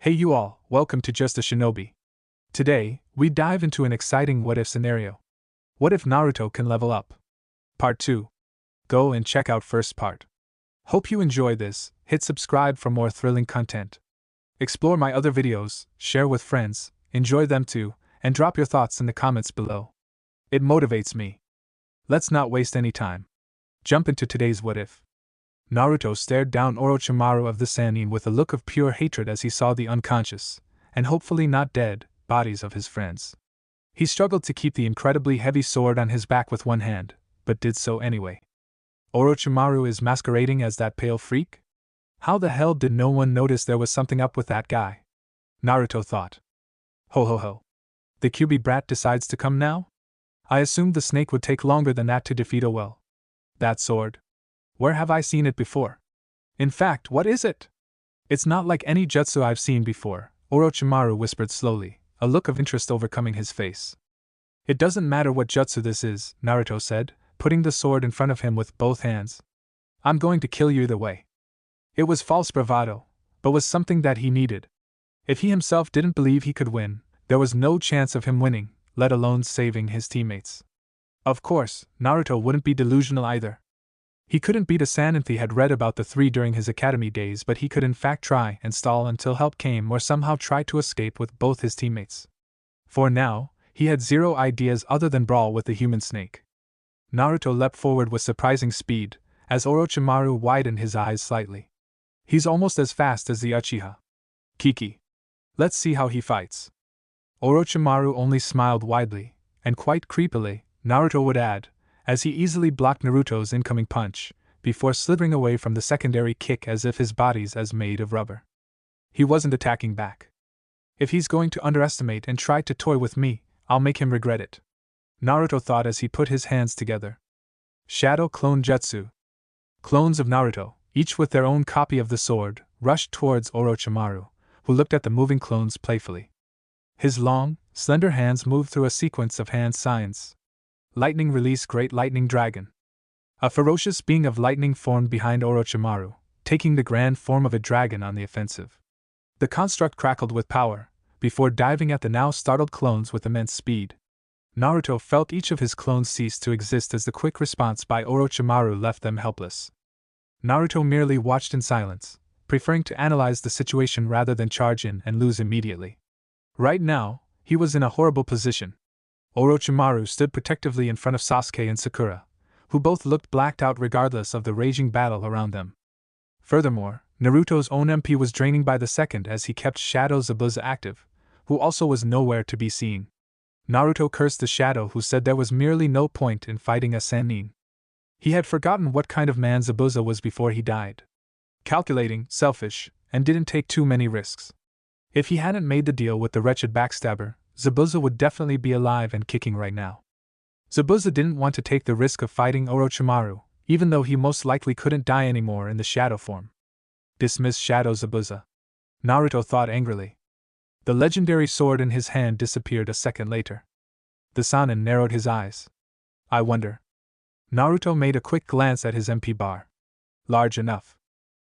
Hey you all, welcome to Just a Shinobi. Today, we dive into an exciting what-if scenario. What if Naruto can level up? Part 2. Go and check out first part. Hope you enjoy this, hit subscribe for more thrilling content. Explore my other videos, share with friends, enjoy them too, and drop your thoughts in the comments below. It motivates me. Let's not waste any time. Jump into today's what if. Naruto stared down Orochimaru of the Sanin with a look of pure hatred as he saw the unconscious, and hopefully not dead, bodies of his friends. He struggled to keep the incredibly heavy sword on his back with one hand, but did so anyway. Orochimaru is masquerading as that pale freak? How the hell did no one notice there was something up with that guy? Naruto thought. Ho ho ho. The Kyuubi brat decides to come now? I assumed the snake would take longer than that to defeat. Oh well. That sword? Where have I seen it before? In fact, what is it? It's not like any jutsu I've seen before, Orochimaru whispered slowly, a look of interest overcoming his face. It doesn't matter what jutsu this is, Naruto said, putting the sword in front of him with both hands. I'm going to kill you either way. It was false bravado, but was something that he needed. If he himself didn't believe he could win, there was no chance of him winning, let alone saving his teammates. Of course, Naruto wouldn't be delusional either. He couldn't beat a Sanin. He had read about the three during his academy days, but he could in fact try and stall until help came or somehow try to escape with both his teammates. For now, he had zero ideas other than brawl with the human snake. Naruto leapt forward with surprising speed, as Orochimaru widened his eyes slightly. He's almost as fast as the uchiha. Kiki. Let's see how he fights. Orochimaru only smiled widely, and quite creepily, Naruto would add, as he easily blocked Naruto's incoming punch, before slithering away from the secondary kick as if his body's as made of rubber. He wasn't attacking back. If he's going to underestimate and try to toy with me, I'll make him regret it. Naruto thought as he put his hands together. Shadow Clone Jutsu. Clones of Naruto, each with their own copy of the sword, rushed towards Orochimaru, who looked at the moving clones playfully. His long, slender hands moved through a sequence of hand signs. Lightning release Great Lightning Dragon. A ferocious being of lightning formed behind Orochimaru, taking the grand form of a dragon on the offensive. The construct crackled with power, before diving at the now startled clones with immense speed. Naruto felt each of his clones cease to exist as the quick response by Orochimaru left them helpless. Naruto merely watched in silence, preferring to analyze the situation rather than charge in and lose immediately. Right now, he was in a horrible position. Orochimaru stood protectively in front of Sasuke and Sakura, who both looked blacked out regardless of the raging battle around them. Furthermore, Naruto's own MP was draining by the second as he kept Shadow Zabuza active, who also was nowhere to be seen. Naruto cursed the Shadow who said there was merely no point in fighting a Sanin. He had forgotten what kind of man Zabuza was before he died. Calculating, selfish, and didn't take too many risks. If he hadn't made the deal with the wretched backstabber, Zabuza would definitely be alive and kicking right now. Zabuza didn't want to take the risk of fighting Orochimaru, even though he most likely couldn't die anymore in the shadow form. Dismiss Shadow Zabuza. Naruto thought angrily. The legendary sword in his hand disappeared a second later. The Sanin narrowed his eyes. I wonder. Naruto made a quick glance at his MP bar. Large enough.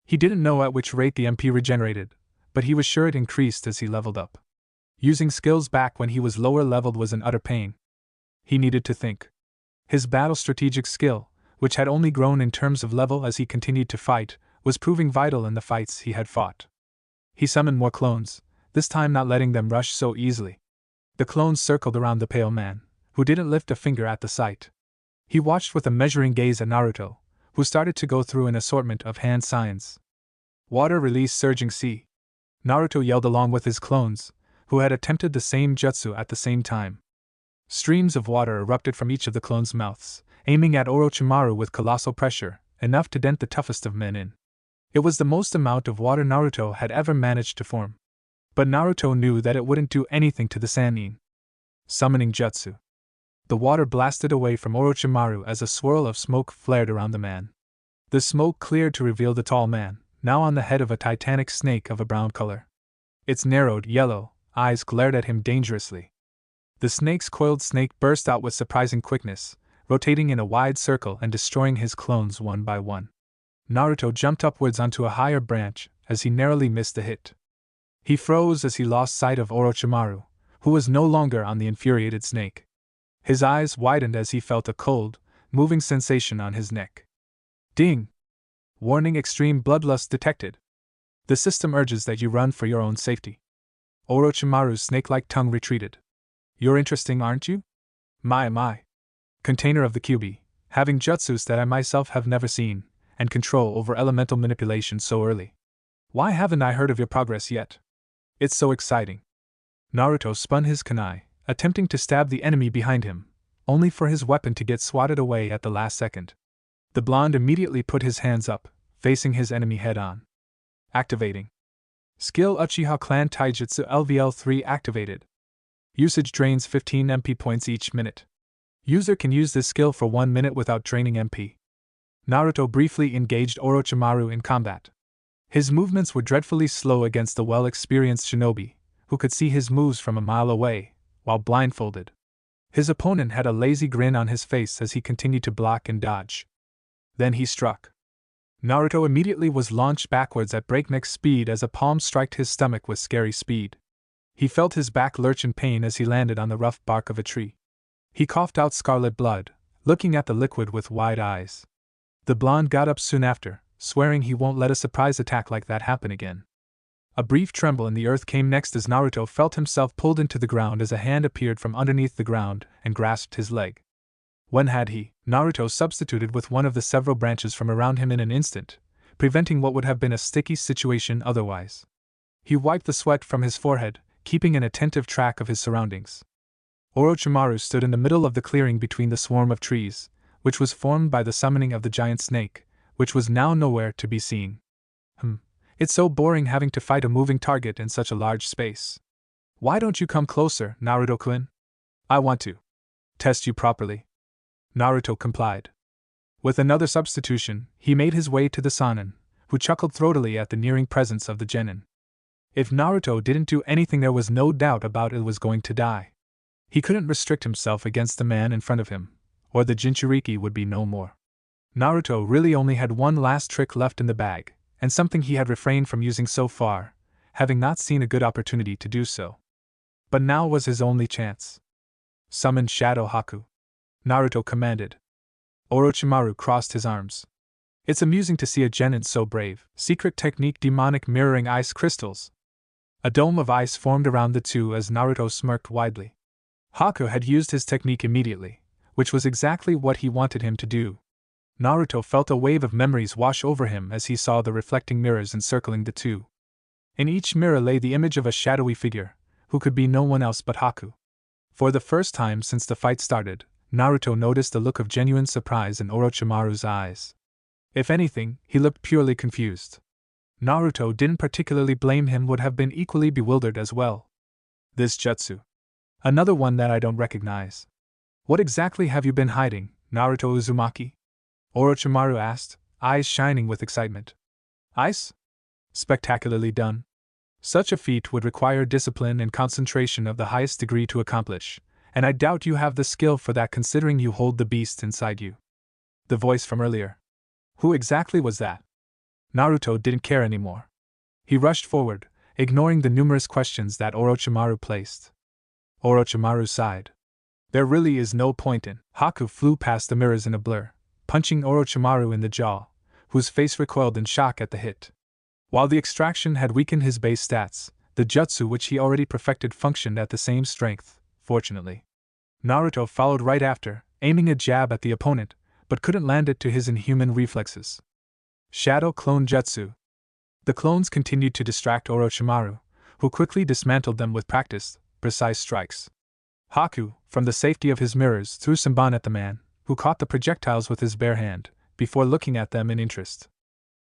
He didn't know at which rate the MP regenerated, but he was sure it increased as he leveled up. Using skills back when he was lower leveled was an utter pain. He needed to think. His battle strategic skill, which had only grown in terms of level as he continued to fight, was proving vital in the fights he had fought. He summoned more clones, this time not letting them rush so easily. The clones circled around the pale man, who didn't lift a finger at the sight. He watched with a measuring gaze at Naruto, who started to go through an assortment of hand signs. Water release Surging Sea. Naruto yelled along with his clones, who had attempted the same jutsu at the same time. Streams of water erupted from each of the clones' mouths, aiming at Orochimaru with colossal pressure, enough to dent the toughest of men in. It was the most amount of water Naruto had ever managed to form. But Naruto knew that it wouldn't do anything to the Sanin. Summoning Jutsu. The water blasted away from Orochimaru as a swirl of smoke flared around the man. The smoke cleared to reveal the tall man, now on the head of a titanic snake of a brown color. Its narrowed, yellow eyes glared at him dangerously. The snake's coiled snake burst out with surprising quickness, rotating in a wide circle and destroying his clones one by one. Naruto jumped upwards onto a higher branch, as he narrowly missed the hit. He froze as he lost sight of Orochimaru, who was no longer on the infuriated snake. His eyes widened as he felt a cold, moving sensation on his neck. Ding! Warning: extreme bloodlust detected. The system urges that you run for your own safety. Orochimaru's snake-like tongue retreated. You're interesting, aren't you? My. Container of the Kyuubi, having jutsus that I myself have never seen, and control over elemental manipulation so early. Why haven't I heard of your progress yet? It's so exciting. Naruto spun his kunai, attempting to stab the enemy behind him, only for his weapon to get swatted away at the last second. The blonde immediately put his hands up, facing his enemy head-on. Activating. Skill Uchiha Clan Taijutsu LVL3 activated. Usage drains 15 MP points each minute. User can use this skill for 1 minute without draining MP. Naruto briefly engaged Orochimaru in combat. His movements were dreadfully slow against the well-experienced shinobi, who could see his moves from a mile away, while blindfolded. His opponent had a lazy grin on his face as he continued to block and dodge. Then he struck. Naruto immediately was launched backwards at breakneck speed as a palm struck his stomach with scary speed. He felt his back lurch in pain as he landed on the rough bark of a tree. He coughed out scarlet blood, looking at the liquid with wide eyes. The blonde got up soon after, swearing he won't let a surprise attack like that happen again. A brief tremble in the earth came next as Naruto felt himself pulled into the ground as a hand appeared from underneath the ground and grasped his leg. When had he, Naruto substituted with one of the several branches from around him in an instant, preventing what would have been a sticky situation otherwise. He wiped the sweat from his forehead, keeping an attentive track of his surroundings. Orochimaru stood in the middle of the clearing between the swarm of trees, which was formed by the summoning of the giant snake, which was now nowhere to be seen. It's so boring having to fight a moving target in such a large space. Why don't you come closer, Naruto-kun? I want to test you properly. Naruto complied. With another substitution, he made his way to the Sanin, who chuckled throatily at the nearing presence of the genin. If Naruto didn't do anything, there was no doubt about it was going to die. He couldn't restrict himself against the man in front of him, or the Jinchuriki would be no more. Naruto really only had one last trick left in the bag, and something he had refrained from using so far, having not seen a good opportunity to do so. But now was his only chance. Summon Shadow Haku, Naruto commanded. Orochimaru crossed his arms. It's amusing to see a genin so brave. Secret technique: demonic mirroring ice crystals. A dome of ice formed around the two as Naruto smirked widely. Haku had used his technique immediately, which was exactly what he wanted him to do. Naruto felt a wave of memories wash over him as he saw the reflecting mirrors encircling the two. In each mirror lay the image of a shadowy figure, who could be no one else but Haku. For the first time since the fight started, Naruto noticed a look of genuine surprise in Orochimaru's eyes. If anything, he looked purely confused. Naruto didn't particularly blame him, would have been equally bewildered as well. This jutsu. Another one that I don't recognize. What exactly have you been hiding, Naruto Uzumaki? Orochimaru asked, eyes shining with excitement. Ice? Spectacularly done. Such a feat would require discipline and concentration of the highest degree to accomplish, and I doubt you have the skill for that considering you hold the beast inside you. The voice from earlier. Who exactly was that? Naruto didn't care anymore. He rushed forward, ignoring the numerous questions that Orochimaru placed. Orochimaru sighed. There really is no point in. Haku flew past the mirrors in a blur, punching Orochimaru in the jaw, whose face recoiled in shock at the hit. While the extraction had weakened his base stats, the jutsu which he already perfected functioned at the same strength, fortunately. Naruto followed right after, aiming a jab at the opponent, but couldn't land it to his inhuman reflexes. Shadow Clone Jutsu. The clones continued to distract Orochimaru, who quickly dismantled them with practiced, precise strikes. Haku, from the safety of his mirrors, threw Senbon at the man, who caught the projectiles with his bare hand, before looking at them in interest.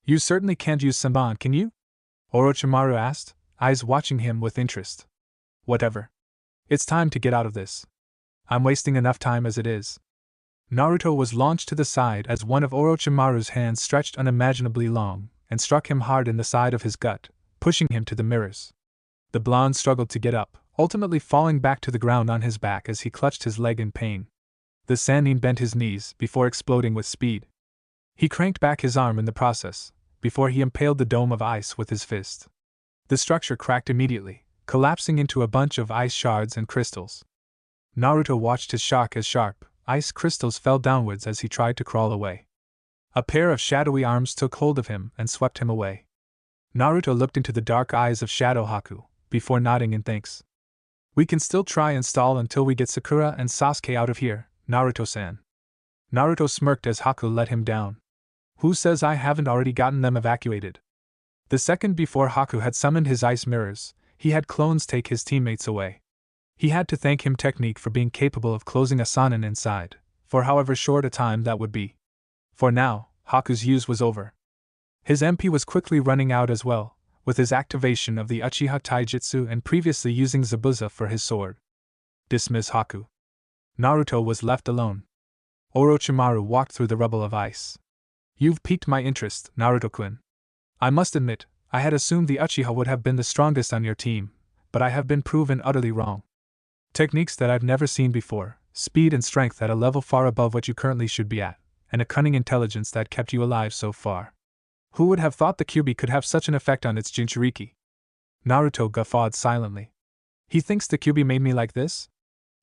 You certainly can't use Senbon, can you? Orochimaru asked, eyes watching him with interest. Whatever. It's time to get out of this. I'm wasting enough time as it is. Naruto was launched to the side as one of Orochimaru's hands stretched unimaginably long and struck him hard in the side of his gut, pushing him to the mirrors. The blonde struggled to get up, ultimately falling back to the ground on his back as he clutched his leg in pain. The Sanin bent his knees before exploding with speed. He cranked back his arm in the process, before he impaled the dome of ice with his fist. The structure cracked immediately, collapsing into a bunch of ice shards and crystals. Naruto watched his shock as sharp, ice crystals fell downwards as he tried to crawl away. A pair of shadowy arms took hold of him and swept him away. Naruto looked into the dark eyes of Shadow Haku, before nodding in thanks. We can still try and stall until we get Sakura and Sasuke out of here, Naruto-san. Naruto smirked as Haku let him down. Who says I haven't already gotten them evacuated? The second before Haku had summoned his ice mirrors, he had clones take his teammates away. He had to thank him technique for being capable of closing a Sanin inside, for however short a time that would be. For now, Haku's use was over. His MP was quickly running out as well, with his activation of the Uchiha Taijutsu and previously using Zabuza for his sword. Dismiss Haku. Naruto was left alone. Orochimaru walked through the rubble of ice. You've piqued my interest, Naruto-kun. I must admit, I had assumed the Uchiha would have been the strongest on your team, but I have been proven utterly wrong. Techniques that I've never seen before, speed and strength at a level far above what you currently should be at, and a cunning intelligence that kept you alive so far. Who would have thought the Kyuubi could have such an effect on its Jinchuriki? Naruto guffawed silently. He thinks the Kyuubi made me like this?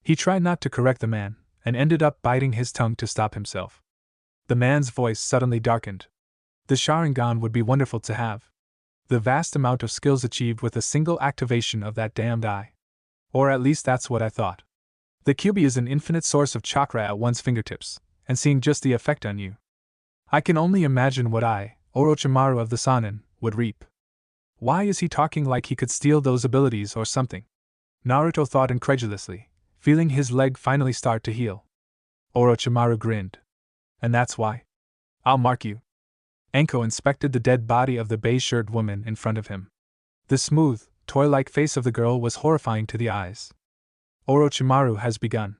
He tried not to correct the man, and ended up biting his tongue to stop himself. The man's voice suddenly darkened. The Sharingan would be wonderful to have. The vast amount of skills achieved with a single activation of that damned eye. Or at least that's what I thought. The Kyuubi is an infinite source of chakra at one's fingertips, and seeing just the effect on you. I can only imagine what I, Orochimaru of the Sanin, would reap. Why is he talking like he could steal those abilities or something? Naruto thought incredulously, feeling his leg finally start to heal. Orochimaru grinned. And that's why? I'll mark you. Anko inspected the dead body of the beige-shirted woman in front of him. The smooth, toy-like face of the girl was horrifying to the eyes. Orochimaru has begun.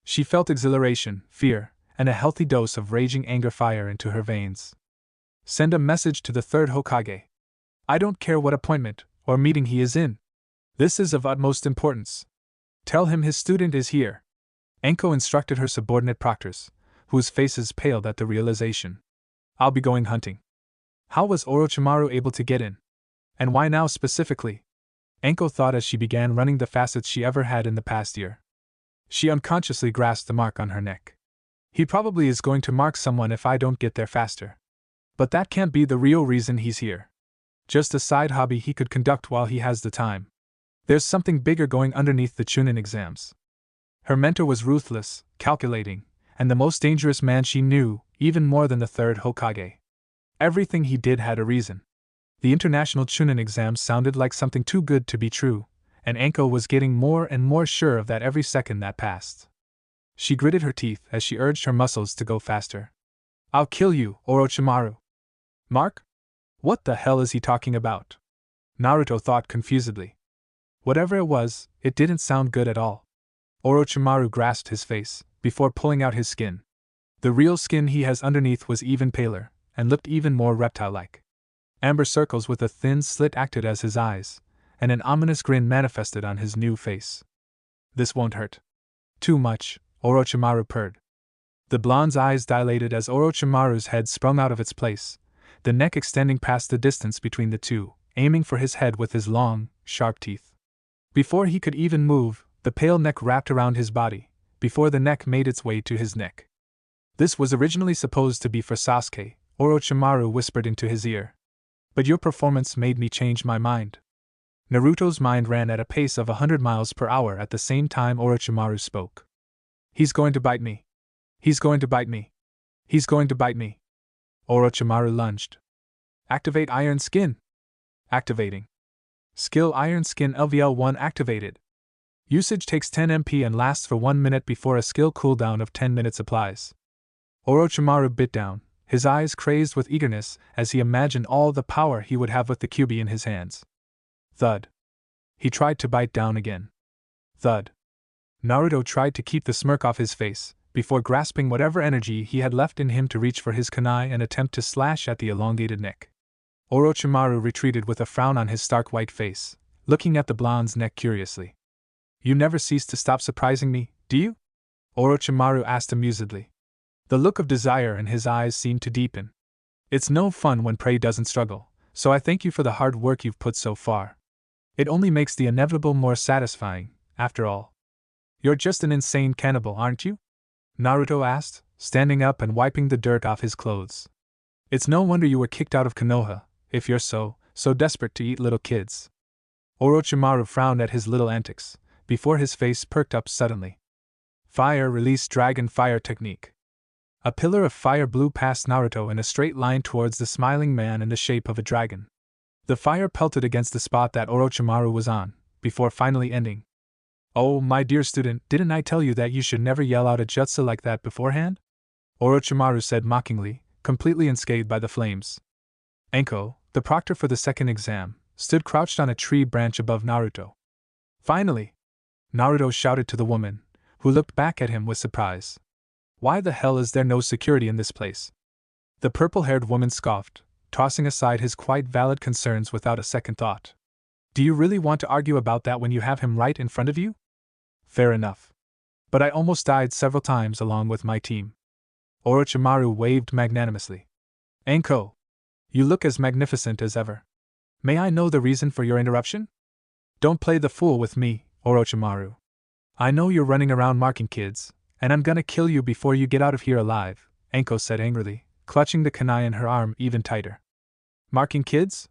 She felt exhilaration, fear, and a healthy dose of raging anger fire into her veins. Send a message to the third Hokage. I don't care what appointment or meeting he is in. This is of utmost importance. Tell him his student is here. Anko instructed her subordinate proctors, whose faces paled at the realization. I'll be going hunting. How was Orochimaru able to get in? And why now specifically? Anko thought as she began running the fastest she ever had in the past year. She unconsciously grasped the mark on her neck. He probably is going to mark someone if I don't get there faster. But that can't be the real reason he's here. Just a side hobby he could conduct while he has the time. There's something bigger going underneath the Chunin exams. Her mentor was ruthless, calculating, and the most dangerous man she knew, even more than the third Hokage. Everything he did had a reason. The international Chunin exams sounded like something too good to be true, and Anko was getting more and more sure of that every second that passed. She gritted her teeth as she urged her muscles to go faster. I'll kill you, Orochimaru. Mark? What the hell is he talking about? Naruto thought confusedly. Whatever it was, it didn't sound good at all. Orochimaru grasped his face, before pulling out his skin. The real skin he has underneath was even paler, and looked even more reptile-like. Amber circles with a thin slit acted as his eyes, and an ominous grin manifested on his new face. This won't hurt. Too much, Orochimaru purred. The blonde's eyes dilated as Orochimaru's head sprung out of its place, the neck extending past the distance between the two, aiming for his head with his long, sharp teeth. Before he could even move, the pale neck wrapped around his body, before the neck made its way to his neck. This was originally supposed to be for Sasuke, Orochimaru whispered into his ear. But your performance made me change my mind. Naruto's mind ran at a pace of 100 miles per hour at the same time Orochimaru spoke. He's going to bite me. He's going to bite me. He's going to bite me. Orochimaru lunged. Activate Iron Skin. Activating. Skill Iron Skin LVL1 activated. Usage takes 10 MP and lasts for 1 minute before a skill cooldown of 10 minutes applies. Orochimaru bit down, his eyes crazed with eagerness as he imagined all the power he would have with the Kyuubi in his hands. Thud. He tried to bite down again. Thud. Naruto tried to keep the smirk off his face, before grasping whatever energy he had left in him to reach for his kunai and attempt to slash at the elongated neck. Orochimaru retreated with a frown on his stark white face, looking at the blonde's neck curiously. You never cease to stop surprising me, do you? Orochimaru asked amusedly. The look of desire in his eyes seemed to deepen. It's no fun when prey doesn't struggle, so I thank you for the hard work you've put so far. It only makes the inevitable more satisfying, after all. You're just an insane cannibal, aren't you? Naruto asked, standing up and wiping the dirt off his clothes. It's no wonder you were kicked out of Konoha, if you're so desperate to eat little kids. Orochimaru frowned at his little antics, before his face perked up suddenly. Fire release dragon fire technique. A pillar of fire blew past Naruto in a straight line towards the smiling man in the shape of a dragon. The fire pelted against the spot that Orochimaru was on, before finally ending. Oh, my dear student, didn't I tell you that you should never yell out a jutsu like that beforehand? Orochimaru said mockingly, completely unscathed by the flames. Anko, the proctor for the second exam, stood crouched on a tree branch above Naruto. Finally! Naruto shouted to the woman, who looked back at him with surprise. Why the hell is there no security in this place? The purple-haired woman scoffed, tossing aside his quite valid concerns without a second thought. Do you really want to argue about that when you have him right in front of you? Fair enough. But I almost died several times along with my team. Orochimaru waved magnanimously. Anko, you look as magnificent as ever. May I know the reason for your interruption? Don't play the fool with me, Orochimaru. I know you're running around marking kids, and I'm gonna kill you before you get out of here alive, Anko said angrily, clutching the kunai in her arm even tighter. Marking kids?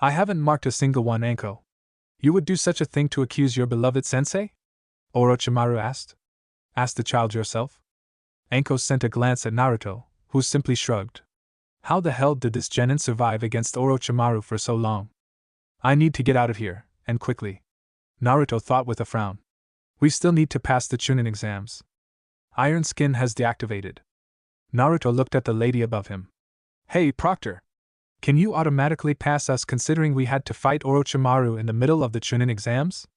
I haven't marked a single one, Anko. You would do such a thing to accuse your beloved sensei? Orochimaru asked. Ask the child yourself? Anko sent a glance at Naruto, who simply shrugged. How the hell did this genin survive against Orochimaru for so long? I need to get out of here, and quickly. Naruto thought with a frown. We still need to pass the Chunin exams. Iron Skin has deactivated. Naruto looked at the lady above him. Hey, Proctor! Can you automatically pass us considering we had to fight Orochimaru in the middle of the Chunin exams?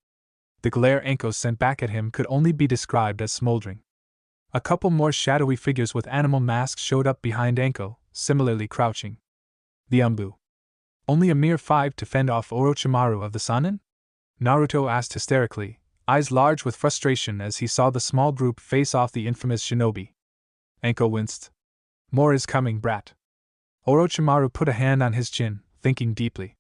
The glare Anko sent back at him could only be described as smoldering. A couple more shadowy figures with animal masks showed up behind Anko, similarly crouching. The Umbu. Only a mere 5 to fend off Orochimaru of the Sanin? Naruto asked hysterically, eyes large with frustration as he saw the small group face off the infamous shinobi. Anko winced. More is coming, brat. Orochimaru put a hand on his chin, thinking deeply.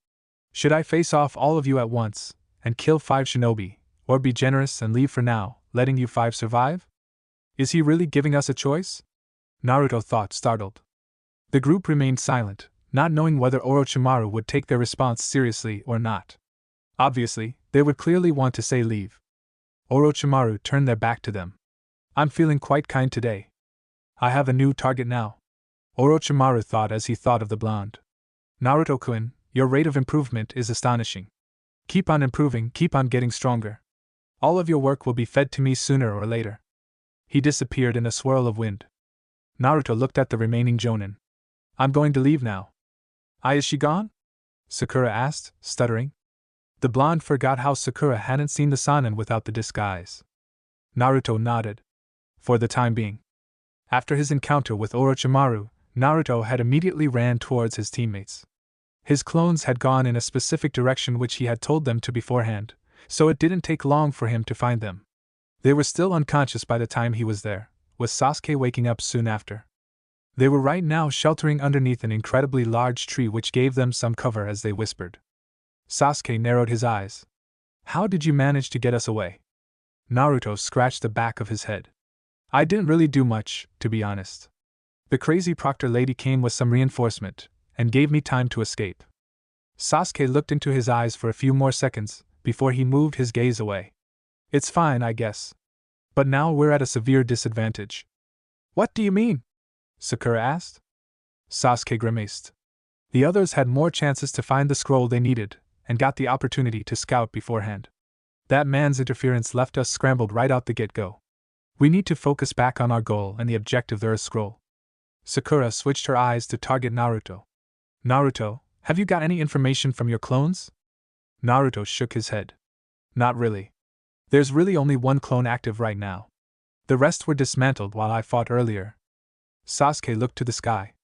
Should I face off all of you at once, and kill 5 shinobi, or be generous and leave for now, letting you 5 survive? Is he really giving us a choice? Naruto thought, startled. The group remained silent, not knowing whether Orochimaru would take their response seriously or not. Obviously, they would clearly want to say leave. Orochimaru turned their back to them. I'm feeling quite kind today. I have a new target now. Orochimaru thought as he thought of the blonde. Naruto-kun, your rate of improvement is astonishing. Keep on improving, keep on getting stronger. All of your work will be fed to me sooner or later. He disappeared in a swirl of wind. Naruto looked at the remaining jonin. I'm going to leave now. Is she gone? Sakura asked, stuttering. The blonde forgot how Sakura hadn't seen the Sanin without the disguise. Naruto nodded. For the time being. After his encounter with Orochimaru, Naruto had immediately ran towards his teammates. His clones had gone in a specific direction which he had told them to beforehand, so it didn't take long for him to find them. They were still unconscious by the time he was there, with Sasuke waking up soon after. They were right now sheltering underneath an incredibly large tree which gave them some cover as they whispered. Sasuke narrowed his eyes. How did you manage to get us away? Naruto scratched the back of his head. I didn't really do much, to be honest. The crazy proctor lady came with some reinforcement, and gave me time to escape. Sasuke looked into his eyes for a few more seconds, before he moved his gaze away. It's fine, I guess. But now we're at a severe disadvantage. What do you mean? Sakura asked. Sasuke grimaced. The others had more chances to find the scroll they needed, and got the opportunity to scout beforehand. That man's interference left us scrambled right out the get-go. We need to focus back on our goal and the objective, the Earth Scroll. Sakura switched her eyes to target Naruto. Naruto, have you got any information from your clones? Naruto shook his head. Not really. There's really only one clone active right now. The rest were dismantled while I fought earlier. Sasuke looked to the sky.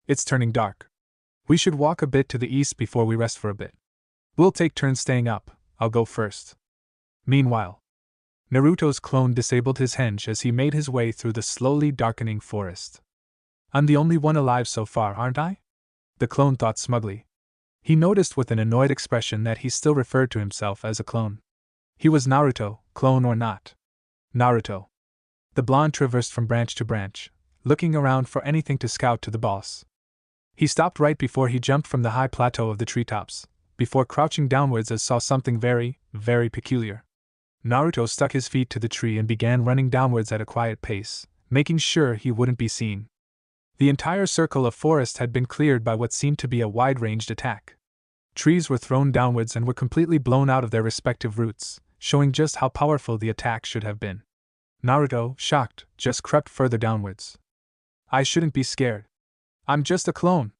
It's turning dark. We should walk a bit to the east before we rest for a bit. We'll take turns staying up, I'll go first. Meanwhile, Naruto's clone disabled his henge as he made his way through the slowly darkening forest. I'm the only one alive so far, aren't I? The clone thought smugly. He noticed with an annoyed expression that he still referred to himself as a clone. He was Naruto, clone or not. Naruto. The blonde traversed from branch to branch, looking around for anything to scout to the boss. He stopped right before he jumped from the high plateau of the treetops, before crouching downwards as saw something very, very peculiar. Naruto stuck his feet to the tree and began running downwards at a quiet pace, making sure he wouldn't be seen. The entire circle of forest had been cleared by what seemed to be a wide-ranged attack. Trees were thrown downwards and were completely blown out of their respective roots, showing just how powerful the attack should have been. Naruto, shocked, just crept further downwards. I shouldn't be scared. I'm just a clone,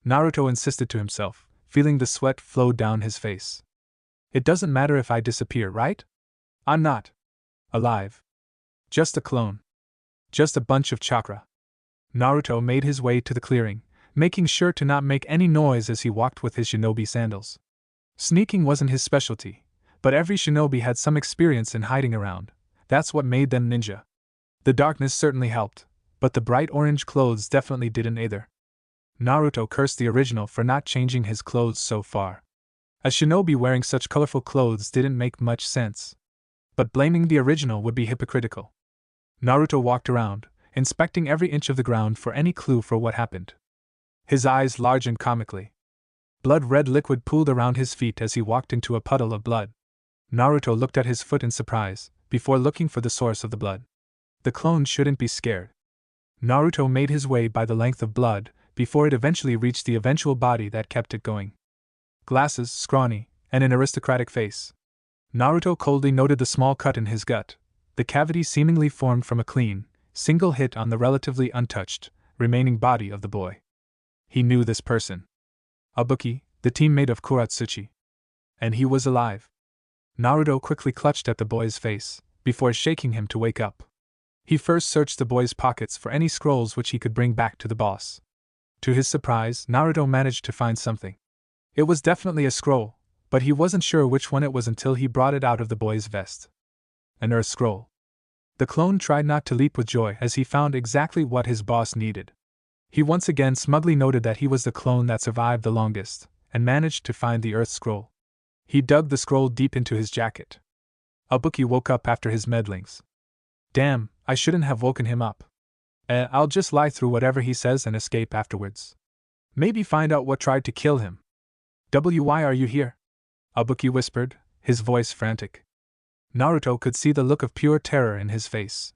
Naruto insisted to himself, feeling the sweat flow down his face. It doesn't matter if I disappear, right? I'm not alive. Just a clone. Just a bunch of chakra. Naruto made his way to the clearing, making sure to not make any noise as he walked with his shinobi sandals. Sneaking wasn't his specialty, but every shinobi had some experience in hiding around. That's what made them ninja. The darkness certainly helped, but the bright orange clothes definitely didn't either. Naruto cursed the original for not changing his clothes so far. A shinobi wearing such colorful clothes didn't make much sense. But blaming the original would be hypocritical. Naruto walked around, inspecting every inch of the ground for any clue for what happened. His eyes largened comically. Blood-red liquid pooled around his feet as he walked into a puddle of blood. Naruto looked at his foot in surprise, before looking for the source of the blood. The clone shouldn't be scared. Naruto made his way by the length of blood, before it eventually reached the eventual body that kept it going. Glasses, scrawny, and an aristocratic face. Naruto coldly noted the small cut in his gut, the cavity seemingly formed from a clean, single hit on the relatively untouched, remaining body of the boy. He knew this person. Ibuki, the teammate of Kurat Suchi. And he was alive. Naruto quickly clutched at the boy's face, before shaking him to wake up. He first searched the boy's pockets for any scrolls which he could bring back to the boss. To his surprise, Naruto managed to find something. It was definitely a scroll, but he wasn't sure which one it was until he brought it out of the boy's vest. An earth scroll. The clone tried not to leap with joy as he found exactly what his boss needed. He once again smugly noted that he was the clone that survived the longest, and managed to find the earth scroll. He dug the scroll deep into his jacket. Ibuki woke up after his meddlings. Damn, I shouldn't have woken him up. I'll just lie through whatever he says and escape afterwards. Maybe find out what tried to kill him. Why are you here? Ibuki whispered, his voice frantic. Naruto could see the look of pure terror in his face.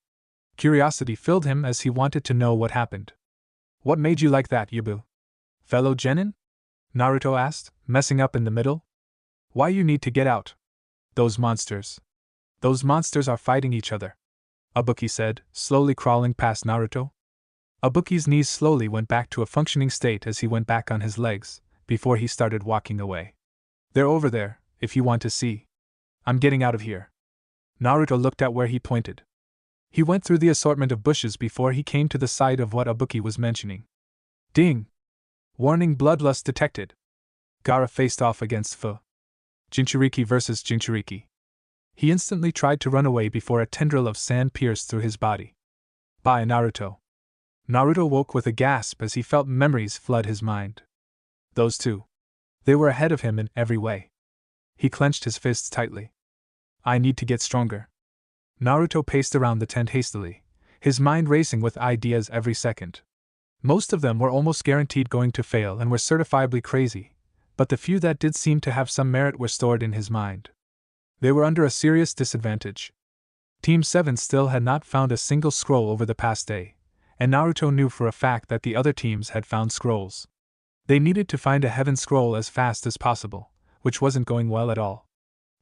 Curiosity filled him as he wanted to know what happened. What made you like that, Yabu? Fellow genin? Naruto asked, messing up in the middle. Why you need to get out? Those monsters. Those monsters are fighting each other, Ibuki said, slowly crawling past Naruto. Ibuki's knees slowly went back to a functioning state as he went back on his legs, before he started walking away. They're over there, if you want to see. I'm getting out of here. Naruto looked at where he pointed. He went through the assortment of bushes before he came to the side of what Ibuki was mentioning. Ding! Warning, bloodlust detected. Gaara faced off against Fu. Jinchuriki versus Jinchuriki. He instantly tried to run away before a tendril of sand pierced through his body. Bye, Naruto. Naruto woke with a gasp as he felt memories flood his mind. Those two. They were ahead of him in every way. He clenched his fists tightly. I need to get stronger. Naruto paced around the tent hastily, his mind racing with ideas every second. Most of them were almost guaranteed going to fail and were certifiably crazy, but the few that did seem to have some merit were stored in his mind. They were under a serious disadvantage. Team 7 still had not found a single scroll over the past day, and Naruto knew for a fact that the other teams had found scrolls. They needed to find a heaven scroll as fast as possible, which wasn't going well at all.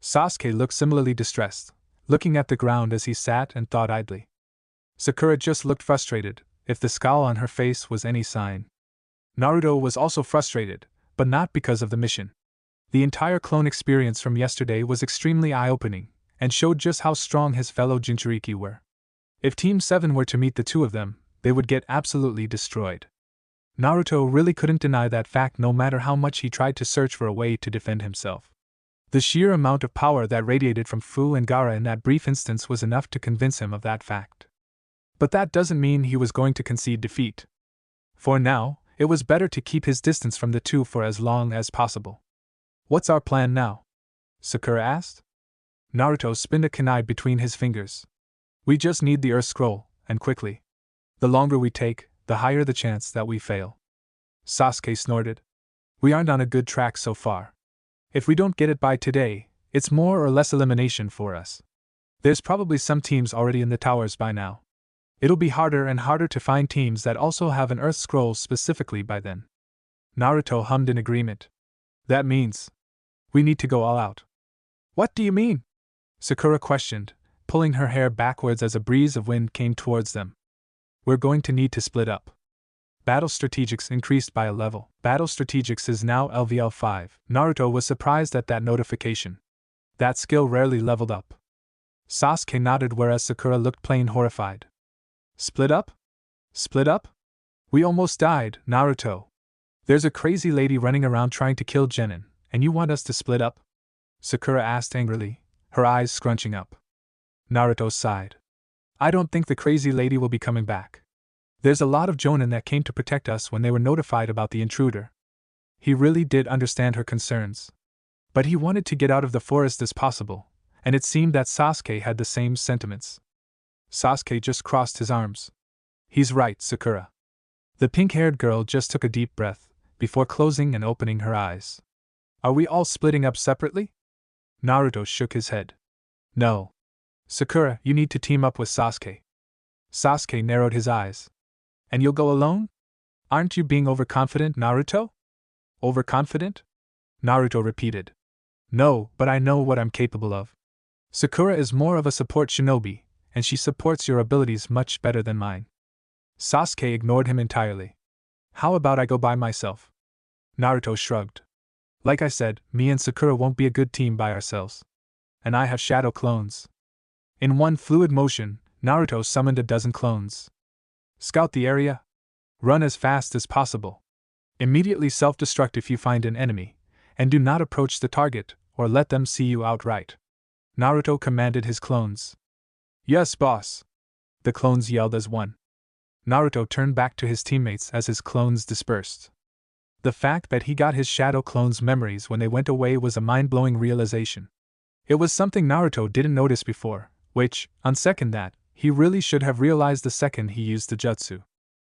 Sasuke looked similarly distressed, looking at the ground as he sat and thought idly. Sakura just looked frustrated, if the scowl on her face was any sign. Naruto was also frustrated, but not because of the mission. The entire clone experience from yesterday was extremely eye-opening, and showed just how strong his fellow Jinchuriki were. If Team 7 were to meet the two of them, they would get absolutely destroyed. Naruto really couldn't deny that fact no matter how much he tried to search for a way to defend himself. The sheer amount of power that radiated from Fu and Gaara in that brief instance was enough to convince him of that fact. But that doesn't mean he was going to concede defeat. For now, It was better to keep his distance from the two for as long as possible. What's our plan now? Sakura asked. Naruto spinned a kunai between his fingers. We just need the Earth Scroll, and quickly. The longer we take, the higher the chance that we fail. Sasuke snorted. We aren't on a good track so far. If we don't get it by today, it's more or less elimination for us. There's probably some teams already in the towers by now. It'll be harder and harder to find teams that also have an Earth Scroll specifically by then. Naruto hummed in agreement. That means we need to go all out. What do you mean? Sakura questioned, pulling her hair backwards as a breeze of wind came towards them. We're going to need to split up. Battle Strategics increased by a level. Battle Strategics is now LVL 5. Naruto was surprised at that notification. That skill rarely leveled up. Sasuke nodded whereas Sakura looked plain horrified. Split up? Split up? We almost died, Naruto. There's a crazy lady running around trying to kill Genin, and you want us to split up? Sakura asked angrily, her eyes scrunching up. Naruto sighed. I don't think the crazy lady will be coming back. There's a lot of Jonin that came to protect us when they were notified about the intruder. He really did understand her concerns. But he wanted to get out of the forest as possible, and it seemed that Sasuke had the same sentiments. Sasuke just crossed his arms. He's right, Sakura. The pink-haired girl just took a deep breath, before closing and opening her eyes. Are we all splitting up separately? Naruto shook his head. No. Sakura, you need to team up with Sasuke. Sasuke narrowed his eyes. And you'll go alone? Aren't you being overconfident, Naruto? Overconfident? Naruto repeated. No, but I know what I'm capable of. Sakura is more of a support shinobi, and she supports your abilities much better than mine. Sasuke ignored him entirely. How about I go by myself? Naruto shrugged. Like I said, me and Sakura won't be a good team by ourselves. And I have shadow clones. In one fluid motion, Naruto summoned a dozen clones. Scout the area. Run as fast as possible. Immediately self-destruct if you find an enemy, and do not approach the target, or let them see you outright. Naruto commanded his clones. Yes, boss. The clones yelled as one. Naruto turned back to his teammates as his clones dispersed. The fact that he got his shadow clones' memories when they went away was a mind-blowing realization. It was something Naruto didn't notice before, which, on second thought, he really should have realized the second he used the jutsu.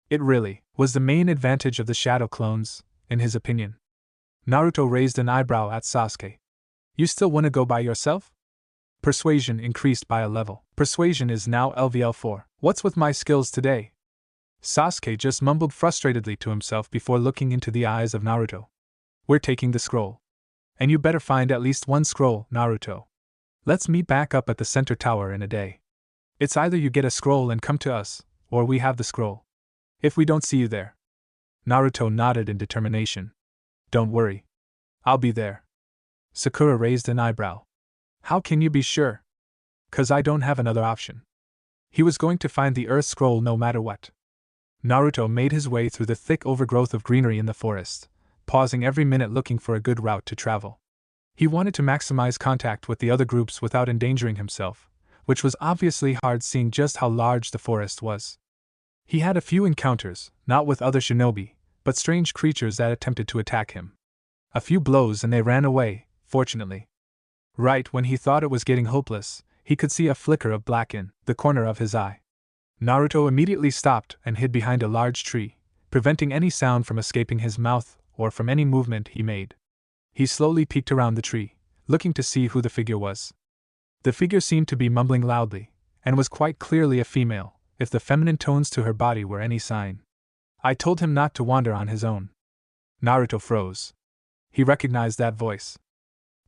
It really was the main advantage of the shadow clones, in his opinion. Naruto raised an eyebrow at Sasuke. You still want to go by yourself? Persuasion increased by a level. Persuasion is now LVL 4. What's with my skills today? Sasuke just mumbled frustratedly to himself before looking into the eyes of Naruto. We're taking the scroll. And you better find at least one scroll, Naruto. Let's meet back up at the center tower in a day. It's either you get a scroll and come to us, or we have the scroll. If we don't see you there. Naruto nodded in determination. Don't worry. I'll be there. Sakura raised an eyebrow. How can you be sure? 'Cause I don't have another option. He was going to find the Earth Scroll no matter what. Naruto made his way through the thick overgrowth of greenery in the forest, pausing every minute looking for a good route to travel. He wanted to maximize contact with the other groups without endangering himself, which was obviously hard seeing just how large the forest was. He had a few encounters, not with other shinobi, but strange creatures that attempted to attack him. A few blows and they ran away, fortunately. Right when he thought it was getting hopeless, he could see a flicker of black in the corner of his eye. Naruto immediately stopped and hid behind a large tree, preventing any sound from escaping his mouth or from any movement he made. He slowly peeked around the tree, looking to see who the figure was. The figure seemed to be mumbling loudly, and was quite clearly a female, if the feminine tones to her body were any sign. I told him not to wander on his own. Naruto froze. He recognized that voice.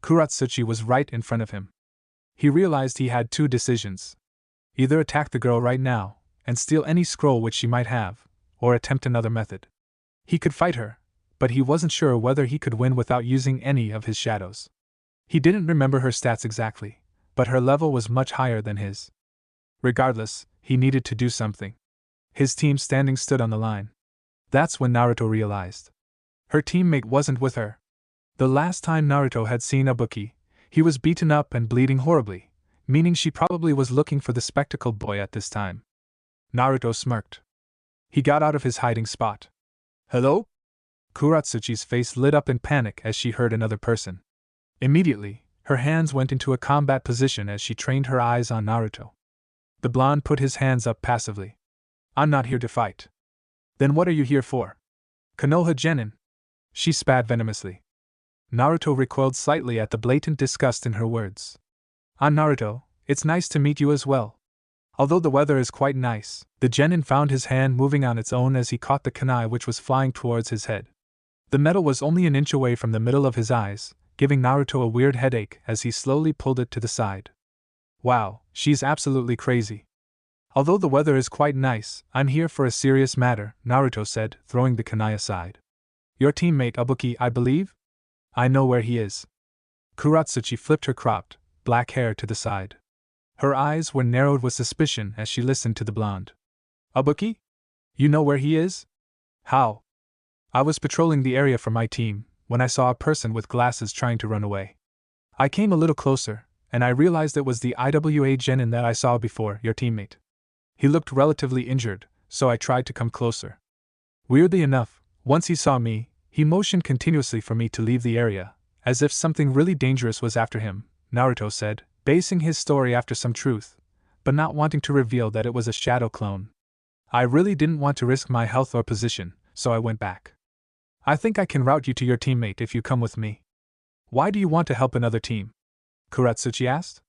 Kurat Suchi was right in front of him. He realized he had two decisions. Either attack the girl right now, and steal any scroll which she might have, or attempt another method. He could fight her, but he wasn't sure whether he could win without using any of his shadows. He didn't remember her stats exactly, but her level was much higher than his. Regardless, he needed to do something. His team standing stood on the line. That's when Naruto realized. Her teammate wasn't with her. The last time Naruto had seen Ibuki, he was beaten up and bleeding horribly, meaning she probably was looking for the spectacled boy at this time. Naruto smirked. He got out of his hiding spot. Hello? Kurat Suchi's face lit up in panic as she heard another person. Immediately, her hands went into a combat position as she trained her eyes on Naruto. The blonde put his hands up passively. I'm not here to fight. Then what are you here for? Konoha Genin. She spat venomously. Naruto recoiled slightly at the blatant disgust in her words. I'm Naruto, it's nice to meet you as well. Although the weather is quite nice, the genin found his hand moving on its own as he caught the kunai which was flying towards his head. The metal was only an inch away from the middle of his eyes, giving Naruto a weird headache as he slowly pulled it to the side. Wow, she's absolutely crazy. Although the weather is quite nice, I'm here for a serious matter, Naruto said, throwing the kunai aside. Your teammate Ibuki, I believe? I know where he is. Kurat Suchi flipped her cropped, black hair to the side. Her eyes were narrowed with suspicion as she listened to the blonde. Ibuki? You know where he is? How? I was patrolling the area for my team, when I saw a person with glasses trying to run away. I came a little closer, and I realized it was the IWA genin that I saw before, your teammate. He looked relatively injured, so I tried to come closer. Weirdly enough, once he saw me, he motioned continuously for me to leave the area, as if something really dangerous was after him, Naruto said, basing his story after some truth, but not wanting to reveal that it was a shadow clone. I really didn't want to risk my health or position, so I went back. I think I can route you to your teammate if you come with me. Why do you want to help another team? Kurat Suchi asked.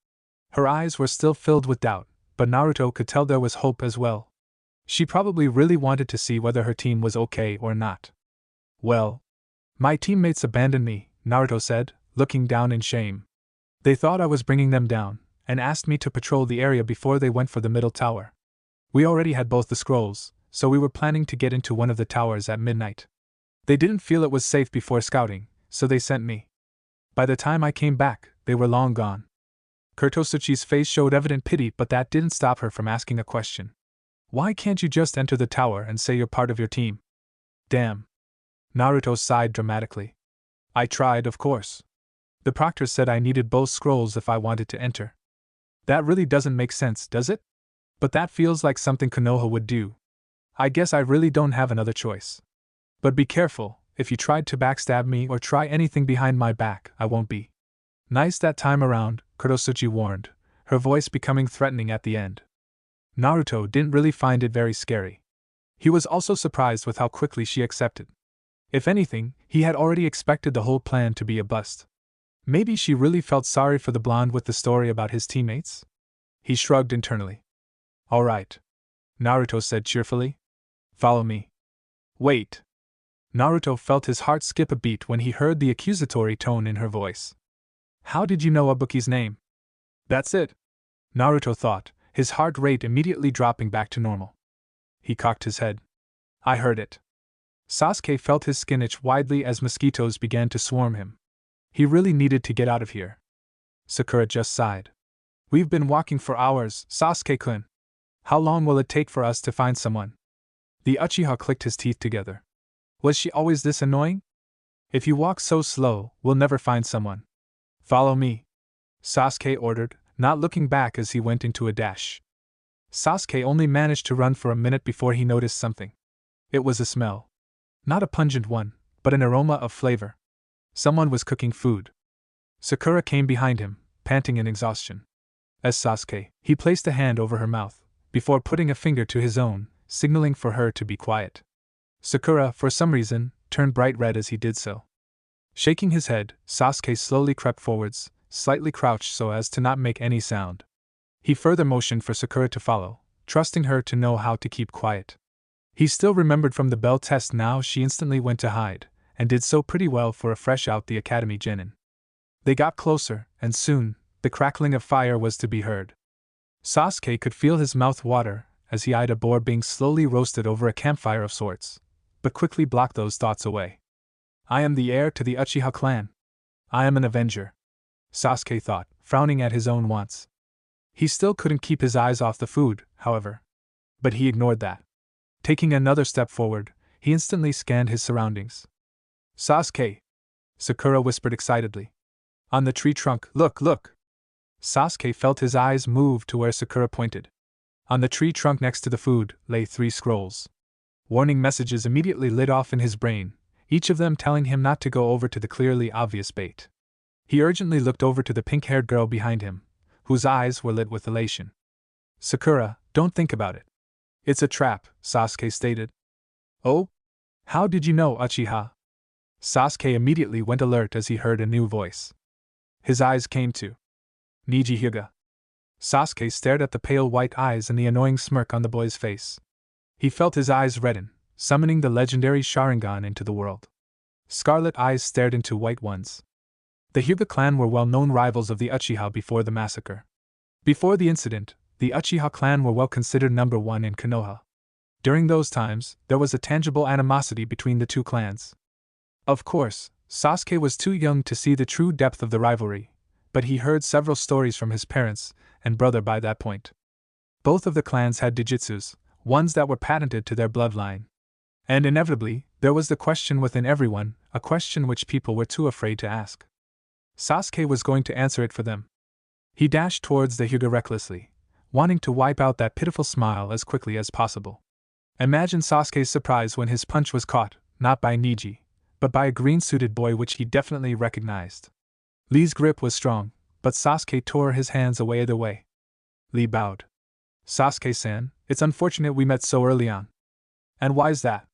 Her eyes were still filled with doubt, but Naruto could tell there was hope as well. She probably really wanted to see whether her team was okay or not. Well, my teammates abandoned me, Naruto said, looking down in shame. They thought I was bringing them down, and asked me to patrol the area before they went for the middle tower. We already had both the scrolls, so we were planning to get into one of the towers at midnight. They didn't feel it was safe before scouting, so they sent me. By the time I came back, they were long gone. Kurtotsuchi's face showed evident pity, but that didn't stop her from asking a question. Why can't you just enter the tower and say you're part of your team? Damn. Naruto sighed dramatically. I tried, of course. The proctor said I needed both scrolls if I wanted to enter. That really doesn't make sense, does it? But that feels like something Konoha would do. I guess I really don't have another choice. But be careful, if you tried to backstab me or try anything behind my back, I won't be nice that time around, Kurotsuchi warned, her voice becoming threatening at the end. Naruto didn't really find it very scary. He was also surprised with how quickly she accepted. If anything, he had already expected the whole plan to be a bust. Maybe she really felt sorry for the blonde with the story about his teammates? He shrugged internally. All right, Naruto said cheerfully. Follow me. Wait. Naruto felt his heart skip a beat when he heard the accusatory tone in her voice. How did you know Ibuki's name? That's it, Naruto thought, his heart rate immediately dropping back to normal. He cocked his head. I heard it. Sasuke felt his skin itch widely as mosquitoes began to swarm him. He really needed to get out of here. Sakura just sighed. We've been walking for hours, Sasuke-kun. How long will it take for us to find someone? The Uchiha clicked his teeth together. Was she always this annoying? If you walk so slow, we'll never find someone. Follow me, Sasuke ordered, not looking back as he went into a dash. Sasuke only managed to run for a minute before he noticed something. It was a smell. Not a pungent one, but an aroma of flavor. Someone was cooking food. Sakura came behind him, panting in exhaustion. As Sasuke, he placed a hand over her mouth, before putting a finger to his own, signaling for her to be quiet. Sakura, for some reason, turned bright red as he did so. Shaking his head, Sasuke slowly crept forwards, slightly crouched so as to not make any sound. He further motioned for Sakura to follow, trusting her to know how to keep quiet. He still remembered from the bell test now she instantly went to hide, and did so pretty well for a fresh out the academy genin. They got closer, and soon, the crackling of fire was to be heard. Sasuke could feel his mouth water as he eyed a boar being slowly roasted over a campfire of sorts, but quickly blocked those thoughts away. I am the heir to the Uchiha clan. I am an avenger, Sasuke thought, frowning at his own wants. He still couldn't keep his eyes off the food, however. But he ignored that. Taking another step forward, he instantly scanned his surroundings. Sasuke! Sakura whispered excitedly. On the tree trunk, look, look! Sasuke felt his eyes move to where Sakura pointed. On the tree trunk next to the food lay 3 scrolls. Warning messages immediately lit off in his brain, each of them telling him not to go over to the clearly obvious bait. He urgently looked over to the pink-haired girl behind him, whose eyes were lit with elation. "Sakura, don't think about it. It's a trap," Sasuke stated. "Oh? How did you know, Uchiha?" Sasuke immediately went alert as he heard a new voice. His eyes came to Neji Hyuga. Sasuke stared at the pale white eyes and the annoying smirk on the boy's face. He felt his eyes redden, summoning the legendary Sharingan into the world. Scarlet eyes stared into white ones. The Hyuga clan were well-known rivals of the Uchiha before the massacre. Before the incident, the Uchiha clan were well considered number one in Konoha. During those times, there was a tangible animosity between the two clans. Of course, Sasuke was too young to see the true depth of the rivalry, but he heard several stories from his parents and brother by that point. Both of the clans had dijutsus, ones that were patented to their bloodline. And inevitably, there was the question within everyone, a question which people were too afraid to ask. Sasuke was going to answer it for them. He dashed towards the Hyuga recklessly, wanting to wipe out that pitiful smile as quickly as possible. Imagine Sasuke's surprise when his punch was caught, not by Neji, but by a green-suited boy which he definitely recognized. Lee's grip was strong, but Sasuke tore his hands away either way. Lee bowed. "Sasuke-san, it's unfortunate we met so early on." "And why's that?"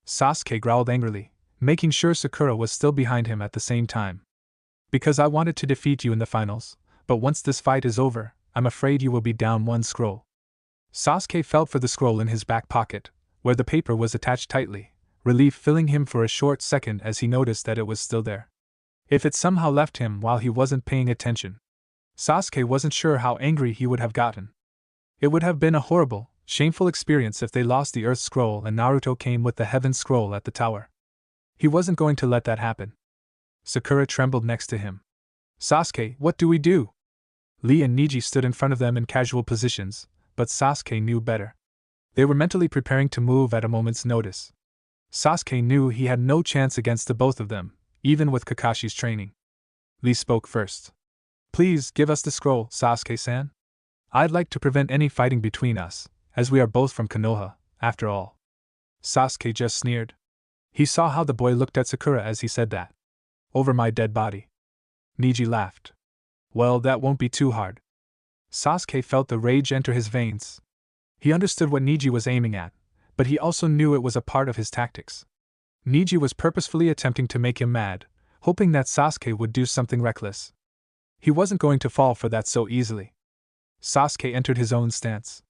Sasuke growled angrily, making sure Sakura was still behind him at the same time. "Because I wanted to defeat you in the finals, but once this fight is over, I'm afraid you will be down one scroll." Sasuke felt for the scroll in his back pocket, where the paper was attached tightly, relief filling him for a short second as he noticed that it was still there. If it somehow left him while he wasn't paying attention, Sasuke wasn't sure how angry he would have gotten. It would have been a horrible, shameful experience if they lost the Earth Scroll and Naruto came with the Heaven Scroll at the tower. He wasn't going to let that happen. Sakura trembled next to him. "Sasuke, what do we do?" Lee and Neji stood in front of them in casual positions, but Sasuke knew better. They were mentally preparing to move at a moment's notice. Sasuke knew he had no chance against the both of them, even with Kakashi's training. Lee spoke first. "Please give us the scroll, Sasuke-san. I'd like to prevent any fighting between us, as we are both from Konoha, after all." Sasuke just sneered. He saw how the boy looked at Sakura as he said that. "Over my dead body." Neji laughed. "Well, that won't be too hard." Sasuke felt the rage enter his veins. He understood what Neji was aiming at, but he also knew it was a part of his tactics. Neji was purposefully attempting to make him mad, hoping that Sasuke would do something reckless. He wasn't going to fall for that so easily. Sasuke entered his own stance.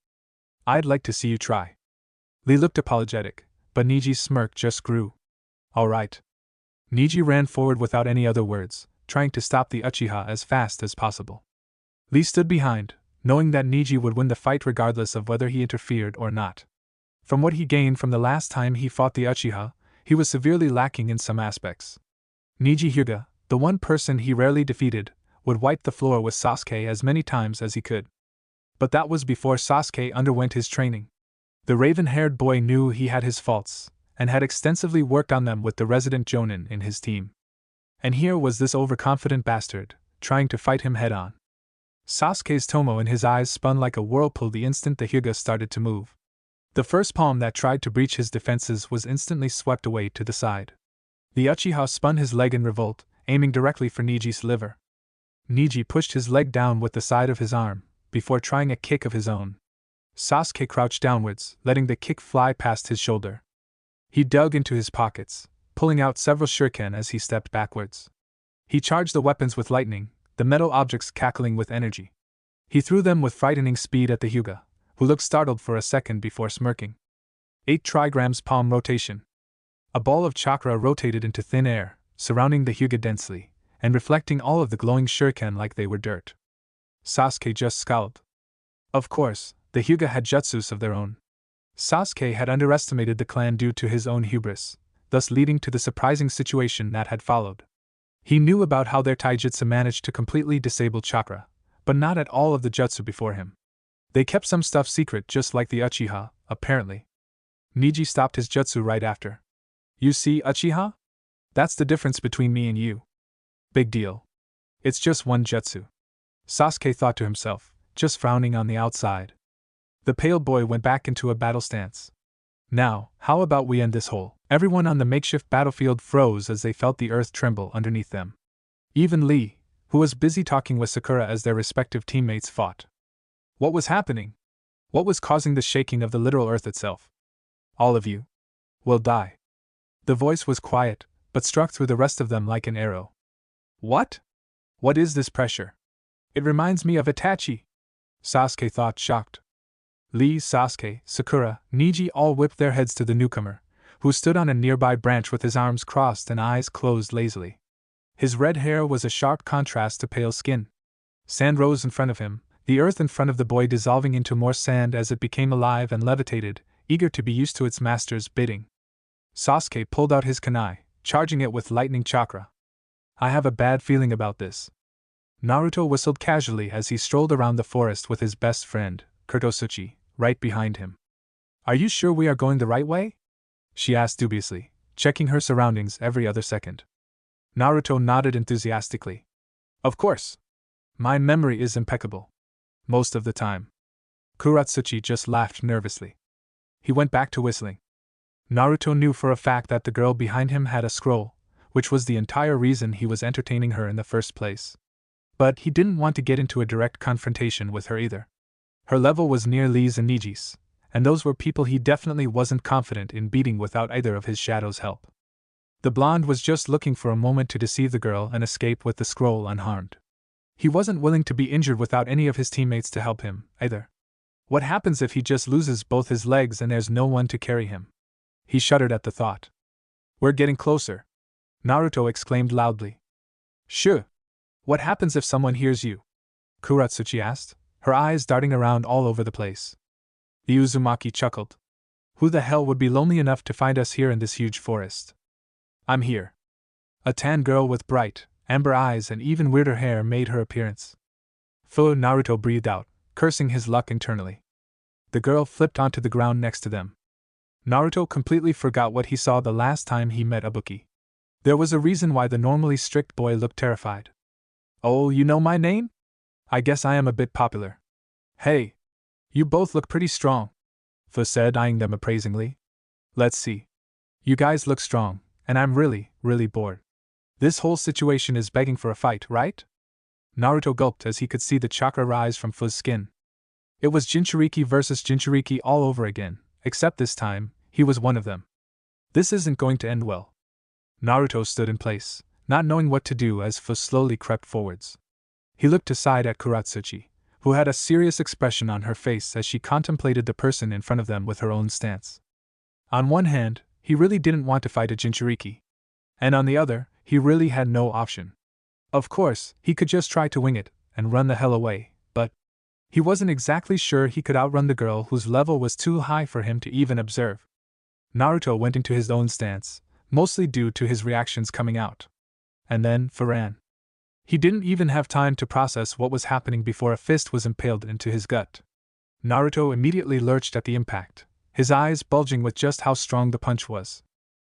"I'd like to see you try." Lee looked apologetic, but Neji's smirk just grew. "All right." Neji ran forward without any other words, trying to stop the Uchiha as fast as possible. Lee stood behind, knowing that Neji would win the fight regardless of whether he interfered or not. From what he gained from the last time he fought the Uchiha, he was severely lacking in some aspects. Neji Hyuga, the one person he rarely defeated, would wipe the floor with Sasuke as many times as he could. But that was before Sasuke underwent his training. The raven-haired boy knew he had his faults, and had extensively worked on them with the resident Jonin in his team. And here was this overconfident bastard, trying to fight him head-on. Sasuke's tomo in his eyes spun like a whirlpool the instant the Hyuga started to move. The first palm that tried to breach his defenses was instantly swept away to the side. The Uchiha spun his leg in revolt, aiming directly for Neji's liver. Neji pushed his leg down with the side of his arm, before trying a kick of his own. Sasuke crouched downwards, letting the kick fly past his shoulder. He dug into his pockets, pulling out several shuriken as he stepped backwards. He charged the weapons with lightning, the metal objects cackling with energy. He threw them with frightening speed at the Hyuga, who looked startled for a second before smirking. 8 trigrams palm rotation. A ball of chakra rotated into thin air, surrounding the Hyuga densely, and reflecting all of the glowing shuriken like they were dirt. Sasuke just scowled. Of course, the Hyuga had jutsus of their own. Sasuke had underestimated the clan due to his own hubris, thus leading to the surprising situation that had followed. He knew about how their taijutsu managed to completely disable chakra, but not at all of the jutsu before him. They kept some stuff secret just like the Uchiha, apparently. Neji stopped his jutsu right after. "You see, Uchiha? That's the difference between me and you. Big deal. It's just one jutsu." Sasuke thought to himself, just frowning on the outside. The pale boy went back into a battle stance. Now, how about we end this hole? Everyone on the makeshift battlefield froze as they felt the earth tremble underneath them. Even Lee, who was busy talking with Sakura as their respective teammates fought. What was happening? What was causing the shaking of the literal earth itself? All of you will die. The voice was quiet, but struck through the rest of them like an arrow. What? What is this pressure? It reminds me of Itachi. Sasuke thought, shocked. Lee, Sasuke, Sakura, Neji all whipped their heads to the newcomer, who stood on a nearby branch with his arms crossed and eyes closed lazily. His red hair was a sharp contrast to pale skin. Sand rose in front of him, the earth in front of the boy dissolving into more sand as it became alive and levitated, eager to be used to its master's bidding. Sasuke pulled out his kunai, charging it with lightning chakra. I have a bad feeling about this. Naruto whistled casually as he strolled around the forest with his best friend, Kurat Suchi, right behind him. Are you sure we are going the right way? She asked dubiously, checking her surroundings every other second. Naruto nodded enthusiastically. Of course. My memory is impeccable. Most of the time. Kurat Suchi just laughed nervously. He went back to whistling. Naruto knew for a fact that the girl behind him had a scroll, which was the entire reason he was entertaining her in the first place. But he didn't want to get into a direct confrontation with her either. Her level was near Lee's and Neji's, and those were people he definitely wasn't confident in beating without either of his shadow's help. The blonde was just looking for a moment to deceive the girl and escape with the scroll unharmed. He wasn't willing to be injured without any of his teammates to help him, either. What happens if he just loses both his legs and there's no one to carry him? He shuddered at the thought. We're getting closer, Naruto exclaimed loudly. Sure. What happens if someone hears you? Kurat Suchi asked, her eyes darting around all over the place. The Uzumaki chuckled. Who the hell would be lonely enough to find us here in this huge forest? I'm here. A tan girl with bright, amber eyes and even weirder hair made her appearance. Naruto breathed out, cursing his luck internally. The girl flipped onto the ground next to them. Naruto completely forgot what he saw the last time he met Ibuki. There was a reason why the normally strict boy looked terrified. Oh, you know my name? I guess I am a bit popular. Hey, you both look pretty strong, Fu said, eyeing them appraisingly. Let's see. You guys look strong, and I'm really, really bored. This whole situation is begging for a fight, right? Naruto gulped as he could see the chakra rise from Fu's skin. It was Jinchuriki versus Jinchuriki all over again, except this time, he was one of them. This isn't going to end well. Naruto stood in place, not knowing what to do as Fu slowly crept forwards. He looked aside at Kurat Suchi, who had a serious expression on her face as she contemplated the person in front of them with her own stance. On one hand, he really didn't want to fight a Jinchuriki. And on the other, he really had no option. Of course, he could just try to wing it and run the hell away, but he wasn't exactly sure he could outrun the girl whose level was too high for him to even observe. Naruto went into his own stance, mostly due to his reactions coming out. And then, Fu ran. He didn't even have time to process what was happening before a fist was impaled into his gut. Naruto immediately lurched at the impact, his eyes bulging with just how strong the punch was.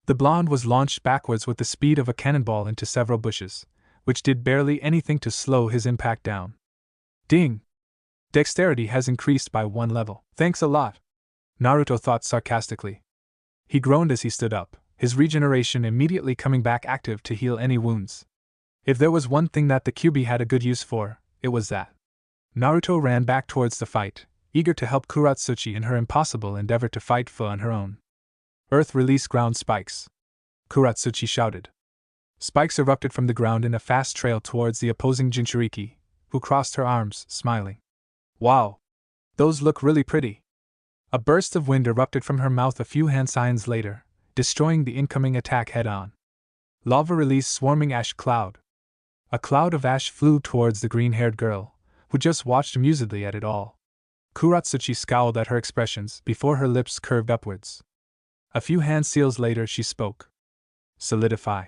The blonde was launched backwards with the speed of a cannonball into several bushes, which did barely anything to slow his impact down. Ding! Dexterity has increased by 1 level. Thanks a lot, Naruto thought sarcastically. He groaned as he stood up, his regeneration immediately coming back active to heal any wounds. If there was one thing that the Kyuubi had a good use for, it was that. Naruto ran back towards the fight, eager to help Kurat Suchi in her impossible endeavor to fight Fu on her own. Earth release ground spikes, Kurat Suchi shouted. Spikes erupted from the ground in a fast trail towards the opposing Jinchuriki, who crossed her arms, smiling. Wow! Those look really pretty. A burst of wind erupted from her mouth a few hand signs later, destroying the incoming attack head-on. Lava released swarming ash cloud. A cloud of ash flew towards the green-haired girl, who just watched amusedly at it all. Kurat Suchi scowled at her expressions before her lips curved upwards. A few hand seals later she spoke. Solidify.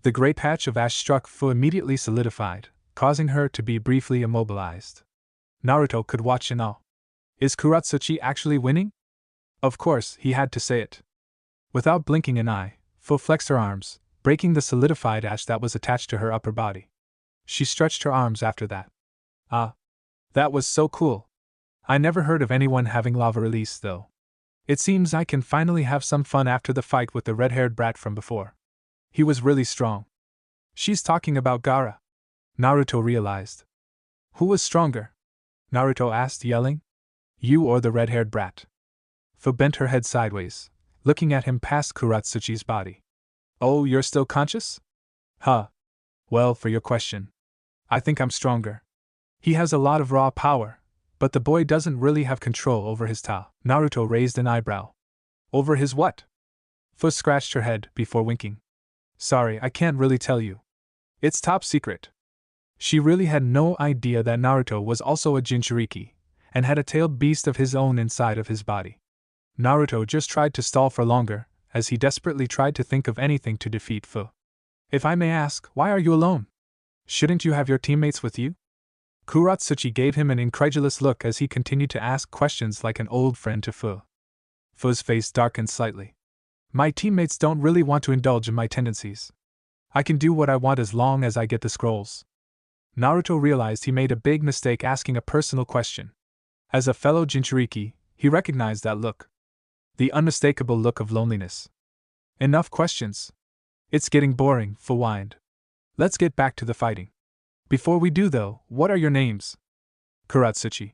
The great patch of ash struck Fu immediately solidified, causing her to be briefly immobilized. Naruto could watch in awe. Is Kurat Suchi actually winning? Of course, he had to say it. Without blinking an eye, Fu flexed her arms, breaking the solidified ash that was attached to her upper body. She stretched her arms after that. Ah, that was so cool. I never heard of anyone having lava release, though. It seems I can finally have some fun after the fight with the red-haired brat from before. He was really strong. She's talking about Gaara. Naruto realized. Who was stronger? Naruto asked, yelling. You or the red-haired brat? Fu bent her head sideways, looking at him past Kurat Suchi's body. Oh, you're still conscious? Huh. Well, for your question. I think I'm stronger. He has a lot of raw power, but the boy doesn't really have control over his ta. Naruto raised an eyebrow. Over his what? Fu scratched her head before winking. Sorry, I can't really tell you. It's top secret. She really had no idea that Naruto was also a Jinchuriki, and had a tailed beast of his own inside of his body. Naruto just tried to stall for longer, as he desperately tried to think of anything to defeat Fu. If I may ask, why are you alone? Shouldn't you have your teammates with you? Kurat Suchi gave him an incredulous look as he continued to ask questions like an old friend to Fu. Fu's face darkened slightly. My teammates don't really want to indulge in my tendencies. I can do what I want as long as I get the scrolls. Naruto realized he made a big mistake asking a personal question. As a fellow Jinchuriki, he recognized that look. The unmistakable look of loneliness. Enough questions. It's getting boring, Fu whined. Let's get back to the fighting. Before we do though, what are your names? Kurat Suchi.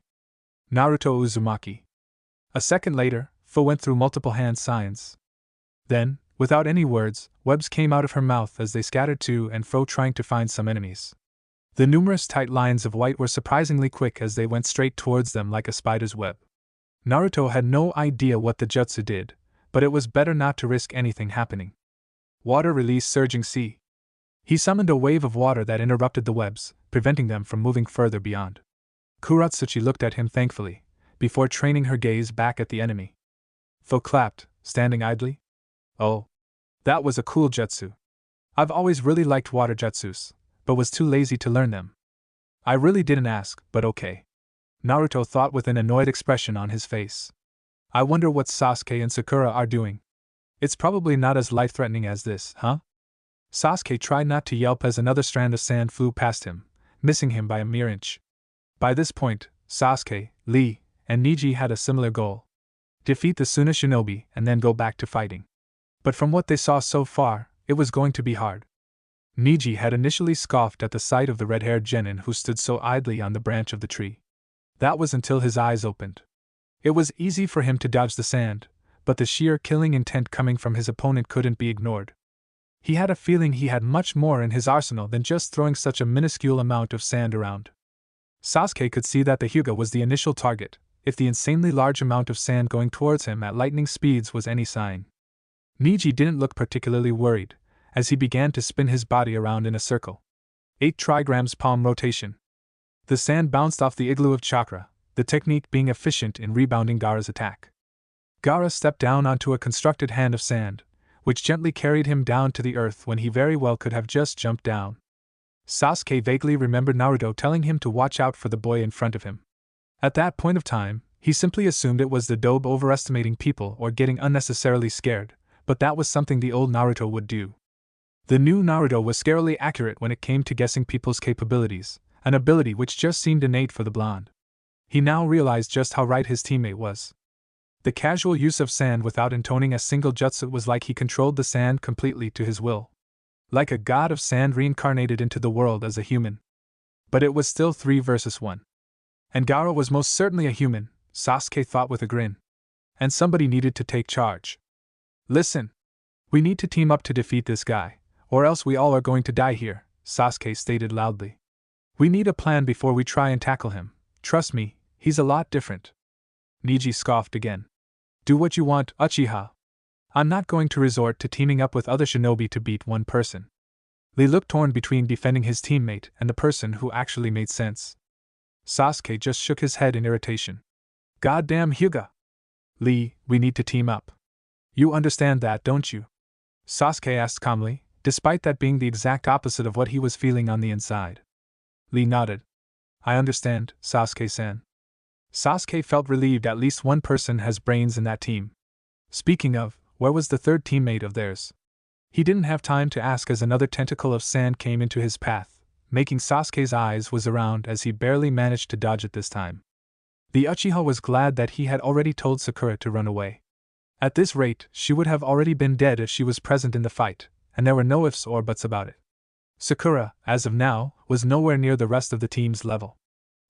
Naruto Uzumaki. A second later, Fu went through multiple hand signs. Then, without any words, webs came out of her mouth as they scattered to and fro trying to find some enemies. The numerous tight lines of white were surprisingly quick as they went straight towards them like a spider's web. Naruto had no idea what the jutsu did, but it was better not to risk anything happening. Water released surging sea. He summoned a wave of water that interrupted the webs, preventing them from moving further beyond. Kurat Suchi looked at him thankfully, before training her gaze back at the enemy. Fu clapped, standing idly. Oh. That was a cool jutsu. I've always really liked water jutsus, but was too lazy to learn them. I really didn't ask, but okay. Naruto thought with an annoyed expression on his face. I wonder what Sasuke and Sakura are doing. It's probably not as life-threatening as this, huh? Sasuke tried not to yelp as another strand of sand flew past him, missing him by a mere inch. By this point, Sasuke, Lee, and Neji had a similar goal. Defeat the Suna shinobi and then go back to fighting. But from what they saw so far, it was going to be hard. Neji had initially scoffed at the sight of the red-haired genin who stood so idly on the branch of the tree. That was until his eyes opened. It was easy for him to dodge the sand, but the sheer killing intent coming from his opponent couldn't be ignored. He had a feeling he had much more in his arsenal than just throwing such a minuscule amount of sand around. Sasuke could see that the Hyuga was the initial target, if the insanely large amount of sand going towards him at lightning speeds was any sign. Neji didn't look particularly worried, as he began to spin his body around in a circle. 8 trigrams palm rotation. The sand bounced off the igloo of chakra, the technique being efficient in rebounding Gaara's attack. Gaara stepped down onto a constructed hand of sand, which gently carried him down to the earth when he very well could have just jumped down. Sasuke vaguely remembered Naruto telling him to watch out for the boy in front of him. At that point of time, he simply assumed it was the dobe overestimating people or getting unnecessarily scared, but that was something the old Naruto would do. The new Naruto was scarily accurate when it came to guessing people's capabilities, an ability which just seemed innate for the blonde. He now realized just how right his teammate was. The casual use of sand without intoning a single jutsu was like he controlled the sand completely to his will. Like a god of sand reincarnated into the world as a human. But it was still 3 versus 1. And Gaara was most certainly a human, Sasuke thought with a grin. And somebody needed to take charge. Listen. We need to team up to defeat this guy, or else we all are going to die here, Sasuke stated loudly. We need a plan before we try and tackle him. Trust me, he's a lot different. Neji scoffed again. Do what you want, Uchiha. I'm not going to resort to teaming up with other shinobi to beat one person. Lee looked torn between defending his teammate and the person who actually made sense. Sasuke just shook his head in irritation. Goddamn Hyuga! Lee, we need to team up. You understand that, don't you? Sasuke asked calmly, despite that being the exact opposite of what he was feeling on the inside. Lee nodded. I understand, Sasuke-san. Sasuke felt relieved at least one person has brains in that team. Speaking of, where was the third teammate of theirs? He didn't have time to ask as another tentacle of sand came into his path, making Sasuke's eyes whiz around as he barely managed to dodge it this time. The Uchiha was glad that he had already told Sakura to run away. At this rate, she would have already been dead if she was present in the fight, and there were no ifs or buts about it. Sakura, as of now, was nowhere near the rest of the team's level.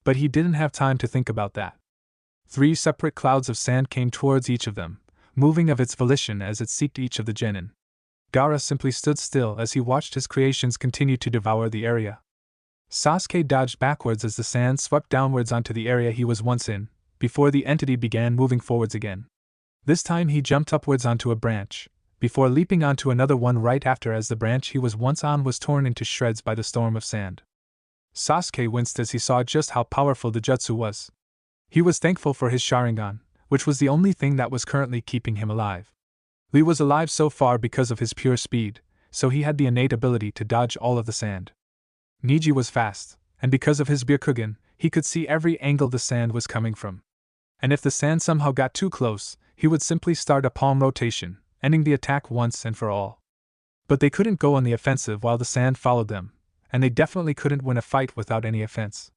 But he didn't have time to think about that. 3 separate clouds of sand came towards each of them, moving of its volition as it seeked each of the genin. Gaara simply stood still as he watched his creations continue to devour the area. Sasuke dodged backwards as the sand swept downwards onto the area he was once in, before the entity began moving forwards again. This time he jumped upwards onto a branch, before leaping onto another one right after as the branch he was once on was torn into shreds by the storm of sand. Sasuke winced as he saw just how powerful the jutsu was. He was thankful for his Sharingan, which was the only thing that was currently keeping him alive. Lee was alive so far because of his pure speed, so he had the innate ability to dodge all of the sand. Neji was fast, and because of his Byakugan, he could see every angle the sand was coming from. And if the sand somehow got too close, he would simply start a palm rotation, ending the attack once and for all. But they couldn't go on the offensive while the sand followed them, and they definitely couldn't win a fight without any offense.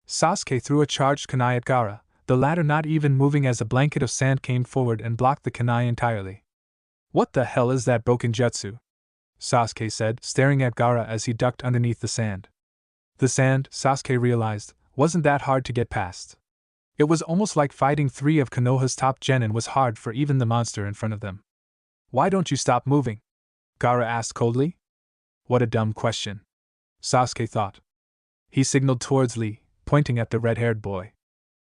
Sasuke threw a charged kunai at Gaara, the latter not even moving as a blanket of sand came forward and blocked the kunai entirely. "What the hell is that broken jutsu?" Sasuke said, staring at Gaara as he ducked underneath the sand. The sand, Sasuke realized, wasn't that hard to get past. It was almost like fighting 3 of Konoha's top genin was hard for even the monster in front of them. "Why don't you stop moving?" Gaara asked coldly. What a dumb question, Sasuke thought. He signaled towards Lee, pointing at the red-haired boy.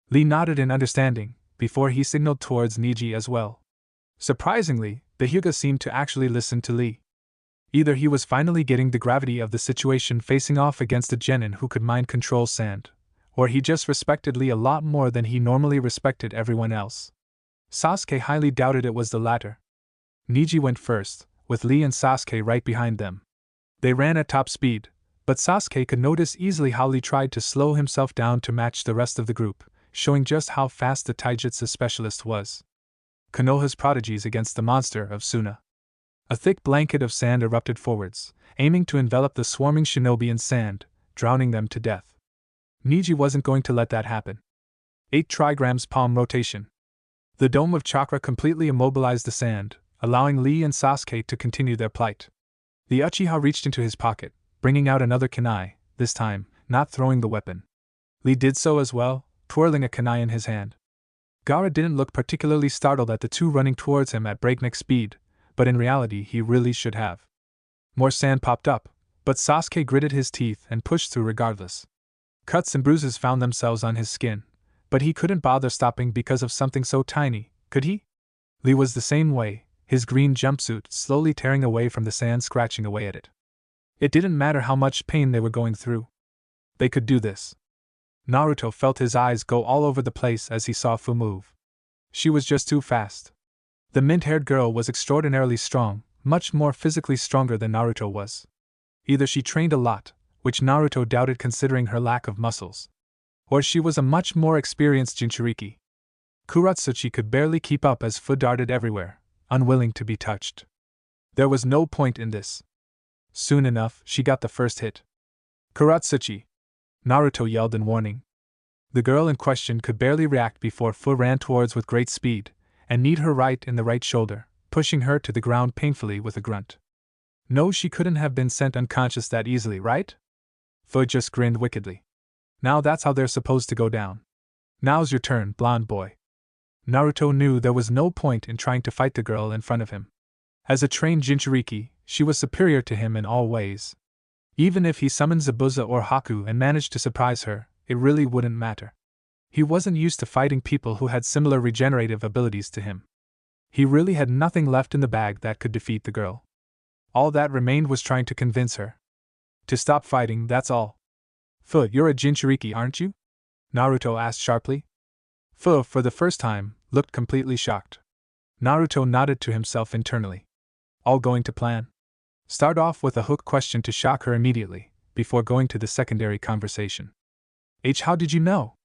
Lee nodded in understanding, before he signaled towards Neji as well. Surprisingly, the Hyuga seemed to actually listen to Lee. Either he was finally getting the gravity of the situation facing off against a genin who could mind control sand, or he just respected Lee a lot more than he normally respected everyone else. Sasuke highly doubted it was the latter. Neji went first, with Lee and Sasuke right behind them. They ran at top speed, but Sasuke could notice easily how Lee tried to slow himself down to match the rest of the group, showing just how fast the taijutsu specialist was. Konoha's prodigies against the monster of Suna. A thick blanket of sand erupted forwards, aiming to envelop the swarming shinobi in sand, drowning them to death. Neji wasn't going to let that happen. 8 trigrams palm rotation. The dome of chakra completely immobilized the sand, allowing Lee and Sasuke to continue their plight. The uchiha reached into his pocket, bringing out another kunai, this time, not throwing the weapon. Lee did so as well, twirling a kunai in his hand. Gaara didn't look particularly startled at the 2 running towards him at breakneck speed, but in reality he really should have. More sand popped up, but Sasuke gritted his teeth and pushed through regardless. Cuts and bruises found themselves on his skin, but he couldn't bother stopping because of something so tiny, could he? Lee was the same way, his green jumpsuit slowly tearing away from the sand, scratching away at it. It didn't matter how much pain they were going through. They could do this. Naruto felt his eyes go all over the place as he saw Fu move. She was just too fast. The mint-haired girl was extraordinarily strong, much more physically stronger than Naruto was. Either she trained a lot, which Naruto doubted considering her lack of muscles, or she was a much more experienced Jinchuriki. Kurat Suchi could barely keep up as Fu darted everywhere, unwilling to be touched. There was no point in this. Soon enough, she got the first hit. "Kurat Suchi!" Naruto yelled in warning. The girl in question could barely react before Fu ran towards with great speed, and kneed her right in the right shoulder, pushing her to the ground painfully with a grunt. No, she couldn't have been sent unconscious that easily, right? Fu just grinned wickedly. Now that's how they're supposed to go down. Now's your turn, blonde boy. Naruto knew there was no point in trying to fight the girl in front of him. As a trained Jinchuriki, she was superior to him in all ways. Even if he summoned Zabuza or Haku and managed to surprise her, it really wouldn't matter. He wasn't used to fighting people who had similar regenerative abilities to him. He really had nothing left in the bag that could defeat the girl. All that remained was trying to convince her to stop fighting, that's all. "Fu, you're a Jinchuriki, aren't you?" Naruto asked sharply. Fu, for the first time, looked completely shocked. Naruto nodded to himself internally. All going to plan? Start off with a hook question to shock her immediately, before going to the secondary conversation. How did you know?"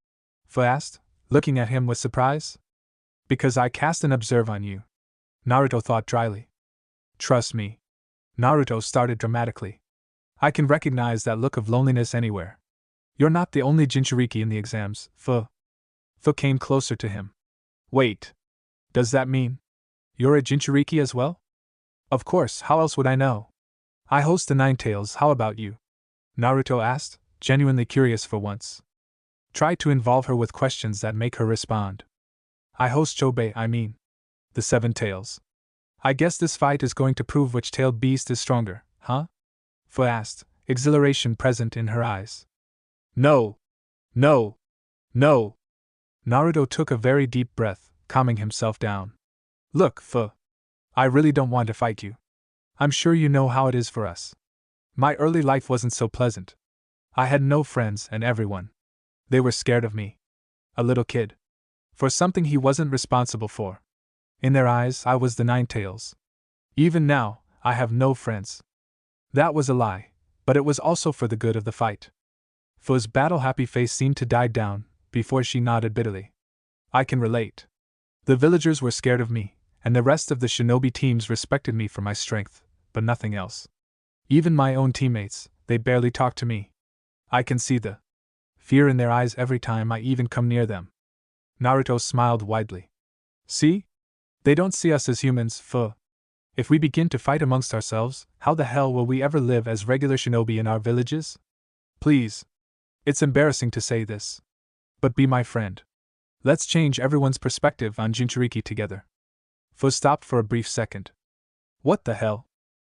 Fu asked, looking at him with surprise. "Because I cast an observe on you," Naruto thought dryly. "Trust me." Naruto started dramatically. "I can recognize that look of loneliness anywhere. You're not the only Jinchuriki in the exams, Fu." Fu came closer to him. "Wait. Does that mean?" You're a Jinchuriki as well? Of course, how else would I know? I host the Nine Tails, how about you? Naruto asked, genuinely curious for once. Try to involve her with questions that make her respond. I host Chobei, I mean. The Seven Tails. I guess this fight is going to prove which tailed beast is stronger, huh? Fu asked, exhilaration present in her eyes. No! No! No! Naruto took a very deep breath, calming himself down. Look, Fu. I really don't want to fight you. I'm sure you know how it is for us. My early life wasn't so pleasant. I had no friends and everyone. They were scared of me. A little kid. For something he wasn't responsible for. In their eyes, I was the Nine Tails. Even now, I have no friends. That was a lie, but it was also for the good of the fight. Fu's battle-happy face seemed to die down, before she nodded bitterly. I can relate. The villagers were scared of me, and the rest of the shinobi teams respected me for my strength, but nothing else. Even my own teammates, they barely talked to me. I can see the fear in their eyes every time I even come near them. Naruto smiled widely. See? They don't see us as humans, Fu. If we begin to fight amongst ourselves, how the hell will we ever live as regular shinobi in our villages? Please. It's embarrassing to say this. But be my friend. Let's change everyone's perspective on Jinchuriki together. Fu stopped for a brief second. What the hell?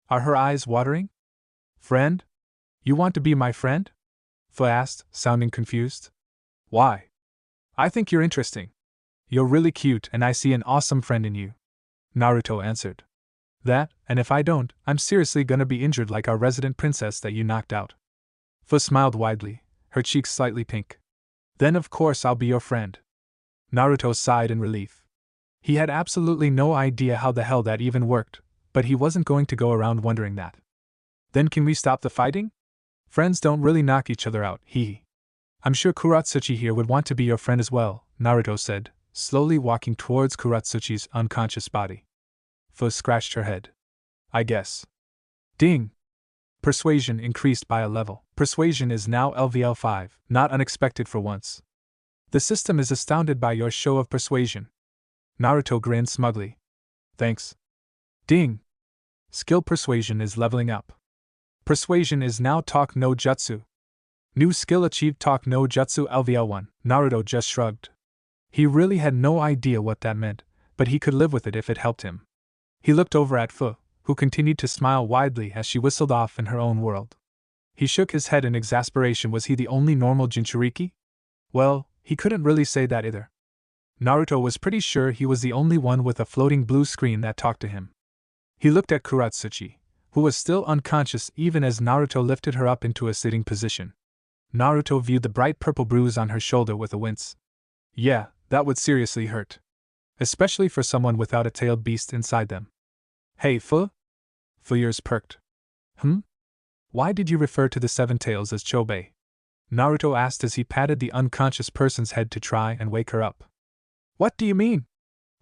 Are her eyes watering? Friend? You want to be my friend? Fu asked, sounding confused. Why? I think you're interesting. You're really cute and I see an awesome friend in you. Naruto answered. That, and if I don't, I'm seriously gonna be injured like our resident princess that you knocked out. Fu smiled widely, her cheeks slightly pink. Then of course I'll be your friend. Naruto sighed in relief. He had absolutely no idea how the hell that even worked, but he wasn't going to go around wondering that. Then can we stop the fighting? Friends don't really knock each other out, hee. I'm sure Kurat Suchi here would want to be your friend as well, Naruto said, slowly walking towards Kurat Suchi's unconscious body. Fu scratched her head. I guess. Ding! Persuasion increased by a level. Persuasion is now LVL 5, not unexpected for once. The system is astounded by your show of persuasion. Naruto grinned smugly. Thanks. Ding! Skill persuasion is leveling up. Persuasion is now Talk no Jutsu. New skill achieved Talk no Jutsu LVL 1. Naruto just shrugged. He really had no idea what that meant, but he could live with it if it helped him. He looked over at Fu, who continued to smile widely as she whistled off in her own world. He shook his head in exasperation. Was he the only normal Jinchuriki? Well, he couldn't really say that either. Naruto was pretty sure he was the only one with a floating blue screen that talked to him. He looked at Kurat Suchi, who was still unconscious even as Naruto lifted her up into a sitting position. Naruto viewed the bright purple bruise on her shoulder with a wince. Yeah, that would seriously hurt. Especially for someone without a tailed beast inside them. Hey, Fu? Fu's ears perked. Why did you refer to the Seven Tails as Chobei? Naruto asked as he patted the unconscious person's head to try and wake her up. What do you mean?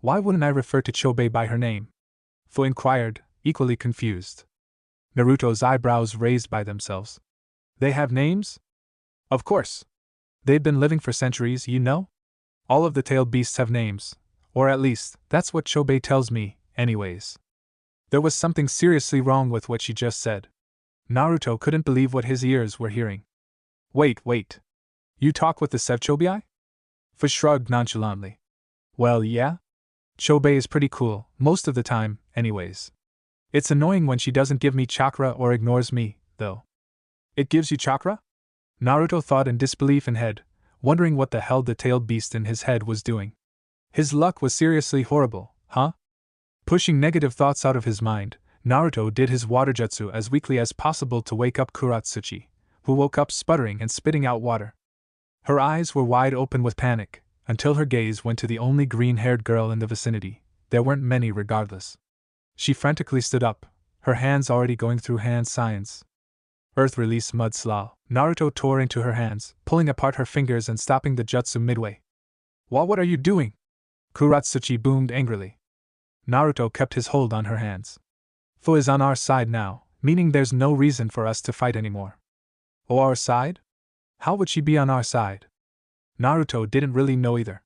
Why wouldn't I refer to Chobei by her name? Fu inquired, equally confused. Naruto's eyebrows raised by themselves. They have names? Of course. They've been living for centuries, you know? All of the tailed beasts have names, or at least, that's what Chobei tells me, anyways. There was something seriously wrong with what she just said. Naruto couldn't believe what his ears were hearing. Wait. You talk with the Sevchobii? Fu shrugged nonchalantly. Well, yeah? Chobei is pretty cool, most of the time, anyways. It's annoying when she doesn't give me chakra or ignores me, though. It gives you chakra? Naruto thought in disbelief in head, wondering what the hell the tailed beast in his head was doing. His luck was seriously horrible, huh? Pushing negative thoughts out of his mind, Naruto did his water jutsu as weakly as possible to wake up Kurat Suchi, who woke up sputtering and spitting out water. Her eyes were wide open with panic, until her gaze went to the only green-haired girl in the vicinity. There weren't many regardless. She frantically stood up, her hands already going through hand signs. Earth release mud slough. Naruto tore into her hands, pulling apart her fingers and stopping the jutsu midway. What are you doing? Kurat Suchi boomed angrily. Naruto kept his hold on her hands. Fu is on our side now, meaning there's no reason for us to fight anymore. Oh, our side? How would she be on our side? Naruto didn't really know either.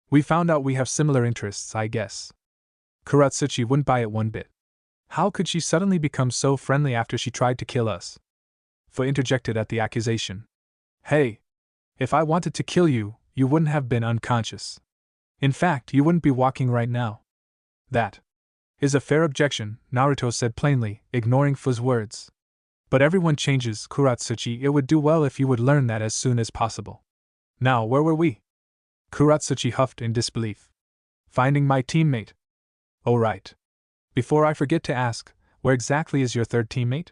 We found out we have similar interests, I guess. Kurat Suchi wouldn't buy it one bit. How could she suddenly become so friendly after she tried to kill us? Fu interjected at the accusation. Hey! If I wanted to kill you, you wouldn't have been unconscious. In fact, you wouldn't be walking right now. That is a fair objection, Naruto said plainly, ignoring Fu's words. But everyone changes, Kurat Suchi. It would do well if you would learn that as soon as possible. Now, where were we? Kurat Suchi huffed in disbelief. Finding my teammate. Oh right. Before I forget to ask, where exactly is your third teammate?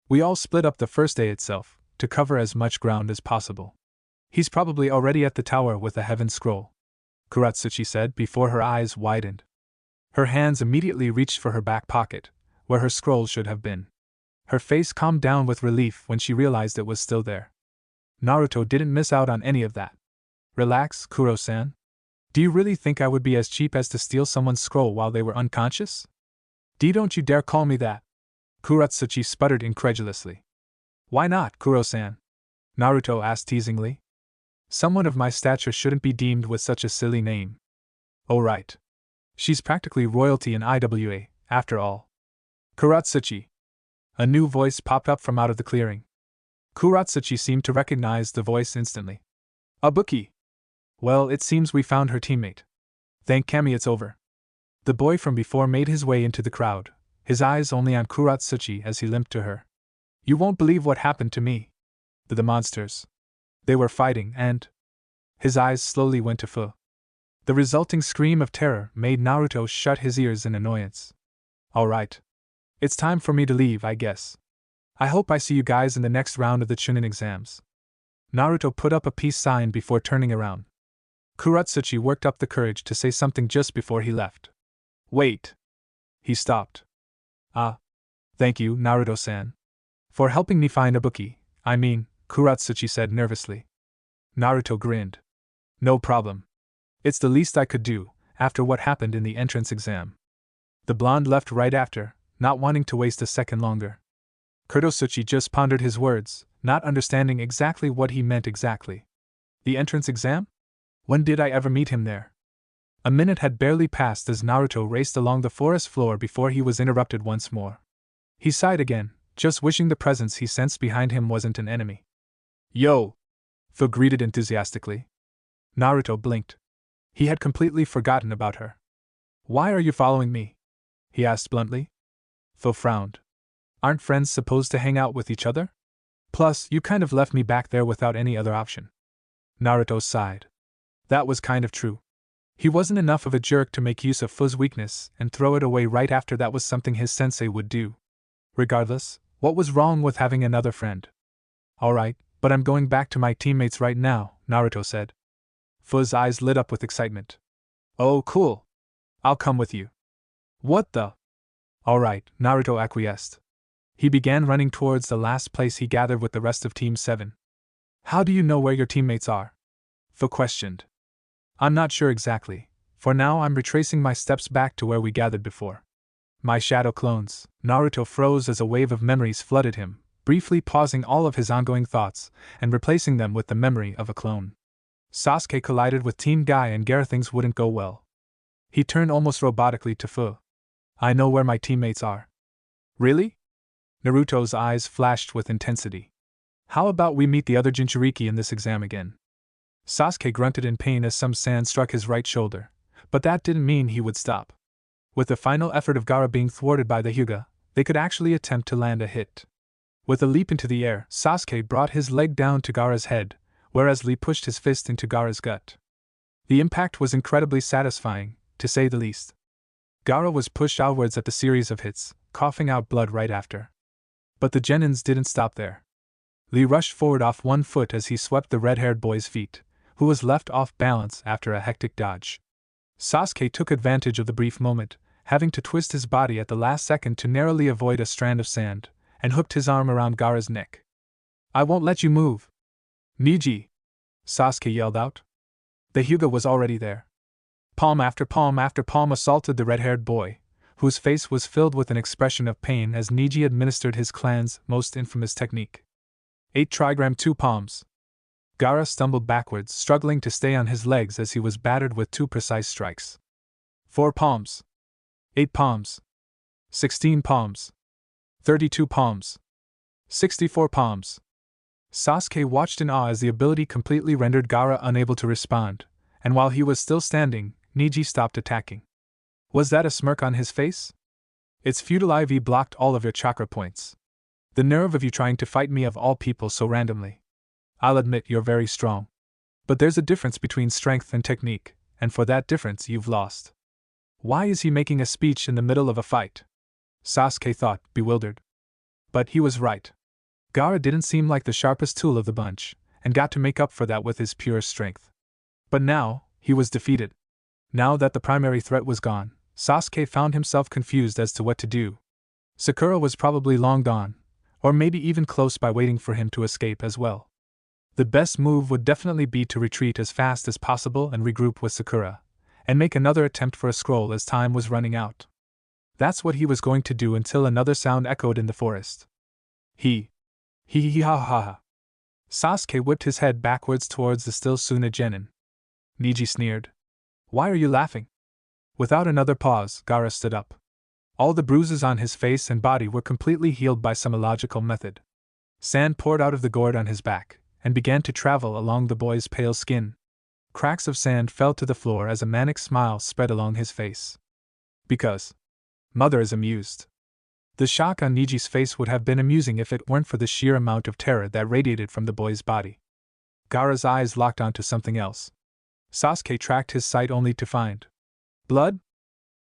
We all split up the first day itself, to cover as much ground as possible. He's probably already at the tower with the heaven scroll, Kurat Suchi said before her eyes widened. Her hands immediately reached for her back pocket, where her scroll should have been. Her face calmed down with relief when she realized it was still there. Naruto didn't miss out on any of that. Relax, Kuro-san. Do you really think I would be as cheap as to steal someone's scroll while they were unconscious? Don't you dare call me that. Kurat Suchi sputtered incredulously. Why not, Kuro-san? Naruto asked teasingly. Someone of my stature shouldn't be deemed with such a silly name. Oh right. She's practically royalty in IWA, after all. Kurat Suchi. A new voice popped up from out of the clearing. Kurat Suchi seemed to recognize the voice instantly. Abuki! Well, it seems we found her teammate. Thank Kami it's over. The boy from before made his way into the crowd, his eyes only on Kurat Suchi as he limped to her. You won't believe what happened to me. The monsters. They were fighting and… His eyes slowly went to Fu. The resulting scream of terror made Naruto shut his ears in annoyance. Alright. It's time for me to leave, I guess. I hope I see you guys in the next round of the Chunin exams. Naruto put up a peace sign before turning around. Kurat Suchi worked up the courage to say something just before he left. Wait. He stopped. Thank you, Naruto-san. For helping me find Abuki, Kurat Suchi said nervously. Naruto grinned. No problem. It's the least I could do, after what happened in the entrance exam. The blonde left right after, not wanting to waste a second longer. Kurat Suchi just pondered his words, not understanding exactly what he meant exactly. The entrance exam? When did I ever meet him there? A minute had barely passed as Naruto raced along the forest floor before he was interrupted once more. He sighed again, just wishing the presence he sensed behind him wasn't an enemy. Yo! Fu greeted enthusiastically. Naruto blinked. He had completely forgotten about her. Why are you following me? He asked bluntly. Fu frowned. Aren't friends supposed to hang out with each other? Plus, you kind of left me back there without any other option. Naruto sighed. That was kind of true. He wasn't enough of a jerk to make use of Fu's weakness and throw it away right after that was something his sensei would do. Regardless, what was wrong with having another friend? Alright, but I'm going back to my teammates right now, Naruto said. Fu's eyes lit up with excitement. Oh, cool. I'll come with you. What the? Alright, Naruto acquiesced. He began running towards the last place he gathered with the rest of Team 7. How do you know where your teammates are? Fu questioned. I'm not sure exactly. For now I'm retracing my steps back to where we gathered before. My shadow clones. Naruto froze as a wave of memories flooded him, briefly pausing all of his ongoing thoughts and replacing them with the memory of a clone. Sasuke collided with Team Guy and Gaara. Things wouldn't go well. He turned almost robotically to Fu. I know where my teammates are. Really? Naruto's eyes flashed with intensity. How about we meet the other Jinchuriki in this exam again? Sasuke grunted in pain as some sand struck his right shoulder, but that didn't mean he would stop. With the final effort of Gaara being thwarted by the Hyuga, they could actually attempt to land a hit. With a leap into the air, Sasuke brought his leg down to Gaara's head, whereas Lee pushed his fist into Gaara's gut. The impact was incredibly satisfying, to say the least. Gaara was pushed outwards at the series of hits, coughing out blood right after. But the Genins didn't stop there. Lee rushed forward off one foot as he swept the red-haired boy's feet, who was left off balance after a hectic dodge. Sasuke took advantage of the brief moment, having to twist his body at the last second to narrowly avoid a strand of sand, and hooked his arm around Gaara's neck. I won't let you move! Neji! Sasuke yelled out. The Hyuga was already there. Palm after palm after palm assaulted the red-haired boy, whose face was filled with an expression of pain as Neji administered his clan's most infamous technique. 8 trigram 2 palms. Gaara stumbled backwards, struggling to stay on his legs as he was battered with 2 precise strikes. 4 palms. 8 palms. 16 palms. 32 palms. 64 palms. Sasuke watched in awe as the ability completely rendered Gaara unable to respond, and while he was still standing, Neji stopped attacking. Was that a smirk on his face? Its futile IV blocked all of your chakra points. The nerve of you trying to fight me of all people so randomly. I'll admit you're very strong. But there's a difference between strength and technique, and for that difference you've lost. Why is he making a speech in the middle of a fight? Sasuke thought, bewildered. But he was right. Gaara didn't seem like the sharpest tool of the bunch, and got to make up for that with his pure strength. But now, he was defeated. Now that the primary threat was gone, Sasuke found himself confused as to what to do. Sakura was probably long gone, or maybe even close by waiting for him to escape as well. The best move would definitely be to retreat as fast as possible and regroup with Sakura, and make another attempt for a scroll as time was running out. That's what he was going to do until another sound echoed in the forest. He ha ha ha. Sasuke whipped his head backwards towards the still Suna Genin. Neji sneered. Why are you laughing? Without another pause, Gaara stood up. All the bruises on his face and body were completely healed by some illogical method. Sand poured out of the gourd on his back, and began to travel along the boy's pale skin. Cracks of sand fell to the floor as a manic smile spread along his face. Because Mother is amused. The shock on Neji's face would have been amusing if it weren't for the sheer amount of terror that radiated from the boy's body. Gaara's eyes locked onto something else. Sasuke tracked his sight only to find blood?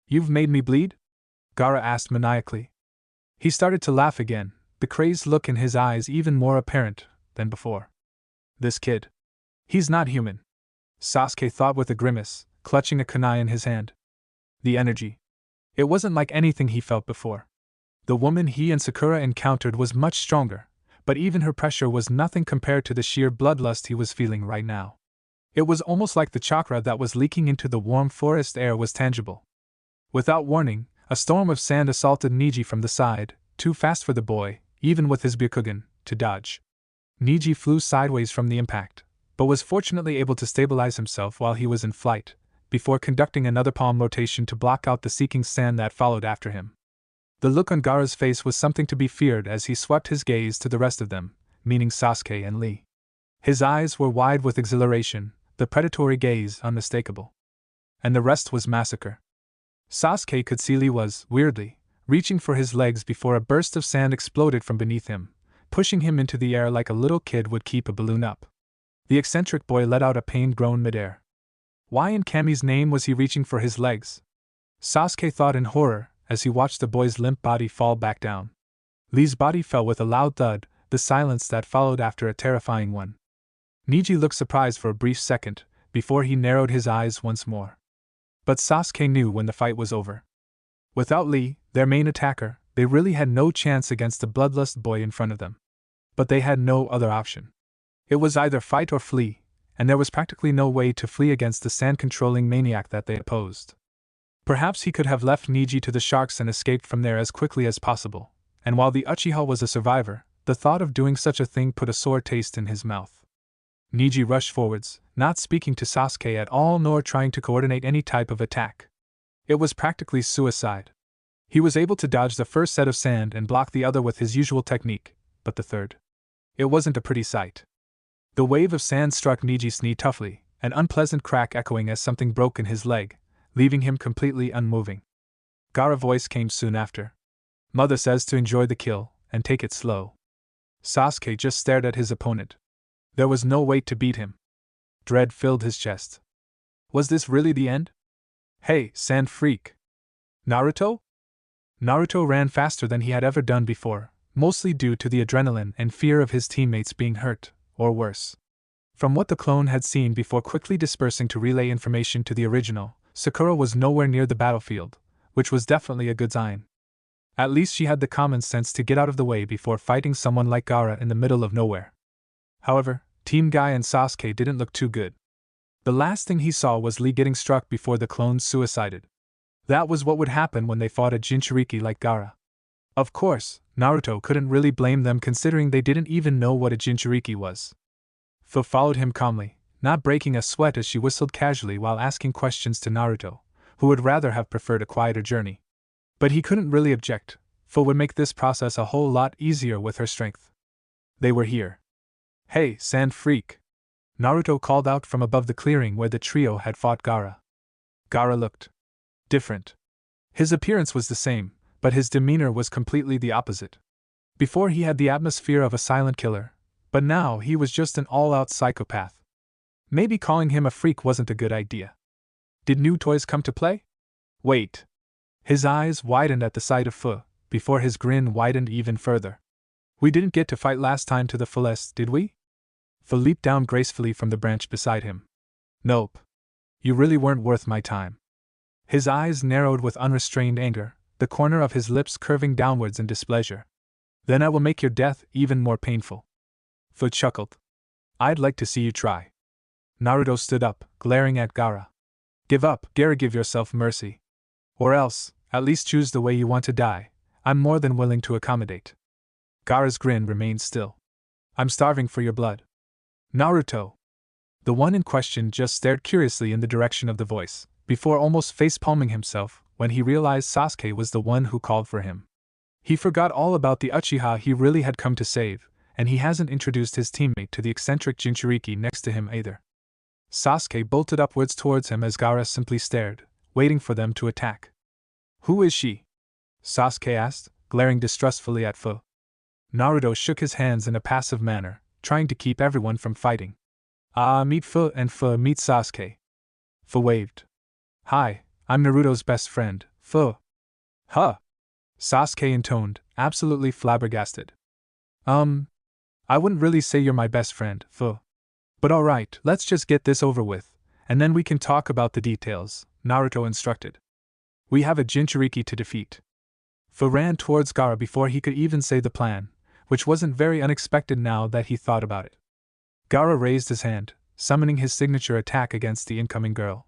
You've made me bleed? Gaara asked maniacally. He started to laugh again, the crazed look in his eyes even more apparent than before. This kid. He's not human. Sasuke thought with a grimace, clutching a kunai in his hand. The energy. It wasn't like anything he felt before. The woman he and Sakura encountered was much stronger, but even her pressure was nothing compared to the sheer bloodlust he was feeling right now. It was almost like the chakra that was leaking into the warm forest air was tangible. Without warning, a storm of sand assaulted Neji from the side, too fast for the boy, even with his Byakugan, to dodge. Neji flew sideways from the impact, but was fortunately able to stabilize himself while he was in flight, before conducting another palm rotation to block out the seeking sand that followed after him. The look on Gaara's face was something to be feared as he swept his gaze to the rest of them, meaning Sasuke and Lee. His eyes were wide with exhilaration, the predatory gaze unmistakable. And the rest was massacre. Sasuke could see Lee was, weirdly, reaching for his legs before a burst of sand exploded from beneath him, pushing him into the air like a little kid would keep a balloon up. The eccentric boy let out a pained groan midair. Why in Kami's name was he reaching for his legs? Sasuke thought in horror, as he watched the boy's limp body fall back down. Lee's body fell with a loud thud, the silence that followed after a terrifying one. Neji looked surprised for a brief second, before he narrowed his eyes once more. But Sasuke knew when the fight was over. Without Lee, their main attacker, they really had no chance against the bloodlust boy in front of them. But they had no other option. It was either fight or flee, and there was practically no way to flee against the sand-controlling maniac that they opposed. Perhaps he could have left Neji to the sharks and escaped from there as quickly as possible, and while the Uchiha was a survivor, the thought of doing such a thing put a sour taste in his mouth. Neji rushed forwards, not speaking to Sasuke at all nor trying to coordinate any type of attack. It was practically suicide. He was able to dodge the first set of sand and block the other with his usual technique, but the third. It wasn't a pretty sight. The wave of sand struck Neji's knee toughly, an unpleasant crack echoing as something broke in his leg, leaving him completely unmoving. Gaara's voice came soon after. Mother says to enjoy the kill, and take it slow. Sasuke just stared at his opponent. There was no way to beat him. Dread filled his chest. Was this really the end? Hey, sand freak! Naruto? Naruto ran faster than he had ever done before, mostly due to the adrenaline and fear of his teammates being hurt, or worse. From what the clone had seen before quickly dispersing to relay information to the original, Sakura was nowhere near the battlefield, which was definitely a good sign. At least she had the common sense to get out of the way before fighting someone like Gaara in the middle of nowhere. However, Team Guy and Sasuke didn't look too good. The last thing he saw was Lee getting struck before the clones suicided. That was what would happen when they fought a Jinchuriki like Gaara. Of course, Naruto couldn't really blame them considering they didn't even know what a Jinchuriki was. Fu followed him calmly, not breaking a sweat as she whistled casually while asking questions to Naruto, who would rather have preferred a quieter journey. But he couldn't really object, Fu would make this process a whole lot easier with her strength. They were here. Hey, sand freak! Naruto called out from above the clearing where the trio had fought Gaara. Gaara looked different. His appearance was the same, but his demeanor was completely the opposite. Before he had the atmosphere of a silent killer, but now he was just an all-out psychopath. Maybe calling him a freak wasn't a good idea. Did new toys come to play? Wait. His eyes widened at the sight of Fu, before his grin widened even further. We didn't get to fight last time to the fullest, did we? Fu leaped down gracefully from the branch beside him. Nope. You really weren't worth my time. His eyes narrowed with unrestrained anger, the corner of his lips curving downwards in displeasure. Then I will make your death even more painful. Fu chuckled. I'd like to see you try. Naruto stood up, glaring at Gaara. Give up, Gaara, give yourself mercy. Or else, at least choose the way you want to die. I'm more than willing to accommodate. Gaara's grin remained still. I'm starving for your blood. Naruto. The one in question just stared curiously in the direction of the voice, before almost face-palming himself when he realized Sasuke was the one who called for him. He forgot all about the uchiha he really had come to save, and he hasn't introduced his teammate to the eccentric Jinchuriki next to him either. Sasuke bolted upwards towards him as Gaara simply stared, waiting for them to attack. Who is she? Sasuke asked, glaring distrustfully at Fu. Naruto shook his hands in a passive manner, trying to keep everyone from fighting. Meet Fu and Fu meet Sasuke. Fu waved. Hi, I'm Naruto's best friend, Fu. Huh? Sasuke intoned, absolutely flabbergasted. I wouldn't really say you're my best friend, Fu. But alright, let's just get this over with, and then we can talk about the details, Naruto instructed. We have a Jinchuriki to defeat. Fu ran towards Gaara before he could even say the plan, which wasn't very unexpected now that he thought about it. Gaara raised his hand, summoning his signature attack against the incoming girl.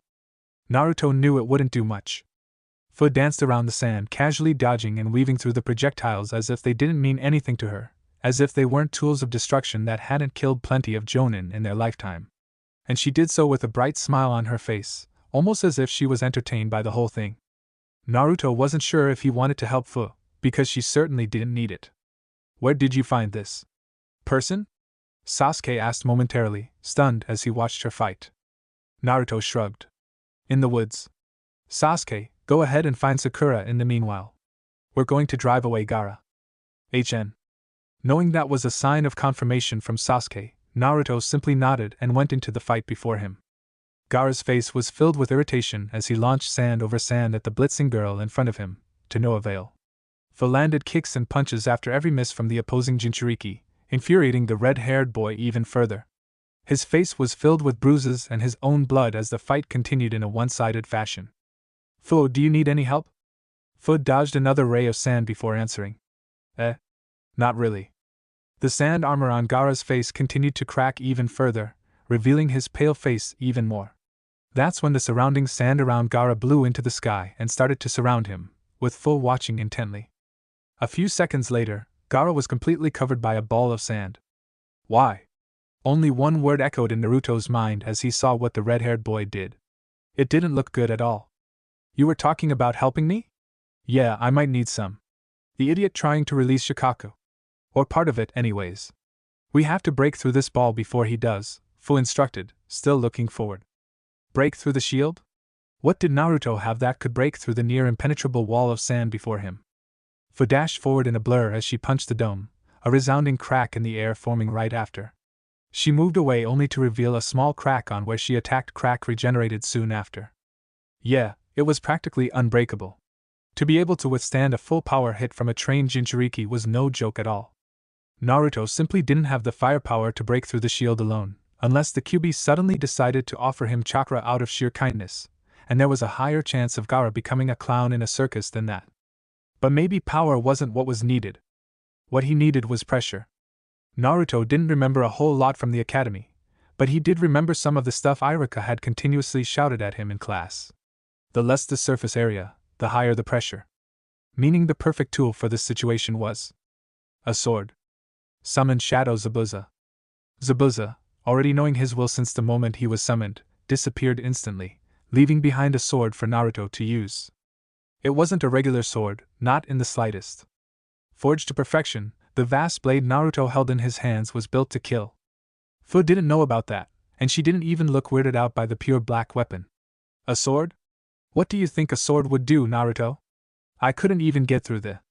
Naruto knew it wouldn't do much. Fu danced around the sand, casually dodging and weaving through the projectiles as if they didn't mean anything to her, as if they weren't tools of destruction that hadn't killed plenty of jonin in their lifetime. And she did so with a bright smile on her face, almost as if she was entertained by the whole thing. Naruto wasn't sure if he wanted to help Fu, because she certainly didn't need it. Where did you find this person? Sasuke asked momentarily, stunned as he watched her fight. Naruto shrugged. In the woods. Sasuke, go ahead and find Sakura in the meanwhile. We're going to drive away Gaara. HN. Knowing that was a sign of confirmation from Sasuke, Naruto simply nodded and went into the fight before him. Gaara's face was filled with irritation as he launched sand over sand at the blitzing girl in front of him, to no avail. Fu landed kicks and punches after every miss from the opposing Jinchuriki, infuriating the red-haired boy even further. His face was filled with bruises and his own blood as the fight continued in a one-sided fashion. Fu, do you need any help? Fu dodged another ray of sand before answering. Not really. The sand armor on Gaara's face continued to crack even further, revealing his pale face even more. That's when the surrounding sand around Gaara blew into the sky and started to surround him, with Fu watching intently. A few seconds later, Gaara was completely covered by a ball of sand. Why? Only one word echoed in Naruto's mind as he saw what the red-haired boy did. It didn't look good at all. You were talking about helping me? Yeah, I might need some. The idiot trying to release Shikaku. Or part of it, anyways. We have to break through this ball before he does, Fu instructed, still looking forward. Break through the shield? What did Naruto have that could break through the near-impenetrable wall of sand before him? Fu dashed forward in a blur as she punched the dome, a resounding crack in the air forming right after. She moved away only to reveal a small crack on where she attacked. Crack regenerated soon after. Yeah, it was practically unbreakable. To be able to withstand a full-power hit from a trained Jinchuriki was no joke at all. Naruto simply didn't have the firepower to break through the shield alone, unless the Kyuubi suddenly decided to offer him chakra out of sheer kindness, and there was a higher chance of Gaara becoming a clown in a circus than that. But maybe power wasn't what was needed. What he needed was pressure. Naruto didn't remember a whole lot from the academy, but he did remember some of the stuff Iruka had continuously shouted at him in class. The less the surface area, the higher the pressure. Meaning the perfect tool for this situation was a sword. Summon Shadow Zabuza. Zabuza, already knowing his will since the moment he was summoned, disappeared instantly, leaving behind a sword for Naruto to use. It wasn't a regular sword, not in the slightest. Forged to perfection, the vast blade Naruto held in his hands was built to kill. Fu didn't know about that, and she didn't even look weirded out by the pure black weapon. A sword? What do you think a sword would do, Naruto? I couldn't even get through the.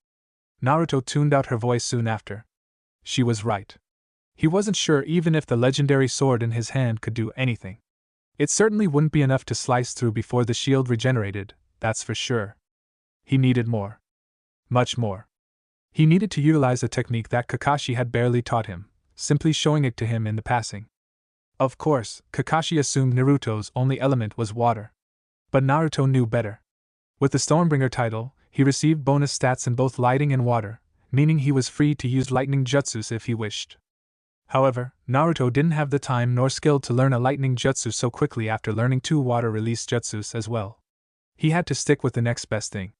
Naruto tuned out her voice soon after. She was right. He wasn't sure even if the legendary sword in his hand could do anything. It certainly wouldn't be enough to slice through before the shield regenerated, that's for sure. He needed more. Much more. He needed to utilize a technique that Kakashi had barely taught him, simply showing it to him in the passing. Of course, Kakashi assumed Naruto's only element was water. But Naruto knew better. With the Stormbringer title, he received bonus stats in both lighting and water, meaning he was free to use lightning jutsus if he wished. However, Naruto didn't have the time nor skill to learn a lightning jutsu so quickly after learning 2 water-release jutsus as well. He had to stick with the next best thing.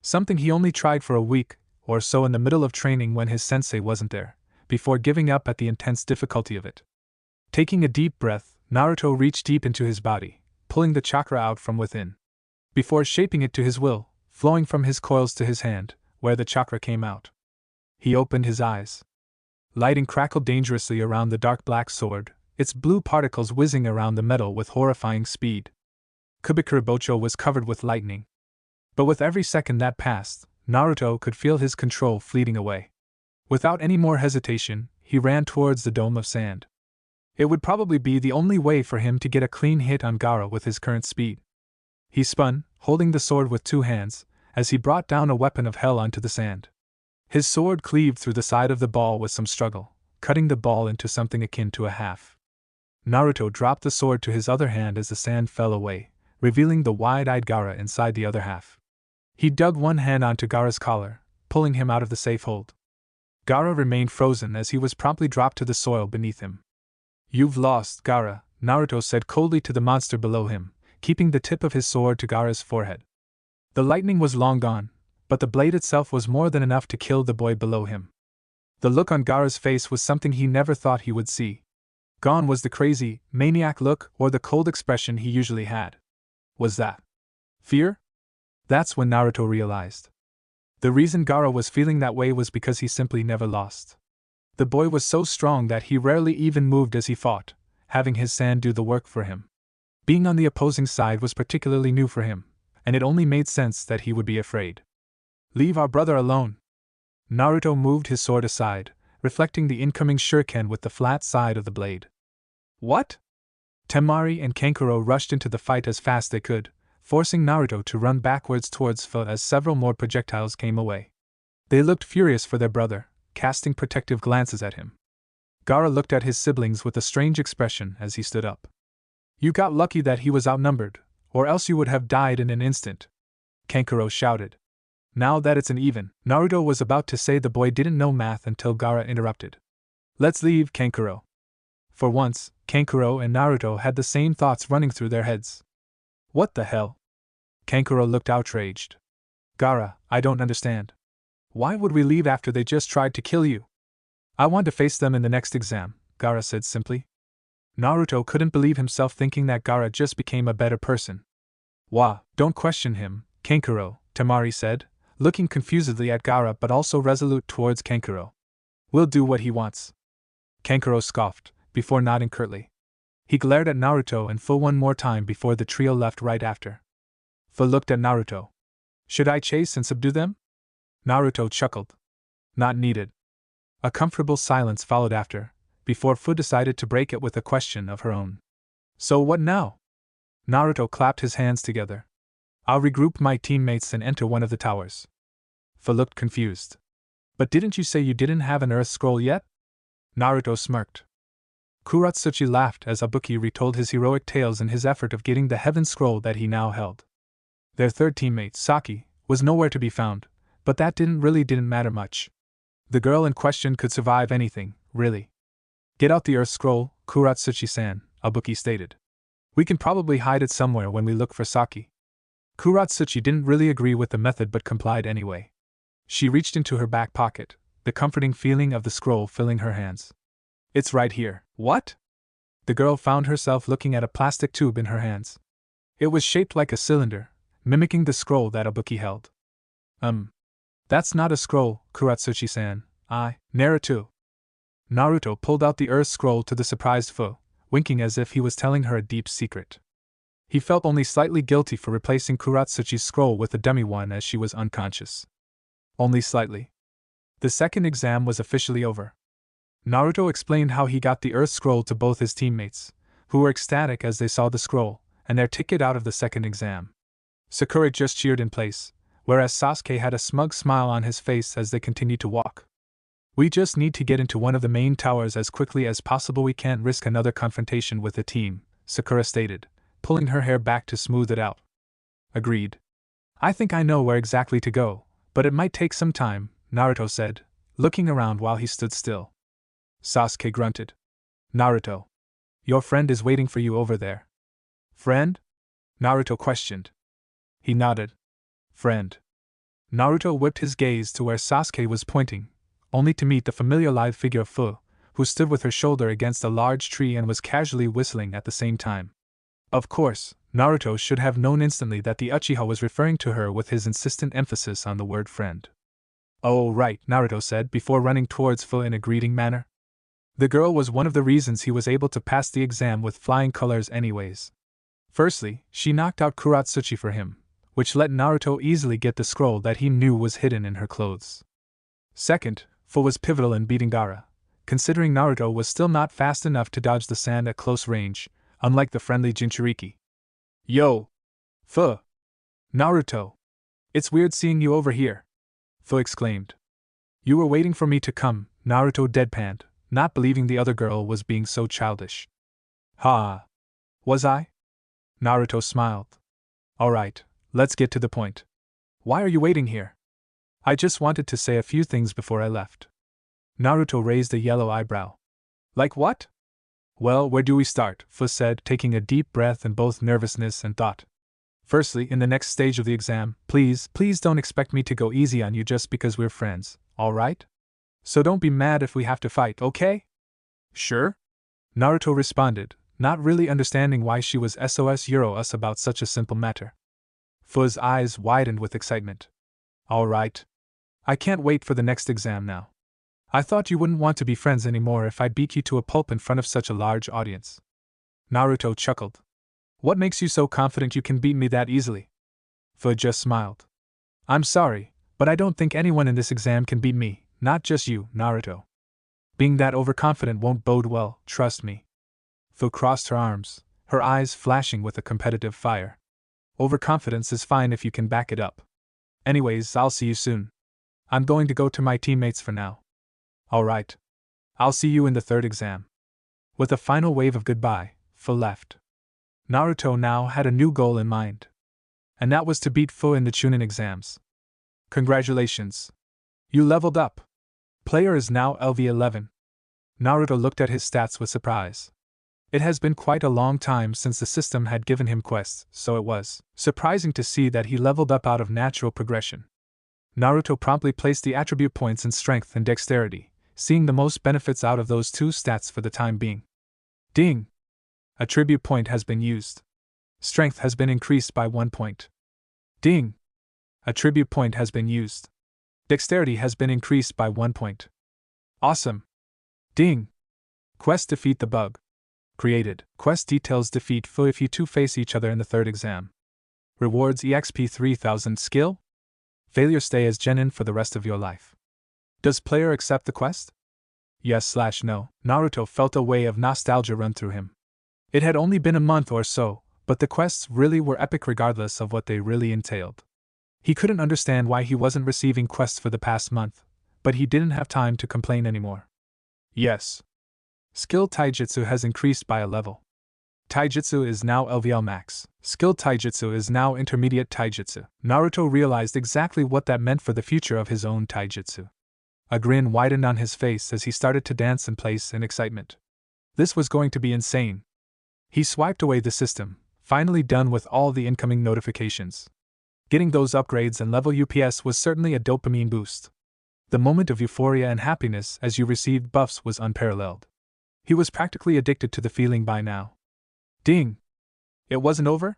Something he only tried for a week or so in the middle of training when his sensei wasn't there, before giving up at the intense difficulty of it. Taking a deep breath, Naruto reached deep into his body, pulling the chakra out from within. Before shaping it to his will, flowing from his coils to his hand, where the chakra came out. He opened his eyes. Lighting crackled dangerously around the dark black sword, its blue particles whizzing around the metal with horrifying speed. Kubikuribocho was covered with lightning. But with every second that passed, Naruto could feel his control fleeting away. Without any more hesitation, he ran towards the dome of sand. It would probably be the only way for him to get a clean hit on Gaara with his current speed. He spun, holding the sword with 2 hands, as he brought down a weapon of hell onto the sand. His sword cleaved through the side of the ball with some struggle, cutting the ball into something akin to a half. Naruto dropped the sword to his other hand as the sand fell away, revealing the wide-eyed Gaara inside the other half. He dug one hand onto Gaara's collar, pulling him out of the safe hold. Gaara remained frozen as he was promptly dropped to the soil beneath him. "You've lost, Gaara," Naruto said coldly to the monster below him, keeping the tip of his sword to Gaara's forehead. The lightning was long gone, but the blade itself was more than enough to kill the boy below him. The look on Gaara's face was something he never thought he would see. Gone was the crazy, maniac look or the cold expression he usually had. Was that fear? That's when Naruto realized. The reason Gaara was feeling that way was because he simply never lost. The boy was so strong that he rarely even moved as he fought, having his sand do the work for him. Being on the opposing side was particularly new for him, and it only made sense that he would be afraid. "Leave our brother alone." Naruto moved his sword aside, reflecting the incoming shuriken with the flat side of the blade. "What?" Temari and Kankuro rushed into the fight as fast they could, forcing Naruto to run backwards towards Fu as several more projectiles came away. They looked furious for their brother, casting protective glances at him. Gaara looked at his siblings with a strange expression as he stood up. "You got lucky that he was outnumbered, or else you would have died in an instant," Kankuro shouted. "Now that it's an even," Naruto was about to say the boy didn't know math until Gaara interrupted. "Let's leave, Kankuro." For once, Kankuro and Naruto had the same thoughts running through their heads. "What the hell?" Kankuro looked outraged. "Gaara, I don't understand. Why would we leave after they just tried to kill you?" "I want to face them in the next exam," Gaara said simply. Naruto couldn't believe himself thinking that Gaara just became a better person. "Wah, don't question him, Kankuro," Temari said, looking confusedly at Gaara but also resolute towards Kankuro. "We'll do what he wants." Kankuro scoffed, before nodding curtly. He glared at Naruto and Fu one more time before the trio left right after. Fu looked at Naruto. "Should I chase and subdue them?" Naruto chuckled. "Not needed." A comfortable silence followed after, before Fu decided to break it with a question of her own. "So what now?" Naruto clapped his hands together. "I'll regroup my teammates and enter one of the towers." Fu looked confused. "But didn't you say you didn't have an Earth Scroll yet?" Naruto smirked. Kurat Suchi laughed as Ibuki retold his heroic tales in his effort of getting the Heaven Scroll that he now held. Their third teammate, Saki, was nowhere to be found, but that didn't matter much. The girl in question could survive anything, really. "Get out the Earth Scroll, Kurat Suchi-san," Ibuki stated. "We can probably hide it somewhere when we look for Saki." Kurat Suchi didn't really agree with the method but complied anyway. She reached into her back pocket, the comforting feeling of the scroll filling her hands. "It's right here." "What?" The girl found herself looking at a plastic tube in her hands. It was shaped like a cylinder, mimicking the scroll that Ibuki held. That's not a scroll, Kurat Suchi-san. Naruto pulled out the earth scroll to the surprised Fu, winking as if he was telling her a deep secret. He felt only slightly guilty for replacing Kurat Suchi's scroll with a dummy one as she was unconscious. Only slightly. The second exam was officially over. Naruto explained how he got the earth scroll to both his teammates, who were ecstatic as they saw the scroll, and their ticket out of the second exam. Sakura just cheered in place, whereas Sasuke had a smug smile on his face as they continued to walk. We just need to get into one of the main towers as quickly as possible. We can't risk another confrontation with the team, Sakura stated, pulling her hair back to smooth it out. Agreed. I think I know where exactly to go, but it might take some time, Naruto said, looking around while he stood still. Sasuke grunted. Naruto. Your friend is waiting for you over there. Friend? Naruto questioned. He nodded. Friend. Naruto whipped his gaze to where Sasuke was pointing, only to meet the familiar lithe figure of Fu, who stood with her shoulder against a large tree and was casually whistling at the same time. Of course, Naruto should have known instantly that the Uchiha was referring to her with his insistent emphasis on the word friend. Oh right, Naruto said before running towards Fu in a greeting manner. The girl was one of the reasons he was able to pass the exam with flying colors anyways. Firstly, she knocked out Kurat Suchi for him, which let Naruto easily get the scroll that he knew was hidden in her clothes. Second, Fu was pivotal in beating Gaara, considering Naruto was still not fast enough to dodge the sand at close range, unlike the friendly Jinchuriki. Yo! Fu! Naruto! It's weird seeing you over here! Fu exclaimed. You were waiting for me to come, Naruto deadpanned, not believing the other girl was being so childish. Ha! Was I? Naruto smiled. Alright, let's get to the point. Why are you waiting here? I just wanted to say a few things before I left. Naruto raised a yellow eyebrow. Like what? Well, where do we start? Fu said, taking a deep breath in both nervousness and thought. Firstly, in the next stage of the exam, please don't expect me to go easy on you just because we're friends, alright? So don't be mad if we have to fight, okay? Sure? Naruto responded, not really understanding why she was SOS Euro us about such a simple matter. Fu's eyes widened with excitement. Alright. I can't wait for the next exam now. I thought you wouldn't want to be friends anymore if I beat you to a pulp in front of such a large audience. Naruto chuckled. What makes you so confident you can beat me that easily? Fu just smiled. I'm sorry, but I don't think anyone in this exam can beat me, not just you, Naruto. Being that overconfident won't bode well, trust me. Fu crossed her arms, her eyes flashing with a competitive fire. Overconfidence is fine if you can back it up. Anyways, I'll see you soon. I'm going to go to my teammates for now. Alright. I'll see you in the third exam. With a final wave of goodbye, Fu left. Naruto now had a new goal in mind. And that was to beat Fu in the Chunin exams. Congratulations. You leveled up. Player is now LV11. Naruto looked at his stats with surprise. It has been quite a long time since the system had given him quests, so it was surprising to see that he leveled up out of natural progression. Naruto promptly placed the attribute points in strength and dexterity, seeing the most benefits out of those two stats for the time being. Ding! Attribute point has been used. Strength has been increased by 1 point. Ding! Attribute point has been used. Dexterity has been increased by 1 point. Awesome! Ding! Quest defeat the bug. Created. Quest details defeat Fu if you two face each other in the third exam. Rewards EXP 3000 skill. Failure stay as genin for the rest of your life. Does player accept the quest? Yes/no. Naruto felt a wave of nostalgia run through him. It had only been a month or so, but the quests really were epic regardless of what they really entailed. He couldn't understand why he wasn't receiving quests for the past month, but he didn't have time to complain anymore. Yes. Skill Taijutsu has increased by a level. Taijutsu is now LVL max. Skill Taijutsu is now intermediate Taijutsu. Naruto realized exactly what that meant for the future of his own Taijutsu. A grin widened on his face as he started to dance in place in excitement. This was going to be insane. He swiped away the system, finally done with all the incoming notifications. Getting those upgrades and level UPS was certainly a dopamine boost. The moment of euphoria and happiness as you received buffs was unparalleled. He was practically addicted to the feeling by now. Ding! It wasn't over?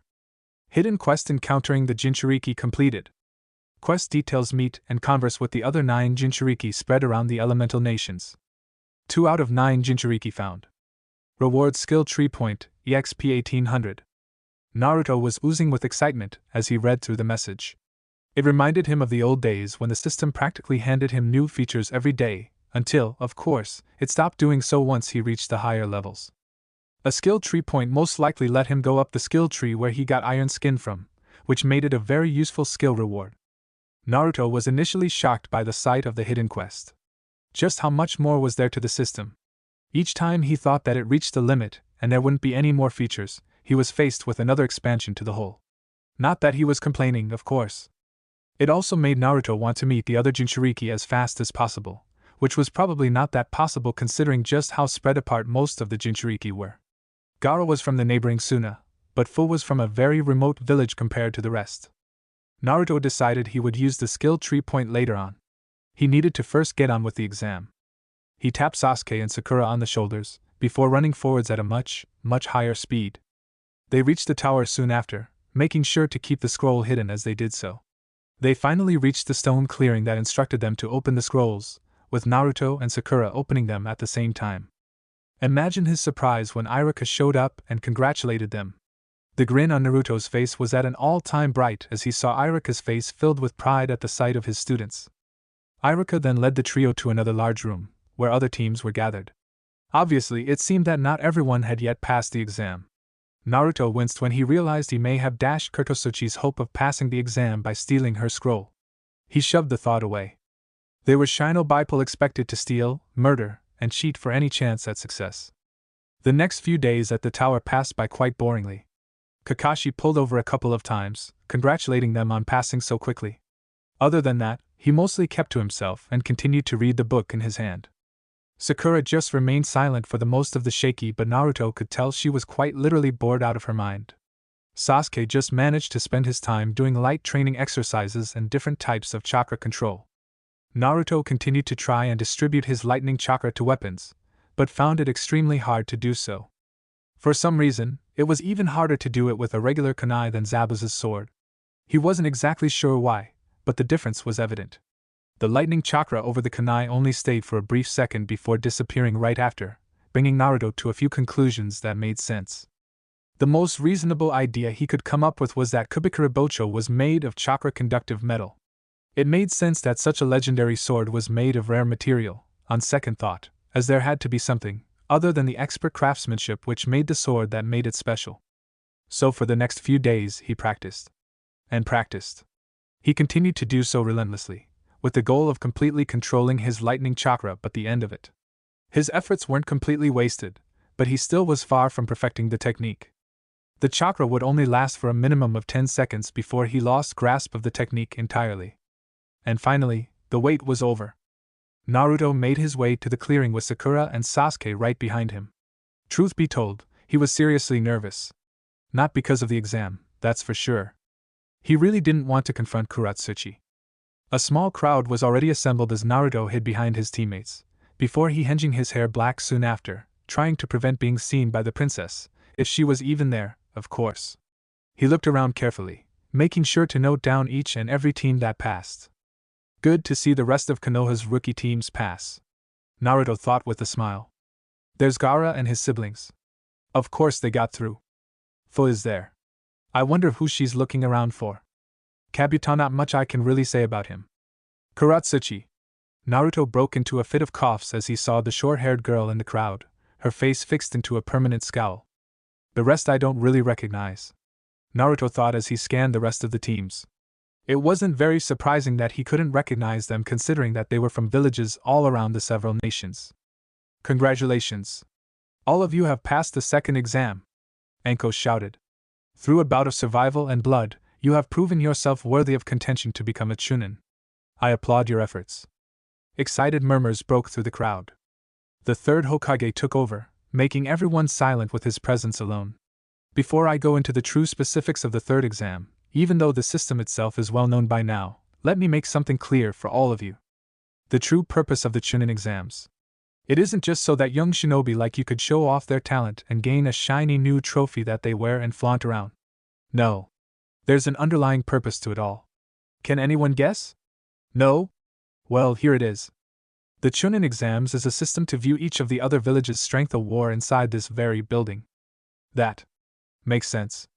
Hidden quest encountering the Jinchuriki completed. Quest details: meet and converse with the other 9 Jinchuriki spread around the elemental nations. 2 out of 9 Jinchuriki found. Reward skill tree point, EXP 1800. Naruto was oozing with excitement as he read through the message. It reminded him of the old days when the system practically handed him new features every day, until, of course, it stopped doing so once he reached the higher levels. A skill tree point most likely let him go up the skill tree where he got iron skin from, which made it a very useful skill reward. Naruto was initially shocked by the sight of the hidden quest. Just how much more was there to the system? Each time he thought that it reached the limit and there wouldn't be any more features, he was faced with another expansion to the whole. Not that he was complaining, of course. It also made Naruto want to meet the other Jinchuriki as fast as possible, which was probably not that possible considering just how spread apart most of the Jinchuriki were. Gaara was from the neighboring Suna, but Fu was from a very remote village compared to the rest. Naruto decided he would use the skill tree point later on. He needed to first get on with the exam. He tapped Sasuke and Sakura on the shoulders, before running forwards at a much higher speed. They reached the tower soon after, making sure to keep the scroll hidden as they did so. They finally reached the stone clearing that instructed them to open the scrolls, with Naruto and Sakura opening them at the same time. Imagine his surprise when Iruka showed up and congratulated them. The grin on Naruto's face was at an all-time bright as he saw Iruka's face filled with pride at the sight of his students. Iruka then led the trio to another large room, where other teams were gathered. Obviously, it seemed that not everyone had yet passed the exam. Naruto winced when he realized he may have dashed Kurat Suchi's hope of passing the exam by stealing her scroll. He shoved the thought away. They were shinobi expected to steal, murder, and cheat for any chance at success. The next few days at the tower passed by quite boringly. Kakashi pulled over a couple of times, congratulating them on passing so quickly. Other than that, he mostly kept to himself and continued to read the book in his hand. Sakura just remained silent for the most of the shaky, but Naruto could tell she was quite literally bored out of her mind. Sasuke just managed to spend his time doing light training exercises and different types of chakra control. Naruto continued to try and distribute his lightning chakra to weapons, but found it extremely hard to do so. For some reason, it was even harder to do it with a regular kunai than Zabuza's sword. He wasn't exactly sure why, but the difference was evident. The lightning chakra over the kunai only stayed for a brief second before disappearing right after, bringing Naruto to a few conclusions that made sense. The most reasonable idea he could come up with was that Kubikura was made of chakra-conductive metal. It made sense that such a legendary sword was made of rare material, on second thought, as there had to be something other than the expert craftsmanship which made the sword that made it special. So for the next few days he practiced. And practiced. He continued to do so relentlessly, with the goal of completely controlling his lightning chakra but the end of it. His efforts weren't completely wasted, but he still was far from perfecting the technique. The chakra would only last for a minimum of 10 seconds before he lost grasp of the technique entirely. And finally, the wait was over. Naruto made his way to the clearing with Sakura and Sasuke right behind him. Truth be told, he was seriously nervous. Not because of the exam, that's for sure. He really didn't want to confront Kurat Suchi. A small crowd was already assembled as Naruto hid behind his teammates, before he hinging his hair black soon after, trying to prevent being seen by the princess, if she was even there, of course. He looked around carefully, making sure to note down each and every team that passed. Good to see the rest of Konoha's rookie teams pass, Naruto thought with a smile. There's Gaara and his siblings. Of course they got through. Fu is there. I wonder who she's looking around for. Kabuto, not much I can really say about him. Kurat Suchi. Naruto broke into a fit of coughs as he saw the short-haired girl in the crowd, her face fixed into a permanent scowl. The rest I don't really recognize, Naruto thought as he scanned the rest of the teams. It wasn't very surprising that he couldn't recognize them considering that they were from villages all around the several nations. Congratulations. All of you have passed the second exam, Anko shouted. Through a bout of survival and blood, you have proven yourself worthy of contention to become a chunin. I applaud your efforts. Excited murmurs broke through the crowd. The third Hokage took over, making everyone silent with his presence alone. Before I go into the true specifics of the third exam, even though the system itself is well known by now, let me make something clear for all of you. The true purpose of the chunin exams. It isn't just so that young shinobi like you could show off their talent and gain a shiny new trophy that they wear and flaunt around. No. There's an underlying purpose to it all. Can anyone guess? No? Well, here it is. The Chunin exams is a system to view each of the other villages' strength of war inside this very building. That makes sense.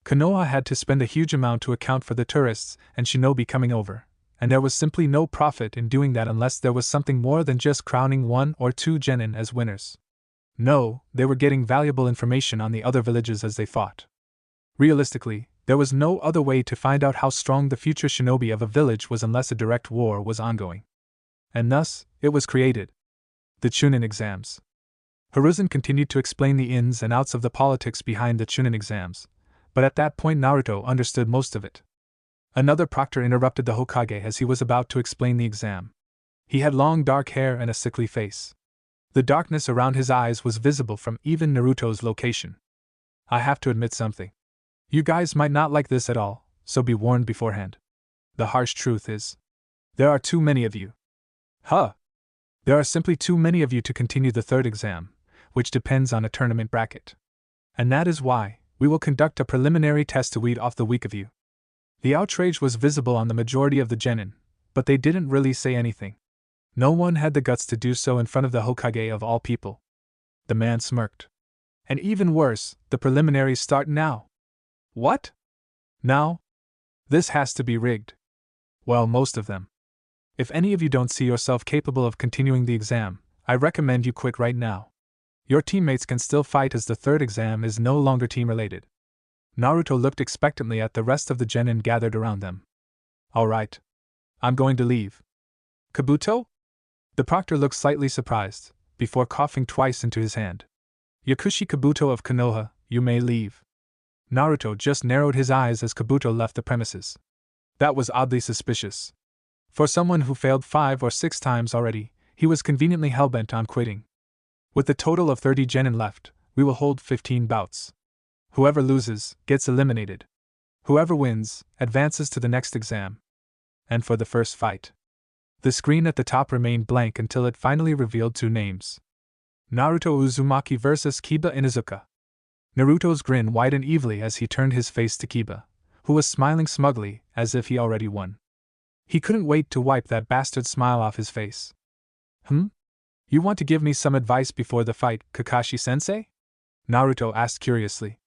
Konoha had to spend a huge amount to account for the tourists and shinobi coming over, and there was simply no profit in doing that unless there was something more than just crowning 1 or 2 genin as winners. No, they were getting valuable information on the other villages as they fought. Realistically, there was no other way to find out how strong the future shinobi of a village was unless a direct war was ongoing. And thus, it was created. The Chunin exams. Hiruzen continued to explain the ins and outs of the politics behind the Chunin exams, but at that point Naruto understood most of it. Another proctor interrupted the Hokage as he was about to explain the exam. He had long dark hair and a sickly face. The darkness around his eyes was visible from even Naruto's location. I have to admit something. You guys might not like this at all, so be warned beforehand. The harsh truth is, there are too many of you. Huh? There are simply too many of you to continue the third exam, which depends on a tournament bracket. And that is why we will conduct a preliminary test to weed off the weak of you. The outrage was visible on the majority of the genin, but they didn't really say anything. No one had the guts to do so in front of the Hokage of all people. The man smirked. And even worse, the preliminaries start now. What? Now? This has to be rigged. Well, most of them. If any of you don't see yourself capable of continuing the exam, I recommend you quit right now. Your teammates can still fight as the third exam is no longer team-related. Naruto looked expectantly at the rest of the genin gathered around them. Alright. I'm going to leave. Kabuto? The proctor looked slightly surprised, before coughing twice into his hand. Yakushi Kabuto of Konoha, you may leave. Naruto just narrowed his eyes as Kabuto left the premises. That was oddly suspicious. For someone who failed 5 or 6 times already, he was conveniently hellbent on quitting. With a total of 30 genin left, we will hold 15 bouts. Whoever loses, gets eliminated. Whoever wins, advances to the next exam. And for the first fight. The screen at the top remained blank until it finally revealed 2 names. Naruto Uzumaki vs. Kiba Inuzuka. Naruto's grin widened evilly as he turned his face to Kiba, who was smiling smugly, as if he already won. He couldn't wait to wipe that bastard smile off his face. You want to give me some advice before the fight, Kakashi-sensei? Naruto asked curiously.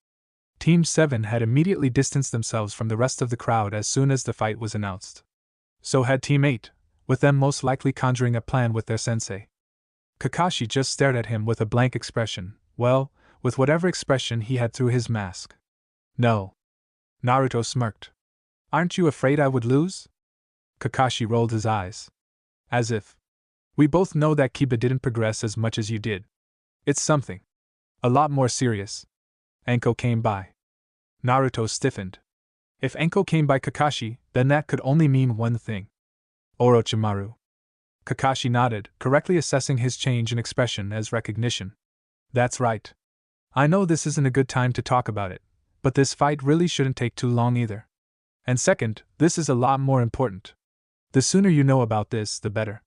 Team 7 had immediately distanced themselves from the rest of the crowd as soon as the fight was announced. So had Team 8, with them most likely conjuring a plan with their sensei. Kakashi just stared at him with a blank expression, well, with whatever expression he had through his mask. No. Naruto smirked. Aren't you afraid I would lose? Kakashi rolled his eyes. As if. We both know that Kiba didn't progress as much as you did. It's something. A lot more serious. Anko came by. Naruto stiffened. If Anko came by Kakashi, then that could only mean one thing. Orochimaru. Kakashi nodded, correctly assessing his change in expression as recognition. That's right. I know this isn't a good time to talk about it, but this fight really shouldn't take too long either. And second, this is a lot more important. The sooner you know about this, the better.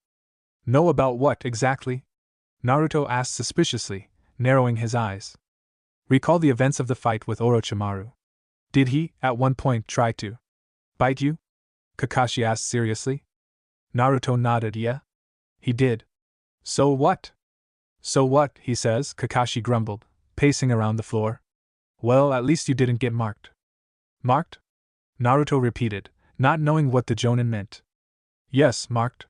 Know about what, exactly? Naruto asked suspiciously, narrowing his eyes. Recall the events of the fight with Orochimaru. Did he, at one point, try to bite you? Kakashi asked seriously. Naruto nodded. Yeah. He did. So what? So what, he says, Kakashi grumbled, pacing around the floor. Well, at least you didn't get marked. Marked? Naruto repeated, not knowing what the jonin meant. Yes, marked.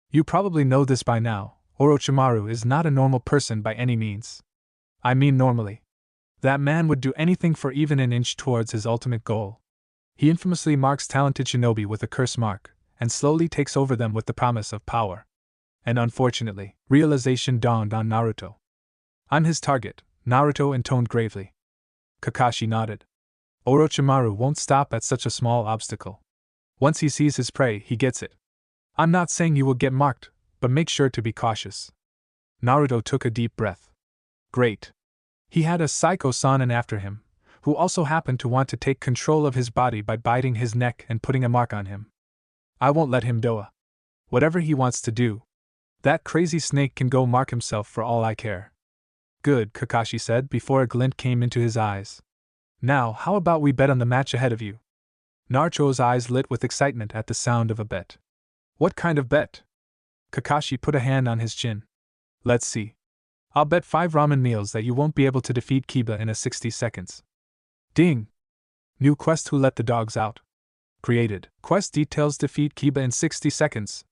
You probably know this by now, Orochimaru is not a normal person by any means. I mean normally. That man would do anything for even an inch towards his ultimate goal. He infamously marks talented shinobi with a curse mark, and slowly takes over them with the promise of power. And unfortunately, realization dawned on Naruto. I'm his target, Naruto intoned gravely. Kakashi nodded. Orochimaru won't stop at such a small obstacle. Once he sees his prey, he gets it. I'm not saying you will get marked, but make sure to be cautious. Naruto took a deep breath. Great. He had a Psycho Sanin after him, who also happened to want to take control of his body by biting his neck and putting a mark on him. I won't let him do whatever he wants to do. That crazy snake can go mark himself for all I care. Good, Kakashi said before a glint came into his eyes. Now, how about we bet on the match ahead of you? Naruto's eyes lit with excitement at the sound of a bet. What kind of bet? Kakashi put a hand on his chin. Let's see. I'll bet 5 ramen meals that you won't be able to defeat Kiba in a 60 seconds. Ding! New quest: Who Let the Dogs Out? Created. Quest details: defeat Kiba in 60 seconds.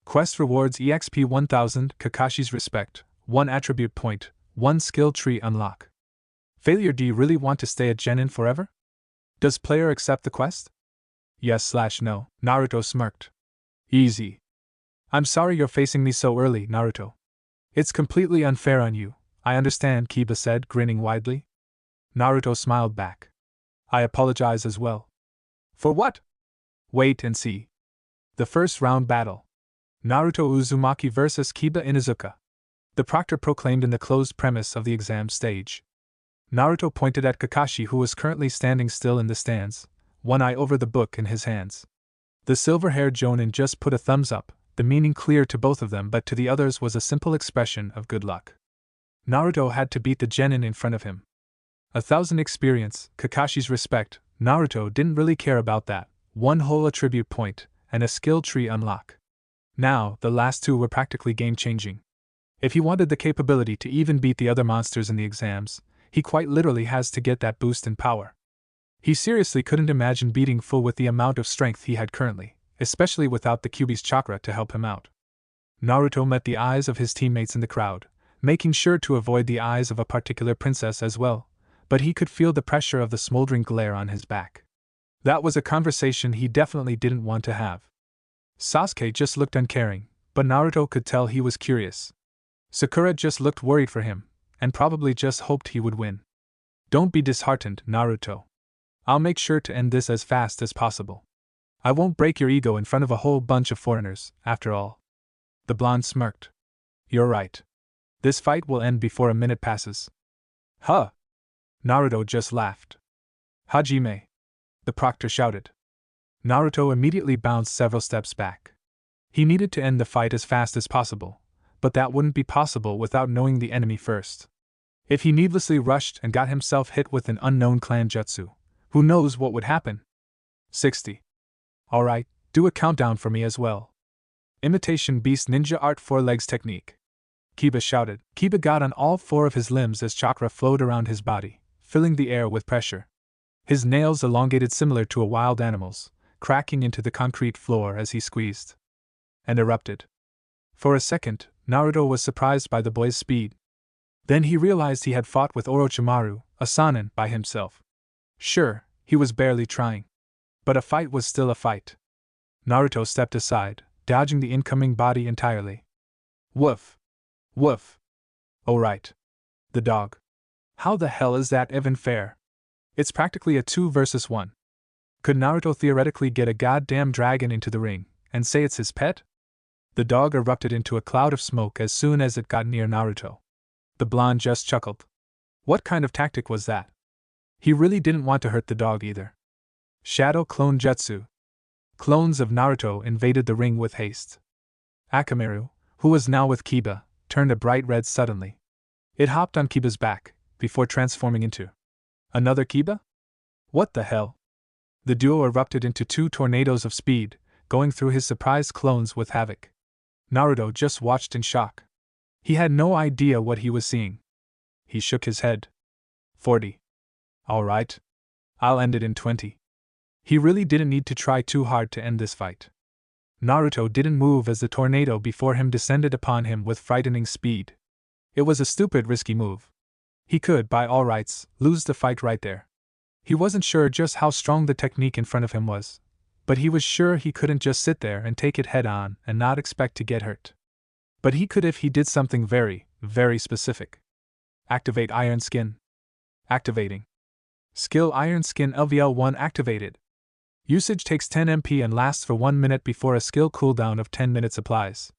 Quest rewards: EXP 1000, Kakashi's respect, 1 attribute point, 1 skill tree unlock. Failure: Do you really want to stay at Genin forever? Does player accept the quest? Yes/no. Naruto smirked. Easy. I'm sorry you're facing me so early, Naruto. It's completely unfair on you, I understand, Kiba said, grinning widely. Naruto smiled back. I apologize as well. For what? Wait and see. The first round battle. Naruto Uzumaki vs. Kiba Inuzuka. The proctor proclaimed in the closed premise of the exam stage. Naruto pointed at Kakashi, who was currently standing still in the stands, one eye over the book in his hands. The silver-haired jonin just put a thumbs up, the meaning clear to both of them, but to the others was a simple expression of good luck. Naruto had to beat the genin in front of him. 1,000 experience, Kakashi's respect, Naruto didn't really care about that, 1 whole attribute point, and a skill tree unlock. Now, the last 2 were practically game-changing. If he wanted the capability to even beat the other monsters in the exams, he quite literally has to get that boost in power. He seriously couldn't imagine beating full with the amount of strength he had currently, especially without the Kyuubi's chakra to help him out. Naruto met the eyes of his teammates in the crowd, making sure to avoid the eyes of a particular princess as well, but he could feel the pressure of the smoldering glare on his back. That was a conversation he definitely didn't want to have. Sasuke just looked uncaring, but Naruto could tell he was curious. Sakura just looked worried for him, and probably just hoped he would win. Don't be disheartened, Naruto. I'll make sure to end this as fast as possible. I won't break your ego in front of a whole bunch of foreigners, after all. The blonde smirked. You're right. This fight will end before a minute passes. Huh? Naruto just laughed. Hajime! The proctor shouted. Naruto immediately bounced several steps back. He needed to end the fight as fast as possible, but that wouldn't be possible without knowing the enemy first. If he needlessly rushed and got himself hit with an unknown clan jutsu, who knows what would happen? 60. Alright, do a countdown for me as well. Imitation Beast Ninja Art 4 Legs Technique. Kiba shouted. Kiba got on all 4 of his limbs as chakra flowed around his body, filling the air with pressure. His nails elongated similar to a wild animal's, cracking into the concrete floor as he squeezed. And erupted. For a second, Naruto was surprised by the boy's speed. Then he realized he had fought with Orochimaru, a Sanin, by himself. Sure, he was barely trying. But a fight was still a fight. Naruto stepped aside, dodging the incoming body entirely. Woof! Woof! Oh right. The dog. How the hell is that even fair? It's practically a 2 versus 1. Could Naruto theoretically get a goddamn dragon into the ring, and say it's his pet? The dog erupted into a cloud of smoke as soon as it got near Naruto. The blonde just chuckled. What kind of tactic was that? He really didn't want to hurt the dog either. Shadow Clone Jutsu. Clones of Naruto invaded the ring with haste. Akamaru, who was now with Kiba, turned a bright red suddenly. It hopped on Kiba's back, before transforming into another Kiba? What the hell? The duo erupted into 2 tornadoes of speed, going through his surprised clones with havoc. Naruto just watched in shock. He had no idea what he was seeing. He shook his head. 40. Alright. I'll end it in 20. He really didn't need to try too hard to end this fight. Naruto didn't move as the tornado before him descended upon him with frightening speed. It was a stupid, risky move. He could, by all rights, lose the fight right there. He wasn't sure just how strong the technique in front of him was, but he was sure he couldn't just sit there and take it head on and not expect to get hurt. But he could if he did something very, very specific. Activate Iron Skin. Activating. Skill Iron Skin LVL1 activated. Usage takes 10 MP and lasts for 1 minute before a skill cooldown of 10 minutes applies.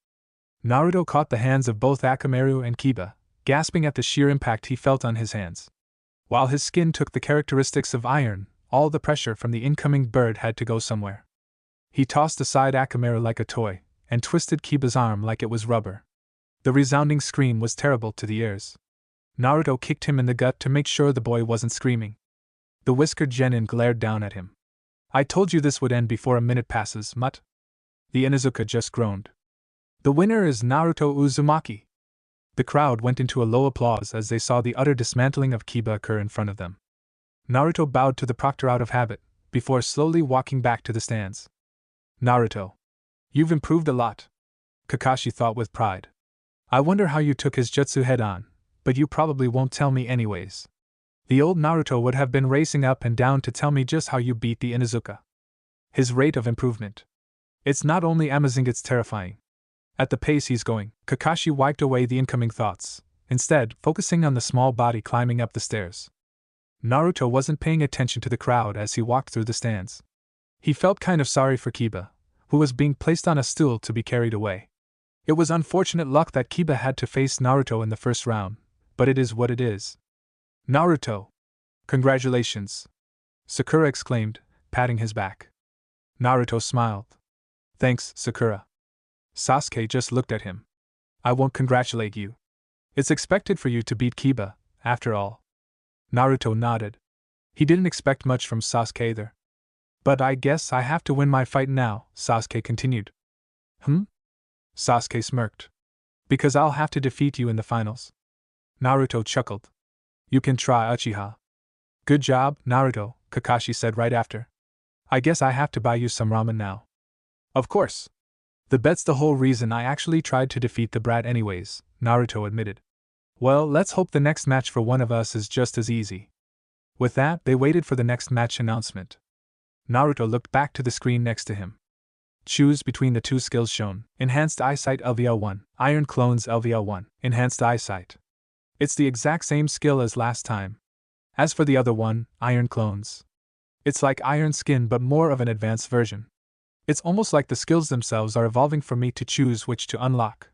Naruto caught the hands of both Akamaru and Kiba, gasping at the sheer impact he felt on his hands. While his skin took the characteristics of iron, all the pressure from the incoming bird had to go somewhere. He tossed aside Akamaru like a toy, and twisted Kiba's arm like it was rubber. The resounding scream was terrible to the ears. Naruto kicked him in the gut to make sure the boy wasn't screaming. The whiskered genin glared down at him. I told you this would end before a minute passes, mutt. The Inuzuka just groaned. The winner is Naruto Uzumaki. The crowd went into a low applause as they saw the utter dismantling of Kiba occur in front of them. Naruto bowed to the proctor out of habit, before slowly walking back to the stands. Naruto. You've improved a lot, Kakashi thought with pride. I wonder how you took his jutsu head-on, but you probably won't tell me anyways. The old Naruto would have been racing up and down to tell me just how you beat the Inuzuka. His rate of improvement. It's not only amazing, it's terrifying. At the pace he's going, Kakashi wiped away the incoming thoughts, instead focusing on the small body climbing up the stairs. Naruto wasn't paying attention to the crowd as he walked through the stands. He felt kind of sorry for Kiba, who was being placed on a stool to be carried away. It was unfortunate luck that Kiba had to face Naruto in the first round, but it is what it is. Naruto! Congratulations! Sakura exclaimed, patting his back. Naruto smiled. Thanks, Sakura. Sasuke just looked at him. I won't congratulate you. It's expected for you to beat Kiba, after all. Naruto nodded. He didn't expect much from Sasuke either. But I guess I have to win my fight now, Sasuke continued. Sasuke smirked. Because I'll have to defeat you in the finals. Naruto chuckled. You can try Uchiha. Good job, Naruto, Kakashi said right after. I guess I have to buy you some ramen now. Of course. The bet's the whole reason I actually tried to defeat the brat anyways, Naruto admitted. Well, let's hope the next match for one of us is just as easy. With that, they waited for the next match announcement. Naruto looked back to the screen next to him. Choose between the two skills shown: Enhanced Eyesight LVL1, Iron Clones LVL1, Enhanced Eyesight. It's the exact same skill as last time. As for the other one, Iron Clones. It's like Iron Skin but more of an advanced version. It's almost like the skills themselves are evolving for me to choose which to unlock.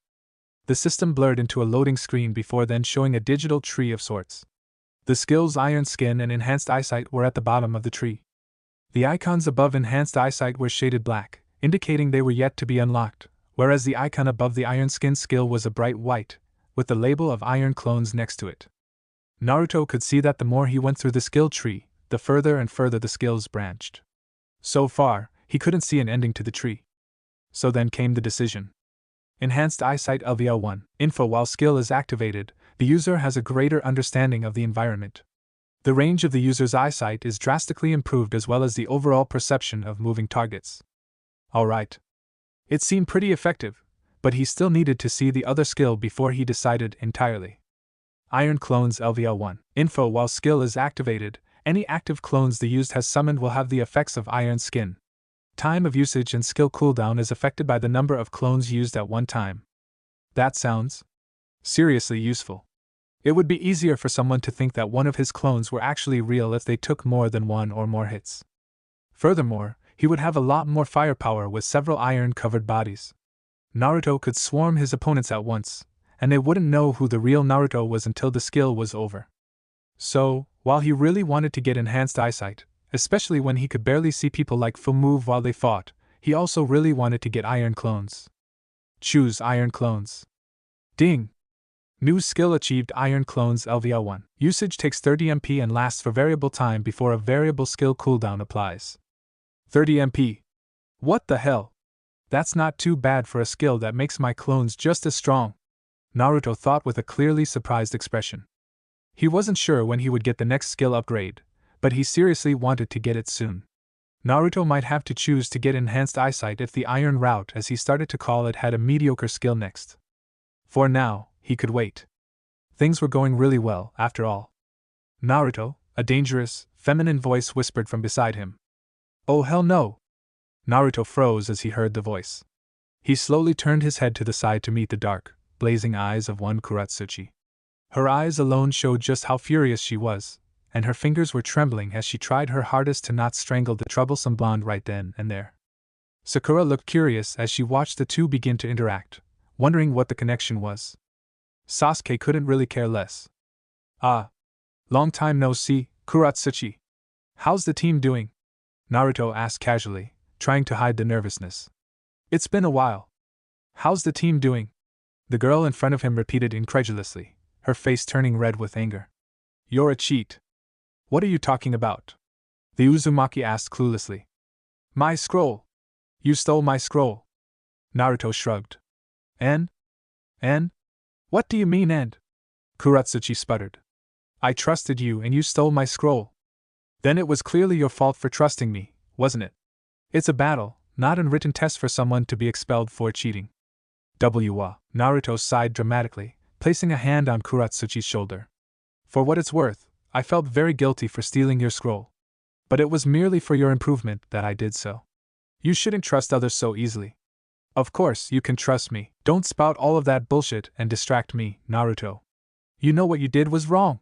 The system blurred into a loading screen before then showing a digital tree of sorts. The skills Iron Skin and Enhanced Eyesight were at the bottom of the tree. The icons above Enhanced Eyesight were shaded black, indicating they were yet to be unlocked, whereas the icon above the Iron Skin skill was a bright white, with the label of Iron Clones next to it. Naruto could see that the more he went through the skill tree, the further and further the skills branched. So far, he couldn't see an ending to the tree. So then came the decision. Enhanced Eyesight LVL1 info. While skill is activated, the user has a greater understanding of the environment. The range of the user's eyesight is drastically improved as well as the overall perception of moving targets. Alright. It seemed pretty effective, but he still needed to see the other skill before he decided entirely. Iron Clones LVL1 info. While skill is activated, any active clones the used has summoned will have the effects of Iron Skin. Time of usage and skill cooldown is affected by the number of clones used at one time. That sounds seriously useful. It would be easier for someone to think that one of his clones were actually real if they took more than one or more hits. Furthermore, he would have a lot more firepower with several iron-covered bodies. Naruto could swarm his opponents at once, and they wouldn't know who the real Naruto was until the skill was over. So, while he really wanted to get Enhanced Eyesight, especially when he could barely see people like Fu move while they fought, he also really wanted to get Iron Clones. Choose Iron Clones. Ding! New skill achieved. Iron Clones LVL1. Usage takes 30 MP and lasts for variable time before a variable skill cooldown applies. 30 MP. What the hell? That's not too bad for a skill that makes my clones just as strong, Naruto thought with a clearly surprised expression. He wasn't sure when he would get the next skill upgrade, but he seriously wanted to get it soon. Naruto might have to choose to get Enhanced Eyesight if the Iron Route, as he started to call it, had a mediocre skill next. For now, he could wait. Things were going really well, after all. Naruto, a dangerous, feminine voice whispered from beside him. Oh hell no! Naruto froze as he heard the voice. He slowly turned his head to the side to meet the dark, blazing eyes of one Kurat Suchi. Her eyes alone showed just how furious she was, and her fingers were trembling as she tried her hardest to not strangle the troublesome blonde right then and there. Sakura looked curious as she watched the two begin to interact, wondering what the connection was. Sasuke couldn't really care less. Ah. Long time no see, Kurat Suchi. How's the team doing? Naruto asked casually, trying to hide the nervousness. It's been a while. How's the team doing? The girl in front of him repeated incredulously, her face turning red with anger. You're a cheat. What are you talking about? The Uzumaki asked cluelessly. My scroll! You stole my scroll! Naruto shrugged. And? What do you mean and? Kurat Suchi sputtered. I trusted you and you stole my scroll. Then it was clearly your fault for trusting me, wasn't it? It's a battle, not a written test for someone to be expelled for cheating. Naruto sighed dramatically, placing a hand on Kurat Suchi's shoulder. For what it's worth, I felt very guilty for stealing your scroll. But it was merely for your improvement that I did so. You shouldn't trust others so easily. Of course, you can trust me. Don't spout all of that bullshit and distract me, Naruto. You know what you did was wrong.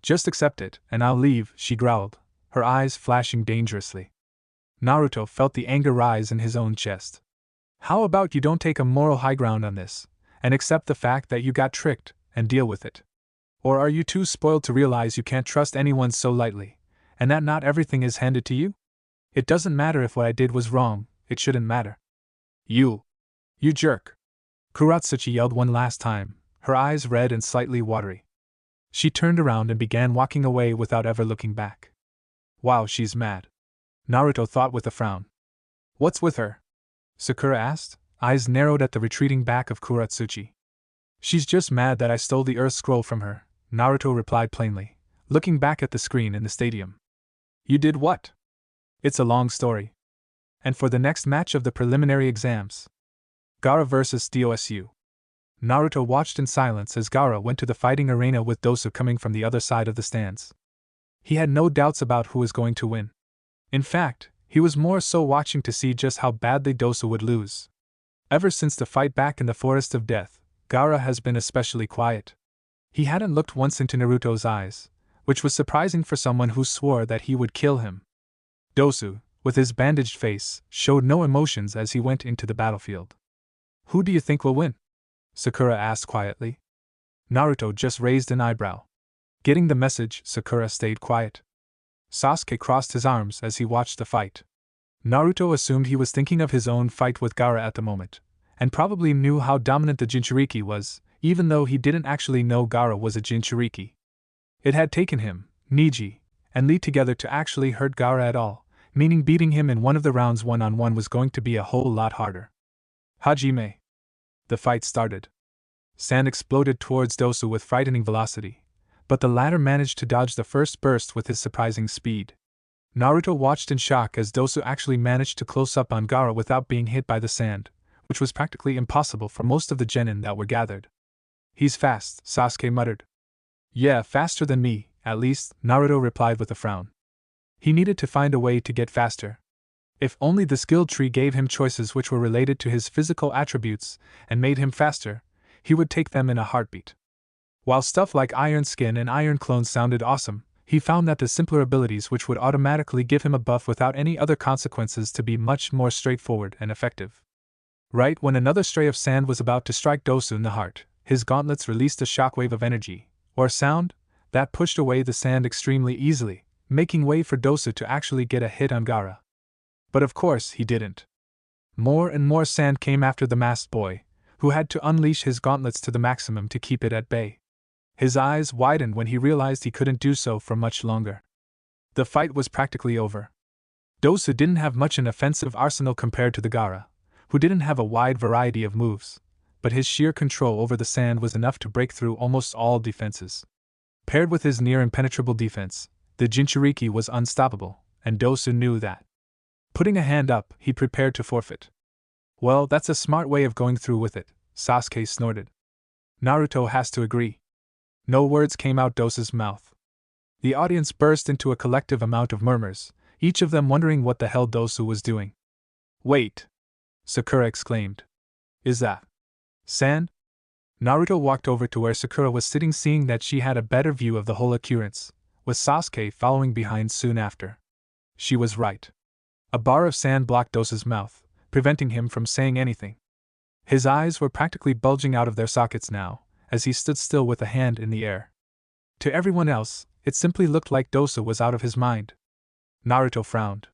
Just accept it, and I'll leave, she growled, her eyes flashing dangerously. Naruto felt the anger rise in his own chest. How about you don't take a moral high ground on this, and accept the fact that you got tricked, and deal with it? Or are you too spoiled to realize you can't trust anyone so lightly, and that not everything is handed to you? It doesn't matter if what I did was wrong, it shouldn't matter. You jerk! Kurat Suchi yelled one last time, her eyes red and slightly watery. She turned around and began walking away without ever looking back. Wow, she's mad. Naruto thought with a frown. What's with her? Sakura asked, eyes narrowed at the retreating back of Kurat Suchi. She's just mad that I stole the Earth Scroll from her, Naruto replied plainly, looking back at the screen in the stadium. You did what? It's a long story. And for the next match of the preliminary exams, Gaara vs. Dosu. Naruto watched in silence as Gaara went to the fighting arena with Dosu coming from the other side of the stands. He had no doubts about who was going to win. In fact, he was more so watching to see just how badly Dosu would lose. Ever since the fight back in the Forest of Death, Gaara has been especially quiet. He hadn't looked once into Naruto's eyes, which was surprising for someone who swore that he would kill him. Dosu, with his bandaged face, showed no emotions as he went into the battlefield. Who do you think will win? Sakura asked quietly. Naruto just raised an eyebrow. Getting the message, Sakura stayed quiet. Sasuke crossed his arms as he watched the fight. Naruto assumed he was thinking of his own fight with Gaara at the moment, and probably knew how dominant the Jinchuriki was, even though he didn't actually know Gaara was a Jinchuriki. It had taken him, Neji, and Lee together to actually hurt Gaara at all, meaning beating him in one of the rounds one-on-one was going to be a whole lot harder. Hajime. The fight started. Sand exploded towards Dosu with frightening velocity, but the latter managed to dodge the first burst with his surprising speed. Naruto watched in shock as Dosu actually managed to close up on Gaara without being hit by the sand, which was practically impossible for most of the genin that were gathered. He's fast, Sasuke muttered. Yeah, faster than me, at least, Naruto replied with a frown. He needed to find a way to get faster. If only the skill tree gave him choices which were related to his physical attributes and made him faster, he would take them in a heartbeat. While stuff like Iron Skin and Iron Clone sounded awesome, he found that the simpler abilities which would automatically give him a buff without any other consequences to be much more straightforward and effective. Right when another stray of sand was about to strike Dosu in the heart, his gauntlets released a shockwave of energy, or sound, that pushed away the sand extremely easily, making way for Dosu to actually get a hit on Gaara. But of course he didn't. More and more sand came after the masked boy, who had to unleash his gauntlets to the maximum to keep it at bay. His eyes widened when he realized he couldn't do so for much longer. The fight was practically over. Dosu didn't have much an offensive arsenal compared to the Gaara, who didn't have a wide variety of moves, but his sheer control over the sand was enough to break through almost all defenses. Paired with his near impenetrable defense, the Jinchuriki was unstoppable, and Dosu knew that. Putting a hand up, he prepared to forfeit. Well, that's a smart way of going through with it, Sasuke snorted. Naruto has to agree. No words came out Dosu's mouth. The audience burst into a collective amount of murmurs, each of them wondering what the hell Dosu was doing. Wait! Sakura exclaimed. Is that sand? Naruto walked over to where Sakura was sitting, seeing that she had a better view of the whole occurrence, with Sasuke following behind soon after. She was right. A bar of sand blocked Dosu's mouth, preventing him from saying anything. His eyes were practically bulging out of their sockets now, as he stood still with a hand in the air. To everyone else, it simply looked like Dosu was out of his mind. Naruto frowned.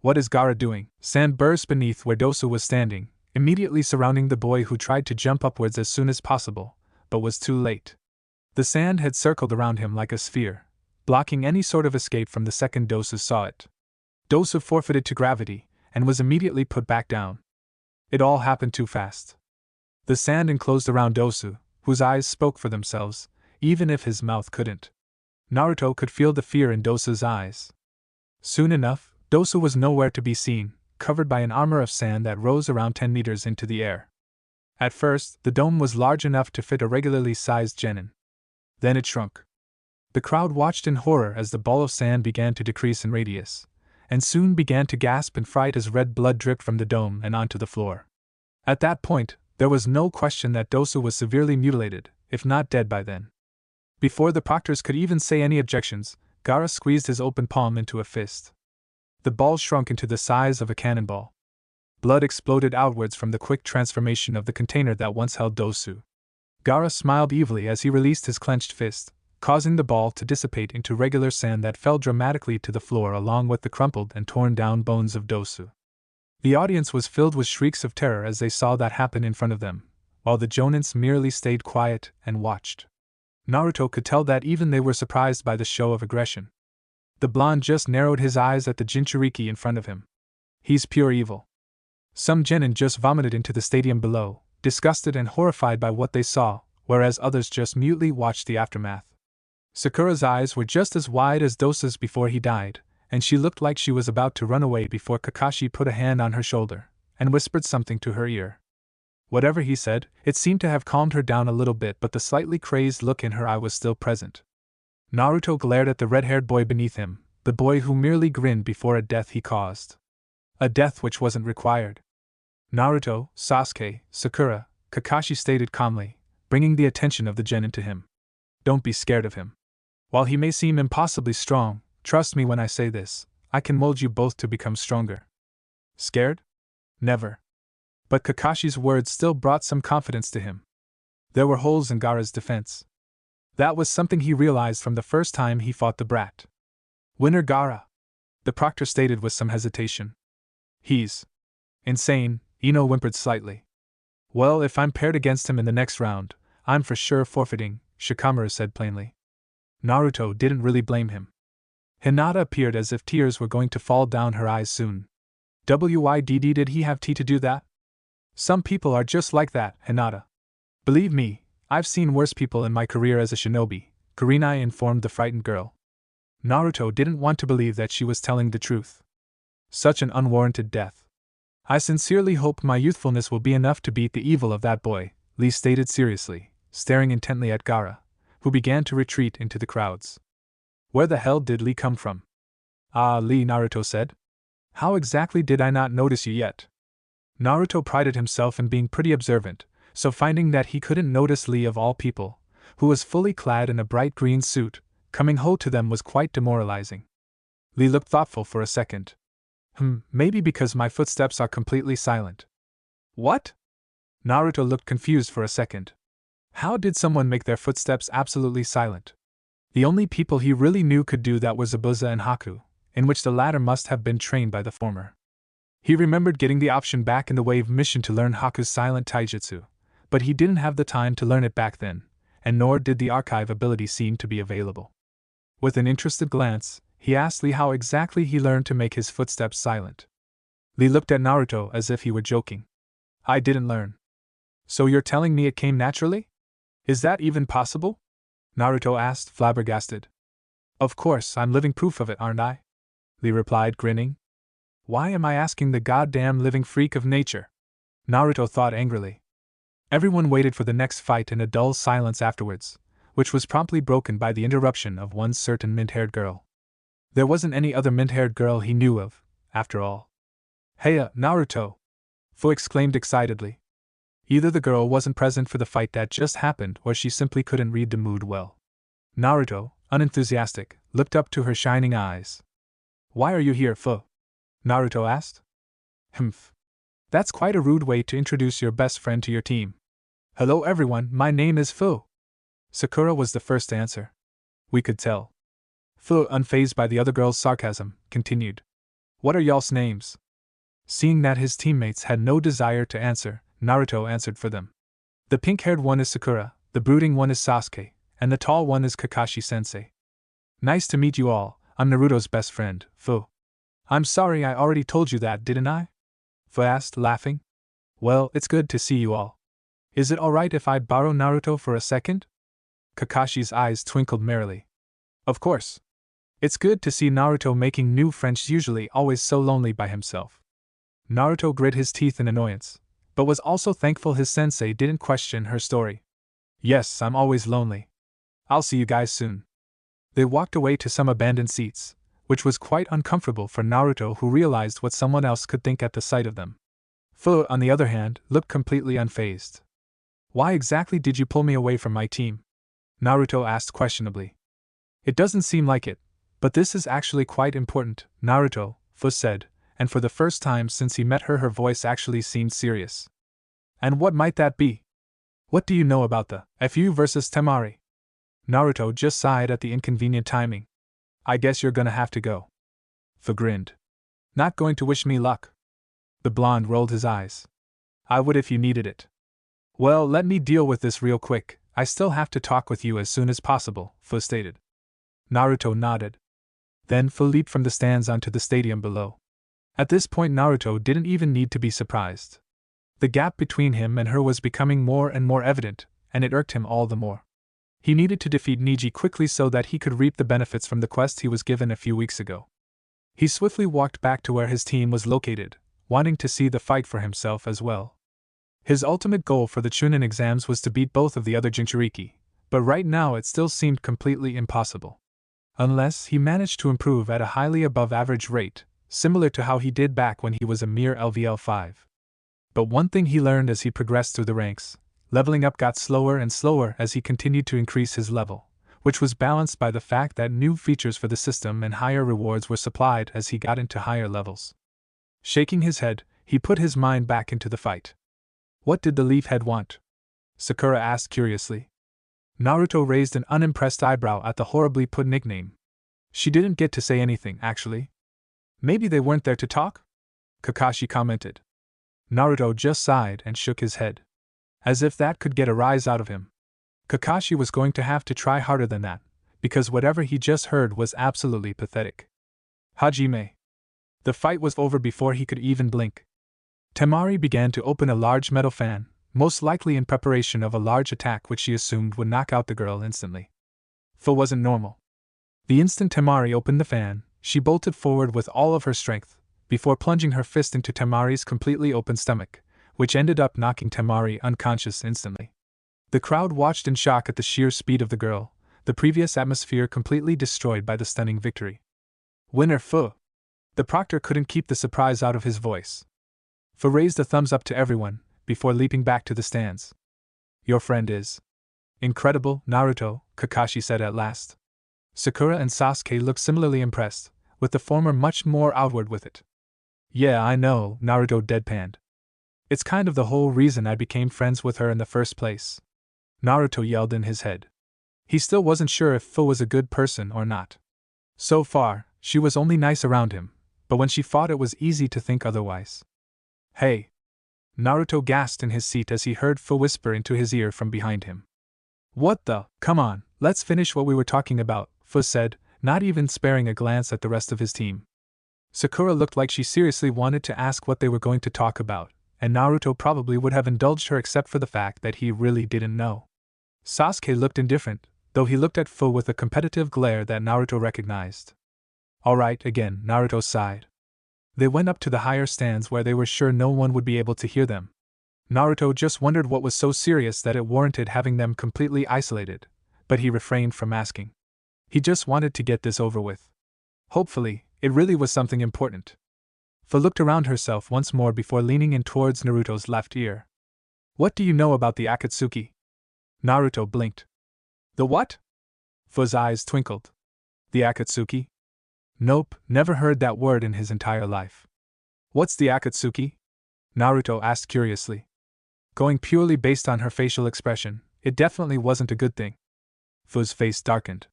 What is Gaara doing? Sand burst beneath where Dosu was standing, immediately surrounding the boy who tried to jump upwards as soon as possible, but was too late. The sand had circled around him like a sphere, blocking any sort of escape from the second Dosu saw it. Dosu forfeited to gravity, and was immediately put back down. It all happened too fast. The sand enclosed around Dosu, whose eyes spoke for themselves, even if his mouth couldn't. Naruto could feel the fear in Dosu's eyes. Soon enough, Dosu was nowhere to be seen, covered by an armor of sand that rose around 10 meters into the air. At first, the dome was large enough to fit a regularly sized genin. Then it shrunk. The crowd watched in horror as the ball of sand began to decrease in radius, and soon began to gasp in fright as red blood dripped from the dome and onto the floor. At that point, there was no question that Dosu was severely mutilated, if not dead by then. Before the proctors could even say any objections, Gaara squeezed his open palm into a fist. The ball shrunk into the size of a cannonball. Blood exploded outwards from the quick transformation of the container that once held Dosu. Gaara smiled evilly as he released his clenched fist, causing the ball to dissipate into regular sand that fell dramatically to the floor along with the crumpled and torn down bones of Dosu. The audience was filled with shrieks of terror as they saw that happen in front of them, while the jonins merely stayed quiet and watched. Naruto could tell that even they were surprised by the show of aggression. The blonde just narrowed his eyes at the Jinchuriki in front of him. He's pure evil. Some genin just vomited into the stadium below, disgusted and horrified by what they saw, whereas others just mutely watched the aftermath. Sakura's eyes were just as wide as Dosu's before he died, and she looked like she was about to run away before Kakashi put a hand on her shoulder and whispered something to her ear. Whatever he said, it seemed to have calmed her down a little bit, but the slightly crazed look in her eye was still present. Naruto glared at the red-haired boy beneath him, the boy who merely grinned before a death he caused. A death which wasn't required. Naruto, Sasuke, Sakura, Kakashi stated calmly, bringing the attention of the genin to him. Don't be scared of him. While he may seem impossibly strong, trust me when I say this, I can mold you both to become stronger. Scared? Never. But Kakashi's words still brought some confidence to him. There were holes in Gaara's defense. That was something he realized from the first time he fought the brat. Winner Gaara, the proctor stated with some hesitation. He's insane, Ino whimpered slightly. Well, if I'm paired against him in the next round, I'm for sure forfeiting, Shikamaru said plainly. Naruto didn't really blame him. Hinata appeared as if tears were going to fall down her eyes soon. Wydd, did he have tea to do that? Some people are just like that, Hinata. Believe me, I've seen worse people in my career as a shinobi, Kurinai informed the frightened girl. Naruto didn't want to believe that she was telling the truth. Such an unwarranted death. I sincerely hope my youthfulness will be enough to beat the evil of that boy, Lee stated seriously, staring intently at Gaara, who began to retreat into the crowds. Where the hell did Lee come from? Ah, Lee, Naruto said. How exactly did I not notice you yet? Naruto prided himself in being pretty observant, so finding that he couldn't notice Lee of all people, who was fully clad in a bright green suit, coming to them was quite demoralizing. Lee looked thoughtful for a second. Maybe because my footsteps are completely silent. What? Naruto looked confused for a second. How did someone make their footsteps absolutely silent? The only people he really knew could do that were Zabuza and Haku, in which the latter must have been trained by the former. He remembered getting the option back in the Wave mission to learn Haku's silent taijutsu, but he didn't have the time to learn it back then, and nor did the archive ability seem to be available. With an interested glance, he asked Lee how exactly he learned to make his footsteps silent. Lee looked at Naruto as if he were joking. I didn't learn. So you're telling me it came naturally? Is that even possible? Naruto asked, flabbergasted. Of course, I'm living proof of it, aren't I? Lee replied, grinning. Why am I asking the goddamn living freak of nature? Naruto thought angrily. Everyone waited for the next fight in a dull silence afterwards, which was promptly broken by the interruption of one certain mint-haired girl. There wasn't any other mint-haired girl he knew of, after all. Heya, Naruto! Fu exclaimed excitedly. Either the girl wasn't present for the fight that just happened or she simply couldn't read the mood well. Naruto, unenthusiastic, looked up to her shining eyes. Why are you here, Fu? Naruto asked. Humph. That's quite a rude way to introduce your best friend to your team. Hello everyone, my name is Fu. Sakura was the first to answer. We could tell. Fu, unfazed by the other girl's sarcasm, continued. What are y'all's names? Seeing that his teammates had no desire to answer, Naruto answered for them. The pink-haired one is Sakura, the brooding one is Sasuke, and the tall one is Kakashi-sensei. Nice to meet you all, I'm Naruto's best friend, Fu. I'm sorry, I already told you that, didn't I? Fu asked, laughing. Well, it's good to see you all. Is it alright if I borrow Naruto for a second? Kakashi's eyes twinkled merrily. Of course. It's good to see Naruto making new friends, usually always so lonely by himself. Naruto grit his teeth in annoyance, but was also thankful his sensei didn't question her story. Yes, I'm always lonely. I'll see you guys soon. They walked away to some abandoned seats, which was quite uncomfortable for Naruto, who realized what someone else could think at the sight of them. Fu, on the other hand, looked completely unfazed. Why exactly did you pull me away from my team? Naruto asked questionably. It doesn't seem like it, but this is actually quite important, Naruto, Fu said, and for the first time since he met her, her voice actually seemed serious. And what might that be? What do you know about the FU versus Temari? Naruto just sighed at the inconvenient timing. I guess you're gonna have to go. Fu grinned. Not going to wish me luck? The blonde rolled his eyes. I would if you needed it. Well, let me deal with this real quick. I still have to talk with you as soon as possible, Fu stated. Naruto nodded. Then Fu leaped from the stands onto the stadium below. At this point, Naruto didn't even need to be surprised. The gap between him and her was becoming more and more evident, and it irked him all the more. He needed to defeat Neji quickly so that he could reap the benefits from the quest he was given a few weeks ago. He swiftly walked back to where his team was located, wanting to see the fight for himself as well. His ultimate goal for the Chunin exams was to beat both of the other Jinchuriki, but right now it still seemed completely impossible. Unless he managed to improve at a highly above-average rate, similar to how he did back when he was a mere LVL 5. But one thing he learned as he progressed through the ranks: leveling up got slower and slower as he continued to increase his level, which was balanced by the fact that new features for the system and higher rewards were supplied as he got into higher levels. Shaking his head, he put his mind back into the fight. What did the leaf head want? Sakura asked curiously. Naruto raised an unimpressed eyebrow at the horribly put nickname. She didn't get to say anything, actually. Maybe they weren't there to talk? Kakashi commented. Naruto just sighed and shook his head. As if that could get a rise out of him. Kakashi was going to have to try harder than that, because whatever he just heard was absolutely pathetic. Hajime. The fight was over before he could even blink. Temari began to open a large metal fan, most likely in preparation of a large attack which she assumed would knock out the girl instantly. Fu wasn't normal. The instant Temari opened the fan, she bolted forward with all of her strength, before plunging her fist into Temari's completely open stomach, which ended up knocking Temari unconscious instantly. The crowd watched in shock at the sheer speed of the girl, the previous atmosphere completely destroyed by the stunning victory. Winner Fu! The proctor couldn't keep the surprise out of his voice. Fu raised a thumbs up to everyone, before leaping back to the stands. Your friend is incredible, Naruto, Kakashi said at last. Sakura and Sasuke looked similarly impressed, with the former much more outward with it. Yeah, I know, Naruto deadpanned. It's kind of the whole reason I became friends with her in the first place. Naruto yelled in his head. He still wasn't sure if Fu was a good person or not. So far, she was only nice around him, but when she fought it was easy to think otherwise. Hey! Naruto gasped in his seat as he heard Fu whisper into his ear from behind him. What the? Come on, let's finish what we were talking about, Fu said, not even sparing a glance at the rest of his team. Sakura looked like she seriously wanted to ask what they were going to talk about, and Naruto probably would have indulged her except for the fact that he really didn't know. Sasuke looked indifferent, though he looked at Fu with a competitive glare that Naruto recognized. Alright, again, Naruto sighed. They went up to the higher stands where they were sure no one would be able to hear them. Naruto just wondered what was so serious that it warranted having them completely isolated, but he refrained from asking. He just wanted to get this over with. Hopefully, it really was something important. Fu looked around herself once more before leaning in towards Naruto's left ear. What do you know about the Akatsuki? Naruto blinked. The what? Fu's eyes twinkled. The Akatsuki? Nope, never heard that word in his entire life. What's the Akatsuki? Naruto asked curiously. Going purely based on her facial expression, it definitely wasn't a good thing. Fu's face darkened.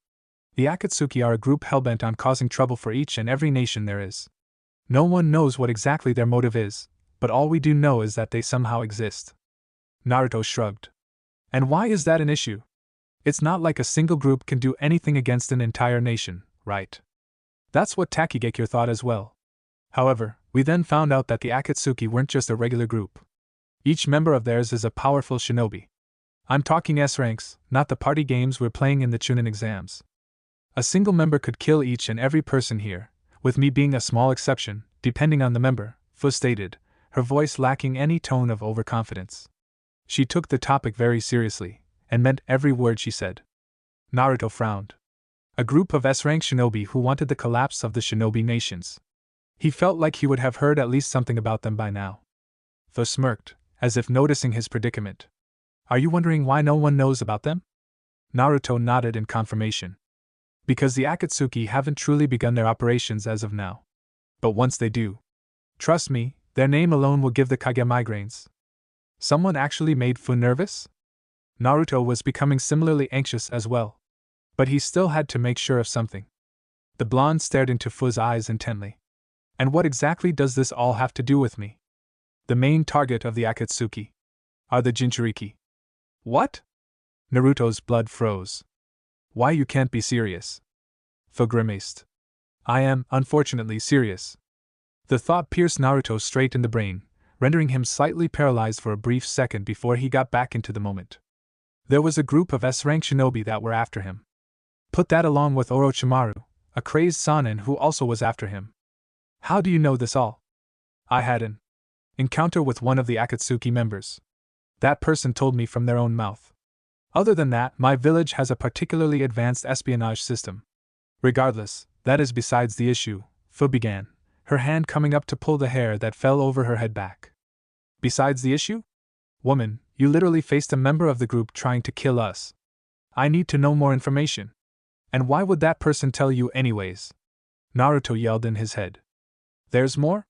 The Akatsuki are a group hellbent on causing trouble for each and every nation there is. No one knows what exactly their motive is, but all we do know is that they somehow exist. Naruto shrugged. And why is that an issue? It's not like a single group can do anything against an entire nation, right? That's what Takigakure thought as well. However, we then found out that the Akatsuki weren't just a regular group. Each member of theirs is a powerful shinobi. I'm talking S ranks, not the party games we're playing in the Chunin exams. A single member could kill each and every person here, with me being a small exception, depending on the member, Fu stated, her voice lacking any tone of overconfidence. She took the topic very seriously, and meant every word she said. Naruto frowned. A group of S-rank shinobi who wanted the collapse of the shinobi nations. He felt like he would have heard at least something about them by now. Fu smirked, as if noticing his predicament. Are you wondering why no one knows about them? Naruto nodded in confirmation. Because the Akatsuki haven't truly begun their operations as of now. But once they do, trust me, their name alone will give the Kage migraines. Someone actually made Fu nervous? Naruto was becoming similarly anxious as well. But he still had to make sure of something. The blonde stared into Fu's eyes intently. And what exactly does this all have to do with me? The main target of the Akatsuki are the Jinchuriki. What? Naruto's blood froze. Why, you can't be serious. Fu grimaced. I am, unfortunately, serious. The thought pierced Naruto straight in the brain, rendering him slightly paralyzed for a brief second before he got back into the moment. There was a group of S-rank shinobi that were after him. Put that along with Orochimaru, a crazed Sanin who also was after him. How do you know this all? I had an encounter with one of the Akatsuki members. That person told me from their own mouth. Other than that, my village has a particularly advanced espionage system. Regardless, that is besides the issue, Fu began, her hand coming up to pull the hair that fell over her head back. Besides the issue? Woman, you literally faced a member of the group trying to kill us. I need to know more information. And why would that person tell you anyways? Naruto yelled in his head. There's more?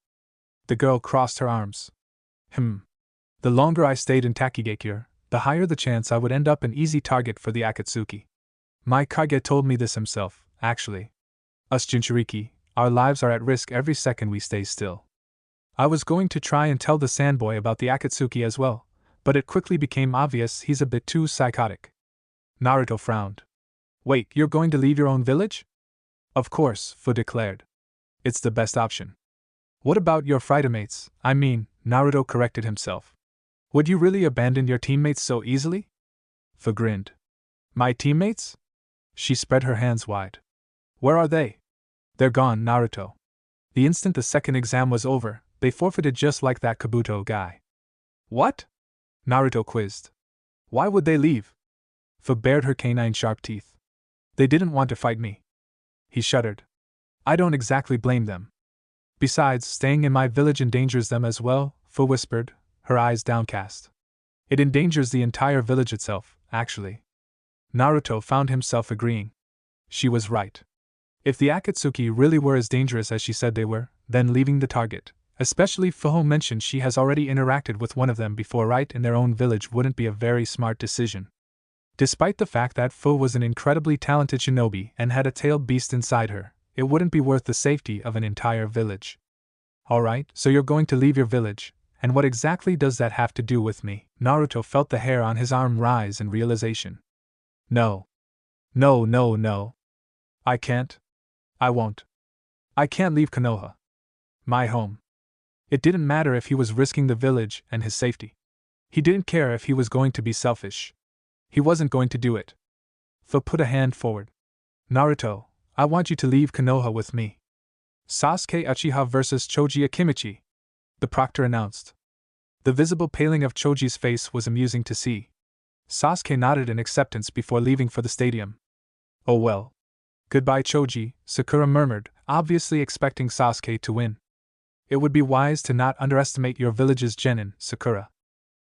The girl crossed her arms. The longer I stayed in Takigakure, the higher the chance I would end up an easy target for the Akatsuki. My Kage told me this himself, actually. Us Jinchuriki, our lives are at risk every second we stay still. I was going to try and tell the sandboy about the Akatsuki as well, but it quickly became obvious he's a bit too psychotic. Naruto frowned. Wait, you're going to leave your own village? Of course, Fu declared. It's the best option. What about your frightenmates? I mean, Naruto corrected himself. Would you really abandon your teammates so easily? Fu grinned. My teammates? She spread her hands wide. Where are they? They're gone, Naruto. The instant the second exam was over, they forfeited just like that Kabuto guy. What? Naruto quizzed. Why would they leave? Fu bared her canine-sharp teeth. They didn't want to fight me. He shuddered. I don't exactly blame them. Besides, staying in my village endangers them as well, Fu whispered, her eyes downcast. It endangers the entire village itself, actually. Naruto found himself agreeing. She was right. If the Akatsuki really were as dangerous as she said they were, then leaving the target, especially Fu mentioned she has already interacted with one of them before right in their own village, wouldn't be a very smart decision. Despite the fact that Fu was an incredibly talented shinobi and had a tailed beast inside her, it wouldn't be worth the safety of an entire village. Alright, so you're going to leave your village, and what exactly does that have to do with me? Naruto felt the hair on his arm rise in realization. No. No. I can't. I won't. I can't leave Konoha. My home. It didn't matter if he was risking the village and his safety. He didn't care if he was going to be selfish. He wasn't going to do it. Fu put a hand forward. Naruto, I want you to leave Konoha with me. Sasuke Uchiha vs. Choji Akimichi, the proctor announced. The visible paling of Choji's face was amusing to see. Sasuke nodded in acceptance before leaving for the stadium. Oh well. Goodbye, Choji, Sakura murmured, obviously expecting Sasuke to win. It would be wise to not underestimate your village's genin, Sakura.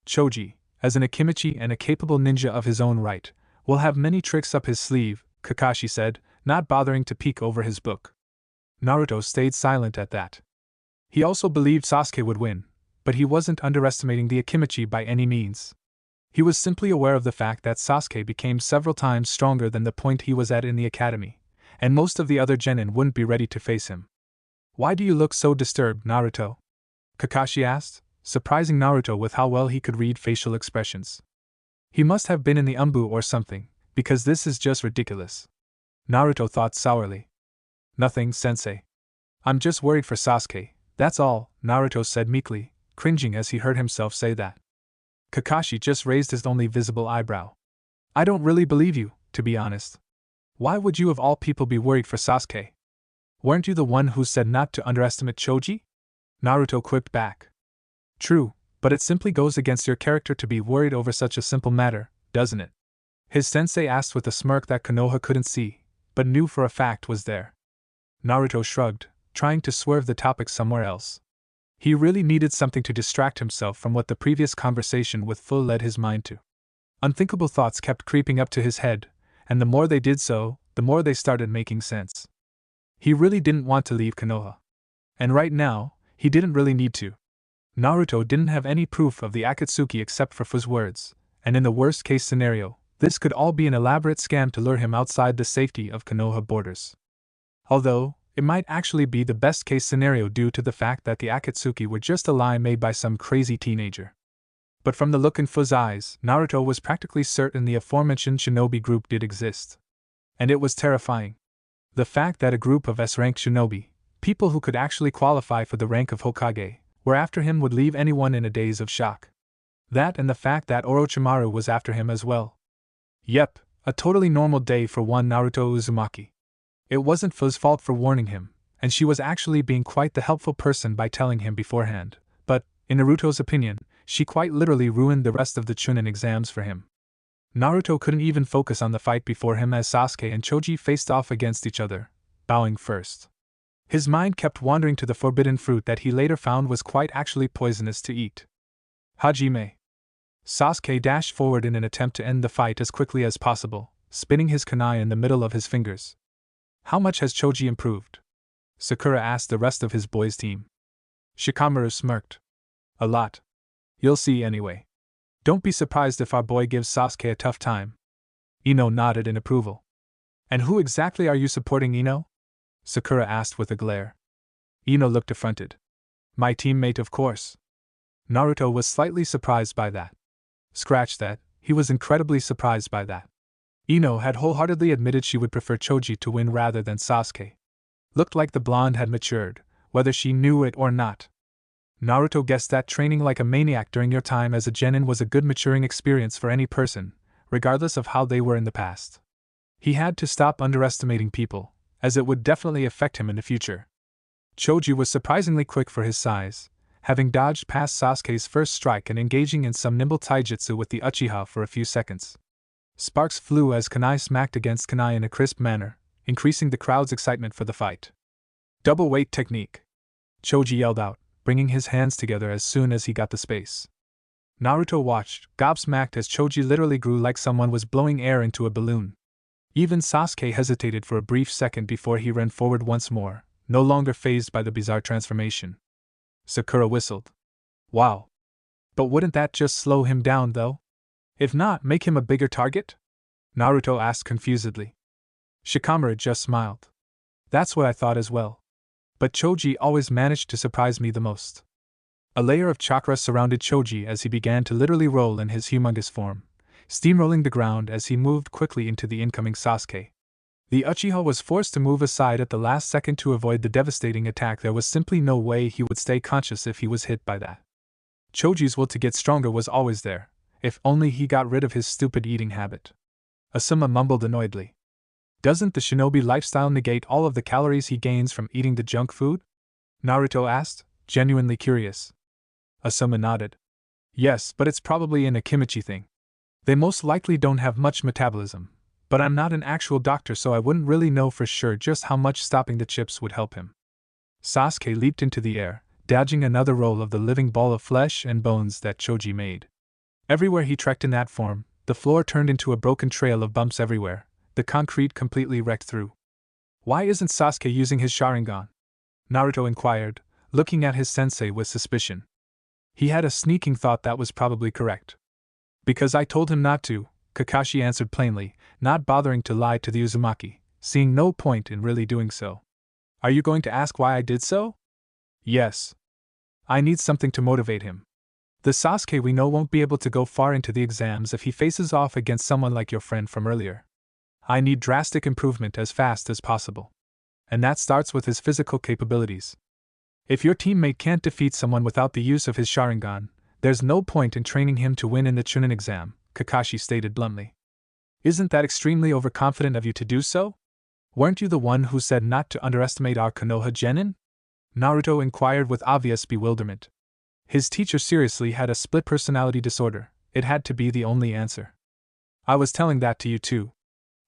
Choji, as an Akimichi and a capable ninja of his own right, will have many tricks up his sleeve, Kakashi said, not bothering to peek over his book. Naruto stayed silent at that. He also believed Sasuke would win, but he wasn't underestimating the Akimichi by any means. He was simply aware of the fact that Sasuke became several times stronger than the point he was at in the academy, and most of the other genin wouldn't be ready to face him. Why do you look so disturbed, Naruto? Kakashi asked, surprising Naruto with how well he could read facial expressions. He must have been in the umbu or something, because this is just ridiculous. Naruto thought sourly. Nothing, sensei. I'm just worried for Sasuke, That's all, Naruto said meekly, cringing as he heard himself say that. Kakashi just raised his only visible eyebrow. I don't really believe you, to be honest. Why would you of all people be worried for Sasuke? Weren't you the one who said not to underestimate Choji? Naruto quipped back. True, but it simply goes against your character to be worried over such a simple matter, doesn't it? His sensei asked with a smirk that Konoha couldn't see, but knew for a fact was there. Naruto shrugged, trying to swerve the topic somewhere else. He really needed something to distract himself from what the previous conversation with Fu led his mind to. Unthinkable thoughts kept creeping up to his head, and the more they did so, the more they started making sense. He really didn't want to leave Konoha. And right now, he didn't really need to. Naruto didn't have any proof of the Akatsuki except for Fu's words, and in the worst-case scenario, this could all be an elaborate scam to lure him outside the safety of Konoha borders. Although, it might actually be the best-case scenario due to the fact that the Akatsuki were just a lie made by some crazy teenager. But from the look in Fu's eyes, Naruto was practically certain the aforementioned shinobi group did exist. And it was terrifying. The fact that a group of S-rank shinobi, people who could actually qualify for the rank of Hokage, were after him would leave anyone in a daze of shock. That and the fact that Orochimaru was after him as well. Yep, a totally normal day for one Naruto Uzumaki. It wasn't Fu's fault for warning him, and she was actually being quite the helpful person by telling him beforehand, but, in Naruto's opinion, she quite literally ruined the rest of the Chunin exams for him. Naruto couldn't even focus on the fight before him as Sasuke and Choji faced off against each other, bowing first. His mind kept wandering to the forbidden fruit that he later found was quite actually poisonous to eat. Hajime. Sasuke dashed forward in an attempt to end the fight as quickly as possible, spinning his kunai in the middle of his fingers. How much has Choji improved? Sakura asked the rest of his boys' team. Shikamaru smirked. A lot. You'll see anyway. Don't be surprised if our boy gives Sasuke a tough time. Ino nodded in approval. And who exactly are you supporting, Ino? Sakura asked with a glare. Ino looked affronted. My teammate, of course. Naruto was slightly surprised by that. Scratch that, he was incredibly surprised by that. Ino had wholeheartedly admitted she would prefer Choji to win rather than Sasuke. Looked like the blonde had matured, whether she knew it or not. Naruto guessed that training like a maniac during your time as a genin was a good maturing experience for any person, regardless of how they were in the past. He had to stop underestimating people, as it would definitely affect him in the future. Choji was surprisingly quick for his size, having dodged past Sasuke's first strike and engaging in some nimble taijutsu with the uchiha for a few seconds. Sparks flew as kunai smacked against kunai in a crisp manner, increasing the crowd's excitement for the fight. Double weight technique! Choji yelled out, bringing his hands together as soon as he got the space. Naruto watched, gobsmacked as Choji literally grew like someone was blowing air into a balloon. Even Sasuke hesitated for a brief second before he ran forward once more, no longer fazed by the bizarre transformation. Sakura whistled. Wow. But wouldn't that just slow him down, though? If not, make him a bigger target? Naruto asked confusedly. Shikamaru just smiled. That's what I thought as well. But Choji always managed to surprise me the most. A layer of chakra surrounded Choji as he began to literally roll in his humongous form, steamrolling the ground as he moved quickly into the incoming Sasuke. The Uchiha was forced to move aside at the last second to avoid the devastating attack. There was simply no way he would stay conscious if he was hit by that. Choji's will to get stronger was always there, if only he got rid of his stupid eating habit. Asuma mumbled annoyedly. Doesn't the shinobi lifestyle negate all of the calories he gains from eating the junk food? Naruto asked, genuinely curious. Asuma nodded. Yes, but it's probably an Akimichi thing. They most likely don't have much metabolism, but I'm not an actual doctor, so I wouldn't really know for sure just how much stopping the chips would help him. Sasuke leaped into the air, dodging another roll of the living ball of flesh and bones that Choji made. Everywhere he trekked in that form, the floor turned into a broken trail of bumps everywhere, the concrete completely wrecked through. Why isn't Sasuke using his Sharingan? Naruto inquired, looking at his sensei with suspicion. He had a sneaking thought that was probably correct. Because I told him not to, Kakashi answered plainly, not bothering to lie to the Uzumaki, seeing no point in really doing so. Are you going to ask why I did so? Yes. I need something to motivate him. The Sasuke we know won't be able to go far into the exams if he faces off against someone like your friend from earlier. I need drastic improvement as fast as possible. And that starts with his physical capabilities. If your teammate can't defeat someone without the use of his Sharingan, there's no point in training him to win in the Chunin exam, Kakashi stated bluntly. Isn't that extremely overconfident of you to do so? Weren't you the one who said not to underestimate our Konoha genin? Naruto inquired with obvious bewilderment. His teacher seriously had a split personality disorder. It had to be the only answer. I was telling that to you too.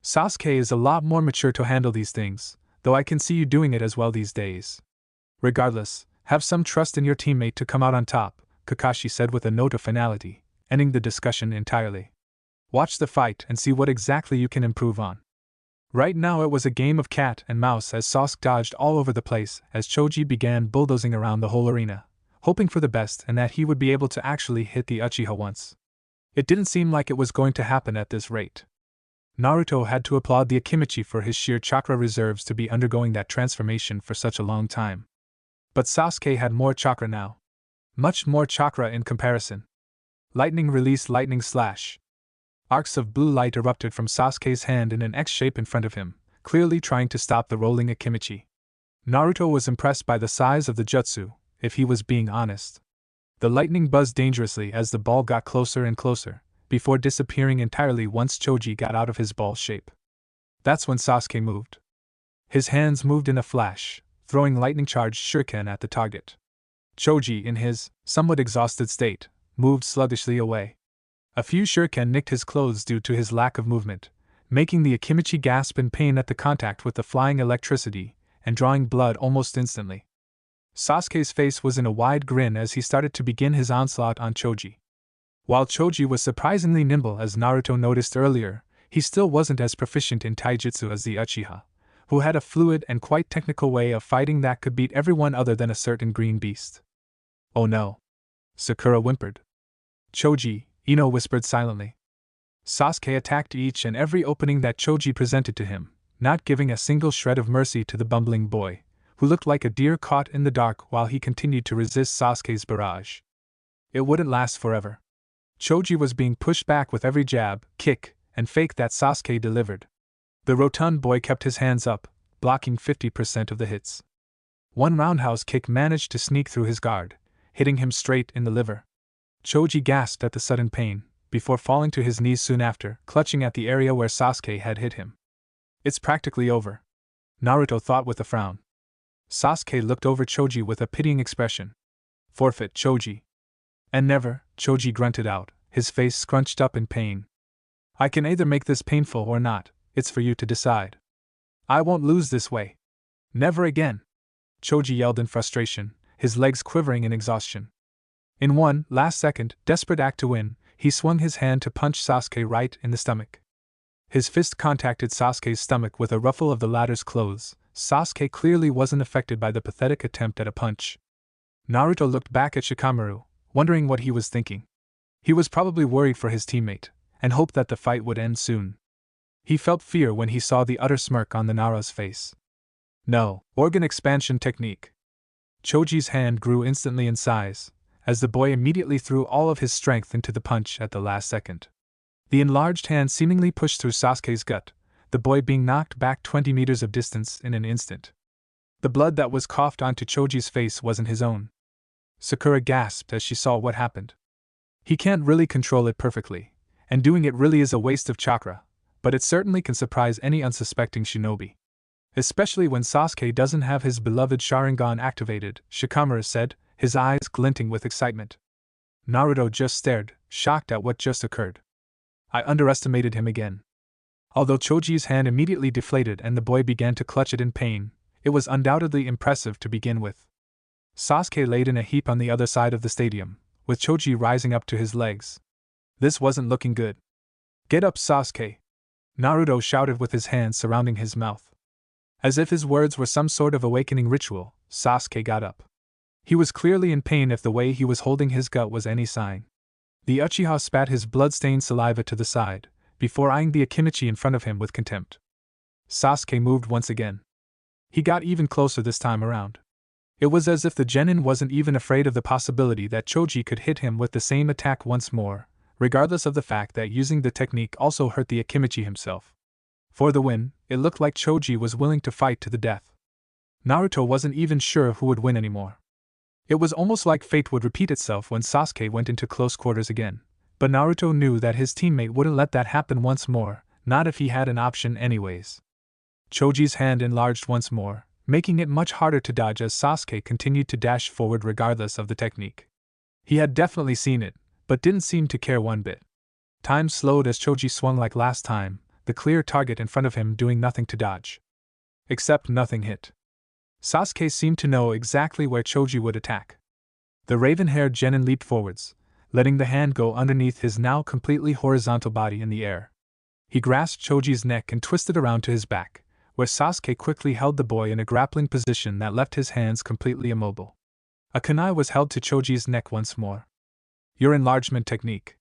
Sasuke is a lot more mature to handle these things, though I can see you doing it as well these days. Regardless, have some trust in your teammate to come out on top, Kakashi said with a note of finality, ending the discussion entirely. Watch the fight and see what exactly you can improve on. Right now it was a game of cat and mouse as Sasuke dodged all over the place as Choji began bulldozing around the whole arena, hoping for the best and that he would be able to actually hit the uchiha once. It didn't seem like it was going to happen at this rate. Naruto had to applaud the Akimichi for his sheer chakra reserves to be undergoing that transformation for such a long time. But Sasuke had more chakra now. Much more chakra in comparison. Lightning release, lightning slash. Arcs of blue light erupted from Sasuke's hand in an X shape in front of him, clearly trying to stop the rolling Akimichi. Naruto was impressed by the size of the jutsu, if he was being honest. The lightning buzzed dangerously as the ball got closer and closer, before disappearing entirely once Choji got out of his ball shape. That's when Sasuke moved. His hands moved in a flash, throwing lightning-charged shuriken at the target. Choji, in his somewhat exhausted state, moved sluggishly away. A few shuriken nicked his clothes due to his lack of movement, making the Akimichi gasp in pain at the contact with the flying electricity, and drawing blood almost instantly. Sasuke's face was in a wide grin as he started to begin his onslaught on Choji. While Choji was surprisingly nimble as Naruto noticed earlier, he still wasn't as proficient in taijutsu as the Uchiha, who had a fluid and quite technical way of fighting that could beat everyone other than a certain green beast. Oh no. Sakura whimpered. Choji, Ino whispered silently. Sasuke attacked each and every opening that Choji presented to him, not giving a single shred of mercy to the bumbling boy, who looked like a deer caught in the dark while he continued to resist Sasuke's barrage. It wouldn't last forever. Choji was being pushed back with every jab, kick, and fake that Sasuke delivered. The rotund boy kept his hands up, blocking 50% of the hits. One roundhouse kick managed to sneak through his guard, hitting him straight in the liver. Choji gasped at the sudden pain, before falling to his knees soon after, clutching at the area where Sasuke had hit him. It's practically over, Naruto thought with a frown. Sasuke looked over Choji with a pitying expression. Forfeit, Choji. And never, Choji grunted out, his face scrunched up in pain. I can either make this painful or not, it's for you to decide. I won't lose this way. Never again. Choji yelled in frustration, his legs quivering in exhaustion. In one last-second, desperate act to win, he swung his hand to punch Sasuke right in the stomach. His fist contacted Sasuke's stomach with a ruffle of the latter's clothes. Sasuke clearly wasn't affected by the pathetic attempt at a punch. Naruto looked back at Shikamaru, wondering what he was thinking. He was probably worried for his teammate, and hoped that the fight would end soon. He felt fear when he saw the utter smirk on the Nara's face. No, organ expansion technique. Choji's hand grew instantly in size, as the boy immediately threw all of his strength into the punch at the last second. The enlarged hand seemingly pushed through Sasuke's gut, the boy being knocked back 20 meters of distance in an instant. The blood that was coughed onto Choji's face wasn't his own. Sakura gasped as she saw what happened. He can't really control it perfectly, and doing it really is a waste of chakra, but it certainly can surprise any unsuspecting shinobi. Especially when Sasuke doesn't have his beloved Sharingan activated, Shikamaru said, his eyes glinting with excitement. Naruto just stared, shocked at what just occurred. I underestimated him again. Although Choji's hand immediately deflated and the boy began to clutch it in pain, it was undoubtedly impressive to begin with. Sasuke laid in a heap on the other side of the stadium, with Choji rising up to his legs. This wasn't looking good. Get up, Sasuke! Naruto shouted with his hands surrounding his mouth. As if his words were some sort of awakening ritual, Sasuke got up. He was clearly in pain if the way he was holding his gut was any sign. The Uchiha spat his blood-stained saliva to the side, before eyeing the Akimichi in front of him with contempt. Sasuke moved once again. He got even closer this time around. It was as if the genin wasn't even afraid of the possibility that Choji could hit him with the same attack once more, regardless of the fact that using the technique also hurt the Akimichi himself. For the win, it looked like Choji was willing to fight to the death. Naruto wasn't even sure who would win anymore. It was almost like fate would repeat itself when Sasuke went into close quarters again, but Naruto knew that his teammate wouldn't let that happen once more, not if he had an option anyways. Choji's hand enlarged once more, making it much harder to dodge as Sasuke continued to dash forward regardless of the technique. He had definitely seen it, but didn't seem to care one bit. Time slowed as Choji swung like last time, the clear target in front of him doing nothing to dodge. Except nothing hit. Sasuke seemed to know exactly where Choji would attack. The raven-haired genin leaped forwards, letting the hand go underneath his now completely horizontal body in the air. He grasped Choji's neck and twisted around to his back, where Sasuke quickly held the boy in a grappling position that left his hands completely immobile. A kunai was held to Choji's neck once more. Your enlargement technique.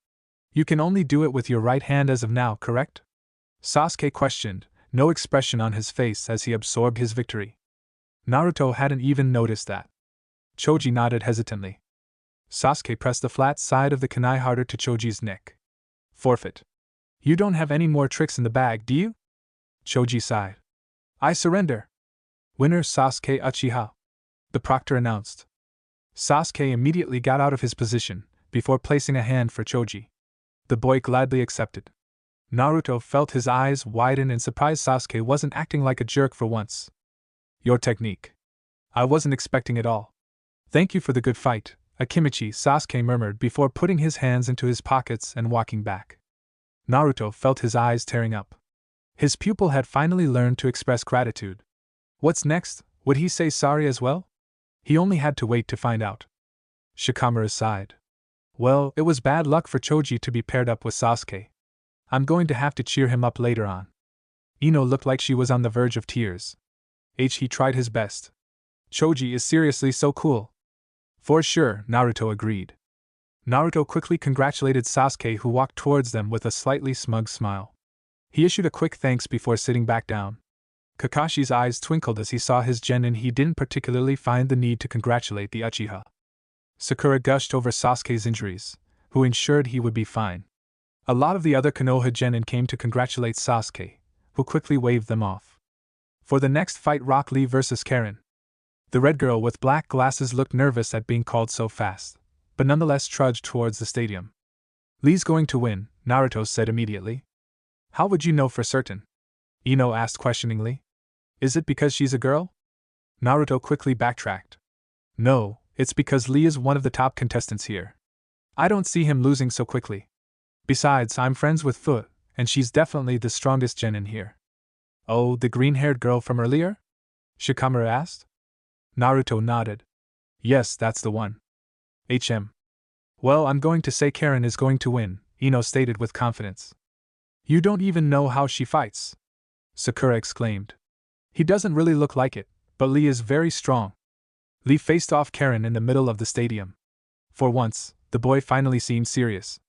You can only do it with your right hand as of now, correct? Sasuke questioned, no expression on his face as he absorbed his victory. Naruto hadn't even noticed that. Choji nodded hesitantly. Sasuke pressed the flat side of the kunai harder to Choji's neck. Forfeit. You don't have any more tricks in the bag, do you? Choji sighed. I surrender. Winner Sasuke Uchiha. The proctor announced. Sasuke immediately got out of his position, before placing a hand for Choji. The boy gladly accepted. Naruto felt his eyes widen and surprised Sasuke wasn't acting like a jerk for once. Your technique. I wasn't expecting it all. Thank you for the good fight, Akimichi, Sasuke murmured before putting his hands into his pockets and walking back. Naruto felt his eyes tearing up. His pupil had finally learned to express gratitude. What's next? Would he say sorry as well? He only had to wait to find out. Shikamaru sighed. Well, it was bad luck for Choji to be paired up with Sasuke. I'm going to have to cheer him up later on. Ino looked like she was on the verge of tears. He tried his best. Choji is seriously so cool. For sure, Naruto agreed. Naruto quickly congratulated Sasuke, who walked towards them with a slightly smug smile. He issued a quick thanks before sitting back down. Kakashi's eyes twinkled as he saw his genin. He didn't particularly find the need to congratulate the Uchiha. Sakura gushed over Sasuke's injuries, who ensured he would be fine. A lot of the other Konoha genin came to congratulate Sasuke, who quickly waved them off. For the next fight, Rock Lee vs. Karen. The red girl with black glasses looked nervous at being called so fast, but nonetheless trudged towards the stadium. Lee's going to win, Naruto said immediately. How would you know for certain? Ino asked questioningly. Is it because she's a girl? Naruto quickly backtracked. No, it's because Lee is one of the top contestants here. I don't see him losing so quickly. Besides, I'm friends with Foot, and she's definitely the strongest genin here. Oh, the green-haired girl from earlier? Shikamaru asked. Naruto nodded. Yes, that's the one. Well, I'm going to say Karen is going to win, Ino stated with confidence. You don't even know how she fights, Sakura exclaimed. He doesn't really look like it, but Lee is very strong. Lee faced off Karen in the middle of the stadium. For once, the boy finally seemed serious.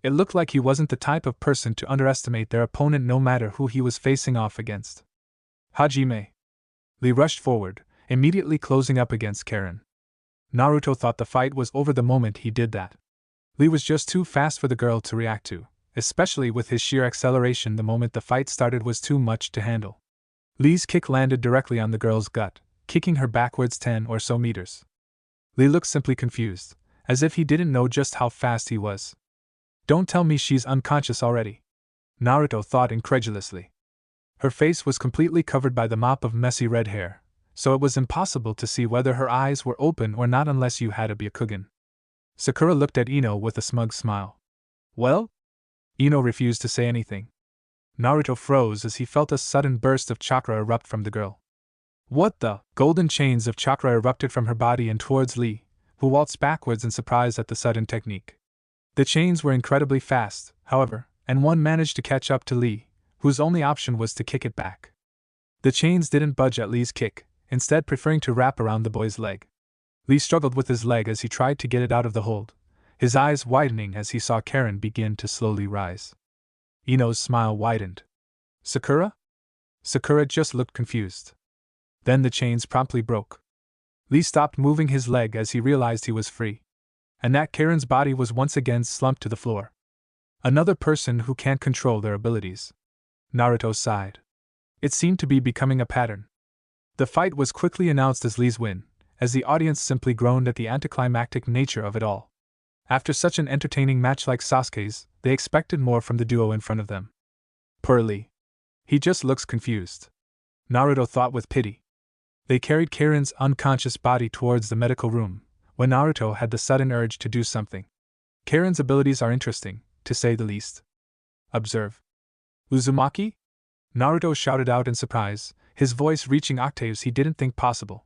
It looked like he wasn't the type of person to underestimate their opponent no matter who he was facing off against. Hajime. Lee rushed forward, immediately closing up against Karen. Naruto thought the fight was over the moment he did that. Lee was just too fast for the girl to react to, especially with his sheer acceleration. The moment the fight started was too much to handle. Lee's kick landed directly on the girl's gut, kicking her backwards 10 or so meters. Lee looked simply confused, as if he didn't know just how fast he was. Don't tell me she's unconscious already, Naruto thought incredulously. Her face was completely covered by the mop of messy red hair, so it was impossible to see whether her eyes were open or not unless you had a Byakugan. Sakura looked at Ino with a smug smile. Well? Ino refused to say anything. Naruto froze as he felt a sudden burst of chakra erupt from the girl. What the? Golden chains of chakra erupted from her body and towards Lee, who waltzed backwards in surprise at the sudden technique. The chains were incredibly fast, however, and one managed to catch up to Lee, whose only option was to kick it back. The chains didn't budge at Lee's kick, instead preferring to wrap around the boy's leg. Lee struggled with his leg as he tried to get it out of the hold, his eyes widening as he saw Karen begin to slowly rise. Ino's smile widened. Sakura? Sakura just looked confused. Then the chains promptly broke. Lee stopped moving his leg as he realized he was free, and that Karen's body was once again slumped to the floor. Another person who can't control their abilities. Naruto sighed. It seemed to be becoming a pattern. The fight was quickly announced as Lee's win, as the audience simply groaned at the anticlimactic nature of it all. After such an entertaining match like Sasuke's, they expected more from the duo in front of them. Poor Lee. He just looks confused, Naruto thought with pity. They carried Karen's unconscious body towards the medical room, when Naruto had the sudden urge to do something. Karen's abilities are interesting, to say the least. Observe. Uzumaki? Naruto shouted out in surprise, his voice reaching octaves he didn't think possible.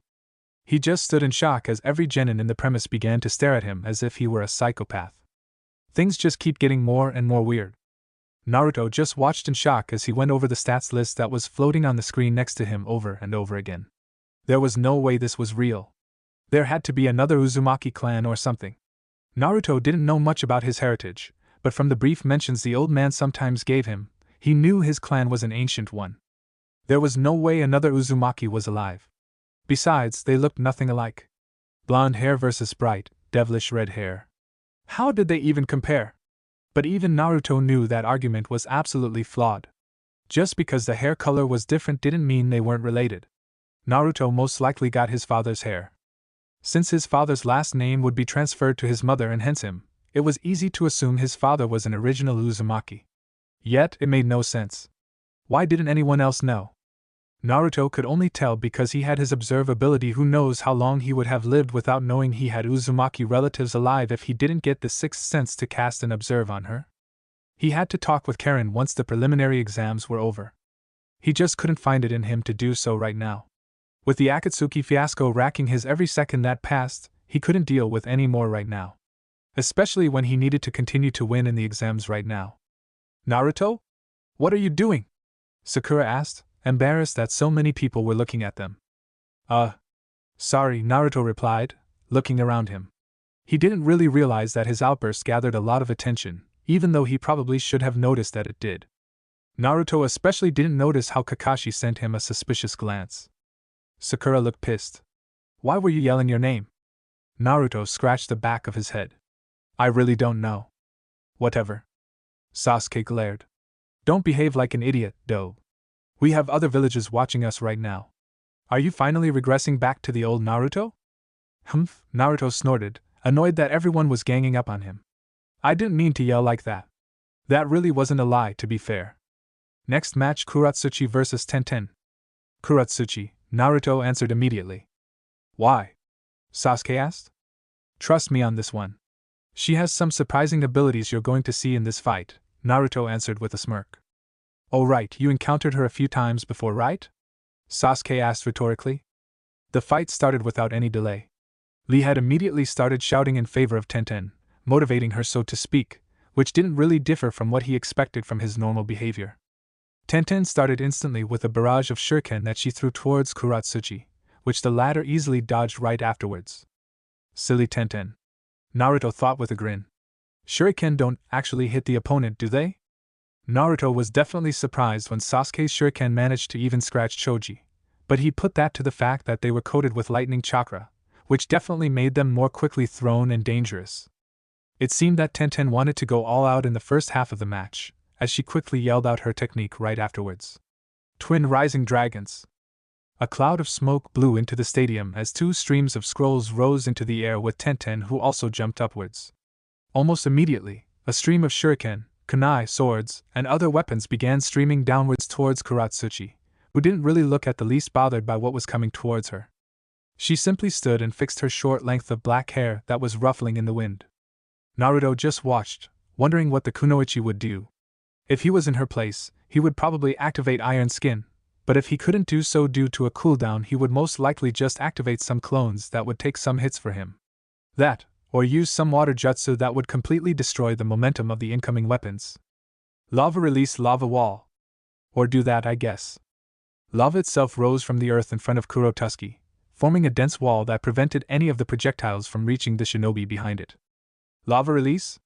He just stood in shock as every genin in the premise began to stare at him as if he were a psychopath. Things just keep getting more and more weird. Naruto just watched in shock as he went over the stats list that was floating on the screen next to him over and over again. There was no way this was real. There had to be another Uzumaki clan or something. Naruto didn't know much about his heritage, but from the brief mentions the old man sometimes gave him, he knew his clan was an ancient one. There was no way another Uzumaki was alive. Besides, they looked nothing alike. Blonde hair versus bright, devilish red hair. How did they even compare? But even Naruto knew that argument was absolutely flawed. Just because the hair color was different didn't mean they weren't related. Naruto most likely got his father's hair. Since his father's last name would be transferred to his mother and hence him, it was easy to assume his father was an original Uzumaki. Yet, it made no sense. Why didn't anyone else know? Naruto could only tell because he had his observe ability. Who knows how long he would have lived without knowing he had Uzumaki relatives alive if he didn't get the sixth sense to cast an observe on her? He had to talk with Karen once the preliminary exams were over. He just couldn't find it in him to do so right now. With the Akatsuki fiasco racking his every second that passed, he couldn't deal with any more right now. Especially when he needed to continue to win in the exams right now. Naruto? What are you doing? Sakura asked, embarrassed that so many people were looking at them. Sorry, Naruto replied, looking around him. He didn't really realize that his outburst gathered a lot of attention, even though he probably should have noticed that it did. Naruto especially didn't notice how Kakashi sent him a suspicious glance. Sakura looked pissed. Why were you yelling your name? Naruto scratched the back of his head. I really don't know. Whatever. Sasuke glared. Don't behave like an idiot, though. We have other villages watching us right now. Are you finally regressing back to the old Naruto? Humph, Naruto snorted, annoyed that everyone was ganging up on him. I didn't mean to yell like that. That really wasn't a lie, to be fair. Next match, Kurat Suchi vs Tenten. Kurat Suchi, Naruto answered immediately. Why? Sasuke asked. Trust me on this one. She has some surprising abilities you're going to see in this fight, Naruto answered with a smirk. Oh right, you encountered her a few times before, right? Sasuke asked rhetorically. The fight started without any delay. Lee had immediately started shouting in favor of Tenten, motivating her so to speak, which didn't really differ from what he expected from his normal behavior. Tenten started instantly with a barrage of shuriken that she threw towards Kurat Suchi, which the latter easily dodged right afterwards. Silly Tenten. Naruto thought with a grin. Shuriken don't actually hit the opponent, do they? Naruto was definitely surprised when Sasuke's shuriken managed to even scratch Choji, but he put that to the fact that they were coated with lightning chakra, which definitely made them more quickly thrown and dangerous. It seemed that Tenten wanted to go all out in the first half of the match, as she quickly yelled out her technique right afterwards. Twin Rising Dragons. A cloud of smoke blew into the stadium as two streams of scrolls rose into the air with Tenten, who also jumped upwards. Almost immediately, a stream of shuriken, kunai, swords, and other weapons began streaming downwards towards Kurat Suchi, who didn't really look at the least bothered by what was coming towards her. She simply stood and fixed her short length of black hair that was ruffling in the wind. Naruto just watched, wondering what the kunoichi would do. If he was in her place, he would probably activate Iron Skin, but if he couldn't do so due to a cooldown, he would most likely just activate some clones that would take some hits for him. That, or use some water jutsu that would completely destroy the momentum of the incoming weapons. Lava release lava wall. Or do that, I guess. Lava itself rose from the earth in front of Kurotuski, forming a dense wall that prevented any of the projectiles from reaching the shinobi behind it. Lava release?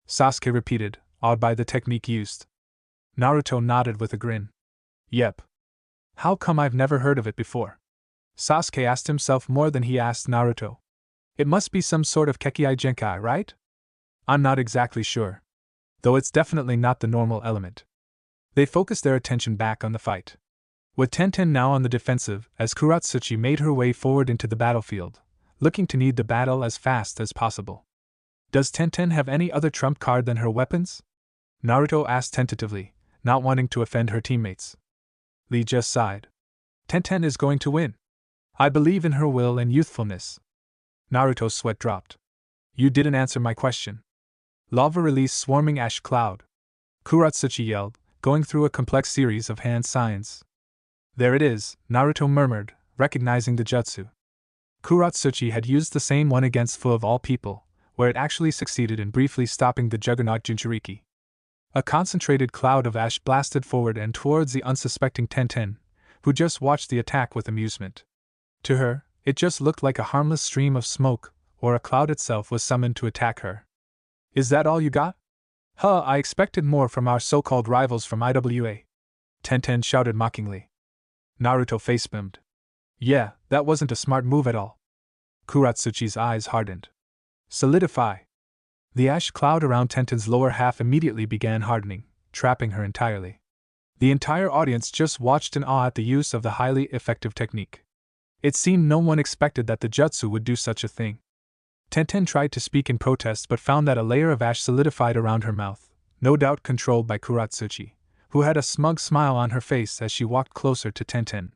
Sasuke repeated, awed by the technique used. Naruto nodded with a grin. Yep. How come I've never heard of it before? Sasuke asked himself more than he asked Naruto. It must be some sort of Kekkei Genkai, right? I'm not exactly sure. Though it's definitely not the normal element. They focused their attention back on the fight. With Tenten now on the defensive, as Kurat Suchi made her way forward into the battlefield, looking to need the battle as fast as possible. Does Tenten have any other trump card than her weapons? Naruto asked tentatively, not wanting to offend her teammates. Lee just sighed. Tenten is going to win. I believe in her will and youthfulness. Naruto's sweat dropped. You didn't answer my question. Lava released swarming ash cloud. Kurat Suchi yelled, going through a complex series of hand signs. There it is, Naruto murmured, recognizing the jutsu. Kurat Suchi had used the same one against Fu of all people, where it actually succeeded in briefly stopping the Juggernaut Jinchuriki. A concentrated cloud of ash blasted forward and towards the unsuspecting Tenten, who just watched the attack with amusement. To her, it just looked like a harmless stream of smoke, or a cloud itself was summoned to attack her. Is that all you got? Huh, I expected more from our so-called rivals from IWA. Tenten shouted mockingly. Naruto facepalmed. Yeah, that wasn't a smart move at all. Kurat Suchi's eyes hardened. Solidify. The ash cloud around Tenten's lower half immediately began hardening, trapping her entirely. The entire audience just watched in awe at the use of the highly effective technique. It seemed no one expected that the jutsu would do such a thing. Tenten tried to speak in protest but found that a layer of ash solidified around her mouth, no doubt controlled by Kurat Suchi, who had a smug smile on her face as she walked closer to Tenten.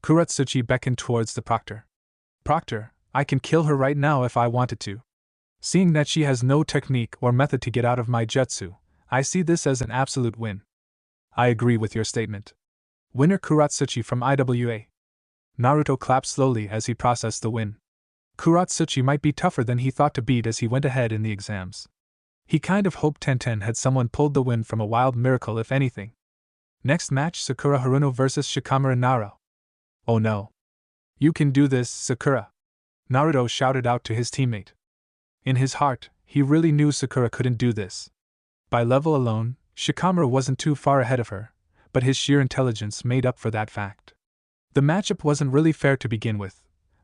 Kurat Suchi beckoned towards the proctor. Proctor, I can kill her right now if I wanted to. Seeing that she has no technique or method to get out of my jutsu, I see this as an absolute win. I agree with your statement. Winner Kurat Suchi from IWA. Naruto clapped slowly as he processed the win. Kurat Suchi might be tougher than he thought to beat as he went ahead in the exams. He kind of hoped Tenten had someone pulled the win from a wild miracle if anything. Next match, Sakura Haruno vs Shikamaru Naro. Oh no. You can do this, Sakura. Naruto shouted out to his teammate. In his heart, he really knew Sakura couldn't do this. By level alone, Shikamaru wasn't too far ahead of her, but his sheer intelligence made up for that fact. The matchup wasn't really fair to begin with,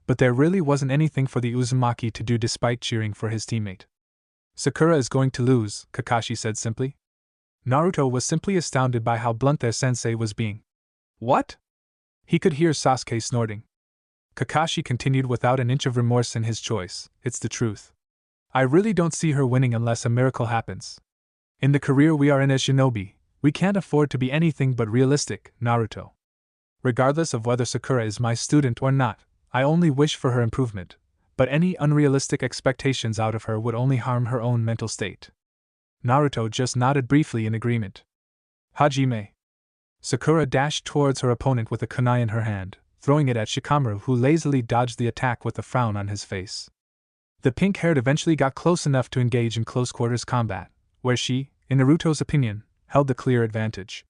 but there really wasn't anything for the Uzumaki to do despite cheering for his teammate. Sakura is going to lose, Kakashi said simply. Naruto was simply astounded by how blunt their sensei was being. What? He could hear Sasuke snorting. Kakashi continued without an inch of remorse in his choice, it's the truth. I really don't see her winning unless a miracle happens. In the career we are in as shinobi, we can't afford to be anything but realistic, Naruto. Regardless of whether Sakura is my student or not, I only wish for her improvement, but any unrealistic expectations out of her would only harm her own mental state. Naruto just nodded briefly in agreement. Hajime. Sakura dashed towards her opponent with a kunai in her hand, throwing it at Shikamaru, who lazily dodged the attack with a frown on his face. The pink-haired eventually got close enough to engage in close-quarters combat, where she, in Naruto's opinion, held the clear advantage.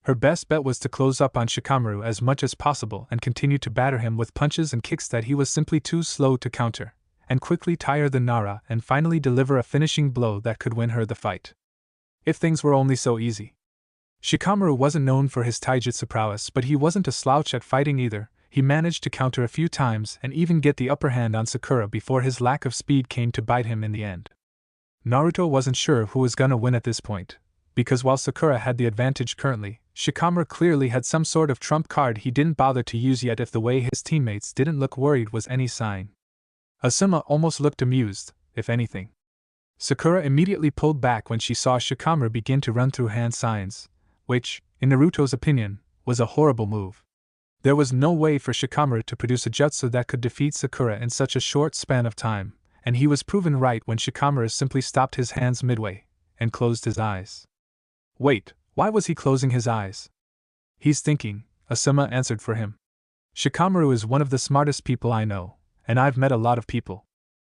Her best bet was to close up on Shikamaru as much as possible and continue to batter him with punches and kicks that he was simply too slow to counter, and quickly tire the Nara and finally deliver a finishing blow that could win her the fight. If things were only so easy. Shikamaru wasn't known for his taijutsu prowess, but he wasn't a slouch at fighting either. He managed to counter a few times and even get the upper hand on Sakura before his lack of speed came to bite him in the end. Naruto wasn't sure who was gonna win at this point, because while Sakura had the advantage currently, Shikamaru clearly had some sort of trump card he didn't bother to use yet. If the way his teammates didn't look worried was any sign. Asuma almost looked amused, if anything. Sakura immediately pulled back when she saw Shikamaru begin to run through hand signs, which, in Naruto's opinion, was a horrible move. There was no way for Shikamaru to produce a jutsu that could defeat Sakura in such a short span of time, and he was proven right when Shikamaru simply stopped his hands midway and closed his eyes. Wait, why was he closing his eyes? He's thinking, Asuma answered for him. Shikamaru is one of the smartest people I know, and I've met a lot of people.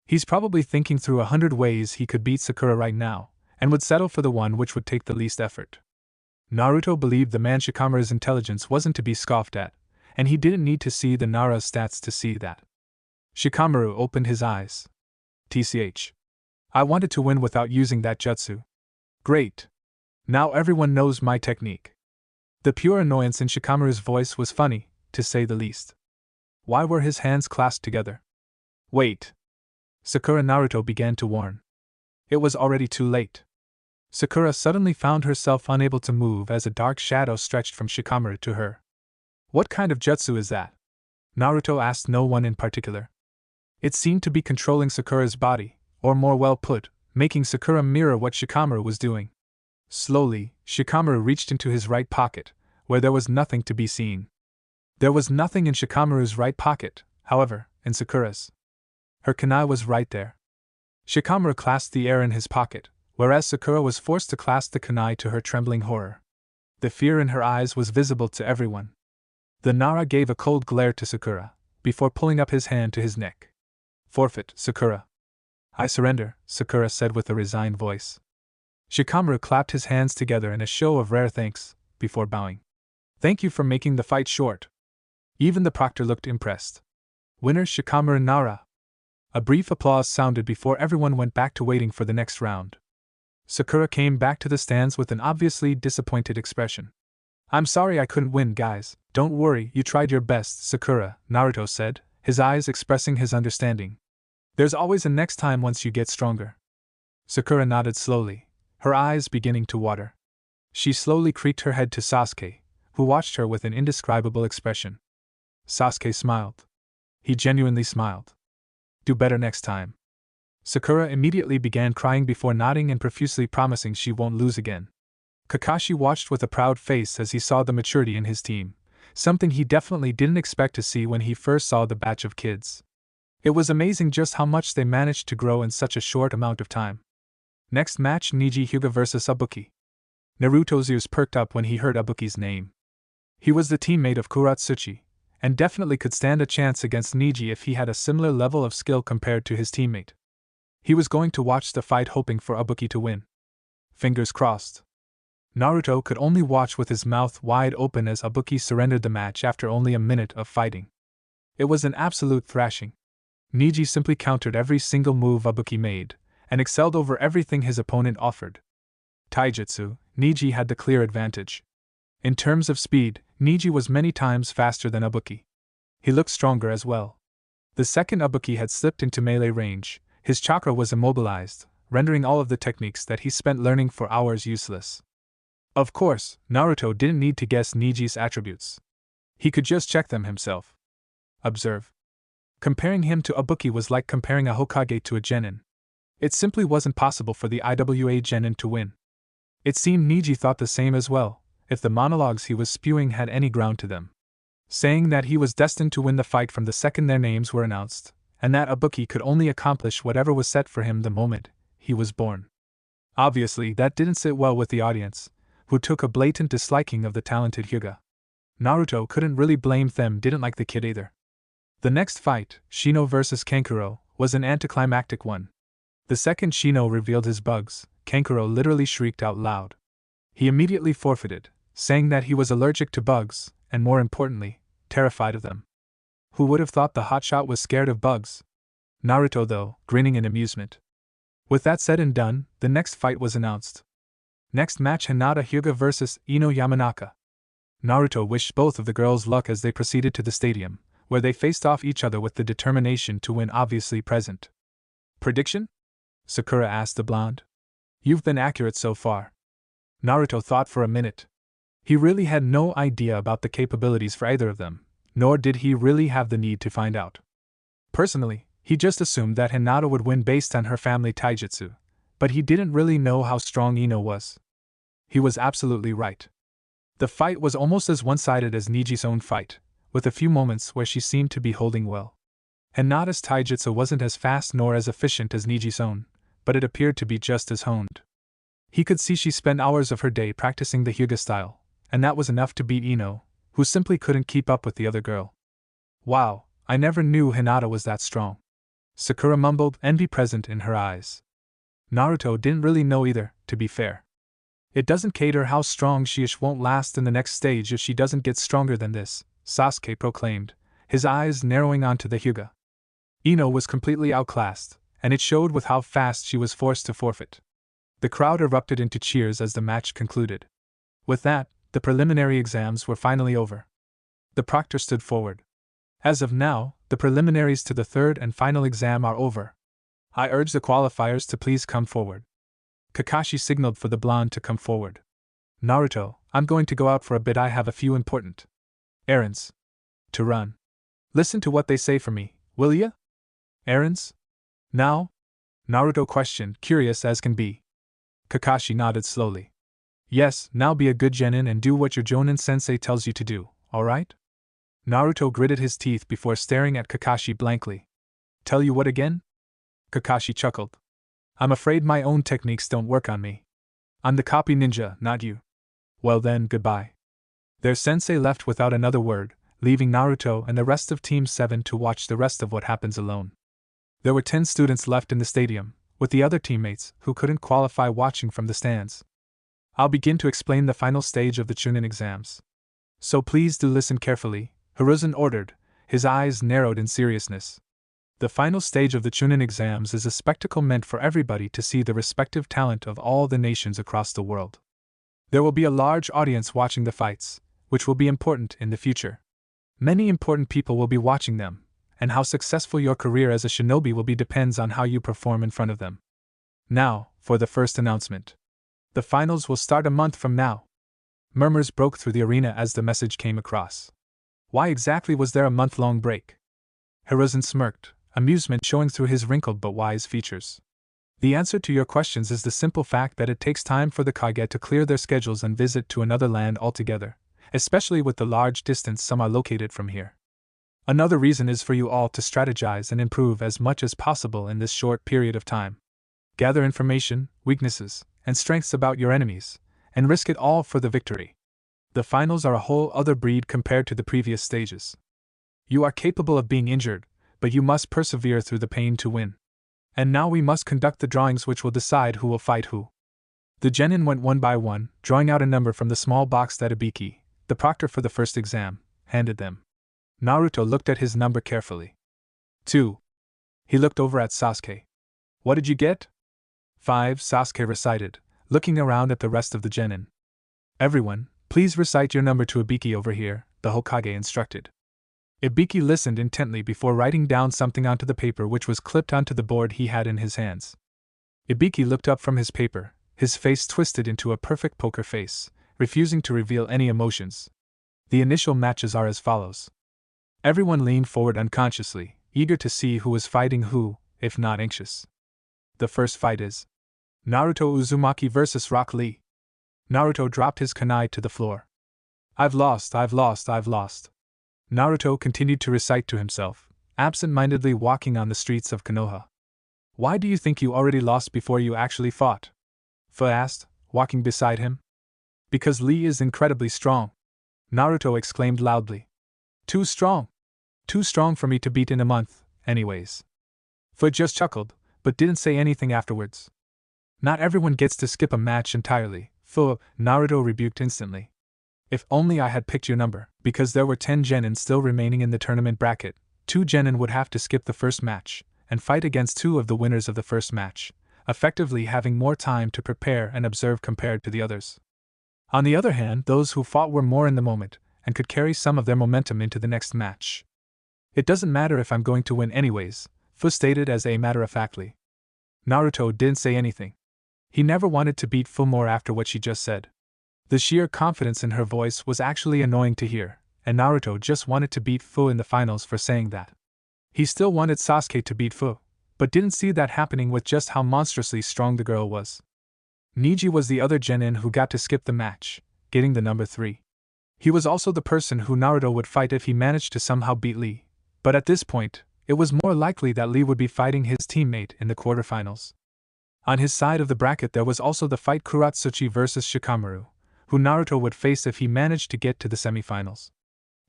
He's probably thinking through 100 ways he could beat Sakura right now, and would settle for the one which would take the least effort. Naruto believed the man Shikamaru's intelligence wasn't to be scoffed at, and he didn't need to see the Nara stats to see that. Shikamaru opened his eyes. TCH. I wanted to win without using that jutsu. Great. Now everyone knows my technique. The pure annoyance in Shikamaru's voice was funny, to say the least. Why were his hands clasped together? Wait. Sakura Naruto began to warn. It was already too late. Sakura suddenly found herself unable to move as a dark shadow stretched from Shikamaru to her. What kind of jutsu is that? Naruto asked no one in particular. It seemed to be controlling Sakura's body, or more well put, making Sakura mirror what Shikamaru was doing. Slowly, Shikamaru reached into his right pocket, where there was nothing to be seen. There was nothing in Shikamaru's right pocket, however, in Sakura's. Her kunai was right there. Shikamaru clasped the air in his pocket, whereas Sakura was forced to clasp the kunai to her trembling horror. The fear in her eyes was visible to everyone. The Nara gave a cold glare to Sakura, before pulling up his hand to his neck. Forfeit, Sakura. I surrender, Sakura said with a resigned voice. Shikamaru clapped his hands together in a show of rare thanks, before bowing. Thank you for making the fight short. Even the proctor looked impressed. Winner Shikamaru Nara. A brief applause sounded before everyone went back to waiting for the next round. Sakura came back to the stands with an obviously disappointed expression. I'm sorry I couldn't win, guys. Don't worry, you tried your best, Sakura, Naruto said, his eyes expressing his understanding. There's always a next time once you get stronger. Sakura nodded slowly, her eyes beginning to water. She slowly creaked her head to Sasuke, who watched her with an indescribable expression. Sasuke smiled. He genuinely smiled. Do better next time. Sakura immediately began crying before nodding and profusely promising she won't lose again. Kakashi watched with a proud face as he saw the maturity in his team, something he definitely didn't expect to see when he first saw the batch of kids. It was amazing just how much they managed to grow in such a short amount of time. Next match, Neji Hyuga vs Ibuki. Naruto's ears perked up when he heard Ibuki's name. He was the teammate of Kurat Suchi, and definitely could stand a chance against Neji if he had a similar level of skill compared to his teammate. He was going to watch the fight hoping for Ibuki to win. Fingers crossed. Naruto could only watch with his mouth wide open as Ibuki surrendered the match after only a minute of fighting. It was an absolute thrashing. Neji simply countered every single move Ibuki made, and excelled over everything his opponent offered. Taijutsu, Neji had the clear advantage. In terms of speed, Neji was many times faster than Ibuki. He looked stronger as well. The second Ibuki had slipped into melee range, his chakra was immobilized, rendering all of the techniques that he spent learning for hours useless. Of course, Naruto didn't need to guess Neji's attributes. He could just check them himself. Observe. Comparing him to Ibuki was like comparing a Hokage to a genin. It simply wasn't possible for the IWA genin to win. It seemed Neji thought the same as well, if the monologues he was spewing had any ground to them. Saying that he was destined to win the fight from the second their names were announced, and that Ibuki could only accomplish whatever was set for him the moment he was born. Obviously, that didn't sit well with the audience, who took a blatant disliking of the talented Hyuga. Naruto couldn't really blame them, didn't like the kid either. The next fight, Shino vs Kankuro, was an anticlimactic one. The second Shino revealed his bugs, Kankuro literally shrieked out loud. He immediately forfeited, saying that he was allergic to bugs, and more importantly, terrified of them. Who would have thought the hotshot was scared of bugs? Naruto, though, grinning in amusement. With that said and done, the next fight was announced. Next match, Hinata Hyuga vs Ino Yamanaka. Naruto wished both of the girls luck as they proceeded to the stadium, where they faced off each other with the determination to win obviously present. Prediction? Sakura asked the blonde. You've been accurate so far. Naruto thought for a minute. He really had no idea about the capabilities for either of them, nor did he really have the need to find out. Personally, he just assumed that Hinata would win based on her family taijutsu, but he didn't really know how strong Ino was. He was absolutely right. The fight was almost as one-sided as Neji's own fight, with a few moments where she seemed to be holding well. Hinata's taijutsu wasn't as fast nor as efficient as Neji's own, but it appeared to be just as honed. He could see she spent hours of her day practicing the Hyuga style, and that was enough to beat Ino, who simply couldn't keep up with the other girl. Wow, I never knew Hinata was that strong. Sakura mumbled, envy present in her eyes. Naruto didn't really know either, to be fair. It doesn't cater how strong she is, won't last in the next stage if she doesn't get stronger than this, Sasuke proclaimed, his eyes narrowing onto the Hyuga. Ino was completely outclassed, and it showed with how fast she was forced to forfeit. The crowd erupted into cheers as the match concluded. With that, the preliminary exams were finally over. The proctor stood forward. As of now, the preliminaries to the third and final exam are over. I urge the qualifiers to please come forward. Kakashi signaled for the blonde to come forward. Naruto, I'm going to go out for a bit. I have a few important errands to run. Listen to what they say for me, will ya? Errands? Now? Naruto questioned, curious as can be. Kakashi nodded slowly. Yes, now be a good genin and do what your Jonin sensei tells you to do, alright? Naruto gritted his teeth before staring at Kakashi blankly. Tell you what again? Kakashi chuckled. I'm afraid my own techniques don't work on me. I'm the copy ninja, not you. Well then, goodbye. Their sensei left without another word, leaving Naruto and the rest of Team 7 to watch the rest of what happens alone. There were 10 students left in the stadium, with the other teammates who couldn't qualify watching from the stands. I'll begin to explain the final stage of the Chunin exams. So please do listen carefully, Hiruzen ordered, his eyes narrowed in seriousness. The final stage of the Chunin exams is a spectacle meant for everybody to see the respective talent of all the nations across the world. There will be a large audience watching the fights, which will be important in the future. Many important people will be watching them, and how successful your career as a shinobi will be depends on how you perform in front of them. Now, for the first announcement. The finals will start a month from now. Murmurs broke through the arena as the message came across. Why exactly was there a month-long break? Hiruzen smirked, amusement showing through his wrinkled but wise features. The answer to your questions is the simple fact that it takes time for the Kage to clear their schedules and visit to another land altogether, especially with the large distance some are located from here. Another reason is for you all to strategize and improve as much as possible in this short period of time. Gather information, weaknesses, and strengths about your enemies, and risk it all for the victory. The finals are a whole other breed compared to the previous stages. You are capable of being injured, but you must persevere through the pain to win. And now we must conduct the drawings which will decide who will fight who. The genin went one by one, drawing out a number from the small box that Ibiki, the proctor for the first exam, handed them. Naruto looked at his number carefully. 2. He looked over at Sasuke. What did you get? 5, Sasuke recited, looking around at the rest of the genin. Everyone, please recite your number to Ibiki over here, the Hokage instructed. Ibiki listened intently before writing down something onto the paper which was clipped onto the board he had in his hands. Ibiki looked up from his paper, his face twisted into a perfect poker face, refusing to reveal any emotions. The initial matches are as follows. Everyone leaned forward unconsciously, eager to see who was fighting who, if not anxious. The first fight is Naruto Uzumaki vs. Rock Lee. Naruto dropped his kunai to the floor. I've lost. Naruto continued to recite to himself, absent-mindedly walking on the streets of Konoha. Why do you think you already lost before you actually fought? Fu asked, walking beside him. Because Lee is incredibly strong. Naruto exclaimed loudly. Too strong. Too strong for me to beat in a month, anyways. Fu just chuckled, but didn't say anything afterwards. Not everyone gets to skip a match entirely, Fu, Naruto rebuked instantly. If only I had picked your number, because there were 10 genin still remaining in the tournament bracket, 2 genin would have to skip the first match, and fight against 2 of the winners of the first match, effectively having more time to prepare and observe compared to the others. On the other hand, those who fought were more in the moment, and could carry some of their momentum into the next match. It doesn't matter if I'm going to win anyways, Fu stated as a matter-of-factly. Naruto didn't say anything. He never wanted to beat Fu more after what she just said. The sheer confidence in her voice was actually annoying to hear, and Naruto just wanted to beat Fu in the finals for saying that. He still wanted Sasuke to beat Fu, but didn't see that happening with just how monstrously strong the girl was. Neji was the other genin who got to skip the match, getting the number 3. He was also the person who Naruto would fight if he managed to somehow beat Lee, but at this point, it was more likely that Lee would be fighting his teammate in the quarterfinals. On his side of the bracket there was also the fight Kurat Suchi vs. Shikamaru, who Naruto would face if he managed to get to the semifinals.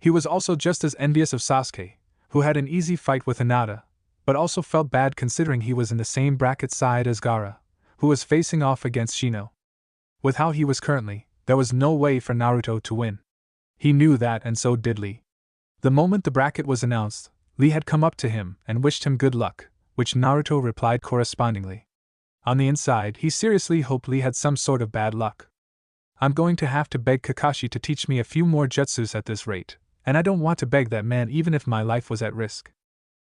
He was also just as envious of Sasuke, who had an easy fight with Hinata, but also felt bad considering he was in the same bracket side as Gaara, who was facing off against Shino. With how he was currently, there was no way for Naruto to win. He knew that, and so did Lee. The moment the bracket was announced, Lee had come up to him and wished him good luck, which Naruto replied correspondingly. On the inside, he seriously hoped Lee had some sort of bad luck. I'm going to have to beg Kakashi to teach me a few more jutsus at this rate, and I don't want to beg that man even if my life was at risk.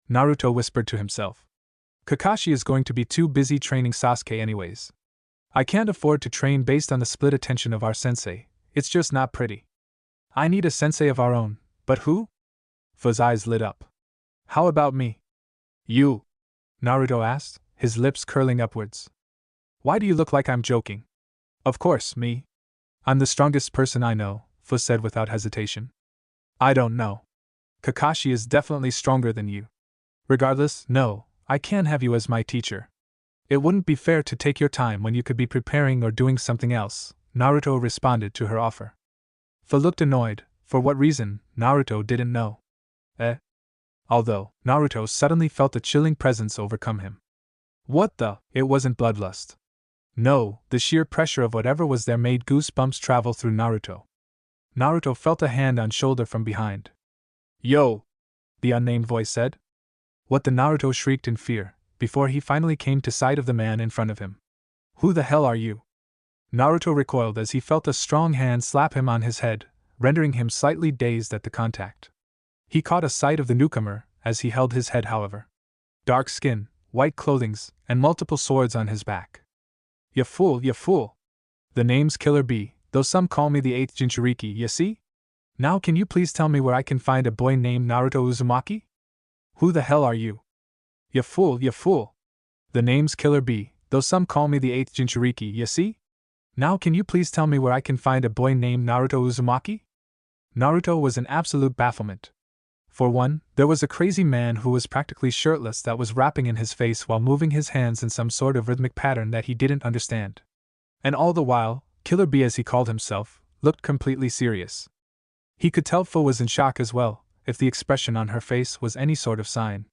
Naruto whispered to himself. Kakashi is going to be too busy training Sasuke anyways. I can't afford to train based on the split attention of our sensei, it's just not pretty. I need a sensei of our own, but who? Fu's eyes lit up. How about me? You. Naruto asked, his lips curling upwards. Why do you look like I'm joking? Of course, me. I'm the strongest person I know, Fu said without hesitation. I don't know. Kakashi is definitely stronger than you. Regardless, no, I can't have you as my teacher. It wouldn't be fair to take your time when you could be preparing or doing something else, Naruto responded to her offer. Fu looked annoyed, for what reason, Naruto didn't know. Although, Naruto suddenly felt a chilling presence overcome him. What the? It wasn't bloodlust. No, the sheer pressure of whatever was there made goosebumps travel through Naruto. Naruto felt a hand on shoulder from behind. Yo! The unnamed voice said. What the Naruto shrieked in fear, before he finally came to sight of the man in front of him. Who the hell are you? Naruto recoiled as he felt a strong hand slap him on his head, rendering him slightly dazed at the contact. He caught a sight of the newcomer, as he held his head however. Dark skin, white clothings, and multiple swords on his back. Ya fool, ya fool! The name's Killer Bee, though some call me the 8th Jinchuriki, ya see? Now can you please tell me where I can find a boy named Naruto Uzumaki? Who the hell are you? Ya fool, ya fool! The name's Killer Bee, though some call me the 8th Jinchuriki, ya see? Now can you please tell me where I can find a boy named Naruto Uzumaki? Naruto was in absolute bafflement. For one, there was a crazy man who was practically shirtless that was rapping in his face while moving his hands in some sort of rhythmic pattern that he didn't understand. And all the while, Killer Bee as he called himself, looked completely serious. He could tell Fu was in shock as well, if the expression on her face was any sort of sign.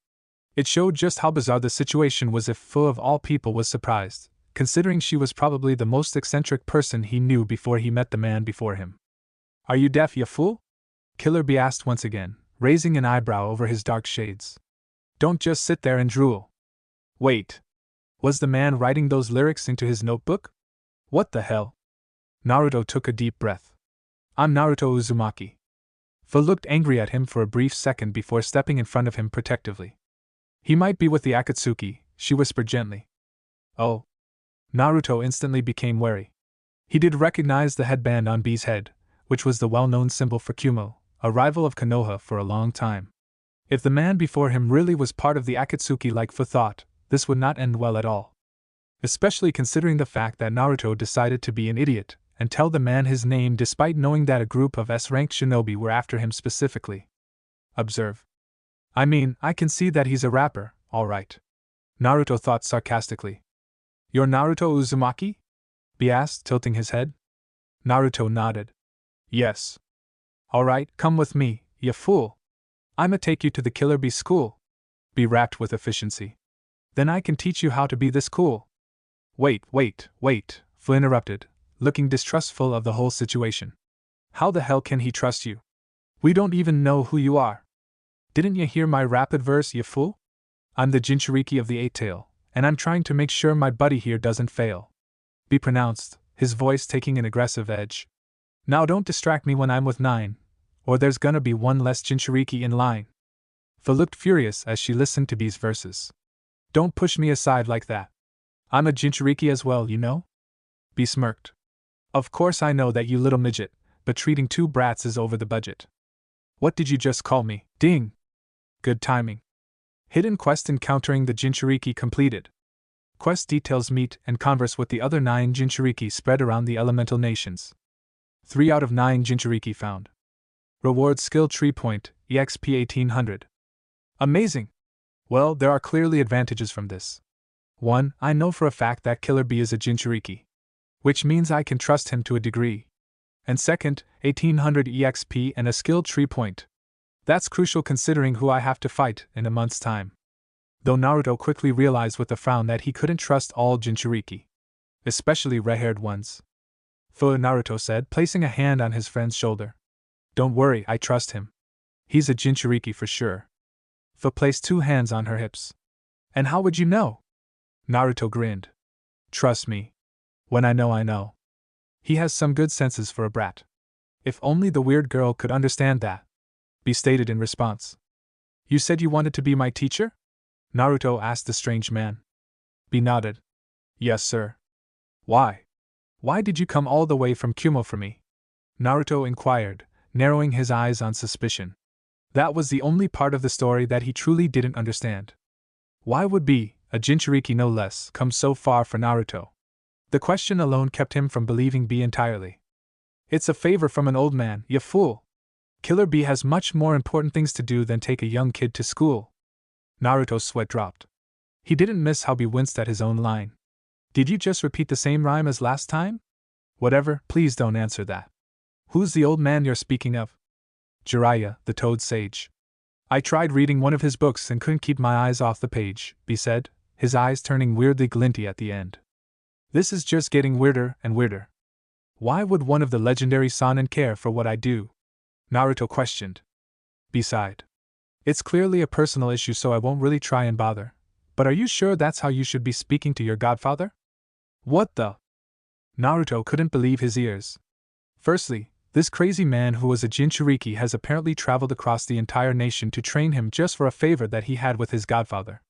It showed just how bizarre the situation was if Fu of all people was surprised, considering she was probably the most eccentric person he knew before he met the man before him. Are you deaf, ya fool? Killer Bee asked once again, raising an eyebrow over his dark shades. Don't just sit there and drool. Wait. Was the man writing those lyrics into his notebook? What the hell? Naruto took a deep breath. I'm Naruto Uzumaki. Fu looked angry at him for a brief second before stepping in front of him protectively. He might be with the Akatsuki, she whispered gently. Oh. Naruto instantly became wary. He did recognize the headband on B's head, which was the well-known symbol for Kumo, a rival of Konoha for a long time. If the man before him really was part of the Akatsuki like Fu thought, this would not end well at all. Especially considering the fact that Naruto decided to be an idiot and tell the man his name despite knowing that a group of S-ranked shinobi were after him specifically. Observe. I mean, I can see that he's a rapper, all right. Naruto thought sarcastically. You're Naruto Uzumaki? B asked, tilting his head. Naruto nodded. Yes. All right, come with me, ya fool. I'ma take you to the Killer Bee school. B rapped with efficiency. Then I can teach you how to be this cool. Wait, Fu interrupted, looking distrustful of the whole situation. How the hell can he trust you? We don't even know who you are. Didn't you hear my rapid verse, ya fool? I'm the Jinchuriki of the Eight-Tail, and I'm trying to make sure my buddy here doesn't fail. B pronounced, his voice taking an aggressive edge. Now don't distract me when I'm with 9, or there's gonna be one less Jinchuriki in line. Fu looked furious as she listened to B's verses. Don't push me aside like that. I'm a Jinchuriki as well, you know? B smirked. Of course I know that, you little midget, but treating 2 brats is over the budget. What did you just call me? Ding! Good timing. Hidden quest encountering the Jinchuriki completed. Quest details: meet and converse with the other 9 Jinchuriki spread around the elemental nations. 3 out of 9 Jinchuriki found. Reward skill tree point, EXP 1800. Amazing! Well, there are clearly advantages from this. 1. I know for a fact that Killer Bee is a Jinchuriki, which means I can trust him to a degree. And second, 1800 EXP and a skill tree point. That's crucial considering who I have to fight in a month's time. Though Naruto quickly realized with a frown that he couldn't trust all Jinchuriki, especially red-haired ones. Fu, Naruto said, placing a hand on his friend's shoulder. Don't worry, I trust him. He's a Jinchuriki for sure. Fu placed 2 hands on her hips. And how would you know? Naruto grinned. Trust me. When I know, I know. He has some good senses for a brat. If only the weird girl could understand that. B stated in response. You said you wanted to be my teacher? Naruto asked the strange man. B nodded. Yes, sir. Why? Why did you come all the way from Kumo for me? Naruto inquired, narrowing his eyes on suspicion. That was the only part of the story that he truly didn't understand. Why would B, a Jinchuriki no less, come so far for Naruto? The question alone kept him from believing B entirely. It's a favor from an old man, you fool. Killer B has much more important things to do than take a young kid to school. Naruto's sweat dropped. He didn't miss how B winced at his own line. Did you just repeat the same rhyme as last time? Whatever, please don't answer that. Who's the old man you're speaking of? Jiraiya, the Toad Sage. I tried reading one of his books and couldn't keep my eyes off the page, B said, his eyes turning weirdly glinty at the end. This is just getting weirder and weirder. Why would one of the legendary Sanin care for what I do? Naruto questioned. B sighed. It's clearly a personal issue, so I won't really try and bother. But are you sure that's how you should be speaking to your godfather? What the? Naruto couldn't believe his ears. Firstly, this crazy man who was a Jinchuriki has apparently traveled across the entire nation to train him just for a favor that he had with his godfather.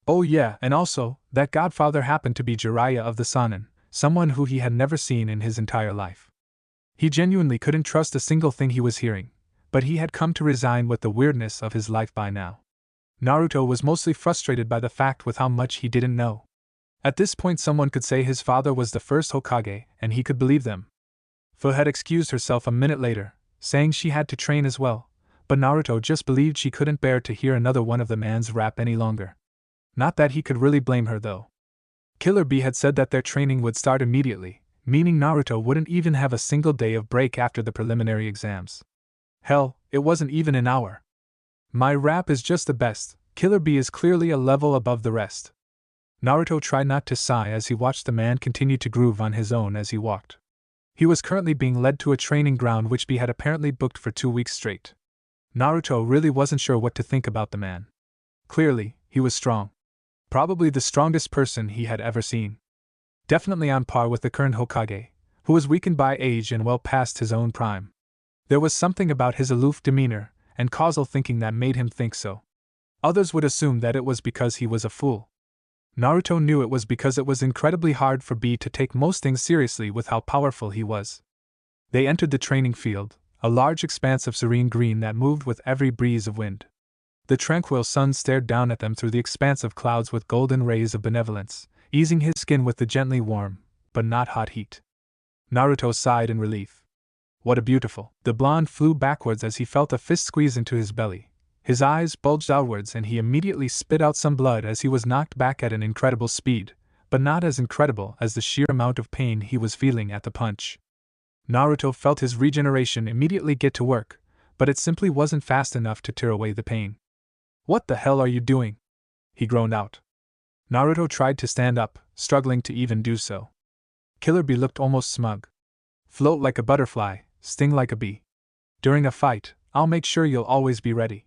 Oh yeah, and also, that godfather happened to be Jiraiya of the Sanin, someone who he had never seen in his entire life. He genuinely couldn't trust a single thing he was hearing, but he had come to resign with the weirdness of his life by now. Naruto was mostly frustrated by the fact with how much he didn't know. At this point someone could say his father was the first Hokage, and he could believe them. Fu had excused herself a minute later, saying she had to train as well, but Naruto just believed she couldn't bear to hear another one of the man's rap any longer. Not that he could really blame her though. Killer B had said that their training would start immediately, meaning Naruto wouldn't even have a single day of break after the preliminary exams. Hell, it wasn't even an hour. My rap is just the best, Killer B is clearly a level above the rest. Naruto tried not to sigh as he watched the man continue to groove on his own as he walked. He was currently being led to a training ground which B had apparently booked for 2 weeks straight. Naruto really wasn't sure what to think about the man. Clearly, he was strong. Probably the strongest person he had ever seen. Definitely on par with the current Hokage, who was weakened by age and well past his own prime. There was something about his aloof demeanor and causal thinking that made him think so. Others would assume that it was because he was a fool. Naruto knew it was because it was incredibly hard for B to take most things seriously with how powerful he was. They entered the training field, a large expanse of serene green that moved with every breeze of wind. The tranquil sun stared down at them through the expanse of clouds with golden rays of benevolence, easing his skin with the gently warm, but not hot heat. Naruto sighed in relief. What a beautiful. The blonde flew backwards as he felt a fist squeeze into his belly. His eyes bulged outwards and he immediately spit out some blood as he was knocked back at an incredible speed, but not as incredible as the sheer amount of pain he was feeling at the punch. Naruto felt his regeneration immediately get to work, but it simply wasn't fast enough to tear away the pain. What the hell are you doing? He groaned out. Naruto tried to stand up, struggling to even do so. Killer B looked almost smug. Float like a butterfly, sting like a bee. During a fight, I'll make sure you'll always be ready.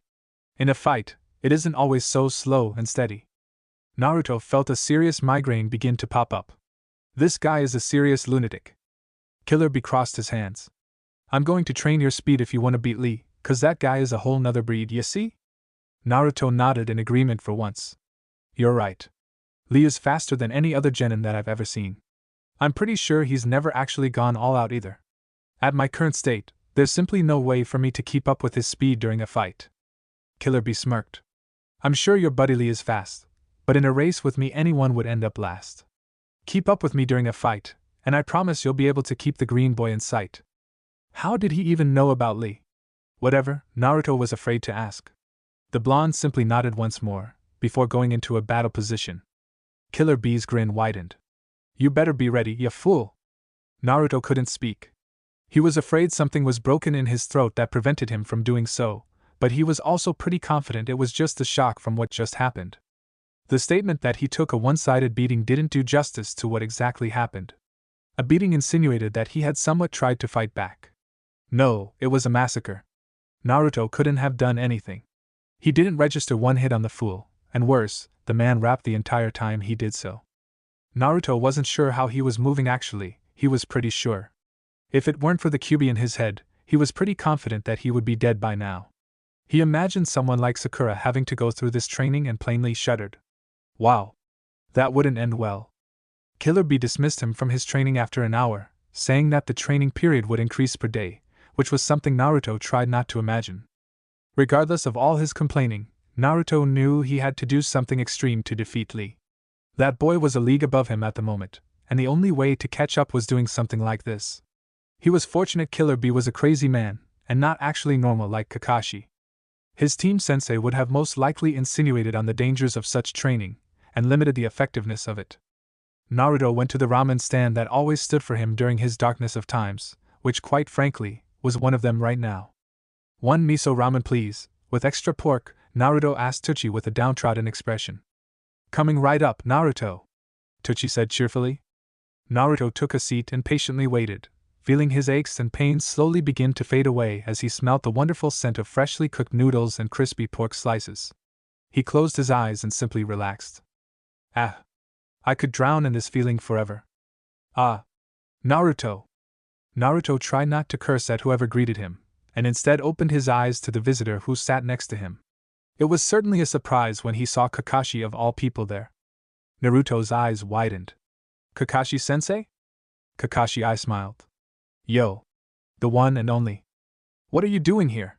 In a fight, it isn't always so slow and steady. Naruto felt a serious migraine begin to pop up. This guy is a serious lunatic. Killer B crossed his hands. I'm going to train your speed if you want to beat Lee, 'cause that guy is a whole nother breed, you see? Naruto nodded in agreement for once. You're right. Lee is faster than any other genin that I've ever seen. I'm pretty sure he's never actually gone all out either. At my current state, there's simply no way for me to keep up with his speed during a fight. Killer B smirked. I'm sure your buddy Lee is fast, but in a race with me anyone would end up last. Keep up with me during a fight, and I promise you'll be able to keep the green boy in sight. How did he even know about Lee? Whatever, Naruto was afraid to ask. The blonde simply nodded once more, before going into a battle position. Killer B's grin widened. You better be ready, you fool. Naruto couldn't speak. He was afraid something was broken in his throat that prevented him from doing so, but he was also pretty confident it was just the shock from what just happened. The statement that he took a one-sided beating didn't do justice to what exactly happened. A beating insinuated that he had somewhat tried to fight back. No, it was a massacre. Naruto couldn't have done anything. He didn't register one hit on the fool, and worse, the man rapped the entire time he did so. Naruto wasn't sure how he was moving actually, he was pretty sure. If it weren't for the QB in his head, he was pretty confident that he would be dead by now. He imagined someone like Sakura having to go through this training and plainly shuddered. Wow. That wouldn't end well. Killer B dismissed him from his training after an hour, saying that the training period would increase per day, which was something Naruto tried not to imagine. Regardless of all his complaining, Naruto knew he had to do something extreme to defeat Lee. That boy was a league above him at the moment, and the only way to catch up was doing something like this. He was fortunate Killer Bee was a crazy man, and not actually normal like Kakashi. His team sensei would have most likely insinuated on the dangers of such training, and limited the effectiveness of it. Naruto went to the ramen stand that always stood for him during his darkness of times, which quite frankly, was one of them right now. "One miso ramen please, with extra pork," Naruto asked Tsuchi with a downtrodden expression. "Coming right up, Naruto," Tsuchi said cheerfully. Naruto took a seat and patiently waited, feeling his aches and pains slowly begin to fade away as he smelt the wonderful scent of freshly cooked noodles and crispy pork slices. He closed his eyes and simply relaxed. Ah! I could drown in this feeling forever. Ah! Naruto! Naruto tried not to curse at whoever greeted him, and instead opened his eyes to the visitor who sat next to him. It was certainly a surprise when he saw Kakashi of all people there. Naruto's eyes widened. "Kakashi-sensei?" Kakashi smiled. "Yo. The one and only. What are you doing here?"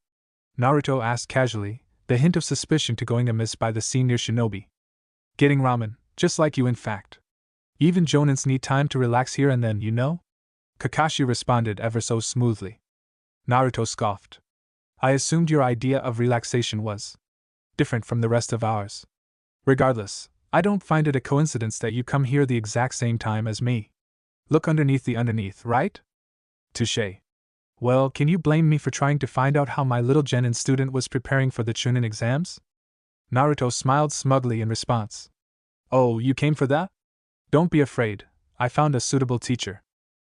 Naruto asked casually, the hint of suspicion to going amiss by the senior shinobi. "Getting ramen, just like you in fact. Even jonins need time to relax here and then, you know?" Kakashi responded ever so smoothly. Naruto scoffed. "I assumed your idea of relaxation was different from the rest of ours. Regardless, I don't find it a coincidence that you come here the exact same time as me. Look underneath the underneath, right? Touché. Well, can you blame me for trying to find out how my little genin student was preparing for the Chunin exams?" Naruto smiled smugly in response. "Oh, you came for that? Don't be afraid, I found a suitable teacher."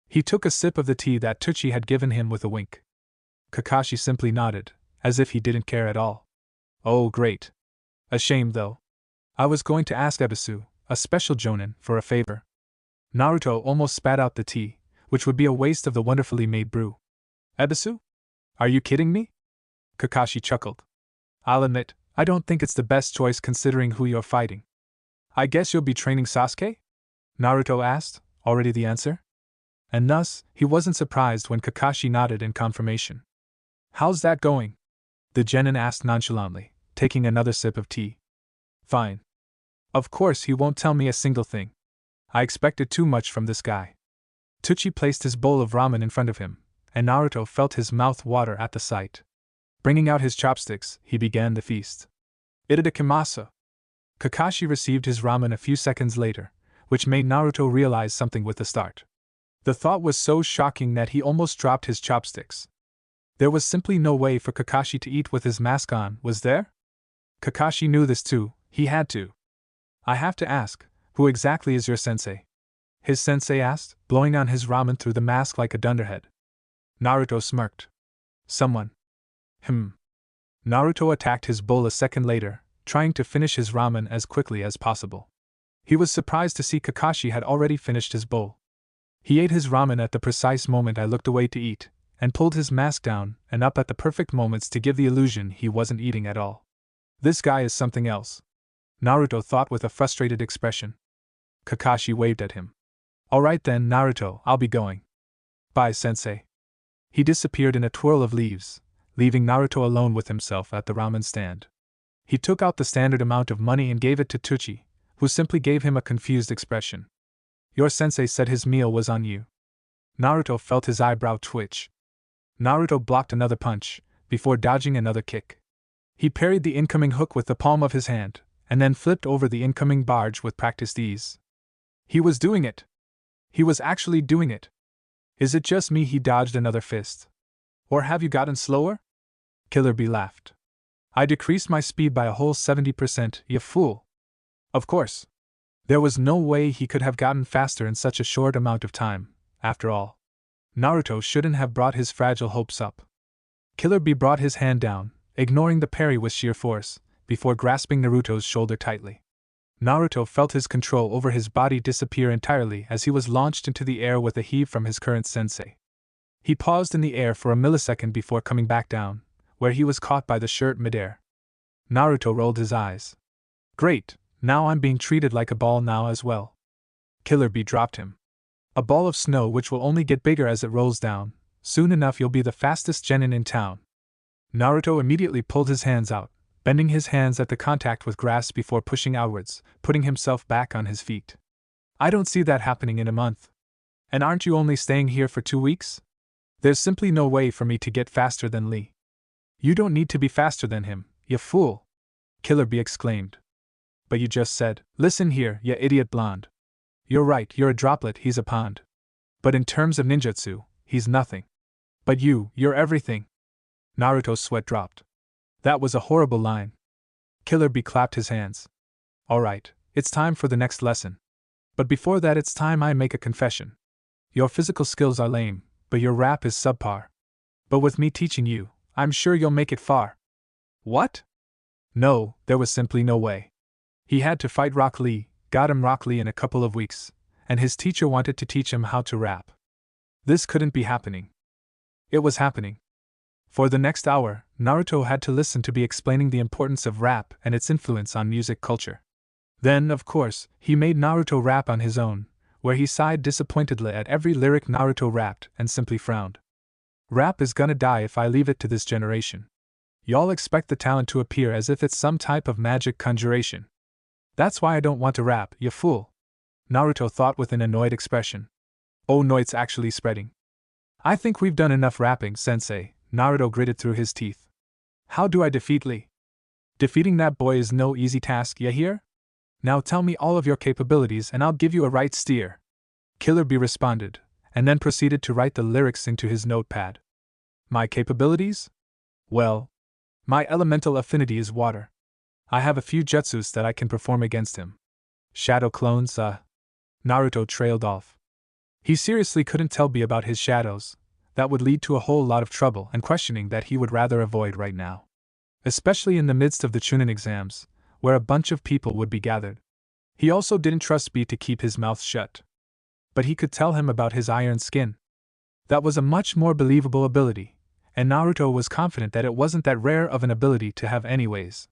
He took a sip of the tea that Tsuchi had given him with a wink. Kakashi simply nodded, as if he didn't care at all. "Oh, great. A shame, though. I was going to ask Ebisu, a special jonin, for a favor." Naruto almost spat out the tea, which would be a waste of the wonderfully made brew. "Ebisu? Are you kidding me?" Kakashi chuckled. "I'll admit, I don't think it's the best choice considering who you're fighting." "I guess you'll be training Sasuke?" Naruto asked, already the answer. And thus, he wasn't surprised when Kakashi nodded in confirmation. "How's that going?" the genin asked nonchalantly, taking another sip of tea. "Fine. Of course he won't tell me a single thing. I expected too much from this guy." Tsuchi placed his bowl of ramen in front of him, and Naruto felt his mouth water at the sight. Bringing out his chopsticks, he began the feast. "Itadakimasu." Kakashi received his ramen a few seconds later, which made Naruto realize something with a start. The thought was so shocking that he almost dropped his chopsticks. There was simply no way for Kakashi to eat with his mask on, was there? Kakashi knew this too, he had to. "I have to ask, who exactly is your sensei?" his sensei asked, blowing on his ramen through the mask like a dunderhead. Naruto smirked. "Someone. Naruto attacked his bowl a second later, trying to finish his ramen as quickly as possible. He was surprised to see Kakashi had already finished his bowl. He ate his ramen at the precise moment I looked away to eat, and pulled his mask down and up at the perfect moments to give the illusion he wasn't eating at all. This guy is something else, Naruto thought with a frustrated expression. Kakashi waved at him. "Alright then, Naruto, I'll be going. Bye, sensei." He disappeared in a twirl of leaves, leaving Naruto alone with himself at the ramen stand. He took out the standard amount of money and gave it to Tsuchi, who simply gave him a confused expression. "Your sensei said his meal was on you." Naruto felt his eyebrow twitch. Naruto blocked another punch, before dodging another kick. He parried the incoming hook with the palm of his hand, and then flipped over the incoming barge with practiced ease. He was doing it! He was actually doing it! Is it just me he dodged another fist? Or have you gotten slower? Killer Bee laughed. "I decreased my speed by a whole 70%, you fool." Of course. There was no way he could have gotten faster in such a short amount of time, after all. Naruto shouldn't have brought his fragile hopes up. Killer Bee brought his hand down, ignoring the parry with sheer force, before grasping Naruto's shoulder tightly. Naruto felt his control over his body disappear entirely as he was launched into the air with a heave from his current sensei. He paused in the air for a millisecond before coming back down, where he was caught by the shirt midair. Naruto rolled his eyes. "Great, now I'm being treated like a ball now as well." Killer Bee dropped him. "A ball of snow which will only get bigger as it rolls down. Soon enough you'll be the fastest genin in town." Naruto immediately pulled his hands out, bending his hands at the contact with grass before pushing outwards, putting himself back on his feet. I don't see that happening in a month. And aren't you only staying here for 2 weeks? There's simply no way for me to get faster than Lee. You don't need to be faster than him, you fool! Killer Bee exclaimed. But you just said, listen here, ya idiot blonde. You're right, you're a droplet, he's a pond. But in terms of ninjutsu, he's nothing. But you're everything. Naruto's sweat dropped. That was a horrible line. Killer Bee clapped his hands. Alright, it's time for the next lesson. But before that, it's time I make a confession. Your physical skills are lame, but your rap is subpar. But with me teaching you, I'm sure you'll make it far. What? No, there was simply no way. He had to fight Rock Lee, got him Rock Lee in a couple of weeks, and his teacher wanted to teach him how to rap. This couldn't be happening. It was happening. For the next hour, Naruto had to listen to be explaining the importance of rap and its influence on music culture. Then, of course, he made Naruto rap on his own, where he sighed disappointedly at every lyric Naruto rapped and simply frowned. Rap is gonna die if I leave it to this generation. Y'all expect the talent to appear as if it's some type of magic conjuration. That's why I don't want to rap, you fool. Naruto thought with an annoyed expression. Oh no, it's actually spreading. I think we've done enough rapping, sensei, Naruto gritted through his teeth. How do I defeat Lee? Defeating that boy is no easy task, ya hear? Now tell me all of your capabilities and I'll give you a right steer. Killer Bee responded, and then proceeded to write the lyrics into his notepad. My capabilities? Well, my elemental affinity is water. I have a few jutsus that I can perform against him. Shadow clones, Naruto trailed off. He seriously couldn't tell Bee about his shadows. That would lead to a whole lot of trouble and questioning that he would rather avoid right now. Especially in the midst of the Chunin exams, where a bunch of people would be gathered. He also didn't trust Bee to keep his mouth shut. But he could tell him about his iron skin. That was a much more believable ability, and Naruto was confident that it wasn't that rare of an ability to have anyways.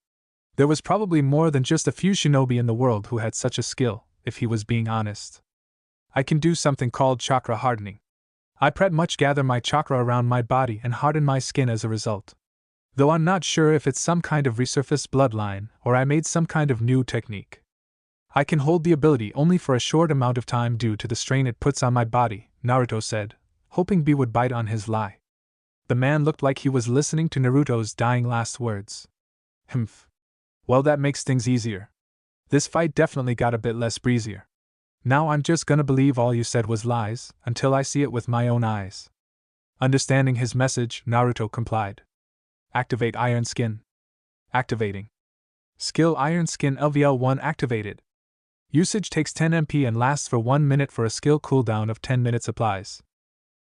There was probably more than just a few shinobi in the world who had such a skill, if he was being honest. I can do something called chakra hardening. I pretty much gather my chakra around my body and harden my skin as a result. Though I'm not sure if it's some kind of resurfaced bloodline or I made some kind of new technique. I can hold the ability only for a short amount of time due to the strain it puts on my body, Naruto said, hoping Bee would bite on his lie. The man looked like he was listening to Naruto's dying last words. Humph. Well, that makes things easier. This fight definitely got a bit less breezier. Now I'm just gonna believe all you said was lies, until I see it with my own eyes. Understanding his message, Naruto complied. Activate Iron Skin. Activating. Skill Iron Skin LVL1 activated. Usage takes 10 MP and lasts for 1 minute for a skill cooldown of 10 minutes applies.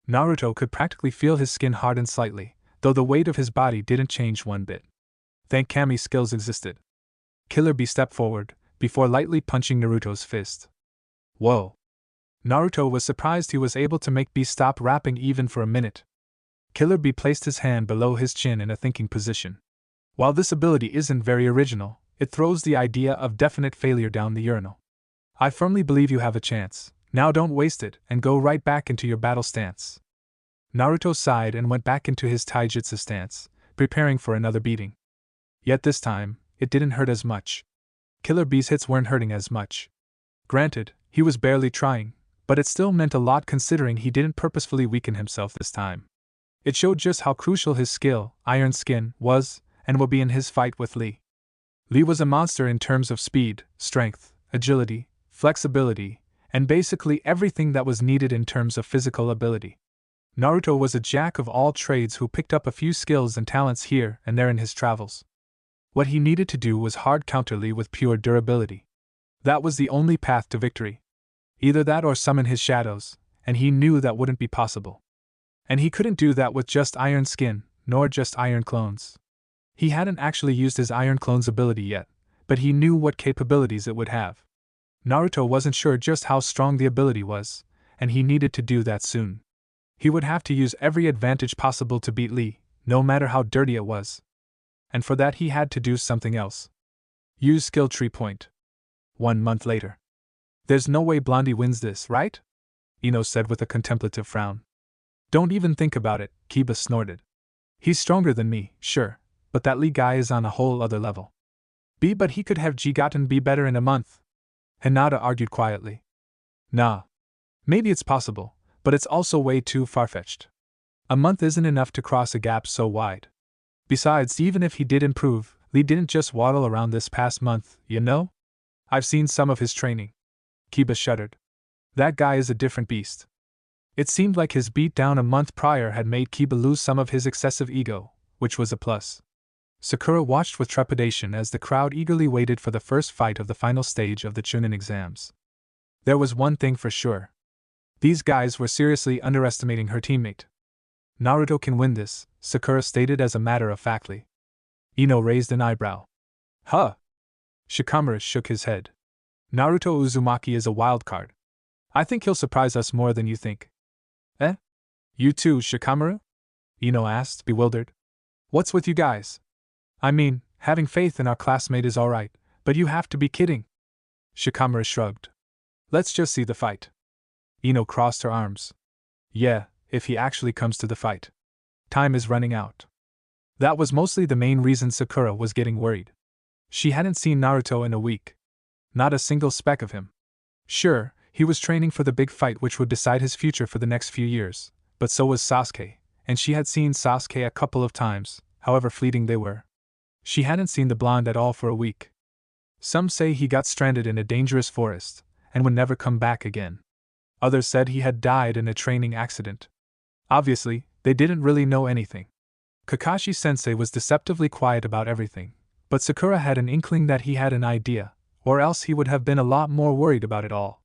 Naruto could practically feel his skin harden slightly, though the weight of his body didn't change one bit. Thank Kami skills existed. Killer Bee stepped forward, before lightly punching Naruto's fist. Whoa. Naruto was surprised he was able to make Bee stop rapping even for a minute. Killer Bee placed his hand below his chin in a thinking position. While this ability isn't very original, it throws the idea of definite failure down the urinal. I firmly believe you have a chance. Now don't waste it and go right back into your battle stance. Naruto sighed and went back into his taijutsu stance, preparing for another beating. Yet this time, it didn't hurt as much. Killer Bee's hits weren't hurting as much. Granted, he was barely trying, but it still meant a lot considering he didn't purposefully weaken himself this time. It showed just how crucial his skill, Iron Skin, was, and will be in his fight with Lee. Lee was a monster in terms of speed, strength, agility, flexibility, and basically everything that was needed in terms of physical ability. Naruto was a jack of all trades who picked up a few skills and talents here and there in his travels. What he needed to do was hard counter Lee with pure durability. That was the only path to victory. Either that or summon his shadows, and he knew that wouldn't be possible. And he couldn't do that with just Iron Skin, nor just Iron Clones. He hadn't actually used his Iron Clones ability yet, but he knew what capabilities it would have. Naruto wasn't sure just how strong the ability was, and he needed to do that soon. He would have to use every advantage possible to beat Lee, no matter how dirty it was. And for that he had to do something else. Use skill tree point. 1 month later. There's no way Blondie wins this, right? Ino said with a contemplative frown. Don't even think about it, Kiba snorted. He's stronger than me, sure, but that Lee guy is on a whole other level. But he could have gotten better in a month. Hinata argued quietly. Nah. Maybe it's possible, but it's also way too far-fetched. A month isn't enough to cross a gap so wide. Besides, even if he did improve, Lee didn't just waddle around this past month, you know? I've seen some of his training. Kiba shuddered. That guy is a different beast. It seemed like his beatdown a month prior had made Kiba lose some of his excessive ego, which was a plus. Sakura watched with trepidation as the crowd eagerly waited for the first fight of the final stage of the Chunin exams. There was one thing for sure. These guys were seriously underestimating her teammate. Naruto can win this, Sakura stated as a matter of factly. Ino raised an eyebrow. Huh? Shikamaru shook his head. Naruto Uzumaki is a wild card. I think he'll surprise us more than you think. Eh? You too, Shikamaru? Ino asked, bewildered. What's with you guys? I mean, having faith in our classmate is alright, but you have to be kidding. Shikamaru shrugged. Let's just see the fight. Ino crossed her arms. Yeah, if he actually comes to the fight. Time is running out. That was mostly the main reason Sakura was getting worried. She hadn't seen Naruto in a week. Not a single speck of him. Sure, he was training for the big fight which would decide his future for the next few years, but so was Sasuke, and she had seen Sasuke a couple of times, however fleeting they were. She hadn't seen the blonde at all for a week. Some say he got stranded in a dangerous forest, and would never come back again. Others said he had died in a training accident. Obviously, they didn't really know anything. Kakashi-sensei was deceptively quiet about everything, but Sakura had an inkling that he had an idea, or else he would have been a lot more worried about it all.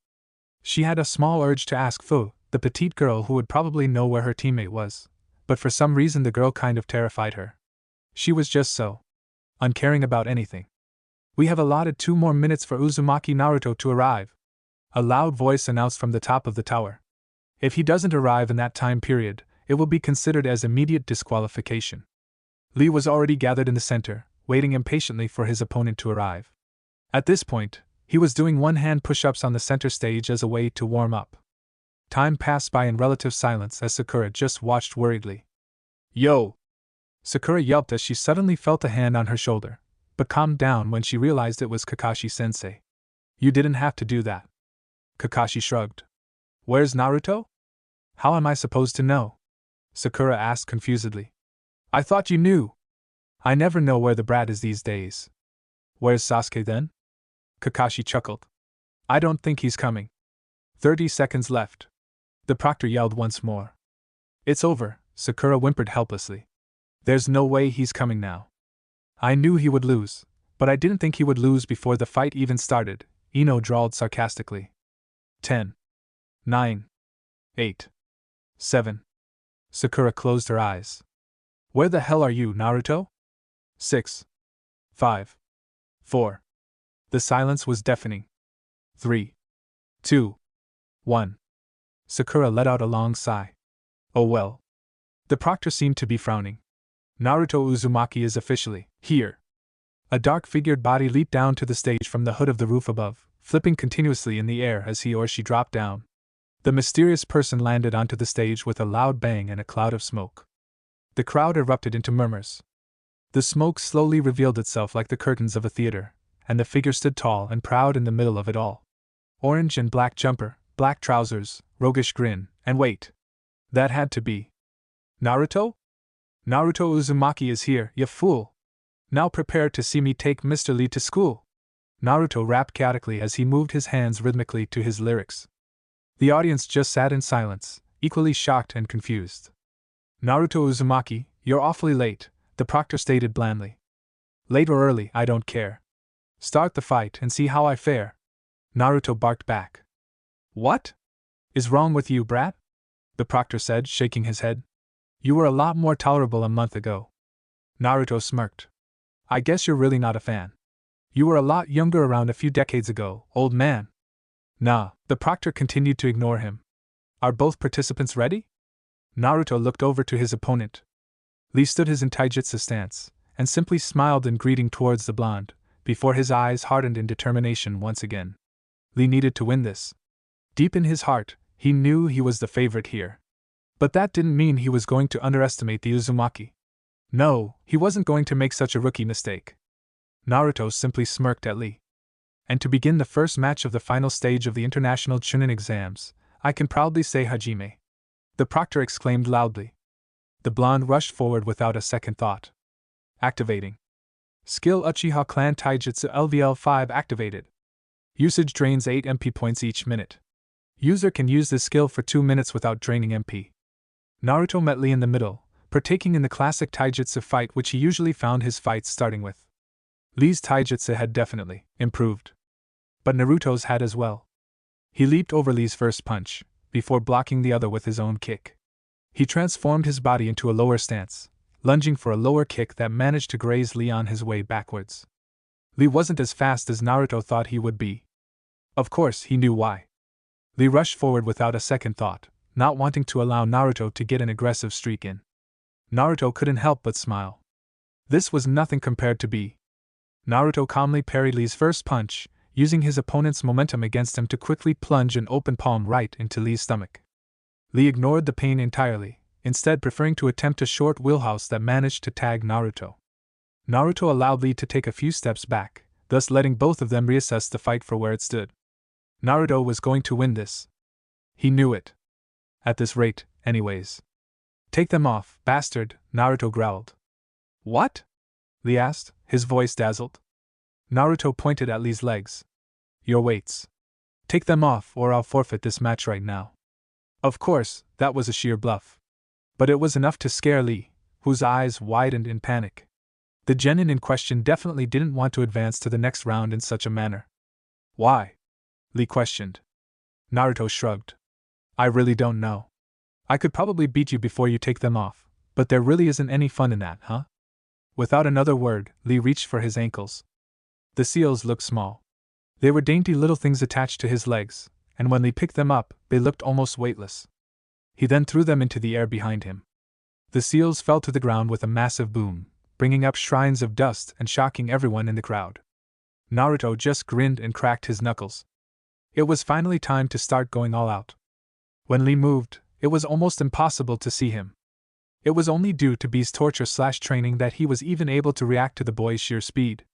She had a small urge to ask Fu, the petite girl who would probably know where her teammate was, but for some reason the girl kind of terrified her. She was just so uncaring about anything. We have allotted 2 more minutes for Uzumaki Naruto to arrive, a loud voice announced from the top of the tower. If he doesn't arrive in that time period, it will be considered as immediate disqualification. Lee was already gathered in the center, waiting impatiently for his opponent to arrive. At this point, he was doing one-hand push-ups on the center stage as a way to warm up. Time passed by in relative silence as Sakura just watched worriedly. Yo! Sakura yelped as she suddenly felt a hand on her shoulder, but calmed down when she realized it was Kakashi-sensei. You didn't have to do that. Kakashi shrugged. Where's Naruto? How am I supposed to know? Sakura asked confusedly. I thought you knew. I never know where the brat is these days. Where's Sasuke then? Kakashi chuckled. I don't think he's coming. 30 seconds left. The proctor yelled once more. It's over, Sakura whimpered helplessly. There's no way he's coming now. I knew he would lose, but I didn't think he would lose before the fight even started, Ino drawled sarcastically. 10. 9. 8. 7. Sakura closed her eyes. Where the hell are you, Naruto? 6. 5. 4. The silence was deafening. 3. 2. 1. Sakura let out a long sigh. Oh well. The proctor seemed to be frowning. Naruto Uzumaki is officially here. A dark-figured body leaped down to the stage from the hood of the roof above, flipping continuously in the air as he or she dropped down. The mysterious person landed onto the stage with a loud bang and a cloud of smoke. The crowd erupted into murmurs. The smoke slowly revealed itself like the curtains of a theater, and the figure stood tall and proud in the middle of it all. Orange and black jumper, black trousers, roguish grin, and wait. That had to be Naruto? Naruto Uzumaki is here, you fool! Now prepare to see me take Mr. Lee to school! Naruto rapped chaotically as he moved his hands rhythmically to his lyrics. The audience just sat in silence, equally shocked and confused. Naruto Uzumaki, you're awfully late, the proctor stated blandly. Late or early, I don't care. Start the fight and see how I fare. Naruto barked back. What is wrong with you, brat? The proctor said, shaking his head. You were a lot more tolerable a month ago. Naruto smirked. I guess you're really not a fan. You were a lot younger around a few decades ago, old man. Nah, the proctor continued to ignore him. Are both participants ready? Naruto looked over to his opponent. Lee stood his in taijutsu stance, and simply smiled in greeting towards the blonde, before his eyes hardened in determination once again. Lee needed to win this. Deep in his heart, he knew he was the favorite here. But that didn't mean he was going to underestimate the Uzumaki. No, he wasn't going to make such a rookie mistake. Naruto simply smirked at Lee. And to begin the first match of the final stage of the International Chunin exams, I can proudly say Hajime. The proctor exclaimed loudly. The blonde rushed forward without a second thought. Activating. Skill Uchiha Clan Taijutsu LVL 5 activated. Usage drains 8 MP points each minute. User can use this skill for 2 minutes without draining MP. Naruto met Lee in the middle, partaking in the classic taijutsu fight which he usually found his fights starting with. Lee's taijutsu had definitely improved. But Naruto's had as well. He leaped over Lee's first punch, before blocking the other with his own kick. He transformed his body into a lower stance, lunging for a lower kick that managed to graze Lee on his way backwards. Lee wasn't as fast as Naruto thought he would be. Of course, he knew why. Lee rushed forward without a second thought, not wanting to allow Naruto to get an aggressive streak in. Naruto couldn't help but smile. This was nothing compared to B. Naruto calmly parried Lee's first punch, using his opponent's momentum against him to quickly plunge an open palm right into Lee's stomach. Lee ignored the pain entirely, instead preferring to attempt a short wheelhouse that managed to tag Naruto. Naruto allowed Lee to take a few steps back, thus letting both of them reassess the fight for where it stood. Naruto was going to win this. He knew it. At this rate, anyways. Take them off, bastard, Naruto growled. What? Lee asked, his voice dazzled. Naruto pointed at Lee's legs. Your weights. Take them off or I'll forfeit this match right now. Of course, that was a sheer bluff. But it was enough to scare Lee, whose eyes widened in panic. The genin in question definitely didn't want to advance to the next round in such a manner. Why? Lee questioned. Naruto shrugged. I really don't know. I could probably beat you before you take them off, but there really isn't any fun in that, huh? Without another word, Lee reached for his ankles. The seals looked small. They were dainty little things attached to his legs, and when Lee picked them up, they looked almost weightless. He then threw them into the air behind him. The seals fell to the ground with a massive boom, bringing up shrines of dust and shocking everyone in the crowd. Naruto just grinned and cracked his knuckles. It was finally time to start going all out. When Lee moved, it was almost impossible to see him. It was only due to B's torture/training that he was even able to react to the boy's sheer speed.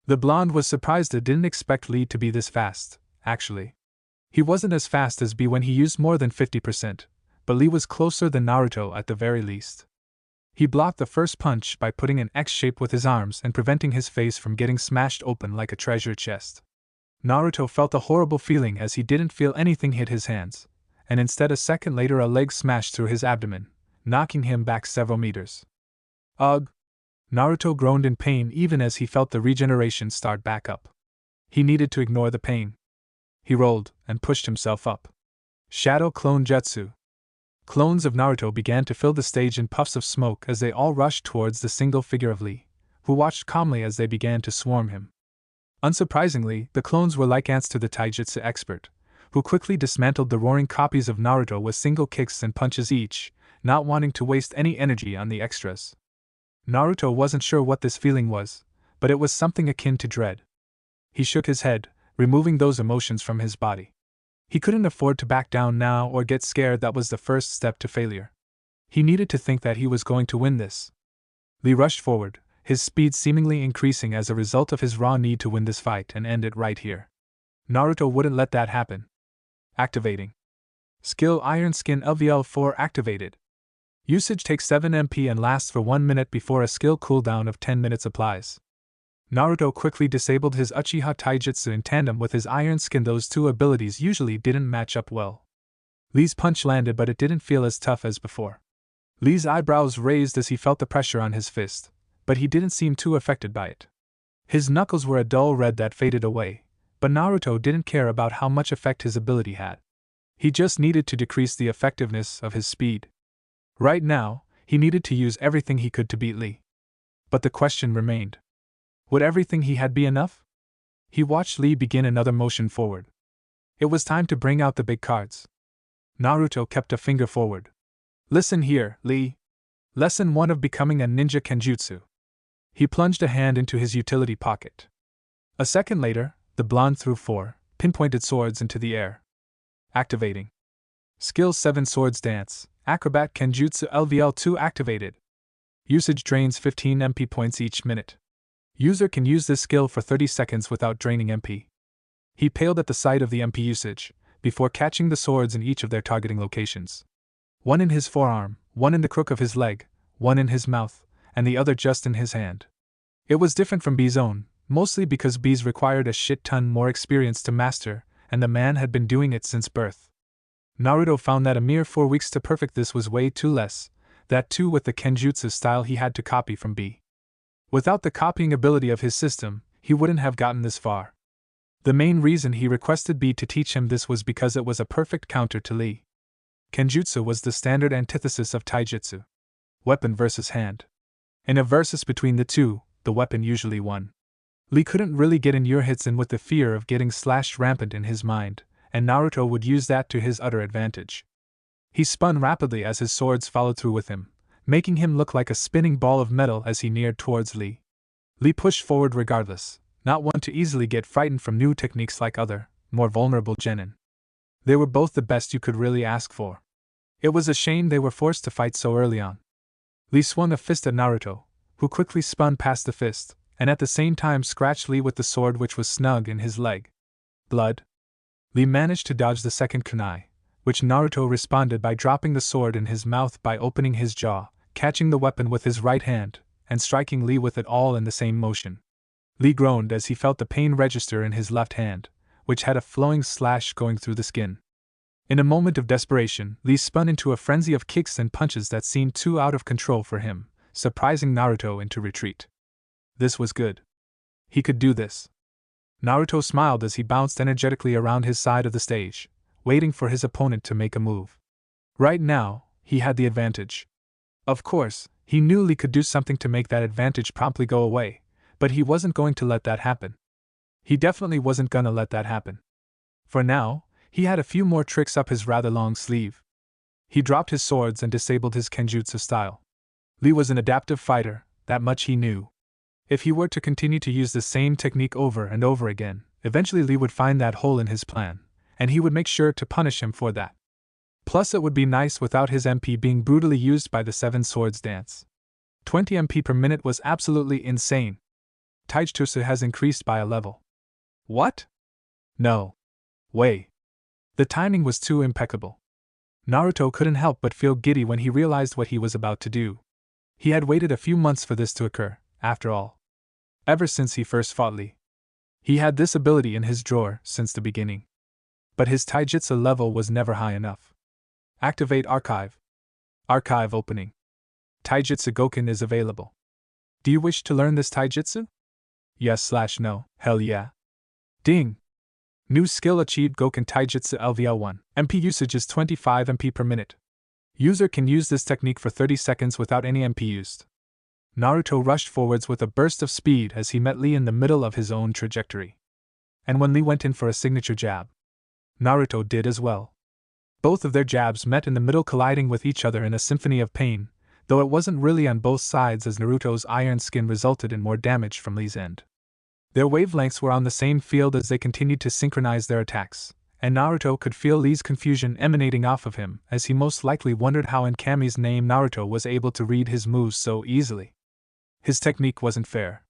The blonde was surprised and didn't expect Lee to be this fast, actually. He wasn't as fast as B when he used more than 50%, but Lee was closer than Naruto at the very least. He blocked the first punch by putting an X shape with his arms and preventing his face from getting smashed open like a treasure chest. Naruto felt a horrible feeling as he didn't feel anything hit his hands, and instead a second later a leg smashed through his abdomen, knocking him back several meters. Ugh! Naruto groaned in pain even as he felt the regeneration start back up. He needed to ignore the pain. He rolled and pushed himself up. Shadow Clone Jutsu. Clones of Naruto began to fill the stage in puffs of smoke as they all rushed towards the single figure of Lee, who watched calmly as they began to swarm him. Unsurprisingly, the clones were like ants to the taijutsu expert, who quickly dismantled the roaring copies of Naruto with single kicks and punches each, not wanting to waste any energy on the extras. Naruto wasn't sure what this feeling was, but it was something akin to dread. He shook his head, removing those emotions from his body. He couldn't afford to back down now or get scared. That was the first step to failure. He needed to think that he was going to win this. Lee rushed forward, his speed seemingly increasing as a result of his raw need to win this fight and end it right here. Naruto wouldn't let that happen. Activating. Skill Iron Skin LVL 4 activated. Usage takes 7 MP and lasts for 1 minute before a skill cooldown of 10 minutes applies. Naruto quickly disabled his Uchiha Taijutsu in tandem with his Iron Skin. Those two abilities usually didn't match up well. Lee's punch landed, but it didn't feel as tough as before. Lee's eyebrows raised as he felt the pressure on his fist, but he didn't seem too affected by it. His knuckles were a dull red that faded away, but Naruto didn't care about how much effect his ability had. He just needed to decrease the effectiveness of his speed. Right now, he needed to use everything he could to beat Lee. But the question remained. Would everything he had be enough? He watched Lee begin another motion forward. It was time to bring out the big cards. Naruto kept a finger forward. Listen here, Lee. Lesson 1 of becoming a ninja kenjutsu. He plunged a hand into his utility pocket. A second later, the blonde threw 4 pinpointed swords into the air. Activating. Skill 7 Swords Dance, Acrobat Kenjutsu LVL 2 activated. Usage drains 15 MP points each minute. User can use this skill for 30 seconds without draining MP. He paled at the sight of the MP usage, before catching the swords in each of their targeting locations. One in his forearm, one in the crook of his leg, one in his mouth, and the other just in his hand. It was different from B's own, mostly because B's required a shit ton more experience to master, and the man had been doing it since birth. Naruto found that a mere 4 weeks to perfect this was way too less, that too with the kenjutsu style he had to copy from B. Without the copying ability of his system, he wouldn't have gotten this far. The main reason he requested B to teach him this was because it was a perfect counter to Lee. Kenjutsu was the standard antithesis of taijutsu. Weapon versus hand. In a versus between the two, the weapon usually won. Lee couldn't really get in your hits in with the fear of getting slashed rampant in his mind, and Naruto would use that to his utter advantage. He spun rapidly as his swords followed through with him, making him look like a spinning ball of metal as he neared towards Lee. Lee pushed forward regardless, not one to easily get frightened from new techniques like other, more vulnerable genin. They were both the best you could really ask for. It was a shame they were forced to fight so early on. Lee swung a fist at Naruto, who quickly spun past the fist, and at the same time scratched Lee with the sword which was snug in his leg. Blood. Lee managed to dodge the second kunai, which Naruto responded by dropping the sword in his mouth by opening his jaw, catching the weapon with his right hand, and striking Lee with it all in the same motion. Lee groaned as he felt the pain register in his left hand, which had a flowing slash going through the skin. In a moment of desperation, Lee spun into a frenzy of kicks and punches that seemed too out of control for him, surprising Naruto into retreat. This was good. He could do this. Naruto smiled as he bounced energetically around his side of the stage, waiting for his opponent to make a move. Right now, he had the advantage. Of course, he knew Lee could do something to make that advantage promptly go away, but he wasn't going to let that happen. He definitely wasn't gonna let that happen. For now, he had a few more tricks up his rather long sleeve. He dropped his swords and disabled his kenjutsu style. Lee was an adaptive fighter, that much he knew. If he were to continue to use the same technique over and over again, eventually Lee would find that hole in his plan, and he would make sure to punish him for that. Plus it would be nice without his MP being brutally used by the Seven Swords dance. 20 MP per minute was absolutely insane. Taijutsu has increased by a level. What? No way. The timing was too impeccable. Naruto couldn't help but feel giddy when he realized what he was about to do. He had waited a few months for this to occur, after all. Ever since he first fought Lee. He had this ability in his drawer since the beginning. But his taijutsu level was never high enough. Activate Archive. Archive opening. Taijutsu Goken is available. Do you wish to learn this taijutsu? Yes/no, hell yeah. Ding! New skill achieved Goken Taijutsu LVL1. MP usage is 25 MP per minute. User can use this technique for 30 seconds without any MP used. Naruto rushed forwards with a burst of speed as he met Lee in the middle of his own trajectory. And when Lee went in for a signature jab, Naruto did as well. Both of their jabs met in the middle, colliding with each other in a symphony of pain, though it wasn't really on both sides as Naruto's iron skin resulted in more damage from Lee's end. Their wavelengths were on the same field as they continued to synchronize their attacks, and Naruto could feel Lee's confusion emanating off of him as he most likely wondered how in Kami's name Naruto was able to read his moves so easily. His technique wasn't fair.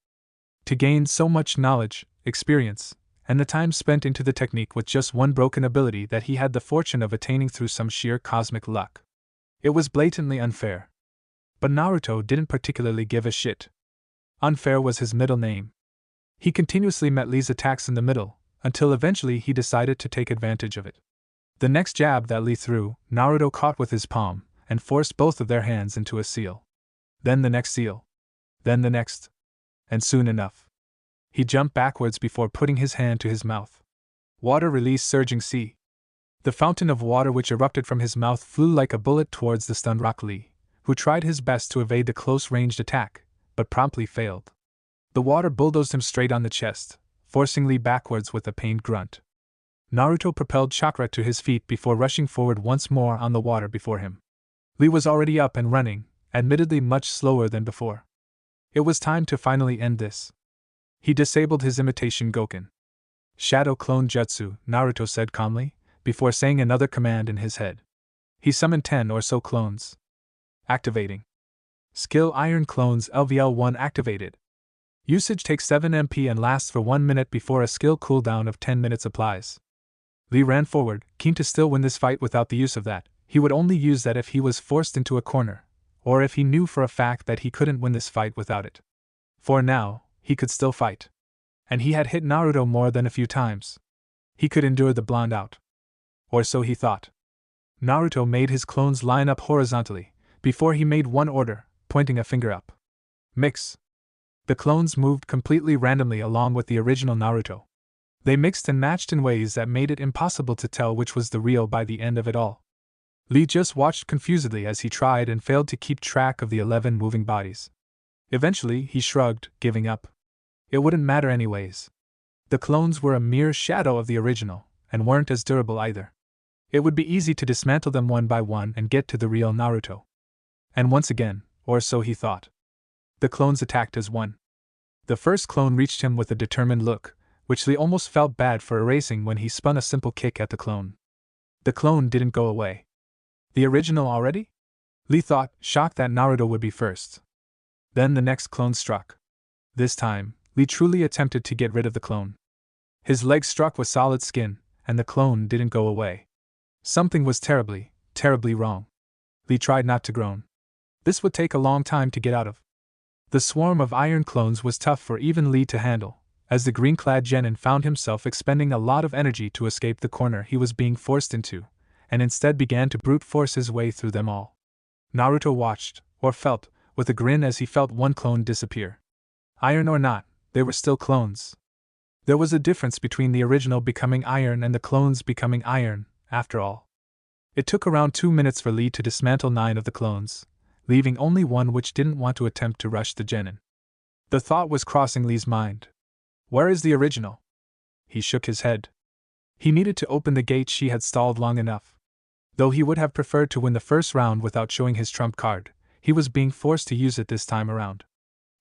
To gain so much knowledge, experience, and the time spent into the technique with just one broken ability that he had the fortune of attaining through some sheer cosmic luck. It was blatantly unfair. But Naruto didn't particularly give a shit. Unfair was his middle name. He continuously met Lee's attacks in the middle, until eventually he decided to take advantage of it. The next jab that Lee threw, Naruto caught with his palm, and forced both of their hands into a seal. Then the next seal. Then the next. And soon enough, he jumped backwards before putting his hand to his mouth. Water released surging sea. The fountain of water which erupted from his mouth flew like a bullet towards the stunned Rock Lee, who tried his best to evade the close-ranged attack, but promptly failed. The water bulldozed him straight on the chest, forcing Lee backwards with a pained grunt. Naruto propelled chakra to his feet before rushing forward once more on the water before him. Lee was already up and running, admittedly much slower than before. It was time to finally end this. He disabled his imitation Goken. Shadow Clone Jutsu, Naruto said calmly, before saying another command in his head. He summoned 10 or so clones. Activating. Skill Iron Clones LVL1 activated. Usage takes 7 MP and lasts for 1 minute before a skill cooldown of 10 minutes applies. Lee ran forward, keen to still win this fight without the use of that. He would only use that if he was forced into a corner, or if he knew for a fact that he couldn't win this fight without it. For now, he could still fight. And he had hit Naruto more than a few times. He could endure the blonde out. Or so he thought. Naruto made his clones line up horizontally, before he made one order, pointing a finger up. Mix. The clones moved completely randomly along with the original Naruto. They mixed and matched in ways that made it impossible to tell which was the real by the end of it all. Lee just watched confusedly as he tried and failed to keep track of the 11 moving bodies. Eventually, he shrugged, giving up. It wouldn't matter anyways. The clones were a mere shadow of the original, and weren't as durable either. It would be easy to dismantle them one by one and get to the real Naruto. And once again, or so he thought, the clones attacked as one. The first clone reached him with a determined look, which Lee almost felt bad for erasing when he spun a simple kick at the clone. The clone didn't go away. The original already? Lee thought, shocked that Naruto would be first. Then the next clone struck. This time, Lee truly attempted to get rid of the clone. His leg struck with solid skin, and the clone didn't go away. Something was terribly, terribly wrong. Lee tried not to groan. This would take a long time to get out of. The swarm of iron clones was tough for even Lee to handle, as the green-clad genin found himself expending a lot of energy to escape the corner he was being forced into, and instead began to brute force his way through them all. Naruto watched, or felt, with a grin as he felt one clone disappear. Iron or not, they were still clones. There was a difference between the original becoming iron and the clones becoming iron, after all. It took around 2 minutes for Lee to dismantle 9 of the clones, leaving only one which didn't want to attempt to rush the genin. The thought was crossing Lee's mind. Where is the original? He shook his head. He needed to open the gate she had stalled long enough. Though he would have preferred to win the first round without showing his trump card, he was being forced to use it this time around.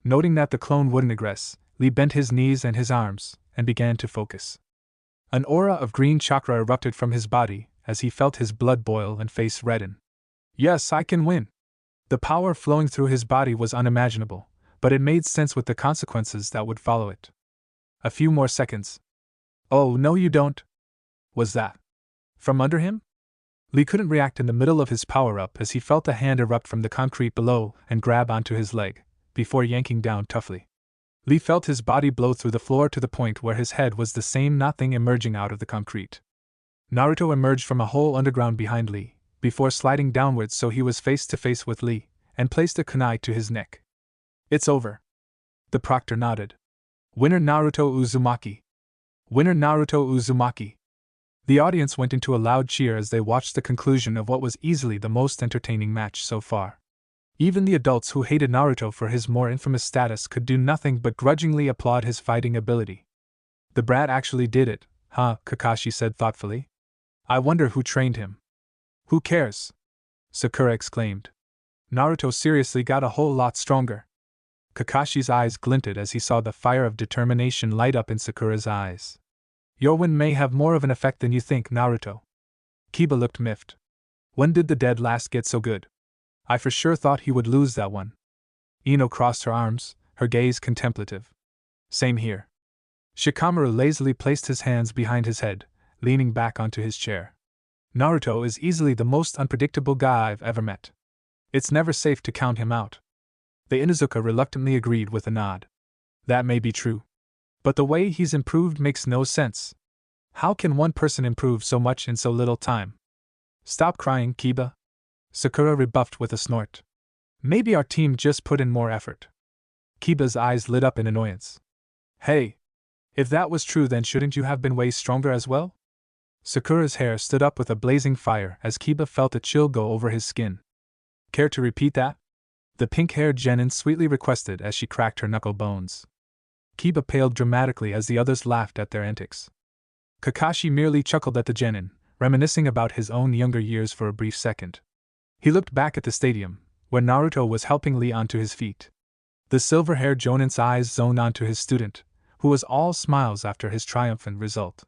Noting that the clone wouldn't aggress, Lee bent his knees and his arms, and began to focus. An aura of green chakra erupted from his body, as he felt his blood boil and face redden. Yes, I can win! The power flowing through his body was unimaginable, but it made sense with the consequences that would follow it. A few more seconds. Oh, no you don't! Was that from under him? Lee couldn't react in the middle of his power-up as he felt a hand erupt from the concrete below and grab onto his leg, before yanking down toughly. Lee felt his body blow through the floor to the point where his head was the same nothing emerging out of the concrete. Naruto emerged from a hole underground behind Lee, before sliding downwards so he was face to face with Lee, and placed a kunai to his neck. It's over. The proctor nodded. Winner Naruto Uzumaki. Winner Naruto Uzumaki. The audience went into a loud cheer as they watched the conclusion of what was easily the most entertaining match so far. Even the adults who hated Naruto for his more infamous status could do nothing but grudgingly applaud his fighting ability. The brat actually did it, huh? Kakashi said thoughtfully. I wonder who trained him. Who cares? Sakura exclaimed. Naruto seriously got a whole lot stronger. Kakashi's eyes glinted as he saw the fire of determination light up in Sakura's eyes. Your win may have more of an effect than you think, Naruto. Kiba looked miffed. When did the dead last get so good? I for sure thought he would lose that one. Ino crossed her arms, her gaze contemplative. Same here. Shikamaru lazily placed his hands behind his head, leaning back onto his chair. Naruto is easily the most unpredictable guy I've ever met. It's never safe to count him out. The Inuzuka reluctantly agreed with a nod. That may be true. But the way he's improved makes no sense. How can one person improve so much in so little time? Stop crying, Kiba. Sakura rebuffed with a snort. Maybe our team just put in more effort. Kiba's eyes lit up in annoyance. Hey! If that was true, then shouldn't you have been way stronger as well? Sakura's hair stood up with a blazing fire as Kiba felt a chill go over his skin. Care to repeat that? The pink-haired genin sweetly requested as she cracked her knuckle bones. Kiba paled dramatically as the others laughed at their antics. Kakashi merely chuckled at the genin, reminiscing about his own younger years for a brief second. He looked back at the stadium, where Naruto was helping Lee onto his feet. The silver-haired jonin's eyes zoned onto his student, who was all smiles after his triumphant result.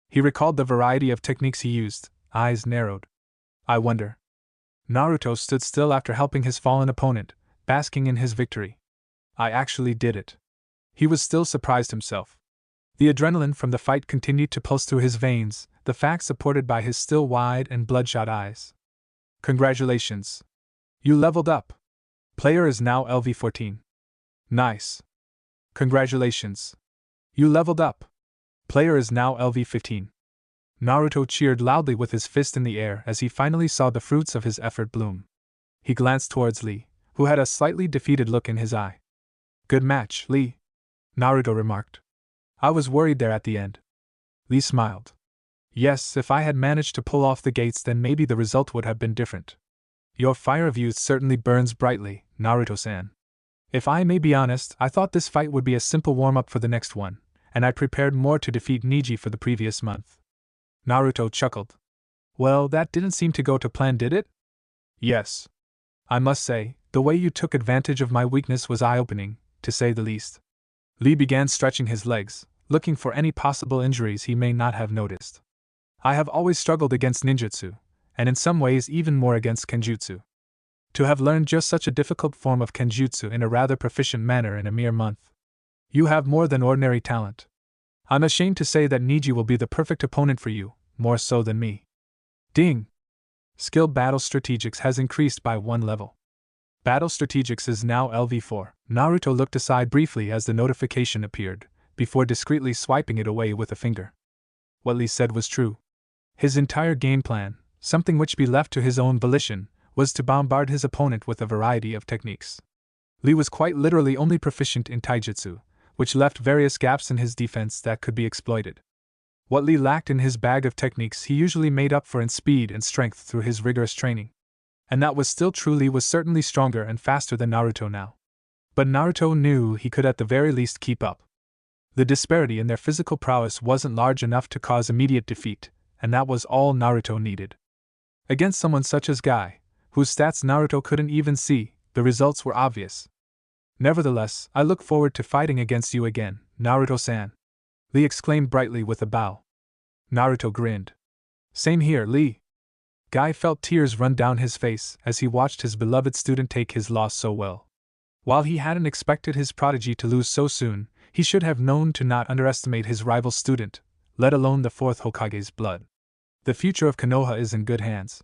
He recalled the variety of techniques he used, eyes narrowed. I wonder. Naruto stood still after helping his fallen opponent, basking in his victory. I actually did it. He was still surprised himself. The adrenaline from the fight continued to pulse through his veins, the fact supported by his still wide and bloodshot eyes. Congratulations. You leveled up. Player is now LV14. Nice. Congratulations. You leveled up. Player is now LV15. Naruto cheered loudly with his fist in the air as he finally saw the fruits of his effort bloom. He glanced towards Lee, who had a slightly defeated look in his eye. Good match, Lee, Naruto remarked. I was worried there at the end. Lee smiled. Yes, if I had managed to pull off the gates, then maybe the result would have been different. Your fire of youth certainly burns brightly, Naruto-san. If I may be honest, I thought this fight would be a simple warm-up for the next one, and I prepared more to defeat Neji for the previous month. Naruto chuckled. Well, that didn't seem to go to plan, did it? Yes. I must say, the way you took advantage of my weakness was eye-opening, to say the least. Lee began stretching his legs, looking for any possible injuries he may not have noticed. I have always struggled against ninjutsu, and in some ways even more against kenjutsu. To have learned just such a difficult form of kenjutsu in a rather proficient manner in a mere month. You have more than ordinary talent. I'm ashamed to say that Neji will be the perfect opponent for you, more so than me. Ding! Skill Battle Strategics has increased by 1 level. Battle Strategics is now LV4. Naruto looked aside briefly as the notification appeared, before discreetly swiping it away with a finger. What Lee said was true. His entire game plan, something which be left to his own volition, was to bombard his opponent with a variety of techniques. Lee was quite literally only proficient in taijutsu, which left various gaps in his defense that could be exploited. What Lee lacked in his bag of techniques he usually made up for in speed and strength through his rigorous training. And that was still true. Lee was certainly stronger and faster than Naruto now. But Naruto knew he could at the very least keep up. The disparity in their physical prowess wasn't large enough to cause immediate defeat, and that was all Naruto needed. Against someone such as Guy, whose stats Naruto couldn't even see, the results were obvious. Nevertheless, I look forward to fighting against you again, Naruto-san, Lee exclaimed brightly with a bow. Naruto grinned. Same here, Lee. Guy felt tears run down his face as he watched his beloved student take his loss so well. While he hadn't expected his prodigy to lose so soon, he should have known to not underestimate his rival student, let alone the 4th Hokage's blood. The future of Konoha is in good hands,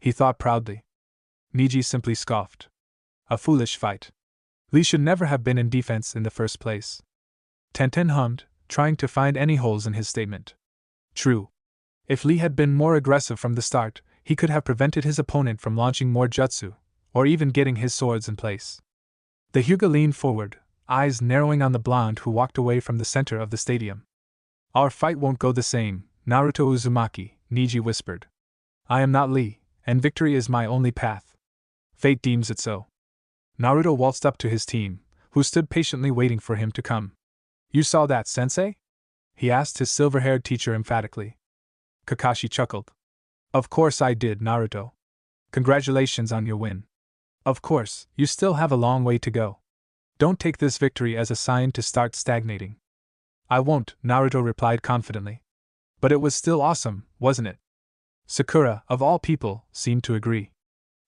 he thought proudly. Neji simply scoffed. A foolish fight. Lee should never have been in defense in the first place. Tenten hummed, trying to find any holes in his statement. True. If Lee had been more aggressive from the start, he could have prevented his opponent from launching more jutsu, or even getting his swords in place. The Hyuga leaned forward, eyes narrowing on the blonde who walked away from the center of the stadium. Our fight won't go the same, Naruto Uzumaki, Neji whispered. I am not Lee, and victory is my only path. Fate deems it so. Naruto waltzed up to his team, who stood patiently waiting for him to come. You saw that, sensei? He asked his silver-haired teacher emphatically. Kakashi chuckled. Of course I did, Naruto. Congratulations on your win. Of course, you still have a long way to go. Don't take this victory as a sign to start stagnating. I won't, Naruto replied confidently. But it was still awesome, wasn't it? Sakura, of all people, seemed to agree.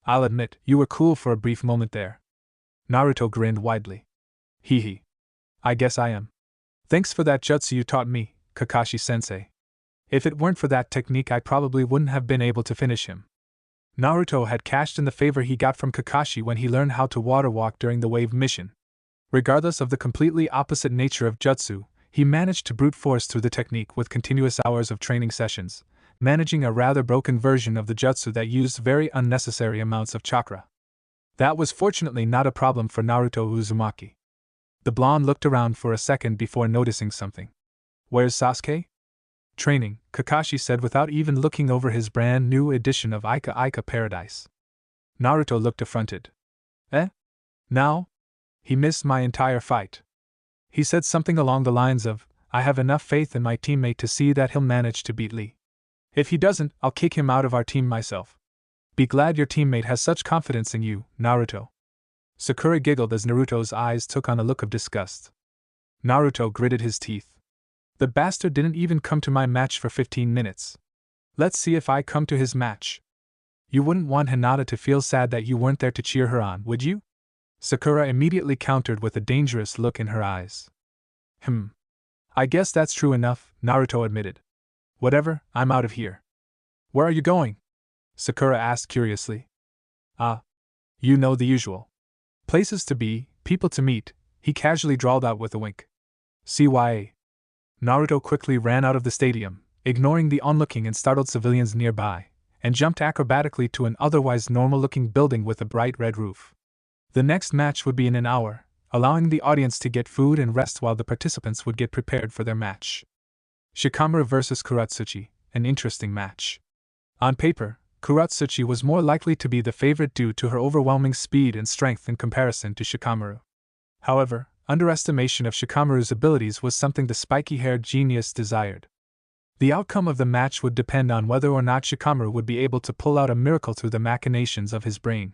I'll admit, you were cool for a brief moment there. Naruto grinned widely. Hee hee. I guess I am. Thanks for that jutsu you taught me, Kakashi-sensei. If it weren't for that technique I probably wouldn't have been able to finish him. Naruto had cashed in the favor he got from Kakashi when he learned how to water walk during the wave mission. Regardless of the completely opposite nature of jutsu, he managed to brute force through the technique with continuous hours of training sessions, managing a rather broken version of the jutsu that used very unnecessary amounts of chakra. That was fortunately not a problem for Naruto Uzumaki. The blonde looked around for a second before noticing something. Where's Sasuke? Training, Kakashi said without even looking over his brand new edition of Ika Ika Paradise. Naruto looked affronted. Eh? Now? He missed my entire fight. He said something along the lines of, I have enough faith in my teammate to see that he'll manage to beat Lee. If he doesn't, I'll kick him out of our team myself. Be glad your teammate has such confidence in you, Naruto. Sakura giggled as Naruto's eyes took on a look of disgust. Naruto gritted his teeth. The bastard didn't even come to my match for 15 minutes. Let's see if I come to his match. You wouldn't want Hinata to feel sad that you weren't there to cheer her on, would you? Sakura immediately countered with a dangerous look in her eyes. I guess that's true enough, Naruto admitted. Whatever, I'm out of here. Where are you going? Sakura asked curiously. You know the usual. Places to be, people to meet, he casually drawled out with a wink. CYA. Naruto quickly ran out of the stadium, ignoring the onlooking and startled civilians nearby, and jumped acrobatically to an otherwise normal-looking building with a bright red roof. The next match would be in an hour, allowing the audience to get food and rest while the participants would get prepared for their match. Shikamaru vs. Kurat Suchi, an interesting match. On paper, Kurat Suchi was more likely to be the favorite due to her overwhelming speed and strength in comparison to Shikamaru. However, underestimation of Shikamaru's abilities was something the spiky-haired genius desired. The outcome of the match would depend on whether or not Shikamaru would be able to pull out a miracle through the machinations of his brain.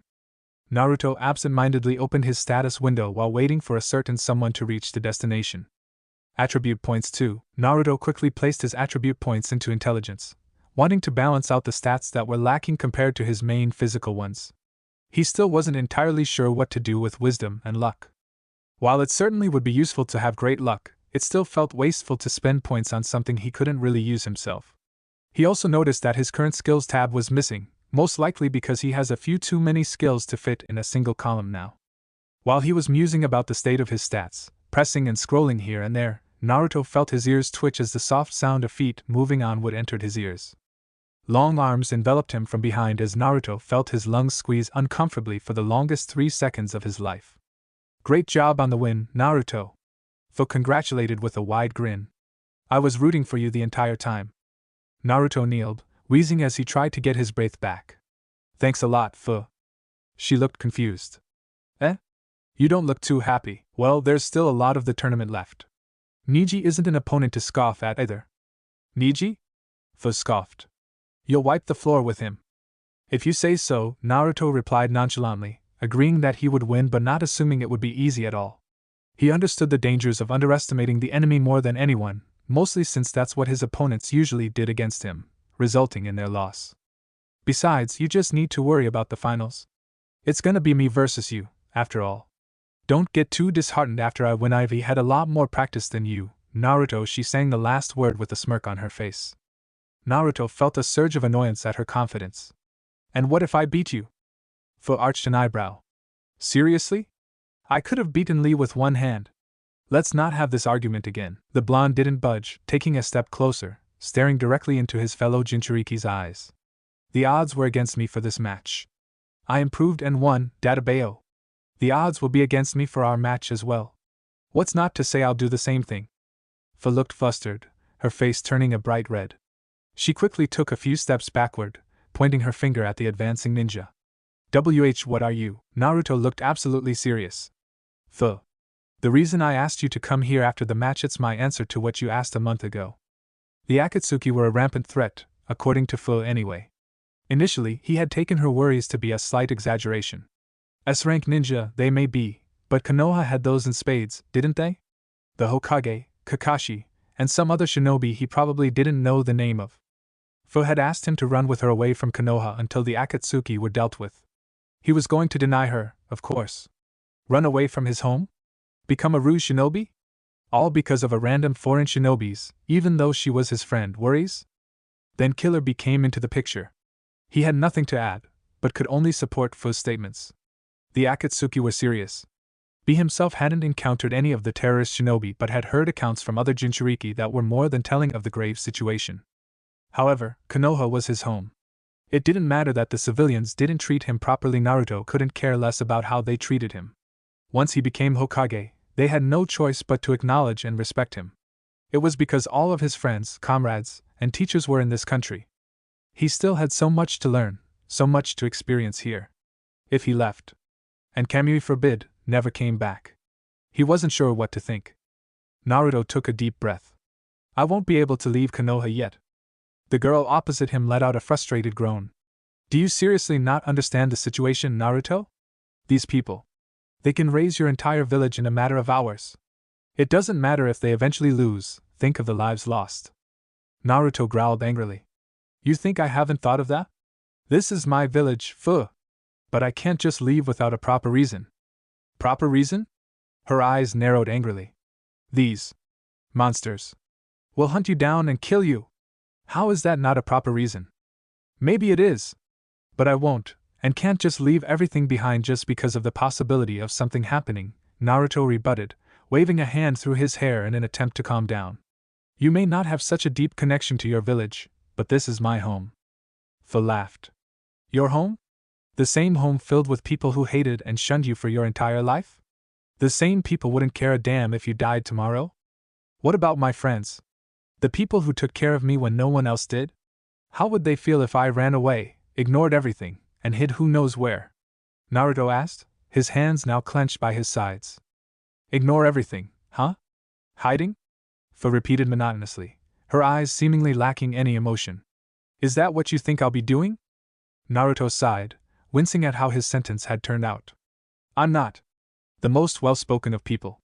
Naruto absent-mindedly opened his status window while waiting for a certain someone to reach the destination. Attribute points 2. Naruto quickly placed his attribute points into intelligence, wanting to balance out the stats that were lacking compared to his main physical ones. He still wasn't entirely sure what to do with wisdom and luck. While it certainly would be useful to have great luck, it still felt wasteful to spend points on something he couldn't really use himself. He also noticed that his current skills tab was missing, most likely because he has a few too many skills to fit in a single column now. While he was musing about the state of his stats, pressing and scrolling here and there, Naruto felt his ears twitch as the soft sound of feet moving onward entered his ears. Long arms enveloped him from behind as Naruto felt his lungs squeeze uncomfortably for the longest 3 seconds of his life. Great job on the win, Naruto. Fu congratulated with a wide grin. I was rooting for you the entire time. Naruto kneeled, wheezing as he tried to get his breath back. Thanks a lot, Fu. She looked confused. You don't look too happy. Well, there's still a lot of the tournament left. Neji isn't an opponent to scoff at either. Neji? Fu scoffed. You'll wipe the floor with him. If you say so, Naruto replied nonchalantly, agreeing that he would win but not assuming it would be easy at all. He understood the dangers of underestimating the enemy more than anyone, mostly since that's what his opponents usually did against him, resulting in their loss. Besides, you just need to worry about the finals. It's gonna be me versus you, after all. Don't get too disheartened after I win. I've had a lot more practice than you, Naruto. She sang the last word with a smirk on her face. Naruto felt a surge of annoyance at her confidence. And what if I beat you? Fu arched an eyebrow. Seriously? I could have beaten Lee with one hand. Let's not have this argument again. The blonde didn't budge, taking a step closer, staring directly into his fellow Jinchuriki's eyes. The odds were against me for this match. I improved and won, Databeo. The odds will be against me for our match as well. What's not to say I'll do the same thing? Fu looked flustered, her face turning a bright red. She quickly took a few steps backward, pointing her finger at the advancing ninja. What are you? Naruto looked absolutely serious. Fu. The reason I asked you to come here after the match, it's my answer to what you asked a month ago. The Akatsuki were a rampant threat, according to Fu anyway. Initially, he had taken her worries to be a slight exaggeration. S-rank ninja, they may be, but Konoha had those in spades, didn't they? The Hokage, Kakashi, and some other shinobi he probably didn't know the name of. Fu had asked him to run with her away from Konoha until the Akatsuki were dealt with. He was going to deny her, of course. Run away from his home? Become a Rouge shinobi? All because of a random foreign shinobi's, even though she was his friend, worries? Then Killer Bee came into the picture. He had nothing to add, but could only support Fu's statements. The Akatsuki were serious. Bee himself hadn't encountered any of the terrorist shinobi but had heard accounts from other Jinchuriki that were more than telling of the grave situation. However, Konoha was his home. It didn't matter that the civilians didn't treat him properly. Naruto couldn't care less about how they treated him. Once he became Hokage, they had no choice but to acknowledge and respect him. It was because all of his friends, comrades, and teachers were in this country. He still had so much to learn, so much to experience here. If he left, and Kamui forbid, never came back, he wasn't sure what to think. Naruto took a deep breath. I won't be able to leave Konoha yet. The girl opposite him let out a frustrated groan. Do you seriously not understand the situation, Naruto? These people. They can raise your entire village in a matter of hours. It doesn't matter if they eventually lose, think of the lives lost. Naruto growled angrily. You think I haven't thought of that? This is my village, Fu. But I can't just leave without a proper reason. Proper reason? Her eyes narrowed angrily. These monsters will hunt you down and kill you. How is that not a proper reason? Maybe it is. But I won't, and can't just leave everything behind just because of the possibility of something happening, Naruto rebutted, waving a hand through his hair in an attempt to calm down. You may not have such a deep connection to your village, but this is my home. Fu laughed. Your home? The same home filled with people who hated and shunned you for your entire life? The same people wouldn't care a damn if you died tomorrow? What about my friends? The people who took care of me when no one else did? How would they feel if I ran away, ignored everything, and hid who knows where? Naruto asked, his hands now clenched by his sides. Ignore everything, huh? Hiding? Fu repeated monotonously, her eyes seemingly lacking any emotion. Is that what you think I'll be doing? Naruto sighed, wincing at how his sentence had turned out. I'm not the most well-spoken of people.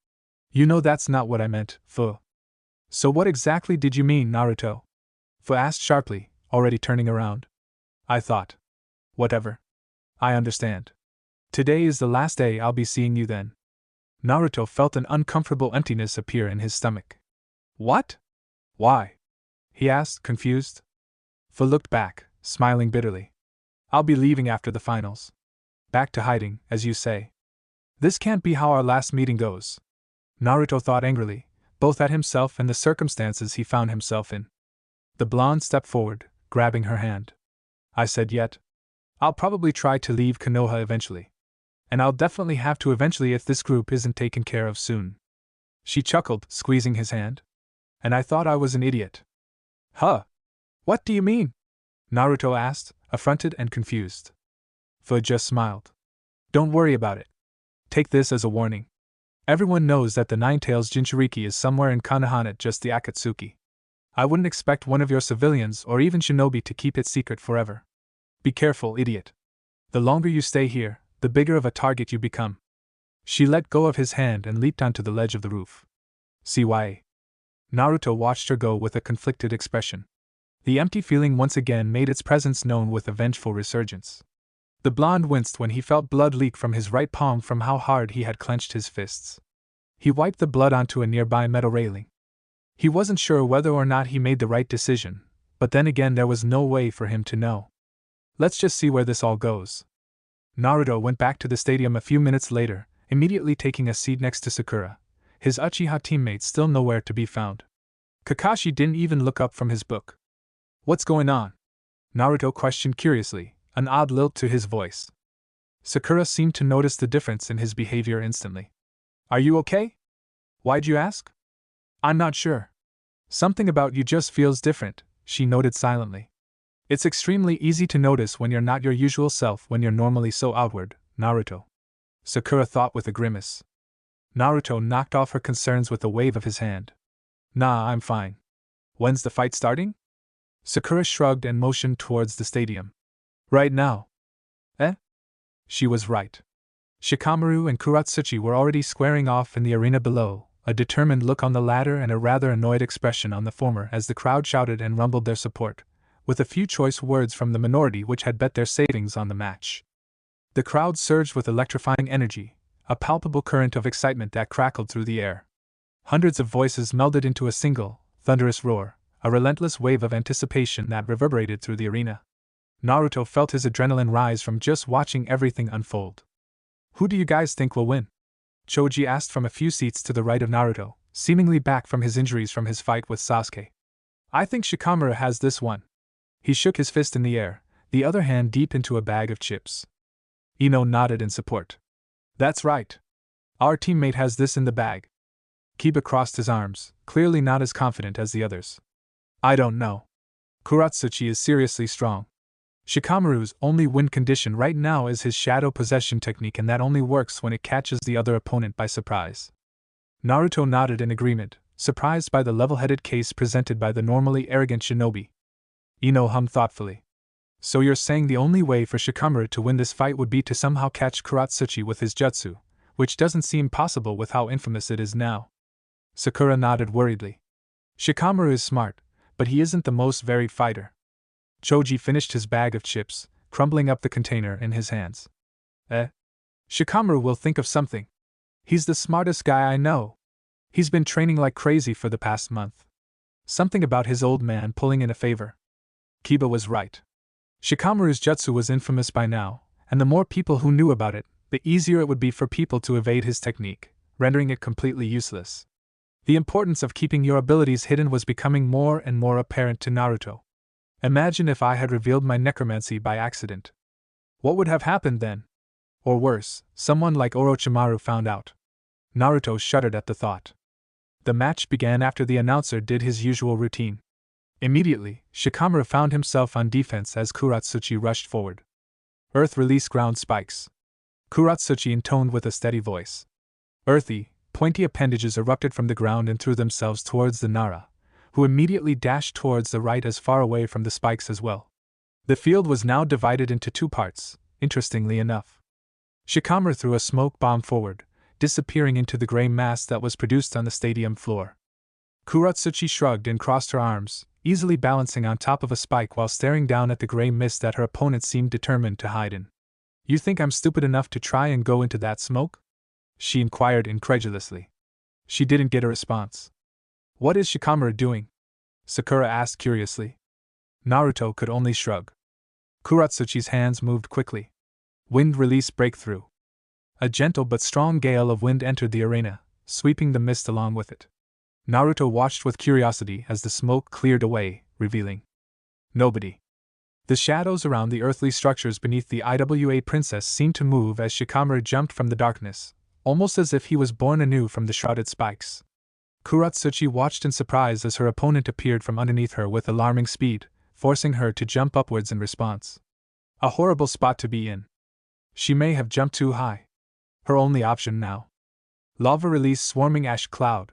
You know that's not what I meant, Fu. So what exactly did you mean, Naruto? Fu asked sharply, already turning around. I thought. Whatever. I understand. Today is the last day I'll be seeing you then. Naruto felt an uncomfortable emptiness appear in his stomach. What? Why? He asked, confused. Fu looked back, smiling bitterly. I'll be leaving after the finals. Back to hiding, as you say. This can't be how our last meeting goes. Naruto thought angrily, both at himself and the circumstances he found himself in. The blonde stepped forward, grabbing her hand. I said yet. I'll probably try to leave Konoha eventually. And I'll definitely have to eventually if this group isn't taken care of soon. She chuckled, squeezing his hand. And I thought I was an idiot. Huh? What do you mean? Naruto asked, affronted and confused. Fu just smiled. Don't worry about it. Take this as a warning. Everyone knows that the Nine-Tails Jinchuriki is somewhere in Konoha, just the Akatsuki. I wouldn't expect one of your civilians or even shinobi to keep it secret forever. Be careful, idiot. The longer you stay here, the bigger of a target you become. She let go of his hand and leaped onto the ledge of the roof. CYA. Naruto watched her go with a conflicted expression. The empty feeling once again made its presence known with a vengeful resurgence. The blonde winced when he felt blood leak from his right palm from how hard he had clenched his fists. He wiped the blood onto a nearby metal railing. He wasn't sure whether or not he made the right decision, but then again there was no way for him to know. Let's just see where this all goes. Naruto went back to the stadium a few minutes later, immediately taking a seat next to Sakura, his Uchiha teammate still nowhere to be found. Kakashi didn't even look up from his book. What's going on? Naruto questioned curiously, an odd lilt to his voice. Sakura seemed to notice the difference in his behavior instantly. Are you okay? Why'd you ask? I'm not sure. Something about you just feels different, she noted silently. It's extremely easy to notice when you're not your usual self when you're normally so outward, Naruto. Sakura thought with a grimace. Naruto knocked off her concerns with a wave of his hand. Nah, I'm fine. When's the fight starting? Sakura shrugged and motioned towards the stadium. Right now. Eh? She was right. Shikamaru and Kurat Suchi were already squaring off in the arena below, a determined look on the latter and a rather annoyed expression on the former as the crowd shouted and rumbled their support, with a few choice words from the minority which had bet their savings on the match. The crowd surged with electrifying energy, a palpable current of excitement that crackled through the air. Hundreds of voices melded into a single, thunderous roar, a relentless wave of anticipation that reverberated through the arena. Naruto felt his adrenaline rise from just watching everything unfold. Who do you guys think will win? Choji asked from a few seats to the right of Naruto, seemingly back from his injuries from his fight with Sasuke. I think Shikamaru has this one. He shook his fist in the air, the other hand deep into a bag of chips. Ino nodded in support. That's right. Our teammate has this in the bag. Kiba crossed his arms, clearly not as confident as the others. I don't know. Kurat Suchi is seriously strong. Shikamaru's only win condition right now is his shadow possession technique, and that only works when it catches the other opponent by surprise. Naruto nodded in agreement, surprised by the level-headed case presented by the normally arrogant shinobi. Ino hummed thoughtfully. So you're saying the only way for Shikamaru to win this fight would be to somehow catch Kurat Suchi with his jutsu, which doesn't seem possible with how infamous it is now. Sakura nodded worriedly. Shikamaru is smart, but he isn't the most varied fighter. Choji finished his bag of chips, crumbling up the container in his hands. Shikamaru will think of something. He's the smartest guy I know. He's been training like crazy for the past month. Something about his old man pulling in a favor. Kiba was right. Shikamaru's jutsu was infamous by now, and the more people who knew about it, the easier it would be for people to evade his technique, rendering it completely useless. The importance of keeping your abilities hidden was becoming more and more apparent to Naruto. Imagine if I had revealed my necromancy by accident. What would have happened then? Or worse, someone like Orochimaru found out. Naruto shuddered at the thought. The match began after the announcer did his usual routine. Immediately, Shikamaru found himself on defense as Kurat Suchi rushed forward. Earth release ground spikes. Kurat Suchi intoned with a steady voice. Earthy, pointy appendages erupted from the ground and threw themselves towards the Nara, who immediately dashed towards the right as far away from the spikes as well. The field was now divided into two parts, interestingly enough. Shikamaru threw a smoke bomb forward, disappearing into the gray mass that was produced on the stadium floor. Kurat Suchi shrugged and crossed her arms, easily balancing on top of a spike while staring down at the gray mist that her opponent seemed determined to hide in. You think I'm stupid enough to try and go into that smoke? She inquired incredulously. She didn't get a response. What is Shikamaru doing? Sakura asked curiously. Naruto could only shrug. Kurat Suchi's hands moved quickly. Wind release breakthrough. A gentle but strong gale of wind entered the arena, sweeping the mist along with it. Naruto watched with curiosity as the smoke cleared away, revealing nobody. The shadows around the earthly structures beneath the IWA princess seemed to move as Shikamaru jumped from the darkness, almost as if he was born anew from the shrouded spikes. Kurat Suchi watched in surprise as her opponent appeared from underneath her with alarming speed, forcing her to jump upwards in response. A horrible spot to be in. She may have jumped too high. Her only option now. Lava released swarming ash cloud.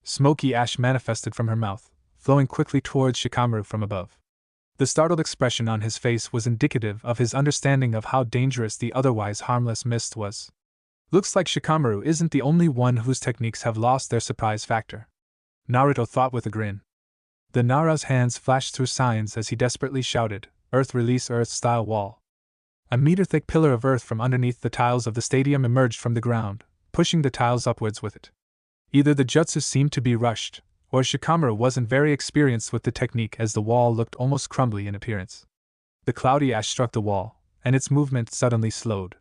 Smoky ash manifested from her mouth, flowing quickly towards Shikamaru from above. The startled expression on his face was indicative of his understanding of how dangerous the otherwise harmless mist was. Looks like Shikamaru isn't the only one whose techniques have lost their surprise factor. Naruto thought with a grin. The Nara's hands flashed through signs as he desperately shouted, Earth release Earth-style wall. A meter-thick pillar of earth from underneath the tiles of the stadium emerged from the ground, pushing the tiles upwards with it. Either the jutsu seemed to be rushed, or Shikamaru wasn't very experienced with the technique as the wall looked almost crumbly in appearance. The cloudy ash struck the wall, and its movement suddenly slowed.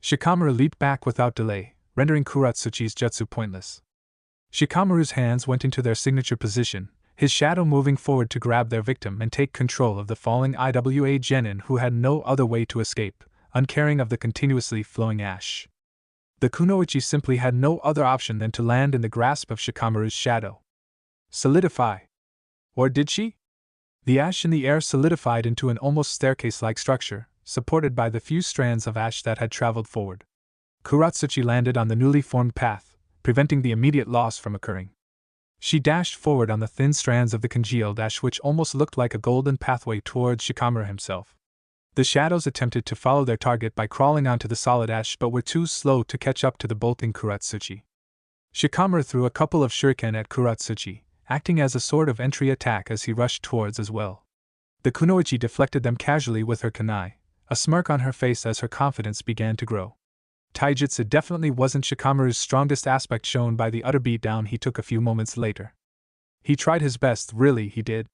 Shikamaru leaped back without delay, rendering Kurat Suchi's jutsu pointless. Shikamaru's hands went into their signature position, his shadow moving forward to grab their victim and take control of the falling IWA genin who had no other way to escape, uncaring of the continuously flowing ash. The kunoichi simply had no other option than to land in the grasp of Shikamaru's shadow. Solidify. Or did she? The ash in the air solidified into an almost staircase-like structure, supported by the few strands of ash that had traveled forward. Kurat Suchi landed on the newly formed path, preventing the immediate loss from occurring. She dashed forward on the thin strands of the congealed ash which almost looked like a golden pathway towards Shikamaru himself. The shadows attempted to follow their target by crawling onto the solid ash but were too slow to catch up to the bolting Kurat Suchi. Shikamaru threw a couple of shuriken at Kurat Suchi, acting as a sort of entry attack as he rushed towards as well. The kunoichi deflected them casually with her kunai, a smirk on her face as her confidence began to grow. Taijutsu definitely wasn't Shikamaru's strongest aspect, shown by the utter beatdown he took a few moments later. He tried his best, really he did.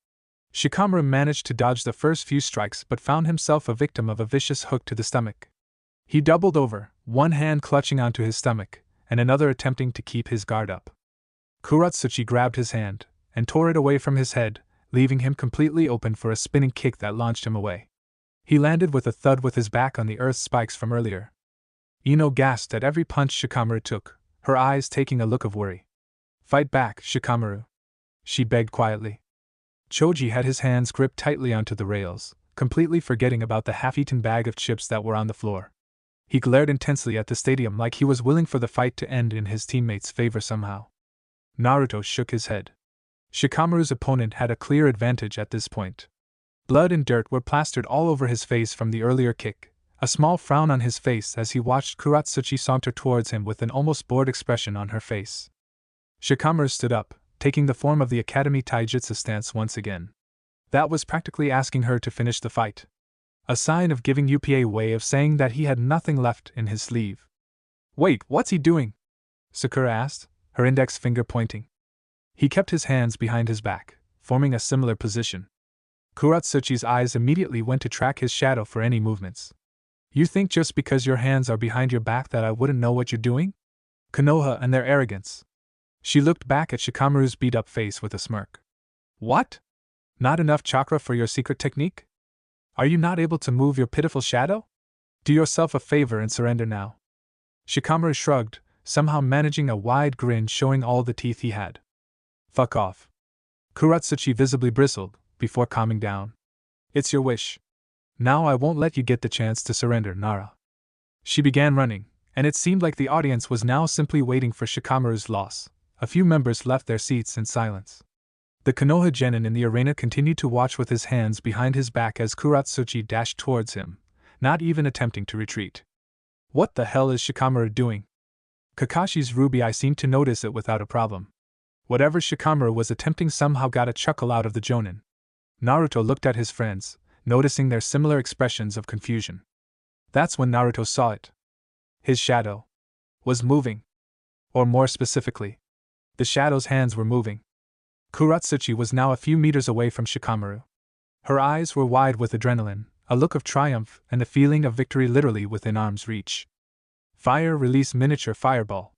Shikamaru managed to dodge the first few strikes but found himself a victim of a vicious hook to the stomach. He doubled over, one hand clutching onto his stomach, and another attempting to keep his guard up. Kurat Suchi grabbed his hand, and tore it away from his head, leaving him completely open for a spinning kick that launched him away. He landed with a thud with his back on the earth spikes from earlier. Ino gasped at every punch Shikamaru took, her eyes taking a look of worry. Fight back, Shikamaru, she begged quietly. Choji had his hands gripped tightly onto the rails, completely forgetting about the half-eaten bag of chips that were on the floor. He glared intensely at the stadium like he was willing for the fight to end in his teammates' favor somehow. Naruto shook his head. Shikamaru's opponent had a clear advantage at this point. Blood and dirt were plastered all over his face from the earlier kick, a small frown on his face as he watched Kurat Suchi saunter towards him with an almost bored expression on her face. Shikamaru stood up, taking the form of the Academy Taijutsu stance once again. That was practically asking her to finish the fight. A sign of giving UPA way of saying that he had nothing left in his sleeve. Wait, what's he doing? Sakura asked, her index finger pointing. He kept his hands behind his back, forming a similar position. Kurat Suchi's eyes immediately went to track his shadow for any movements. You think just because your hands are behind your back that I wouldn't know what you're doing? Konoha and their arrogance. She looked back at Shikamaru's beat-up face with a smirk. What? Not enough chakra for your secret technique? Are you not able to move your pitiful shadow? Do yourself a favor and surrender now. Shikamaru shrugged, somehow managing a wide grin showing all the teeth he had. Fuck off. Kurat Suchi visibly bristled, before calming down. It's your wish. Now I won't let you get the chance to surrender, Nara. She began running, and it seemed like the audience was now simply waiting for Shikamaru's loss. A few members left their seats in silence. The Konoha genin in the arena continued to watch with his hands behind his back as Kurat Suchi dashed towards him, not even attempting to retreat. What the hell is Shikamaru doing? Kakashi's ruby eye seemed to notice it without a problem. Whatever Shikamaru was attempting somehow got a chuckle out of the jonin. Naruto looked at his friends, noticing their similar expressions of confusion. That's when Naruto saw it. His shadow was moving. Or more specifically, the shadow's hands were moving. Kurat Suchi was now a few meters away from Shikamaru. Her eyes were wide with adrenaline, a look of triumph and the feeling of victory literally within arm's reach. Fire release miniature fireball.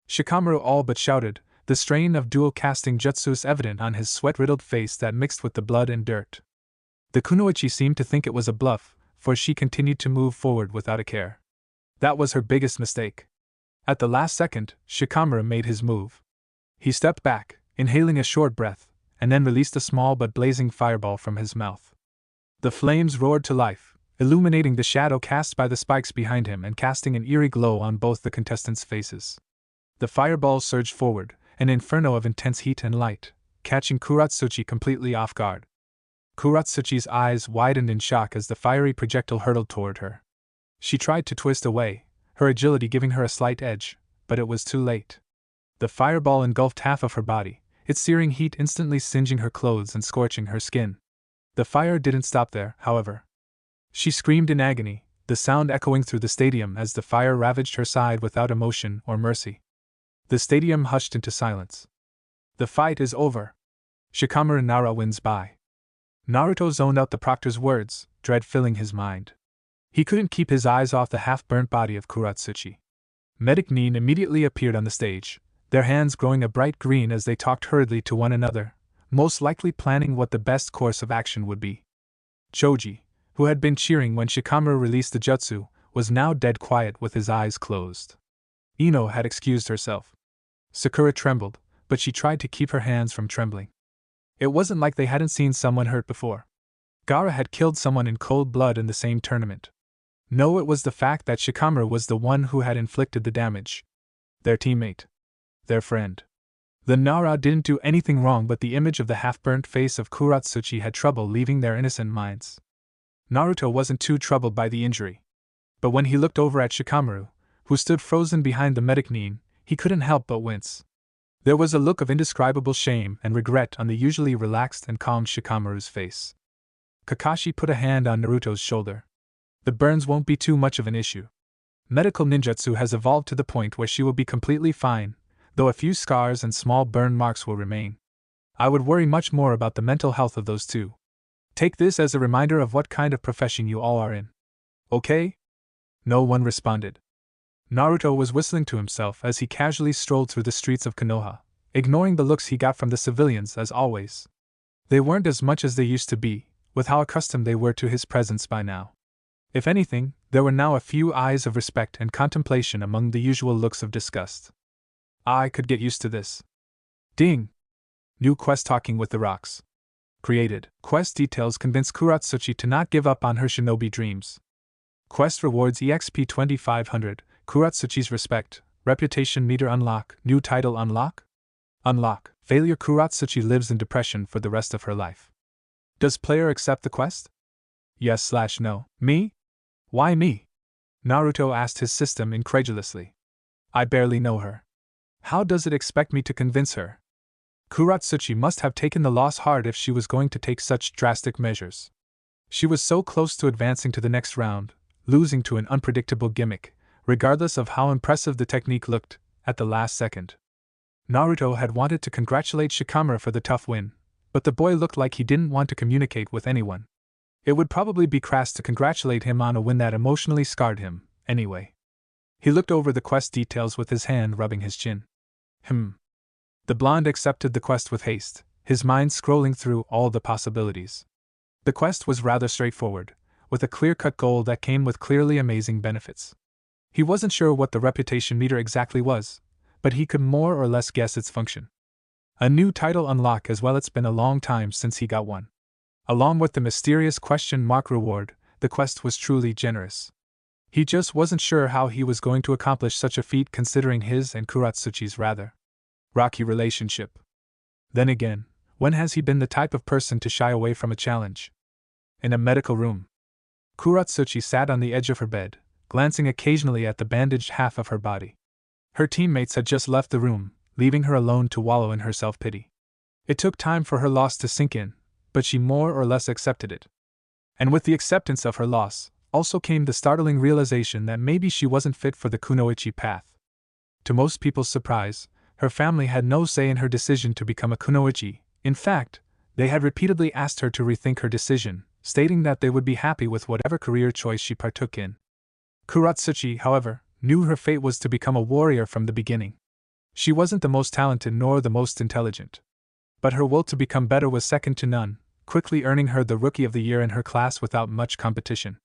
Shikamaru all but shouted, the strain of dual casting jutsus evident on his sweat-riddled face that mixed with the blood and dirt. The kunoichi seemed to think it was a bluff, for she continued to move forward without a care. That was her biggest mistake. At the last second, Shikamaru made his move. He stepped back, inhaling a short breath, and then released a small but blazing fireball from his mouth. The flames roared to life, illuminating the shadow cast by the spikes behind him and casting an eerie glow on both the contestants' faces. The fireball surged forward, an inferno of intense heat and light, catching Kurat Suchi completely off guard. Kurat Suchi's eyes widened in shock as the fiery projectile hurtled toward her. She tried to twist away, her agility giving her a slight edge, but it was too late. The fireball engulfed half of her body, its searing heat instantly singeing her clothes and scorching her skin. The fire didn't stop there, however. She screamed in agony, the sound echoing through the stadium as the fire ravaged her side without emotion or mercy. The stadium hushed into silence. The fight is over. Shikamaru Nara wins by. Naruto zoned out the proctor's words, dread filling his mind. He couldn't keep his eyes off the half-burnt body of Kurat Suchi. Medic Nin immediately appeared on the stage, their hands growing a bright green as they talked hurriedly to one another, most likely planning what the best course of action would be. Choji, who had been cheering when Shikamaru released the jutsu, was now dead quiet with his eyes closed. Ino had excused herself. Sakura trembled, but she tried to keep her hands from trembling. It wasn't like they hadn't seen someone hurt before. Gaara had killed someone in cold blood in the same tournament. No, it was the fact that Shikamaru was the one who had inflicted the damage. Their teammate. Their friend. The Nara didn't do anything wrong, but the image of the half-burnt face of Kurat Suchi had trouble leaving their innocent minds. Naruto wasn't too troubled by the injury. But when he looked over at Shikamaru, who stood frozen behind the medic Nin, he couldn't help but wince. There was a look of indescribable shame and regret on the usually relaxed and calm Shikamaru's face. Kakashi put a hand on Naruto's shoulder. The burns won't be too much of an issue. Medical ninjutsu has evolved to the point where she will be completely fine, though a few scars and small burn marks will remain. I would worry much more about the mental health of those two. Take this as a reminder of what kind of profession you all are in. Okay? No one responded. Naruto was whistling to himself as he casually strolled through the streets of Konoha, ignoring the looks he got from the civilians as always. They weren't as much as they used to be, with how accustomed they were to his presence by now. If anything, there were now a few eyes of respect and contemplation among the usual looks of disgust. I could get used to this. Ding! New quest talking with the rocks. Created. Quest details convince Kurat Suchi to not give up on her shinobi dreams. Quest rewards EXP 2500, Kurat Suchi's respect, reputation meter unlock, new title unlock? Unlock. Failure Kurat Suchi lives in depression for the rest of her life. Does player accept the quest? Yes/no. Me? Why me? Naruto asked his system incredulously. I barely know her. How does it expect me to convince her? Kurat Suchi must have taken the loss hard if she was going to take such drastic measures. She was so close to advancing to the next round, losing to an unpredictable gimmick, regardless of how impressive the technique looked, at the last second. Naruto had wanted to congratulate Shikamaru for the tough win, but the boy looked like he didn't want to communicate with anyone. It would probably be crass to congratulate him on a win that emotionally scarred him, anyway. He looked over the quest details with his hand rubbing his chin. The blonde accepted the quest with haste, his mind scrolling through all the possibilities. The quest was rather straightforward, with a clear-cut goal that came with clearly amazing benefits. He wasn't sure what the reputation meter exactly was, but he could more or less guess its function. A new title unlock as well. It's been a long time since he got one. Along with the mysterious question mark reward, the quest was truly generous. He just wasn't sure how he was going to accomplish such a feat considering his and Kurat Suchi's rather rocky relationship. Then again, when has he been the type of person to shy away from a challenge? In a medical room, Kurat Suchi sat on the edge of her bed, glancing occasionally at the bandaged half of her body. Her teammates had just left the room, leaving her alone to wallow in her self-pity. It took time for her loss to sink in, but she more or less accepted it. And with the acceptance of her loss, also came the startling realization that maybe she wasn't fit for the kunoichi path. To most people's surprise, her family had no say in her decision to become a kunoichi. In fact, they had repeatedly asked her to rethink her decision, stating that they would be happy with whatever career choice she partook in. Kurat Suchi, however, knew her fate was to become a warrior from the beginning. She wasn't the most talented nor the most intelligent, but her will to become better was second to none, quickly earning her the Rookie of the Year in her class without much competition.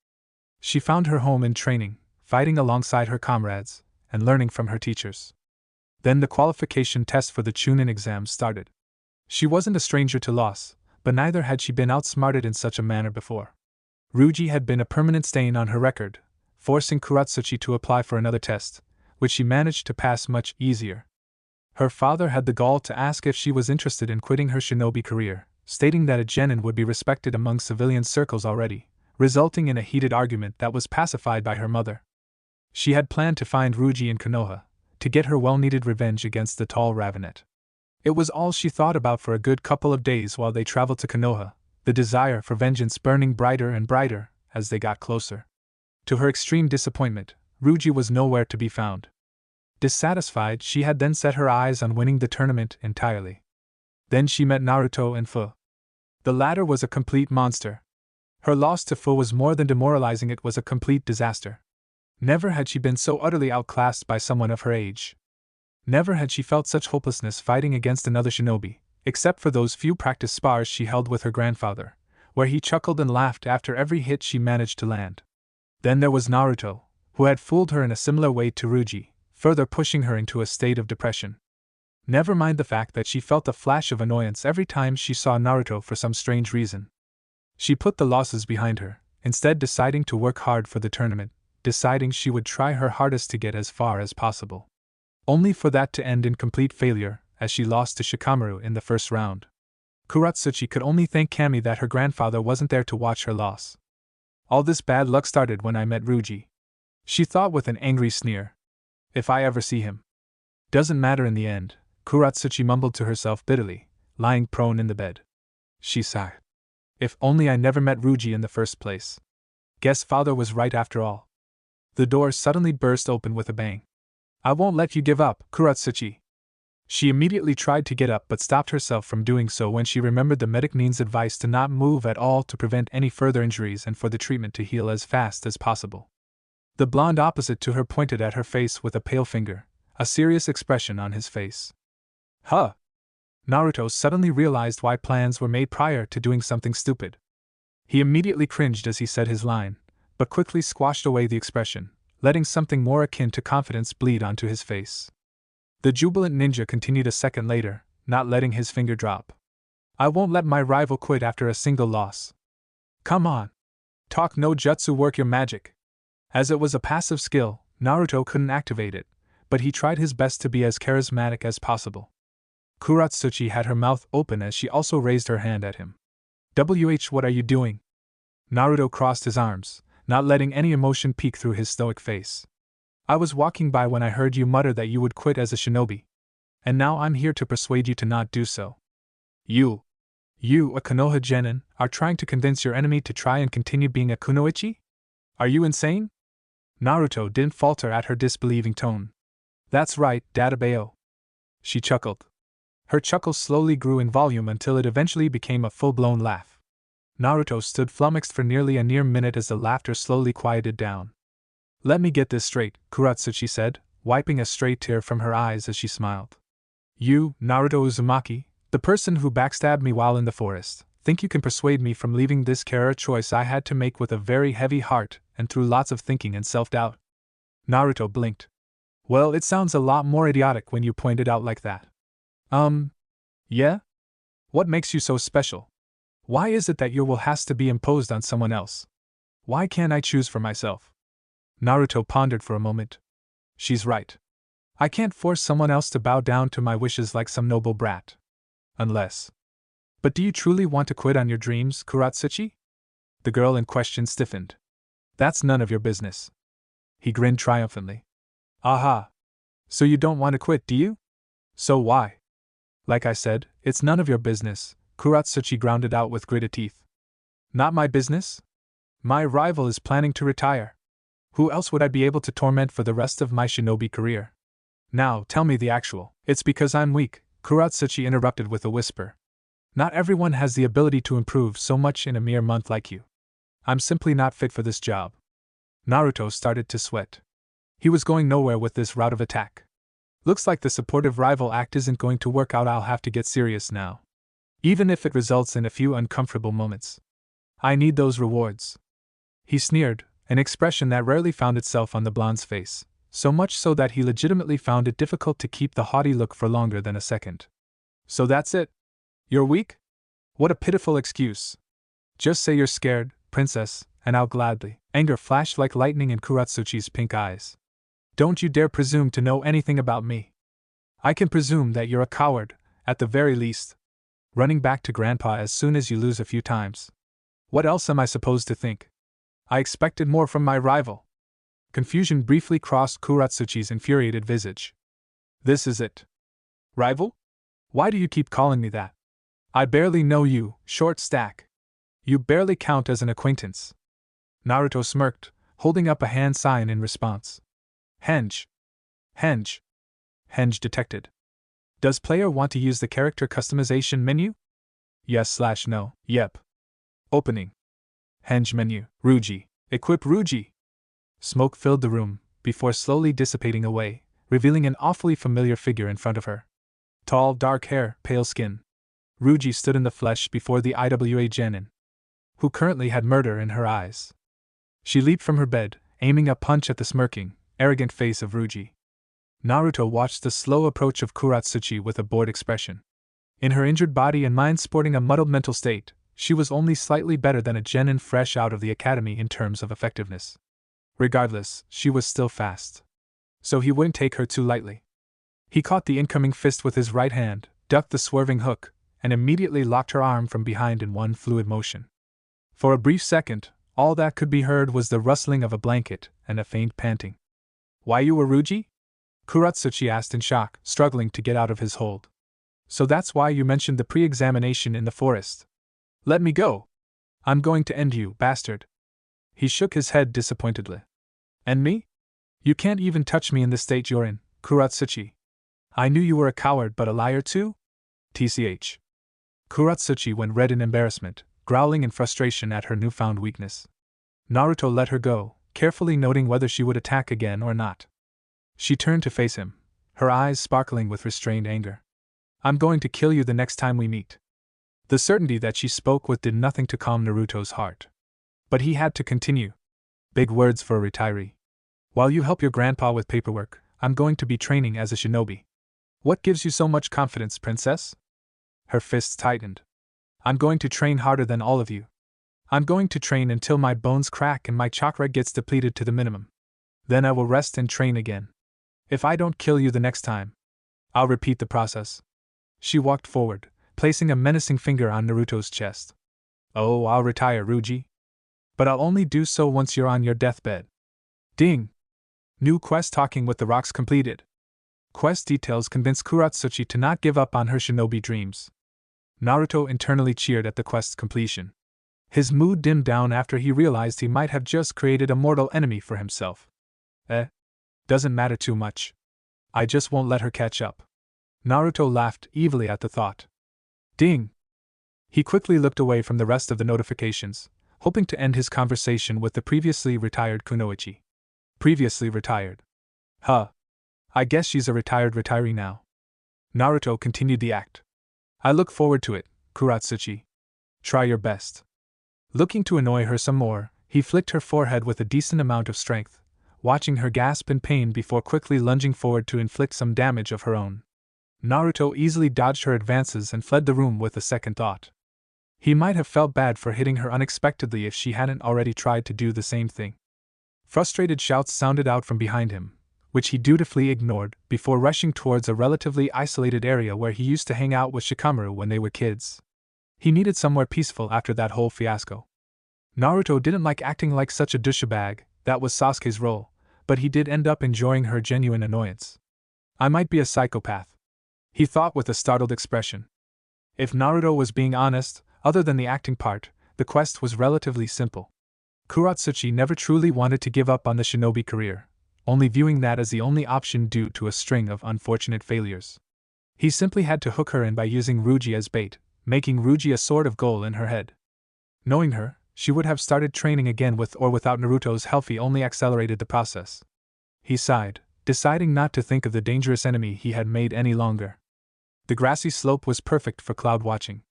She found her home in training, fighting alongside her comrades, and learning from her teachers. Then the qualification test for the Chunin exam started. She wasn't a stranger to loss, but neither had she been outsmarted in such a manner before. Ryuji had been a permanent stain on her record, forcing Kurat Suchi to apply for another test, which she managed to pass much easier. Her father had the gall to ask if she was interested in quitting her shinobi career, stating that a genin would be respected among civilian circles already, resulting in a heated argument that was pacified by her mother. She had planned to find Ryuji in Konoha, to get her well-needed revenge against the tall Ravenet. It was all she thought about for a good couple of days while they traveled to Konoha, the desire for vengeance burning brighter and brighter as they got closer. To her extreme disappointment, Ryuji was nowhere to be found. Dissatisfied, she had then set her eyes on winning the tournament entirely. Then she met Naruto and Fu. The latter was a complete monster. Her loss to Fu was more than demoralizing, it was a complete disaster. Never had she been so utterly outclassed by someone of her age. Never had she felt such hopelessness fighting against another shinobi, except for those few practice spars she held with her grandfather, where he chuckled and laughed after every hit she managed to land. Then there was Naruto, who had fooled her in a similar way to Ryuji, further pushing her into a state of depression. Never mind the fact that she felt a flash of annoyance every time she saw Naruto for some strange reason. She put the losses behind her, instead deciding to work hard for the tournament, deciding she would try her hardest to get as far as possible. Only for that to end in complete failure, as she lost to Shikamaru in the first round. Kurat Suchi could only thank Kami that her grandfather wasn't there to watch her loss. All this bad luck started when I met Ryuji, she thought with an angry sneer. If I ever see him. Doesn't matter in the end, Kurat Suchi mumbled to herself bitterly, lying prone in the bed. She sighed. If only I never met Ryuji in the first place. Guess father was right after all. The door suddenly burst open with a bang. I won't let you give up, Kurat Suchi. She immediately tried to get up but stopped herself from doing so when she remembered the medic Nin's advice to not move at all to prevent any further injuries and for the treatment to heal as fast as possible. The blonde opposite to her pointed at her face with a pale finger, a serious expression on his face. Huh! Naruto suddenly realized why plans were made prior to doing something stupid. He immediately cringed as he said his line, but quickly squashed away the expression, letting something more akin to confidence bleed onto his face. The jubilant ninja continued a second later, not letting his finger drop. I won't let my rival quit after a single loss. Come on. Talk no jutsu, work your magic. As it was a passive skill, Naruto couldn't activate it, but he tried his best to be as charismatic as possible. Kurat Suchi had her mouth open as she also raised her hand at him. What are you doing? Naruto crossed his arms, not letting any emotion peek through his stoic face. I was walking by when I heard you mutter that you would quit as a shinobi. And now I'm here to persuade you to not do so. You, a Konoha genin, are trying to convince your enemy to try and continue being a kunoichi? Are you insane? Naruto didn't falter at her disbelieving tone. That's right, Databeo. She chuckled. Her chuckle slowly grew in volume until it eventually became a full-blown laugh. Naruto stood flummoxed for nearly a near minute as the laughter slowly quieted down. Let me get this straight, Kurat Suchi said, wiping a stray tear from her eyes as she smiled. You, Naruto Uzumaki, the person who backstabbed me while in the forest, think you can persuade me from leaving this career choice I had to make with a very heavy heart and through lots of thinking and self-doubt? Naruto blinked. Well, it sounds a lot more idiotic when you point it out like that. Yeah? What makes you so special? Why is it that your will has to be imposed on someone else? Why can't I choose for myself? Naruto pondered for a moment. She's right. I can't force someone else to bow down to my wishes like some noble brat. Unless. But do you truly want to quit on your dreams, Kurat Suchi? The girl in question stiffened. That's none of your business. He grinned triumphantly. Aha! So you don't want to quit, do you? So why? Like I said, it's none of your business, Kurat Suchi grounded out with gritted teeth. Not my business? My rival is planning to retire. Who else would I be able to torment for the rest of my shinobi career? Now, tell me the actual. It's because I'm weak, Kurat Suchi interrupted with a whisper. Not everyone has the ability to improve so much in a mere month like you. I'm simply not fit for this job. Naruto started to sweat. He was going nowhere with this route of attack. Looks like the supportive rival act isn't going to work out. I'll have to get serious now. Even if it results in a few uncomfortable moments. I need those rewards. He sneered, an expression that rarely found itself on the blonde's face, so much so that he legitimately found it difficult to keep the haughty look for longer than a second. So that's it? You're weak? What a pitiful excuse. Just say you're scared, princess, and I'll gladly. Anger flashed like lightning in Kurat Suchi's pink eyes. Don't you dare presume to know anything about me. I can presume that you're a coward, at the very least. Running back to Grandpa as soon as you lose a few times. What else am I supposed to think? I expected more from my rival. Confusion briefly crossed Kurat Suchi's infuriated visage. This is it. Rival? Why do you keep calling me that? I barely know you, short stack. You barely count as an acquaintance. Naruto smirked, holding up a hand sign in response. Henge. Henge. Henge detected. Does player want to use the character customization menu? Yes/no. Yep. Opening. Henge menu. Ruji. Equip Ruji. Smoke filled the room, before slowly dissipating away, revealing an awfully familiar figure in front of her. Tall, dark hair, pale skin. Ruji stood in the flesh before the IWA Genin, who currently had murder in her eyes. She leaped from her bed, aiming a punch at the smirking, arrogant face of Ruji. Naruto watched the slow approach of Kurat Suchi with a bored expression. In her injured body and mind sporting a muddled mental state, she was only slightly better than a genin fresh out of the academy in terms of effectiveness. Regardless, she was still fast. So he wouldn't take her too lightly. He caught the incoming fist with his right hand, ducked the swerving hook, and immediately locked her arm from behind in one fluid motion. For a brief second, all that could be heard was the rustling of a blanket and a faint panting. Why you were Ruji? Kurat Suchi asked in shock, struggling to get out of his hold. So that's why you mentioned the pre-examination in the forest. Let me go. I'm going to end you, bastard. He shook his head disappointedly. And me? You can't even touch me in the state you're in, Kurat Suchi. I knew you were a coward but a liar too? TCH. Kurat Suchi went red in embarrassment, growling in frustration at her newfound weakness. Naruto let her go, carefully noting whether she would attack again or not. She turned to face him, her eyes sparkling with restrained anger. I'm going to kill you the next time we meet. The certainty that she spoke with did nothing to calm Naruto's heart. But he had to continue. Big words for a retiree. While you help your grandpa with paperwork, I'm going to be training as a shinobi. What gives you so much confidence, princess? Her fists tightened. I'm going to train harder than all of you. I'm going to train until my bones crack and my chakra gets depleted to the minimum. Then I will rest and train again. If I don't kill you the next time, I'll repeat the process. She walked forward, placing a menacing finger on Naruto's chest. Oh, I'll retire, Ruji. But I'll only do so once you're on your deathbed. Ding! New quest talking with the rocks completed. Quest details convinced Kurat Suchi to not give up on her shinobi dreams. Naruto internally cheered at the quest's completion. His mood dimmed down after he realized he might have just created a mortal enemy for himself. Doesn't matter too much. I just won't let her catch up. Naruto laughed evilly at the thought. Ding! He quickly looked away from the rest of the notifications, hoping to end his conversation with the previously retired Kunoichi. Previously retired. Huh. I guess she's a retired retiree now. Naruto continued the act. I look forward to it, Kurat Suchi. Try your best. Looking to annoy her some more, he flicked her forehead with a decent amount of strength, watching her gasp in pain before quickly lunging forward to inflict some damage of her own. Naruto easily dodged her advances and fled the room with a second thought. He might have felt bad for hitting her unexpectedly if she hadn't already tried to do the same thing. Frustrated shouts sounded out from behind him, which he dutifully ignored before rushing towards a relatively isolated area where he used to hang out with Shikamaru when they were kids. He needed somewhere peaceful after that whole fiasco. Naruto didn't like acting like such a douchebag, that was Sasuke's role, but he did end up enjoying her genuine annoyance. I might be a psychopath, he thought with a startled expression. If Naruto was being honest, other than the acting part, the quest was relatively simple. Kurat Suchi never truly wanted to give up on the shinobi career, only viewing that as the only option due to a string of unfortunate failures. He simply had to hook her in by using Ruji as bait, making Ruji a sort of goal in her head. Knowing her, she would have started training again with or without Naruto's help. He only accelerated the process. He sighed, deciding not to think of the dangerous enemy he had made any longer. The grassy slope was perfect for cloud watching.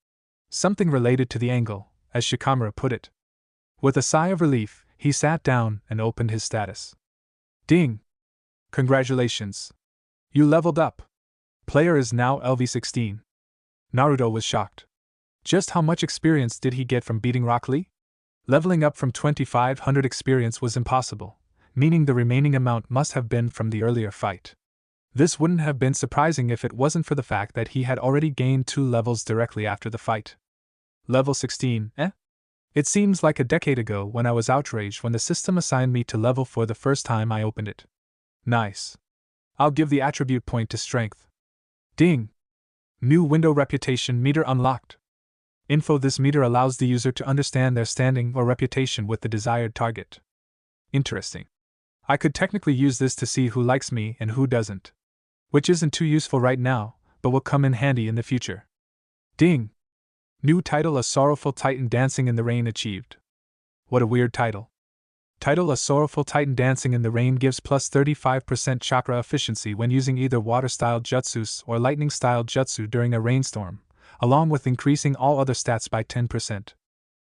Something related to the angle, as Shikamaru put it. With a sigh of relief, he sat down and opened his status. Ding! Congratulations! You leveled up. Player is now LV16. Naruto was shocked. Just how much experience did he get from beating Rock Lee? Leveling up from 2500 experience was impossible, meaning the remaining amount must have been from the earlier fight. This wouldn't have been surprising if it wasn't for the fact that he had already gained 2 levels directly after the fight. Level 16, eh? It seems like a decade ago when I was outraged when the system assigned me to level for the first time I opened it. Nice. I'll give the attribute point to strength. Ding! New window reputation meter unlocked. Info: this meter allows the user to understand their standing or reputation with the desired target. Interesting. I could technically use this to see who likes me and who doesn't. Which isn't too useful right now, but will come in handy in the future. Ding! New title: A Sorrowful Titan Dancing in the Rain achieved. What a weird title. Title: A Sorrowful Titan Dancing in the Rain gives plus 35% chakra efficiency when using either water-styled jutsus or lightning-styled jutsu during a rainstorm, along with increasing all other stats by 10%.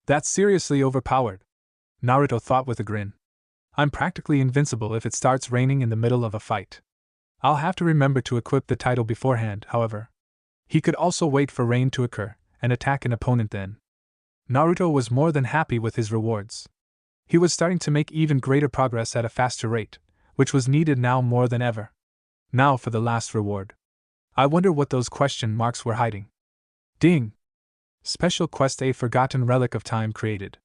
That's seriously overpowered, Naruto thought with a grin. I'm practically invincible if it starts raining in the middle of a fight. I'll have to remember to equip the title beforehand, however. He could also wait for rain to occur and attack an opponent then. Naruto was more than happy with his rewards. He was starting to make even greater progress at a faster rate, which was needed now more than ever. Now for the last reward. I wonder what those question marks were hiding. Ding! Special Quest: A Forgotten Relic of Time created.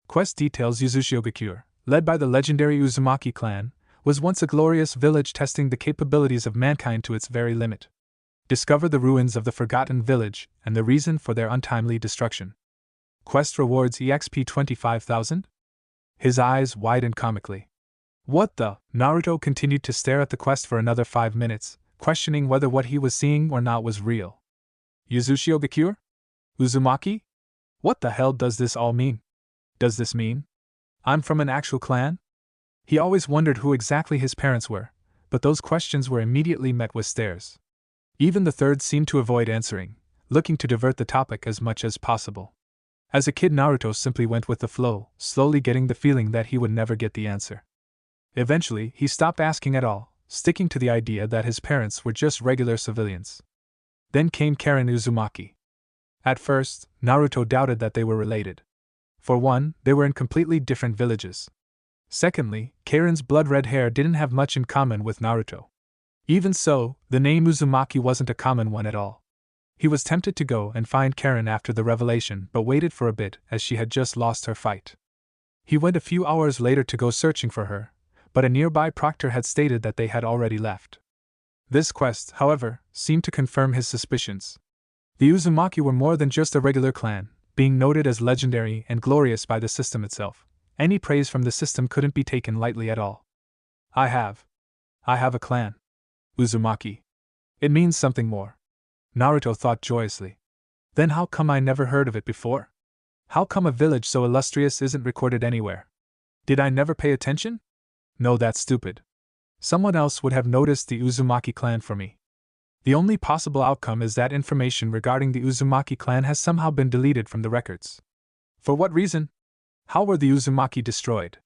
Quest details: Uzushio-gakure, led by the legendary Uzumaki clan, was once a glorious village testing the capabilities of mankind to its very limit. Discover the ruins of the forgotten village and the reason for their untimely destruction. Quest rewards: EXP 25,000? His eyes widened comically. What the? Naruto continued to stare at the quest for another 5 minutes, questioning whether what he was seeing or not was real. Uzushio-gakure? Uzumaki? What the hell does this all mean? Does this mean I'm from an actual clan? He always wondered who exactly his parents were, but those questions were immediately met with stares. Even the third seemed to avoid answering, looking to divert the topic as much as possible. As a kid, Naruto simply went with the flow, slowly getting the feeling that he would never get the answer. Eventually, he stopped asking at all, sticking to the idea that his parents were just regular civilians. Then came Karen Uzumaki. At first, Naruto doubted that they were related. For one, they were in completely different villages. Secondly, Karen's blood-red hair didn't have much in common with Naruto. Even so, the name Uzumaki wasn't a common one at all. He was tempted to go and find Karen after the revelation, but waited for a bit as she had just lost her fight. He went a few hours later to go searching for her, but a nearby proctor had stated that they had already left. This quest, however, seemed to confirm his suspicions. The Uzumaki were more than just a regular clan, being noted as legendary and glorious by the system itself. Any praise from the system couldn't be taken lightly at all. I have a clan. Uzumaki. It means something more. Naruto thought joyously. Then how come I never heard of it before? How come a village so illustrious isn't recorded anywhere? Did I never pay attention? No, that's stupid. Someone else would have noticed the Uzumaki clan for me. The only possible outcome is that information regarding the Uzumaki clan has somehow been deleted from the records. For what reason? How were the Uzumaki destroyed?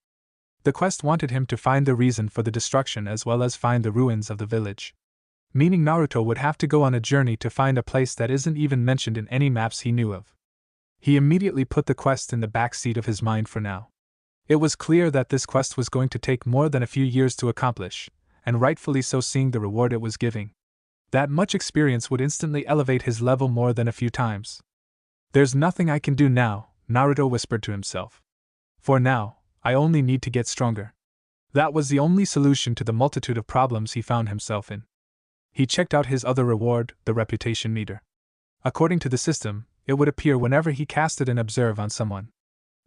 The quest wanted him to find the reason for the destruction as well as find the ruins of the village. Meaning Naruto would have to go on a journey to find a place that isn't even mentioned in any maps he knew of. He immediately put the quest in the back seat of his mind for now. It was clear that this quest was going to take more than a few years to accomplish, and rightfully so seeing the reward it was giving. That much experience would instantly elevate his level more than a few times. There's nothing I can do now, Naruto whispered to himself. For now, I only need to get stronger. That was the only solution to the multitude of problems he found himself in. He checked out his other reward, the reputation meter. According to the system, it would appear whenever he casted an observe on someone.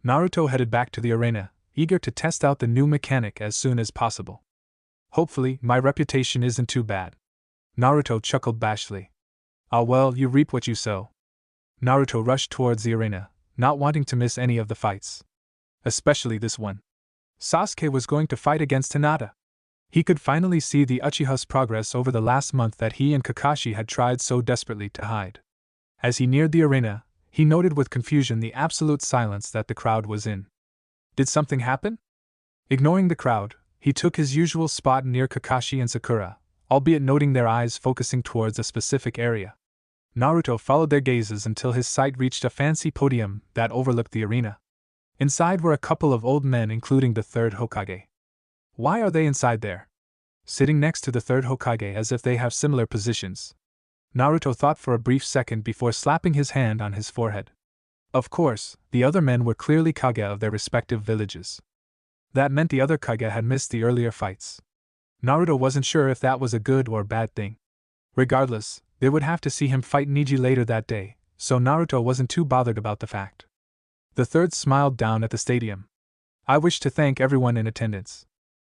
Naruto headed back to the arena, eager to test out the new mechanic as soon as possible. Hopefully, my reputation isn't too bad. Naruto chuckled bashfully. Ah well, you reap what you sow. Naruto rushed towards the arena, not wanting to miss any of the fights. Especially this one. Sasuke was going to fight against Hinata. He could finally see the Uchiha's progress over the last month that he and Kakashi had tried so desperately to hide. As he neared the arena, he noted with confusion the absolute silence that the crowd was in. Did something happen? Ignoring the crowd, he took his usual spot near Kakashi and Sakura, albeit noting their eyes focusing towards a specific area. Naruto followed their gazes until his sight reached a fancy podium that overlooked the arena. Inside were a couple of old men, including the third Hokage. Why are they inside there? Sitting next to the third Hokage as if they have similar positions. Naruto thought for a brief second before slapping his hand on his forehead. Of course, the other men were clearly Kage of their respective villages. That meant the other Kage had missed the earlier fights. Naruto wasn't sure if that was a good or bad thing. Regardless, they would have to see him fight Neji later that day, so Naruto wasn't too bothered about the fact. The third smiled down at the stadium. I wish to thank everyone in attendance.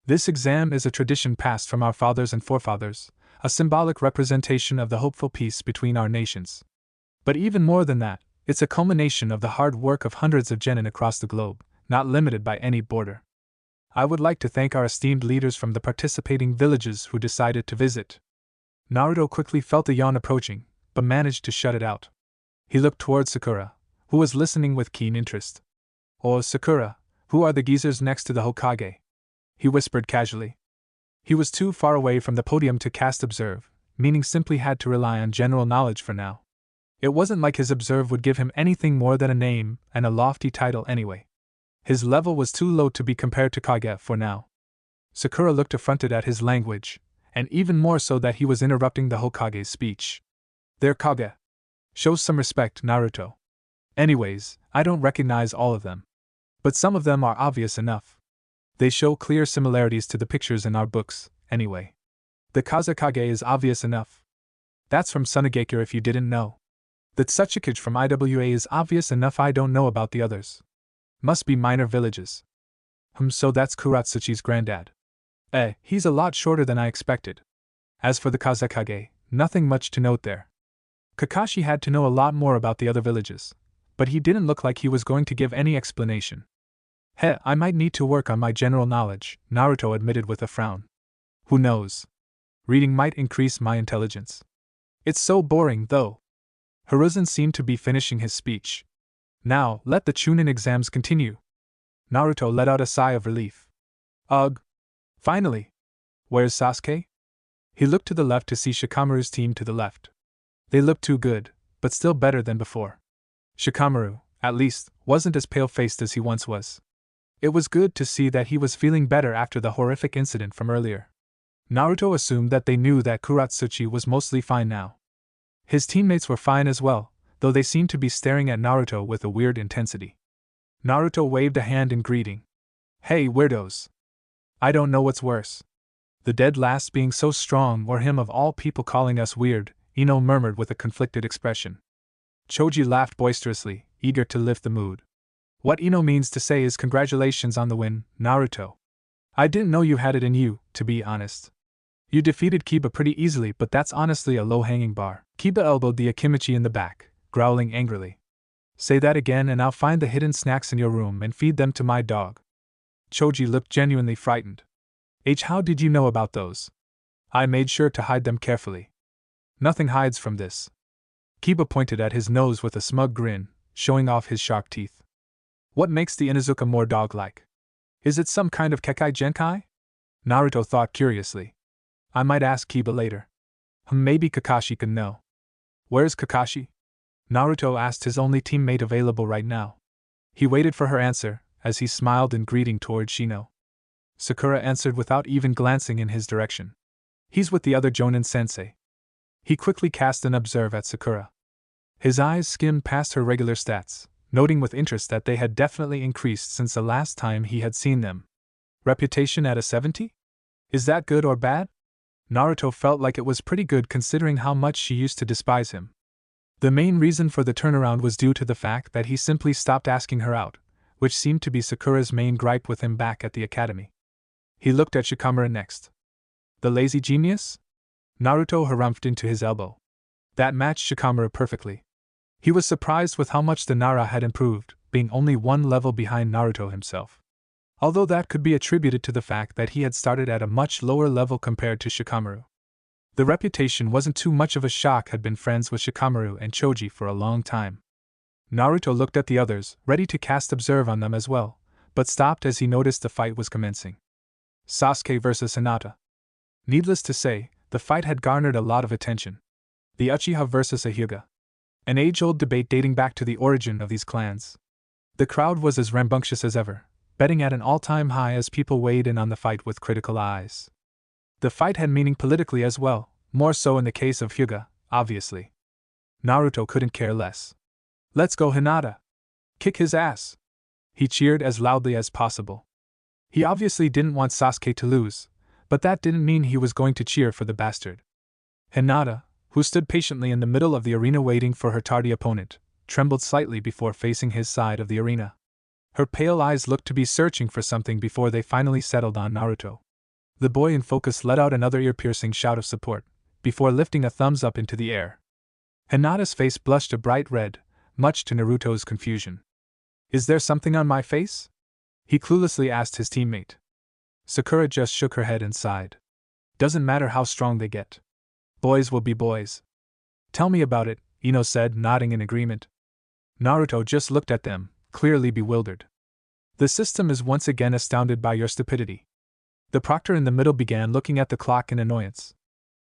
This exam is a tradition passed from our fathers and forefathers, a symbolic representation of the hopeful peace between our nations. But even more than that, it's a culmination of the hard work of hundreds of genin across the globe, not limited by any border. I would like to thank our esteemed leaders from the participating villages who decided to visit. Naruto quickly felt the yawn approaching, but managed to shut it out. He looked towards Sakura, who was listening with keen interest. Oh, Sakura, who are the geezers next to the Hokage? He whispered casually. He was too far away from the podium to cast observe, meaning simply had to rely on general knowledge for now. It wasn't like his observe would give him anything more than a name and a lofty title anyway. His level was too low to be compared to Kage for now. Sakura looked affronted at his language, and even more so that he was interrupting the Hokage's speech. They're Kage. Show some respect, Naruto. Anyways, I don't recognize all of them. But some of them are obvious enough. They show clear similarities to the pictures in our books, anyway. The Kazekage is obvious enough. That's from Sunagakure if you didn't know. The Tsuchikage from IWA is obvious enough. I don't know about the others. Must be minor villages. So that's Kurat Suchi's granddad. He's a lot shorter than I expected. As for the Kazekage, nothing much to note there. Kakashi had to know a lot more about the other villages, but he didn't look like he was going to give any explanation. I might need to work on my general knowledge, Naruto admitted with a frown. Who knows? Reading might increase my intelligence. It's so boring, though. Hiruzen seemed to be finishing his speech. Now, let the Chunin exams continue. Naruto let out a sigh of relief. Ugh. Finally. Where's Sasuke? He looked to the left to see Shikamaru's team to the left. They looked too good, but still better than before. Shikamaru, at least, wasn't as pale-faced as he once was. It was good to see that he was feeling better after the horrific incident from earlier. Naruto assumed that they knew that Kurat Suchi was mostly fine now. His teammates were fine as well, though they seemed to be staring at Naruto with a weird intensity. Naruto waved a hand in greeting. Hey, weirdos. I don't know what's worse. The dead last being so strong or him of all people calling us weird, Ino murmured with a conflicted expression. Choji laughed boisterously, eager to lift the mood. What Ino means to say is congratulations on the win, Naruto. I didn't know you had it in you, to be honest. You defeated Kiba pretty easily, but that's honestly a low-hanging bar. Kiba elbowed the Akimichi in the back, growling angrily. Say that again and I'll find the hidden snacks in your room and feed them to my dog. Choji looked genuinely frightened. How did you know about those? I made sure to hide them carefully. Nothing hides from this. Kiba pointed at his nose with a smug grin, showing off his sharp teeth. What makes the Inuzuka more dog-like? Is it some kind of Kekai Genkai? Naruto thought curiously. I might ask Kiba later. Maybe Kakashi can know. Where's Kakashi? Naruto asked his only teammate available right now. He waited for her answer, as he smiled in greeting toward Shino. Sakura answered without even glancing in his direction. He's with the other Jonin sensei. He quickly cast an observe at Sakura. His eyes skimmed past her regular stats, noting with interest that they had definitely increased since the last time he had seen them. Reputation at a 70? Is that good or bad? Naruto felt like it was pretty good considering how much she used to despise him. The main reason for the turnaround was due to the fact that he simply stopped asking her out, which seemed to be Sakura's main gripe with him back at the academy. He looked at Shikamaru next. The lazy genius? Naruto harumphed into his elbow. That matched Shikamaru perfectly. He was surprised with how much the Nara had improved, being only one level behind Naruto himself. Although that could be attributed to the fact that he had started at a much lower level compared to Shikamaru. The reputation wasn't too much of a shock, had been friends with Shikamaru and Choji for a long time. Naruto looked at the others, ready to cast observe on them as well, but stopped as he noticed the fight was commencing. Sasuke vs Hinata. Needless to say, the fight had garnered a lot of attention. The Uchiha vs a Hyuga. An age-old debate dating back to the origin of these clans. The crowd was as rambunctious as ever, betting at an all-time high as people weighed in on the fight with critical eyes. The fight had meaning politically as well, more so in the case of Hyuga, obviously. Naruto couldn't care less. Let's go Hinata! Kick his ass! He cheered as loudly as possible. He obviously didn't want Sasuke to lose, but that didn't mean he was going to cheer for the bastard. Hinata, who stood patiently in the middle of the arena waiting for her tardy opponent, trembled slightly before facing his side of the arena. Her pale eyes looked to be searching for something before they finally settled on Naruto. The boy in focus let out another ear-piercing shout of support, before lifting a thumbs up into the air. Hinata's face blushed a bright red, much to Naruto's confusion. Is there something on my face? He cluelessly asked his teammate. Sakura just shook her head and sighed. Doesn't matter how strong they get. Boys will be boys. Tell me about it, Ino said, nodding in agreement. Naruto just looked at them, clearly bewildered. The system is once again astounded by your stupidity. The proctor in the middle began looking at the clock in annoyance.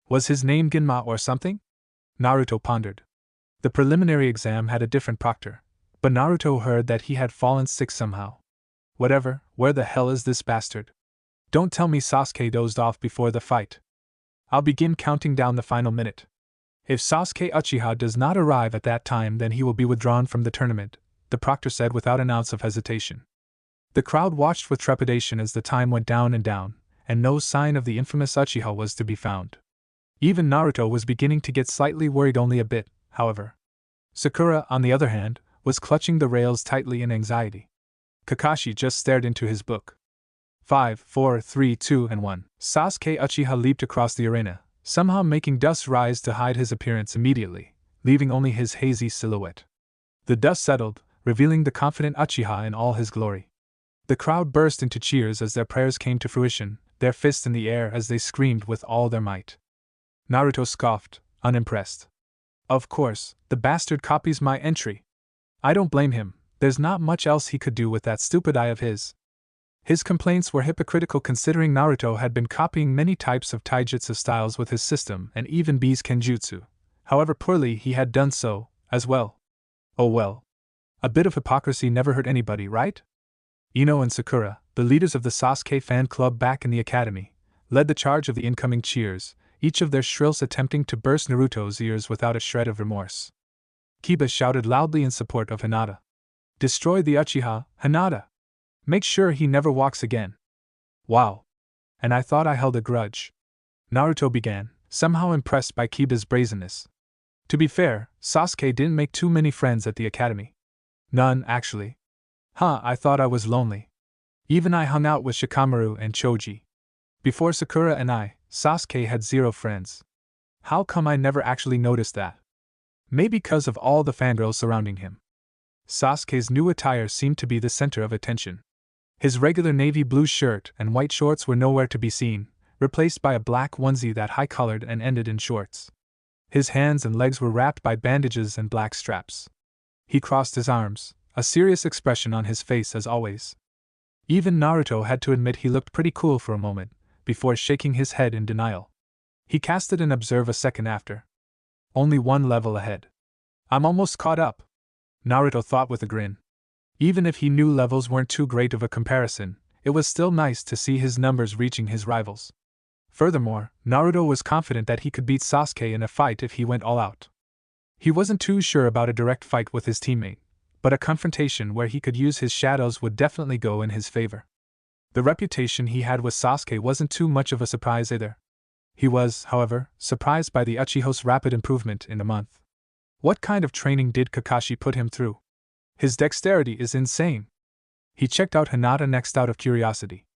Was his name Ginma or something? Naruto pondered. The preliminary exam had a different proctor, but Naruto heard that he had fallen sick somehow. Whatever, where the hell is this bastard? Don't tell me Sasuke dozed off before the fight. I'll begin counting down the final minute. If Sasuke Uchiha does not arrive at that time, then he will be withdrawn from the tournament, the proctor said without an ounce of hesitation. The crowd watched with trepidation as the time went down, and no sign of the infamous Uchiha was to be found. Even Naruto was beginning to get slightly worried, only a bit, however. Sakura, on the other hand, was clutching the rails tightly in anxiety. Kakashi just stared into his book. 5, 4, 3, 2, and 1. Sasuke Uchiha leaped across the arena, somehow making dust rise to hide his appearance immediately, leaving only his hazy silhouette. The dust settled, revealing the confident Uchiha in all his glory. The crowd burst into cheers as their prayers came to fruition, their fists in the air as they screamed with all their might. Naruto scoffed, unimpressed. Of course, the bastard copies my entry. I don't blame him, there's not much else he could do with that stupid eye of his. His complaints were hypocritical considering Naruto had been copying many types of taijutsu styles with his system and even B's kenjutsu, however poorly he had done so, as well. Oh well. A bit of hypocrisy never hurt anybody, right? Ino and Sakura, the leaders of the Sasuke fan club back in the academy, led the charge of the incoming cheers, each of their shrills attempting to burst Naruto's ears without a shred of remorse. Kiba shouted loudly in support of Hinata. Destroy the Uchiha, Hinata! Make sure he never walks again. Wow. And I thought I held a grudge. Naruto began, somehow impressed by Kiba's brazenness. To be fair, Sasuke didn't make too many friends at the academy. None, actually. I thought I was lonely. Even I hung out with Shikamaru and Choji. Before Sakura and I, Sasuke had 0 friends. How come I never actually noticed that? Maybe because of all the fangirls surrounding him. Sasuke's new attire seemed to be the center of attention. His regular navy blue shirt and white shorts were nowhere to be seen, replaced by a black onesie that high-collared and ended in shorts. His hands and legs were wrapped by bandages and black straps. He crossed his arms, a serious expression on his face as always. Even Naruto had to admit he looked pretty cool for a moment, before shaking his head in denial. He cast it and observed a second after. Only 1 level ahead. I'm almost caught up, Naruto thought with a grin. Even if he knew levels weren't too great of a comparison, it was still nice to see his numbers reaching his rivals. Furthermore, Naruto was confident that he could beat Sasuke in a fight if he went all out. He wasn't too sure about a direct fight with his teammate, but a confrontation where he could use his shadows would definitely go in his favor. The reputation he had with Sasuke wasn't too much of a surprise either. He was, however, surprised by the Uchiha's rapid improvement in a month. What kind of training did Kakashi put him through? His dexterity is insane. He checked out Hinata next out of curiosity.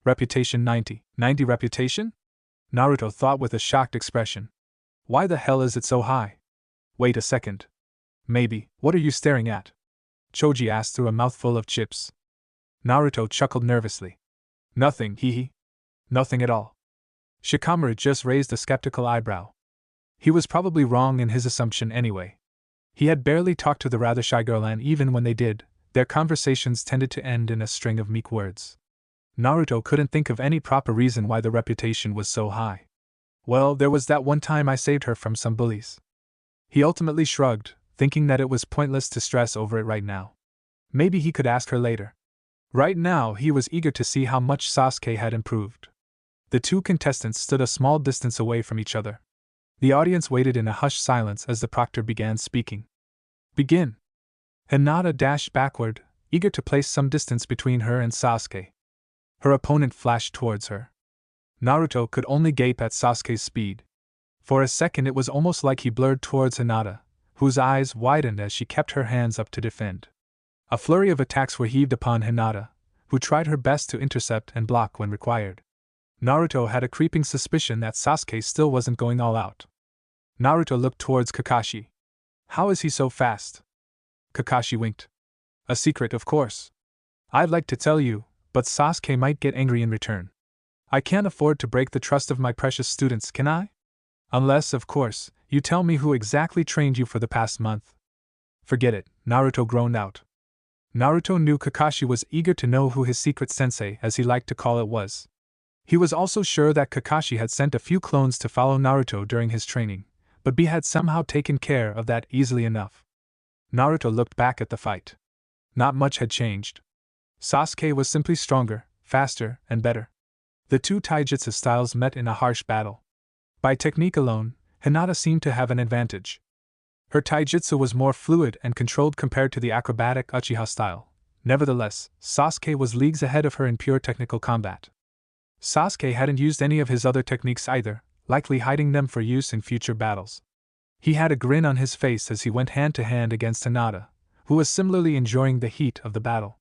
Reputation 90. 90 reputation? Naruto thought with a shocked expression. Why the hell is it so high? Wait a second. Maybe, what are you staring at? Choji asked through a mouthful of chips. Naruto chuckled nervously. Nothing, hee. Nothing at all. Shikamaru just raised a skeptical eyebrow. He was probably wrong in his assumption anyway. He had barely talked to the rather shy girl, and even when they did, their conversations tended to end in a string of meek words. Naruto couldn't think of any proper reason why the reputation was so high. Well, there was that one time I saved her from some bullies. He ultimately shrugged, thinking that it was pointless to stress over it right now. Maybe he could ask her later. Right now, he was eager to see how much Sasuke had improved. The 2 contestants stood a small distance away from each other. The audience waited in a hushed silence as the proctor began speaking. Begin. Hinata dashed backward, eager to place some distance between her and Sasuke. Her opponent flashed towards her. Naruto could only gape at Sasuke's speed. For a second it was almost like he blurred towards Hinata, whose eyes widened as she kept her hands up to defend. A flurry of attacks were heaved upon Hinata, who tried her best to intercept and block when required. Naruto had a creeping suspicion that Sasuke still wasn't going all out. Naruto looked towards Kakashi. How is he so fast? Kakashi winked. A secret, of course. I'd like to tell you, but Sasuke might get angry in return. I can't afford to break the trust of my precious students, can I? Unless, of course, you tell me who exactly trained you for the past month. Forget it, Naruto groaned out. Naruto knew Kakashi was eager to know who his secret sensei, as he liked to call it, was. He was also sure that Kakashi had sent a few clones to follow Naruto during his training, but B had somehow taken care of that easily enough. Naruto looked back at the fight. Not much had changed. Sasuke was simply stronger, faster, and better. The 2 taijutsu styles met in a harsh battle. By technique alone, Hinata seemed to have an advantage. Her taijutsu was more fluid and controlled compared to the acrobatic uchiha style. Nevertheless, Sasuke was leagues ahead of her in pure technical combat. Sasuke hadn't used any of his other techniques either, likely hiding them for use in future battles. He had a grin on his face as he went hand to hand against Hinata, who was similarly enjoying the heat of the battle.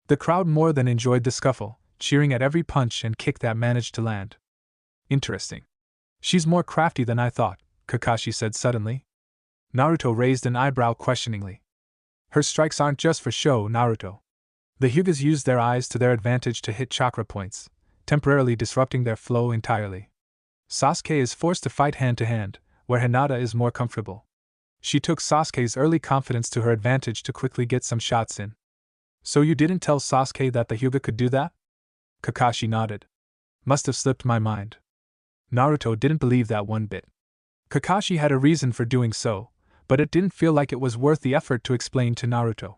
The crowd more than enjoyed the scuffle, cheering at every punch and kick that managed to land. Interesting. She's more crafty than I thought, Kakashi said suddenly. Naruto raised an eyebrow questioningly. Her strikes aren't just for show, Naruto. The Hyugas use their eyes to their advantage to hit chakra points, temporarily disrupting their flow entirely. Sasuke is forced to fight hand-to-hand, where Hinata is more comfortable. She took Sasuke's early confidence to her advantage to quickly get some shots in. So you didn't tell Sasuke that the Hyuga could do that? Kakashi nodded. Must have slipped my mind. Naruto didn't believe that one bit. Kakashi had a reason for doing so, but it didn't feel like it was worth the effort to explain to Naruto.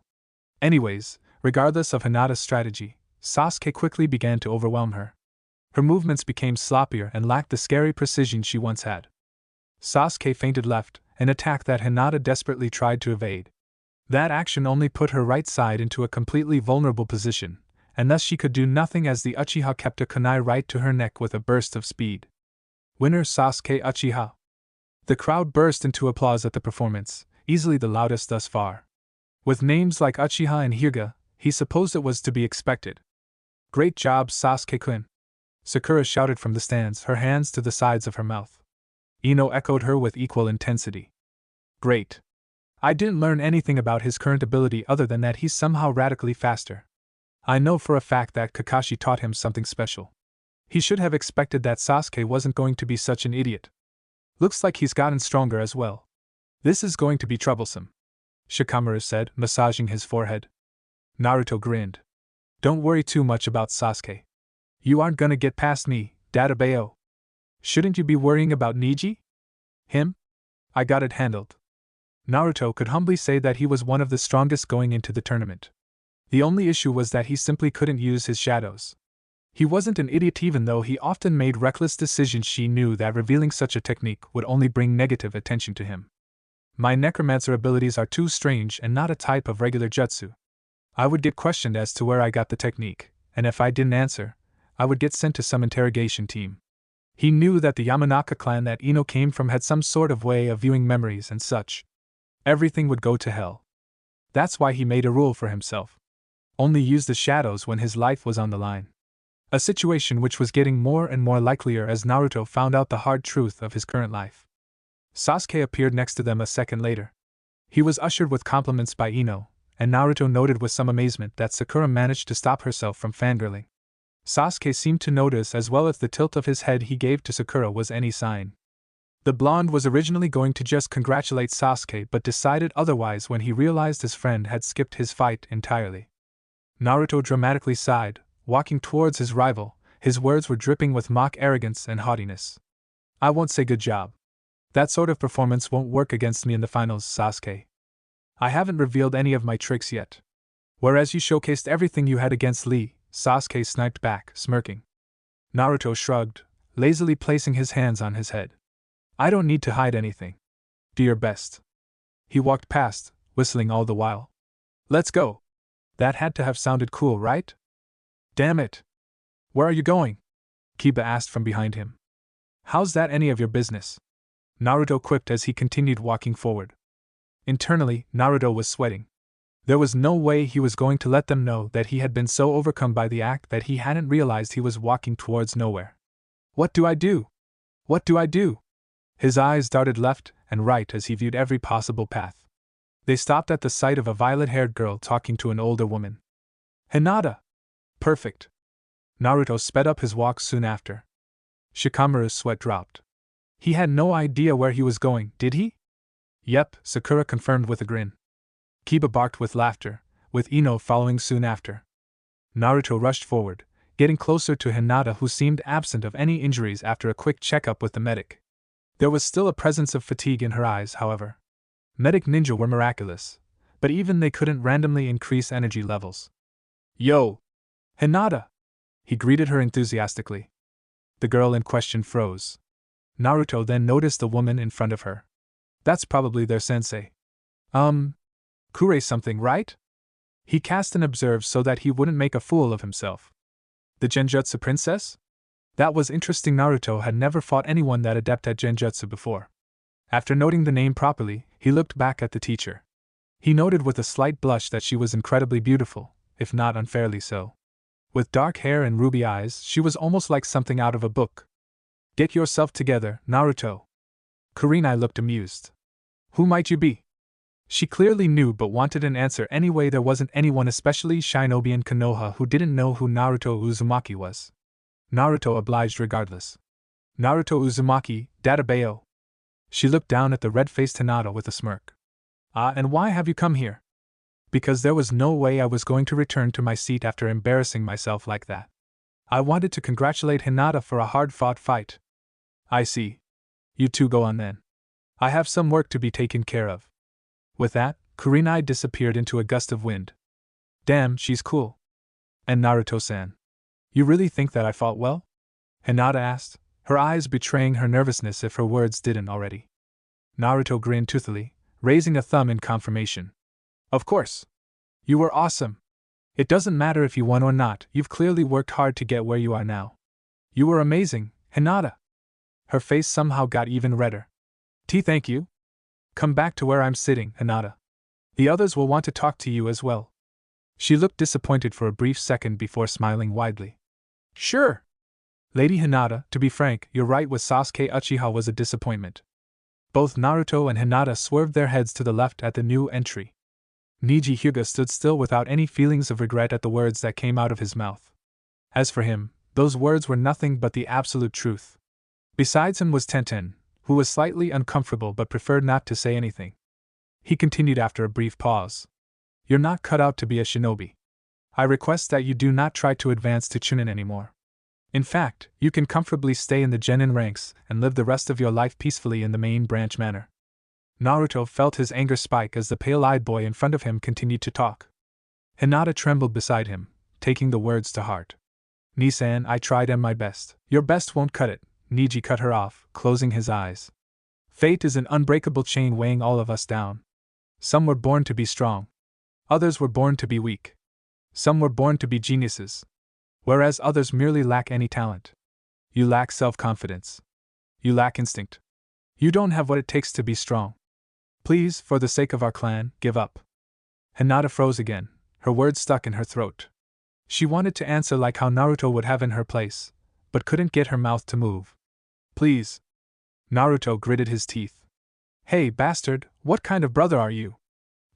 Anyways, regardless of Hinata's strategy, Sasuke quickly began to overwhelm her. Her movements became sloppier and lacked the scary precision she once had. Sasuke feinted left, an attack that Hinata desperately tried to evade. That action only put her right side into a completely vulnerable position, and thus she could do nothing as the Uchiha kept a kunai right to her neck with a burst of speed. Winner Sasuke Uchiha. The crowd burst into applause at the performance, easily the loudest thus far. With names like Uchiha and Hyuga, he supposed it was to be expected. Great job, Sasuke-kun. Sakura shouted from the stands, her hands to the sides of her mouth. Ino echoed her with equal intensity. Great. I didn't learn anything about his current ability other than that he's somehow radically faster. I know for a fact that Kakashi taught him something special. He should have expected that Sasuke wasn't going to be such an idiot. Looks like he's gotten stronger as well. This is going to be troublesome, Shikamaru said, massaging his forehead. Naruto grinned. Don't worry too much about Sasuke. You aren't gonna get past me, Dadabayo. Shouldn't you be worrying about Neji? Him? I got it handled. Naruto could humbly say that he was one of the strongest going into the tournament. The only issue was that he simply couldn't use his shadows. He wasn't an idiot even though he often made reckless decisions. She knew that revealing such a technique would only bring negative attention to him. My necromancer abilities are too strange and not a type of regular jutsu. I would get questioned as to where I got the technique, and if I didn't answer, I would get sent to some interrogation team. He knew that the Yamanaka clan that Ino came from had some sort of way of viewing memories and such. Everything would go to hell. That's why he made a rule for himself. Only use the shadows when his life was on the line. A situation which was getting more and more likelier as Naruto found out the hard truth of his current life. Sasuke appeared next to them a second later. He was ushered with compliments by Ino, and Naruto noted with some amazement that Sakura managed to stop herself from fangirling. Sasuke seemed to notice as well as the tilt of his head he gave to Sakura was any sign. The blonde was originally going to just congratulate Sasuke but decided otherwise when he realized his friend had skipped his fight entirely. Naruto dramatically sighed, walking towards his rival. His words were dripping with mock arrogance and haughtiness. I won't say good job. That sort of performance won't work against me in the finals, Sasuke. I haven't revealed any of my tricks yet. Whereas you showcased everything you had against Lee, Sasuke sniped back, smirking. Naruto shrugged, lazily placing his hands on his head. I don't need to hide anything. Do your best. He walked past, whistling all the while. Let's go. That had to have sounded cool, right? Damn it. Where are you going? Kiba asked from behind him. How's that any of your business? Naruto quipped as he continued walking forward. Internally, Naruto was sweating. There was no way he was going to let them know that he had been so overcome by the act that he hadn't realized he was walking towards nowhere. What do I do? What do I do? His eyes darted left and right as he viewed every possible path. They stopped at the sight of a violet-haired girl talking to an older woman. Hinata! Perfect. Naruto sped up his walk soon after. Shikamaru's sweat dropped. He had no idea where he was going, did he? Yep, Sakura confirmed with a grin. Kiba barked with laughter, with Ino following soon after. Naruto rushed forward, getting closer to Hinata, who seemed absent of any injuries after a quick checkup with the medic. There was still a presence of fatigue in her eyes, however. Medic ninja were miraculous, but even they couldn't randomly increase energy levels. Yo! Hinata! He greeted her enthusiastically. The girl in question froze. Naruto then noticed the woman in front of her. That's probably their sensei. Kure something, right? He cast an observe so that he wouldn't make a fool of himself. The Genjutsu princess? That was interesting. Naruto had never fought anyone that adept at Genjutsu before. After noting the name properly, he looked back at the teacher. He noted with a slight blush that she was incredibly beautiful, if not unfairly so. With dark hair and ruby eyes, she was almost like something out of a book. Get yourself together, Naruto. Kurenai looked amused. Who might you be? She clearly knew but wanted an answer anyway. There wasn't anyone, especially Shinobi and Konoha, who didn't know who Naruto Uzumaki was. Naruto obliged regardless. Naruto Uzumaki, Dadabayo. She looked down at the red-faced Hinata with a smirk. Ah, and why have you come here? Because there was no way I was going to return to my seat after embarrassing myself like that. I wanted to congratulate Hinata for a hard-fought fight. I see. You two go on then. I have some work to be taken care of. With that, Kurenai disappeared into a gust of wind. Damn, she's cool. And Naruto-san. You really think that I fought well? Hinata asked, her eyes betraying her nervousness if her words didn't already. Naruto grinned toothily, raising a thumb in confirmation. Of course. You were awesome. It doesn't matter if you won or not, you've clearly worked hard to get where you are now. You were amazing, Hinata. Her face somehow got even redder. Thank you. Come back to where I'm sitting, Hinata. The others will want to talk to you as well. She looked disappointed for a brief second before smiling widely. Sure. Lady Hinata, to be frank, you're right with Sasuke Uchiha was a disappointment. Both Naruto and Hinata swerved their heads to the left at the new entry. Neji Hyuga stood still without any feelings of regret at the words that came out of his mouth. As for him, those words were nothing but the absolute truth. Besides him was Tenten, who was slightly uncomfortable but preferred not to say anything. He continued after a brief pause. You're not cut out to be a shinobi. I request that you do not try to advance to Chunin anymore. In fact, you can comfortably stay in the genin ranks and live the rest of your life peacefully in the main branch manner. Naruto felt his anger spike as the pale-eyed boy in front of him continued to talk. Hinata trembled beside him, taking the words to heart. Nisan, I tried my best. Your best won't cut it, Neji cut her off, closing his eyes. Fate is an unbreakable chain weighing all of us down. Some were born to be strong. Others were born to be weak. Some were born to be geniuses. Whereas others merely lack any talent. You lack self-confidence. You lack instinct. You don't have what it takes to be strong. Please, for the sake of our clan, give up. Hinata froze again, her words stuck in her throat. She wanted to answer like how Naruto would have in her place, but couldn't get her mouth to move. Please. Naruto gritted his teeth. Hey, bastard, what kind of brother are you?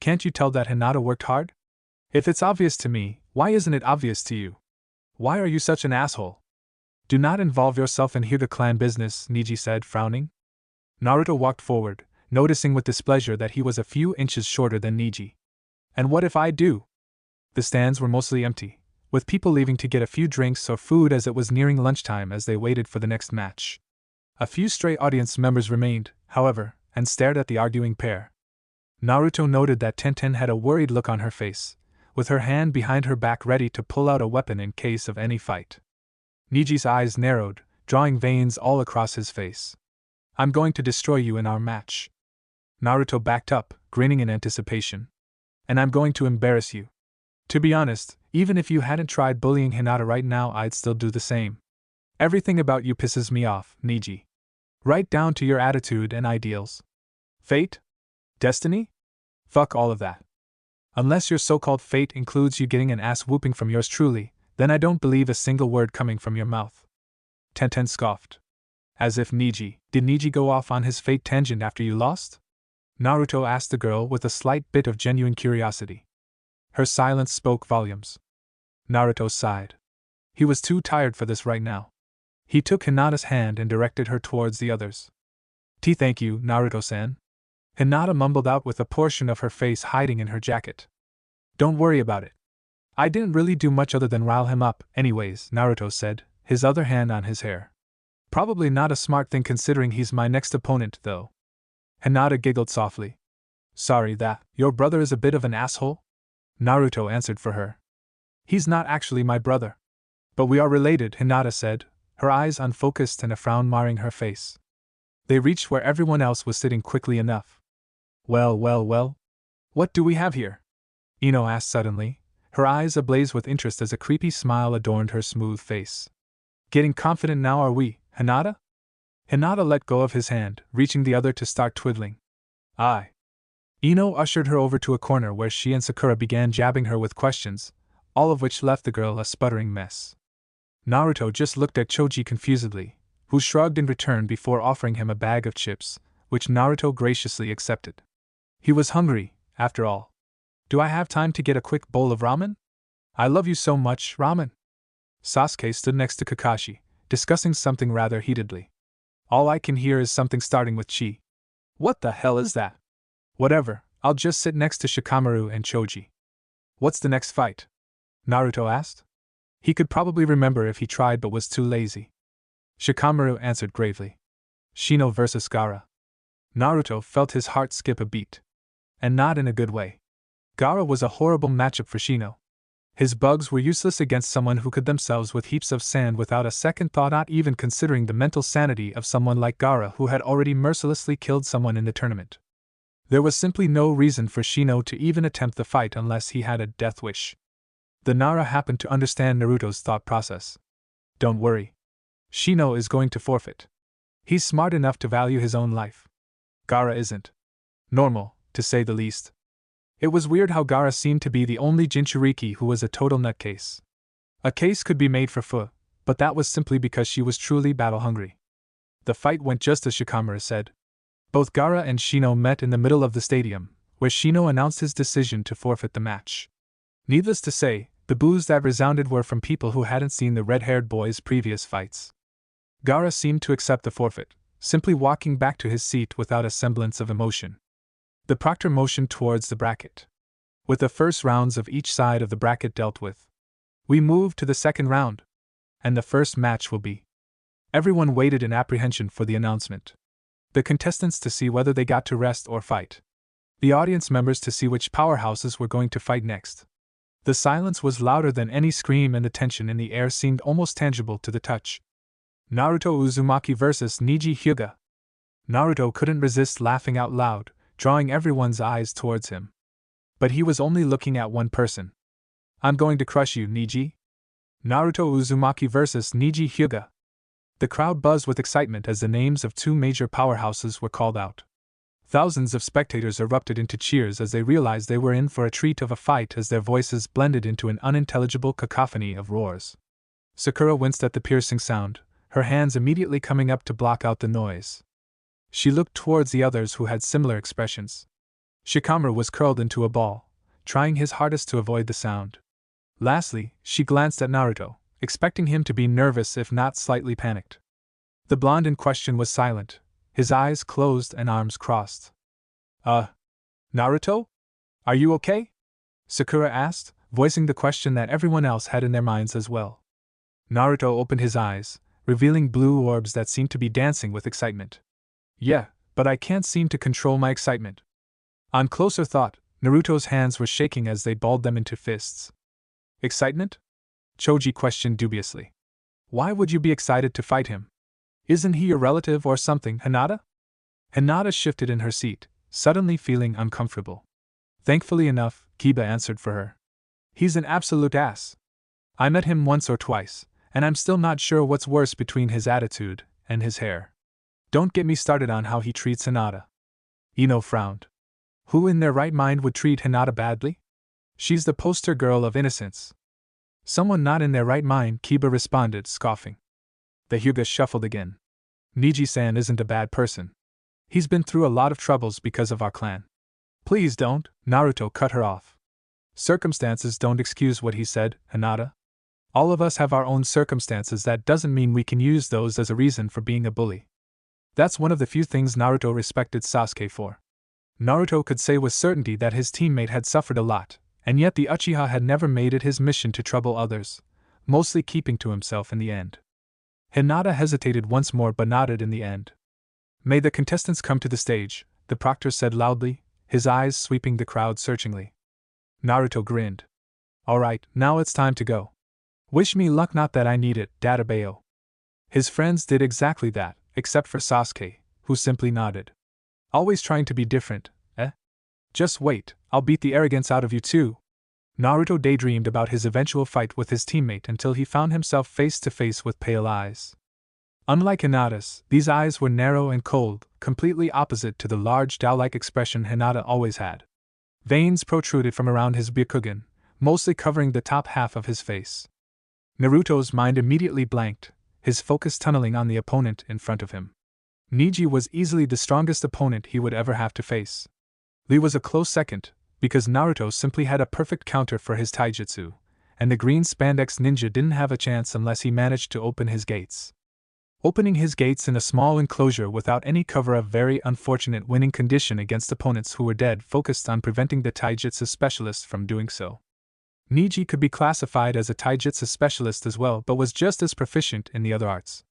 Can't you tell that Hinata worked hard? If it's obvious to me, why isn't it obvious to you? Why are you such an asshole? Do not involve yourself in Hyuga clan business, Neji said, frowning. Naruto walked forward, noticing with displeasure that he was a few inches shorter than Neji. And what if I do? The stands were mostly empty, with people leaving to get a few drinks or food as it was nearing lunchtime as they waited for the next match. A few stray audience members remained, however, and stared at the arguing pair. Naruto noted that Tenten had a worried look on her face, with her hand behind her back ready to pull out a weapon in case of any fight. Neji's eyes narrowed, drawing veins all across his face. I'm going to destroy you in our match. Naruto backed up, grinning in anticipation. And I'm going to embarrass you. To be honest, even if you hadn't tried bullying Hinata right now, I'd still do the same. Everything about you pisses me off, Neji. Right down to your attitude and ideals. Fate? Destiny? Fuck all of that. Unless your so-called fate includes you getting an ass-whooping from yours truly, then I don't believe a single word coming from your mouth. Tenten scoffed. As if did Neji go off on his fate tangent after you lost? Naruto asked the girl with a slight bit of genuine curiosity. Her silence spoke volumes. Naruto sighed. He was too tired for this right now. He took Hinata's hand and directed her towards the others. Thank you, Naruto-san. Hinata mumbled out with a portion of her face hiding in her jacket. Don't worry about it. I didn't really do much other than rile him up, anyways, Naruto said, his other hand on his hair. Probably not a smart thing considering he's my next opponent, though. Hinata giggled softly. Sorry that, your brother is a bit of an asshole? Naruto answered for her. He's not actually my brother. But we are related, Hinata said, her eyes unfocused and a frown marring her face. They reached where everyone else was sitting quickly enough. Well. What do we have here? Ino asked suddenly, her eyes ablaze with interest as a creepy smile adorned her smooth face. Getting confident now, are we, Hinata? Hinata let go of his hand, reaching the other to start twiddling. Aye. Ino ushered her over to a corner where she and Sakura began jabbing her with questions, all of which left the girl a sputtering mess. Naruto just looked at Choji confusedly, who shrugged in return before offering him a bag of chips, which Naruto graciously accepted. He was hungry, after all. Do I have time to get a quick bowl of ramen? I love you so much, ramen. Sasuke stood next to Kakashi, discussing something rather heatedly. All I can hear is something starting with chi. What the hell is that? Whatever, I'll just sit next to Shikamaru and Choji. What's the next fight? Naruto asked. He could probably remember if he tried but was too lazy. Shikamaru answered gravely. Shino vs. Gaara. Naruto felt his heart skip a beat. And not in a good way. Gaara was a horrible matchup for Shino. His bugs were useless against someone who could themselves with heaps of sand without a second thought, not even considering the mental sanity of someone like Gaara who had already mercilessly killed someone in the tournament. There was simply no reason for Shino to even attempt the fight unless he had a death wish. The Nara happened to understand Naruto's thought process. Don't worry. Shino is going to forfeit. He's smart enough to value his own life. Gaara isn't. Normal, to say the least. It was weird how Gaara seemed to be the only Jinchuriki who was a total nutcase. A case could be made for Fu, but that was simply because she was truly battle-hungry. The fight went just as Shikamaru said. Both Gaara and Shino met in the middle of the stadium, where Shino announced his decision to forfeit the match. Needless to say, the boos that resounded were from people who hadn't seen the red-haired boy's previous fights. Gaara seemed to accept the forfeit, simply walking back to his seat without a semblance of emotion. The proctor motioned towards the bracket. With the first rounds of each side of the bracket dealt with, we move to the second round, and the first match will be. Everyone waited in apprehension for the announcement. The contestants to see whether they got to rest or fight. The audience members to see which powerhouses were going to fight next. The silence was louder than any scream and the tension in the air seemed almost tangible to the touch. Naruto Uzumaki vs. Neji Hyuga. Naruto couldn't resist laughing out loud, drawing everyone's eyes towards him. But he was only looking at one person. I'm going to crush you, Neji. Naruto Uzumaki vs. Neji Hyuga. The crowd buzzed with excitement as the names of two major powerhouses were called out. Thousands of spectators erupted into cheers as they realized they were in for a treat of a fight as their voices blended into an unintelligible cacophony of roars. Sakura winced at the piercing sound, her hands immediately coming up to block out the noise. She looked towards the others who had similar expressions. Shikamaru was curled into a ball, trying his hardest to avoid the sound. Lastly, she glanced at Naruto, expecting him to be nervous if not slightly panicked. The blonde in question was silent, his eyes closed and arms crossed. Naruto? Are you okay? Sakura asked, voicing the question that everyone else had in their minds as well. Naruto opened his eyes, revealing blue orbs that seemed to be dancing with excitement. Yeah, but I can't seem to control my excitement. On closer thought, Naruto's hands were shaking as they balled them into fists. Excitement? Choji questioned dubiously. Why would you be excited to fight him? Isn't he your relative or something, Hinata? Hinata shifted in her seat, suddenly feeling uncomfortable. Thankfully enough, Kiba answered for her. He's an absolute ass. I met him once or twice, and I'm still not sure what's worse between his attitude and his hair. Don't get me started on how he treats Hinata. Ino frowned. Who in their right mind would treat Hinata badly? She's the poster girl of innocence. Someone not in their right mind, Kiba responded, scoffing. The Hyuga shuffled again. Neji-san isn't a bad person. He's been through a lot of troubles because of our clan. Please don't, Naruto cut her off. Circumstances don't excuse what he said, Hinata. All of us have our own circumstances. That doesn't mean we can use those as a reason for being a bully. That's one of the few things Naruto respected Sasuke for. Naruto could say with certainty that his teammate had suffered a lot, and yet the uchiha had never made it his mission to trouble others, mostly keeping to himself in the end. Hinata hesitated once more but nodded in the end. May the contestants come to the stage, the proctor said loudly, his eyes sweeping the crowd searchingly. Naruto grinned. Alright, now it's time to go. Wish me luck, not that I need it, Databeo. His friends did exactly that, except for Sasuke, who simply nodded. Always trying to be different, eh? Just wait, I'll beat the arrogance out of you too. Naruto daydreamed about his eventual fight with his teammate until he found himself face to face with pale eyes. Unlike Hinata's, these eyes were narrow and cold, completely opposite to the large Tao-like expression Hinata always had. Veins protruded from around his Byakugan, mostly covering the top half of his face. Naruto's mind immediately blanked, his focus tunneling on the opponent in front of him. Neji was easily the strongest opponent he would ever have to face. Lee was a close second, because Naruto simply had a perfect counter for his taijutsu, and the green spandex ninja didn't have a chance unless he managed to open his gates. Opening his gates in a small enclosure without any cover, a very unfortunate winning condition against opponents who were dead focused on preventing the taijutsu specialist from doing so. Neji could be classified as a taijutsu specialist as well, but was just as proficient in the other arts.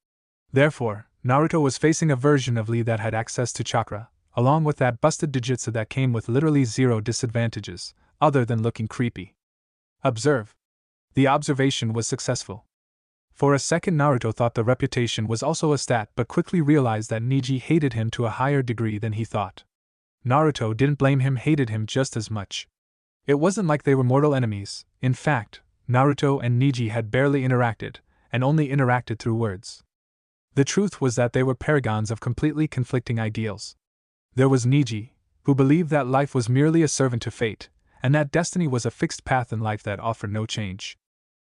Therefore, Naruto was facing a version of Lee that had access to chakra, along with that busted dijutsu that came with literally zero disadvantages, other than looking creepy. Observe. The observation was successful. For a second Naruto thought the reputation was also a stat but quickly realized that Neji hated him to a higher degree than he thought. Naruto didn't blame him, hated him just as much. It wasn't like they were mortal enemies. In fact, Naruto and Neji had barely interacted, and only interacted through words. The truth was that they were paragons of completely conflicting ideals. There was Neji, who believed that life was merely a servant to fate, and that destiny was a fixed path in life that offered no change.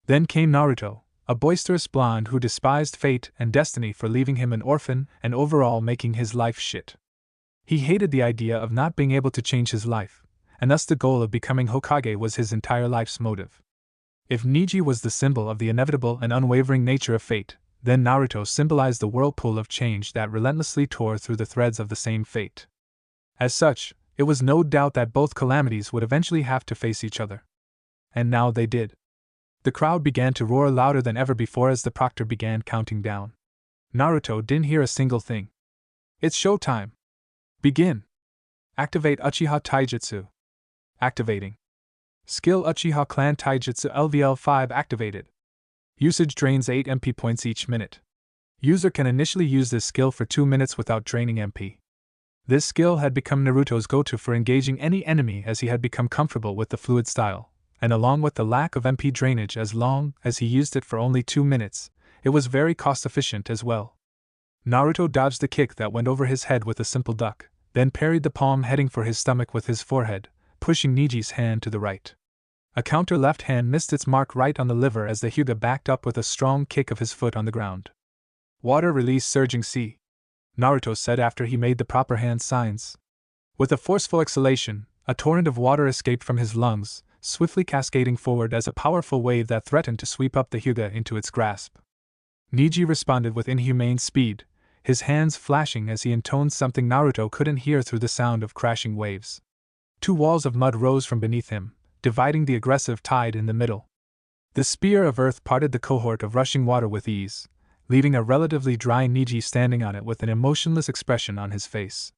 Then came Naruto, a boisterous blonde who despised fate and destiny for leaving him an orphan and overall making his life shit. He hated the idea of not being able to change his life, and thus the goal of becoming Hokage was his entire life's motive. If Neji was the symbol of the inevitable and unwavering nature of fate, then Naruto symbolized the whirlpool of change that relentlessly tore through the threads of the same fate. As such, it was no doubt that both calamities would eventually have to face each other. And now they did. The crowd began to roar louder than ever before as the proctor began counting down. Naruto didn't hear a single thing. It's showtime. Begin. Activate Uchiha Taijutsu. Activating. Skill Uchiha Clan Taijutsu LVL5 activated. Usage drains 8 MP points each minute. User can initially use this skill for 2 minutes without draining MP. This skill had become Naruto's go-to for engaging any enemy as he had become comfortable with the fluid style, and along with the lack of MP drainage as long as he used it for only 2 minutes, it was very cost-efficient as well. Naruto dodged the kick that went over his head with a simple duck, then parried the palm heading for his stomach with his forehead, pushing Neji's hand to the right. A counter left hand missed its mark right on the liver as the Hyuga backed up with a strong kick of his foot on the ground. Water release surging sea, Naruto said after he made the proper hand signs. With a forceful exhalation, a torrent of water escaped from his lungs, swiftly cascading forward as a powerful wave that threatened to sweep up the Hyuga into its grasp. Neji responded with inhumane speed, his hands flashing as he intoned something Naruto couldn't hear through the sound of crashing waves. 2 walls of mud rose from beneath him, dividing the aggressive tide in the middle. The spear of earth parted the cohort of rushing water with ease, leaving a relatively dry Neji standing on it with an emotionless expression on his face.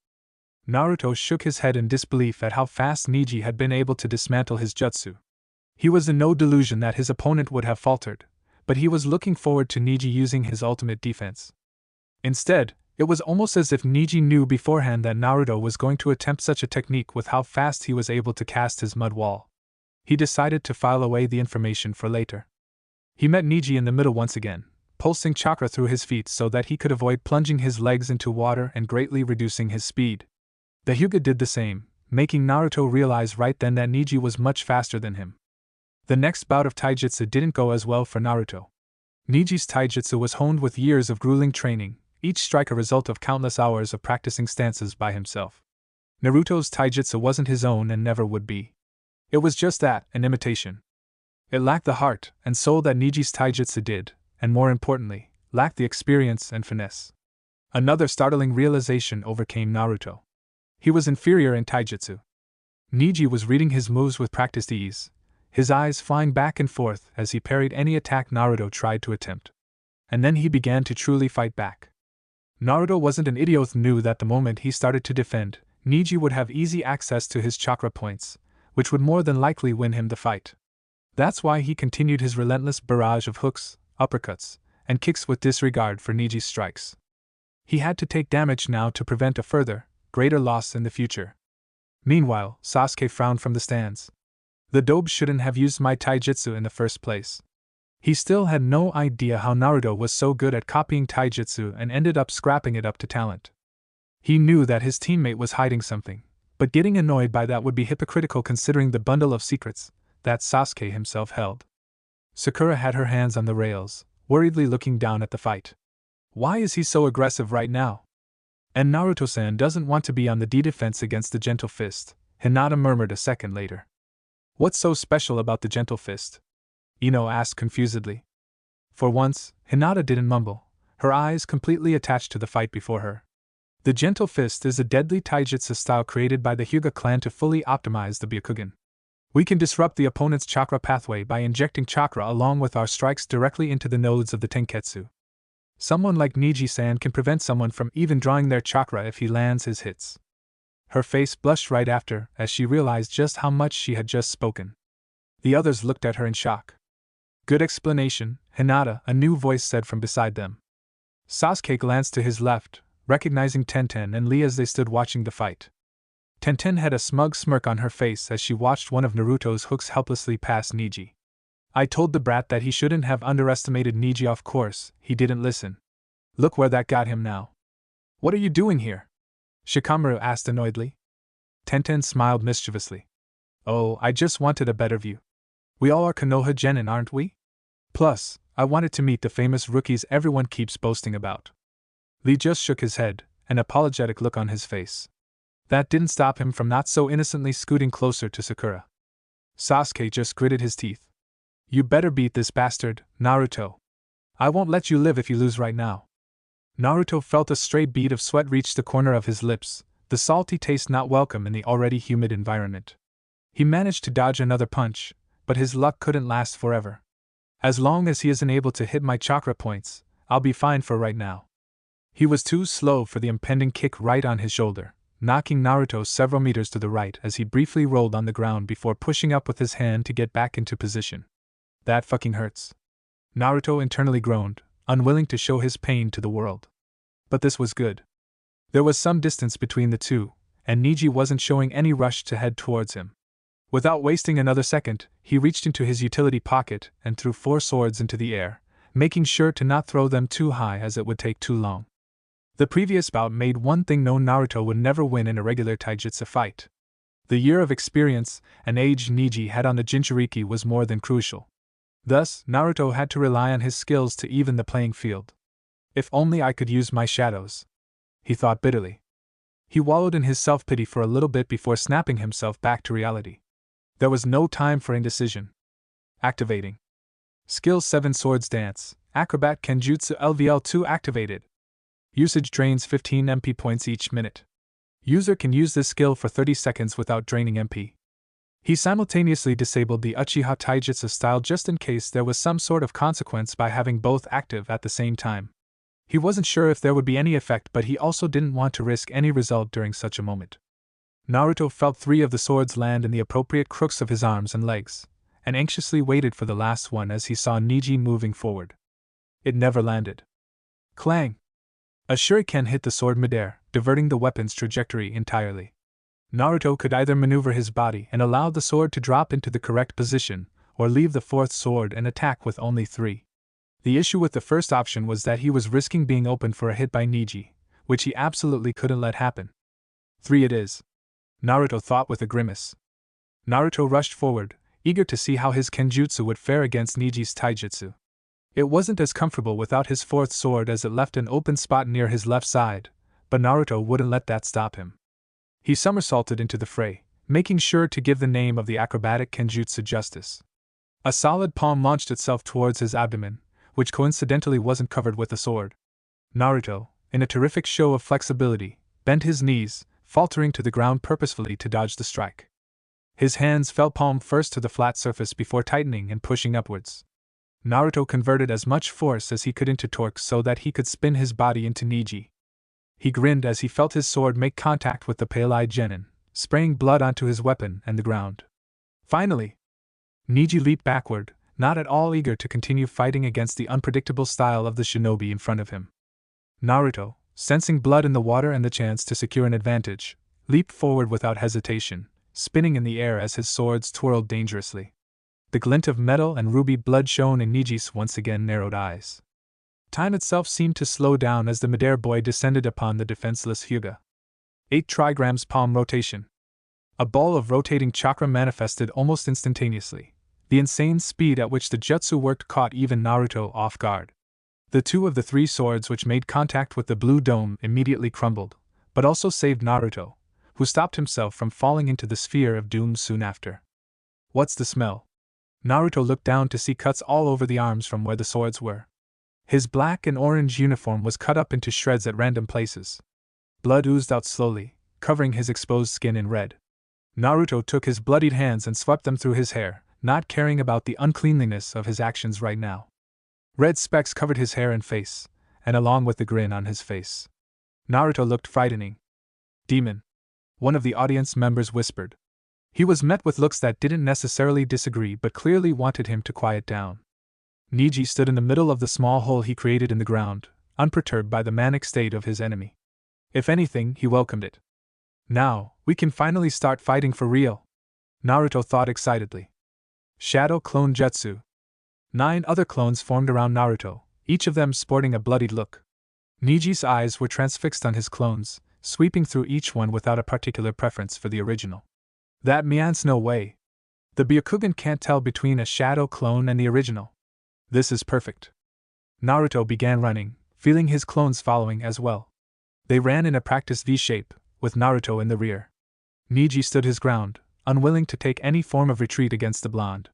Naruto shook his head in disbelief at how fast Neji had been able to dismantle his jutsu. He was in no delusion that his opponent would have faltered, but he was looking forward to Neji using his ultimate defense. Instead, it was almost as if Neji knew beforehand that Naruto was going to attempt such a technique with how fast he was able to cast his mud wall. He decided to file away the information for later. He met Neji in the middle once again, pulsing chakra through his feet so that he could avoid plunging his legs into water and greatly reducing his speed. The Hyuga did the same, making Naruto realize right then that Neji was much faster than him. The next bout of taijutsu didn't go as well for Naruto. Neji's taijutsu was honed with years of grueling training, each strike a result of countless hours of practicing stances by himself. Naruto's taijutsu wasn't his own and never would be. It was just that, an imitation. It lacked the heart and soul that Neji's taijutsu did, and more importantly, lacked the experience and finesse. Another startling realization overcame Naruto. He was inferior in taijutsu. Neji was reading his moves with practiced ease, his eyes flying back and forth as he parried any attack Naruto tried to attempt. And then he began to truly fight back. Naruto wasn't an idiot, knew that the moment he started to defend, Neji would have easy access to his chakra points, which would more than likely win him the fight. That's why he continued his relentless barrage of hooks, uppercuts, and kicks with disregard for Neji's strikes. He had to take damage now to prevent a further, greater loss in the future. Meanwhile, Sasuke frowned from the stands. The dobe shouldn't have used my taijutsu in the first place. He still had no idea how Naruto was so good at copying taijutsu and ended up scrapping it up to talent. He knew that his teammate was hiding something, but getting annoyed by that would be hypocritical considering the bundle of secrets that Sasuke himself held. Sakura had her hands on the rails, worriedly looking down at the fight. Why is he so aggressive right now? And Naruto-san doesn't want to be on the defense against the gentle fist, Hinata murmured a second later. What's so special about the gentle fist? Ino asked confusedly. For once, Hinata didn't mumble, her eyes completely attached to the fight before her. The gentle fist is a deadly taijutsu style created by the Hyuga clan to fully optimize the Byakugan. We can disrupt the opponent's chakra pathway by injecting chakra along with our strikes directly into the nodes of the tenketsu. Someone like Neji-san can prevent someone from even drawing their chakra if he lands his hits. Her face blushed right after, as she realized just how much she had just spoken. The others looked at her in shock. Good explanation, Hinata, a new voice said from beside them. Sasuke glanced to his left, recognizing Tenten and Lee as they stood watching the fight. Tenten had a smug smirk on her face as she watched one of Naruto's hooks helplessly pass Neji. I told the brat that he shouldn't have underestimated Neji, of course, he didn't listen. Look where that got him now. What are you doing here? Shikamaru asked annoyedly. Tenten smiled mischievously. Oh, I just wanted a better view. We all are Konoha Genin, aren't we? Plus, I wanted to meet the famous rookies everyone keeps boasting about. Lee just shook his head, an apologetic look on his face. That didn't stop him from not so innocently scooting closer to Sakura. Sasuke just gritted his teeth. You better beat this bastard, Naruto. I won't let you live if you lose right now. Naruto felt a stray bead of sweat reach the corner of his lips, the salty taste not welcome in the already humid environment. He managed to dodge another punch, but his luck couldn't last forever. As long as he isn't able to hit my chakra points, I'll be fine for right now. He was too slow for the impending kick right on his shoulder, knocking Naruto several meters to the right as he briefly rolled on the ground before pushing up with his hand to get back into position. That fucking hurts. Naruto internally groaned, unwilling to show his pain to the world. But this was good. There was some distance between the two, and Neji wasn't showing any rush to head towards him. Without wasting another second, he reached into his utility pocket and threw 4 swords into the air, making sure to not throw them too high as it would take too long. The previous bout made one thing known: Naruto would never win in a regular taijutsu fight. The year of experience and age Neji had on the Jinchuriki was more than crucial. Thus, Naruto had to rely on his skills to even the playing field. If only I could use my shadows, he thought bitterly. He wallowed in his self-pity for a little bit before snapping himself back to reality. There was no time for indecision. Activating. Skill 7 Swords Dance, Acrobat Kenjutsu LVL2 activated. Usage drains 15 MP points each minute. User can use this skill for 30 seconds without draining MP. He simultaneously disabled the uchiha taijutsu style just in case there was some sort of consequence by having both active at the same time. He wasn't sure if there would be any effect, but he also didn't want to risk any result during such a moment. Naruto felt 3 of the swords land in the appropriate crooks of his arms and legs, and anxiously waited for the last one as he saw Neji moving forward. It never landed. Clang! A shuriken hit the sword midair, diverting the weapon's trajectory entirely. Naruto could either maneuver his body and allow the sword to drop into the correct position, or leave the 4th sword and attack with only 3. The issue with the first option was that he was risking being opened for a hit by Neji, which he absolutely couldn't let happen. 3 it is, Naruto thought with a grimace. Naruto rushed forward, eager to see how his kenjutsu would fare against Neji's taijutsu. It wasn't as comfortable without his 4th sword as it left an open spot near his left side, but Naruto wouldn't let that stop him. He somersaulted into the fray, making sure to give the name of the acrobatic kenjutsu justice. A solid palm launched itself towards his abdomen, which coincidentally wasn't covered with a sword. Naruto, in a terrific show of flexibility, bent his knees, faltering to the ground purposefully to dodge the strike. His hands fell palm first to the flat surface before tightening and pushing upwards. Naruto converted as much force as he could into torque so that he could spin his body into Neji. He grinned as he felt his sword make contact with the pale-eyed genin, spraying blood onto his weapon and the ground. Finally, Neji leaped backward, not at all eager to continue fighting against the unpredictable style of the shinobi in front of him. Naruto, sensing blood in the water and the chance to secure an advantage, leaped forward without hesitation, spinning in the air as his swords twirled dangerously. The glint of metal and ruby blood shone in Neji's once again narrowed eyes. Time itself seemed to slow down as the midair boy descended upon the defenseless Hyuga. 8 trigrams palm rotation. A ball of rotating chakra manifested almost instantaneously. The insane speed at which the jutsu worked caught even Naruto off guard. The 2 of the 3 swords which made contact with the blue dome immediately crumbled, but also saved Naruto, who stopped himself from falling into the sphere of doom soon after. What's the smell? Naruto looked down to see cuts all over the arms from where the swords were. His black and orange uniform was cut up into shreds at random places. Blood oozed out slowly, covering his exposed skin in red. Naruto took his bloodied hands and swept them through his hair, not caring about the uncleanliness of his actions right now. Red specks covered his hair and face, and along with the grin on his face, Naruto looked frightening. Demon, one of the audience members whispered. He was met with looks that didn't necessarily disagree but clearly wanted him to quiet down. Neji stood in the middle of the small hole he created in the ground, unperturbed by the manic state of his enemy. If anything, he welcomed it. Now, we can finally start fighting for real, Naruto thought excitedly. Shadow Clone Jutsu. 9 other clones formed around Naruto, each of them sporting a bloodied look. Neji's eyes were transfixed on his clones, sweeping through each one without a particular preference for the original. That means no way. The Byakugan can't tell between a shadow clone and the original. This is perfect. Naruto began running, feeling his clones following as well. They ran in a practiced V-shape, with Naruto in the rear. Neji stood his ground, unwilling to take any form of retreat against the blonde.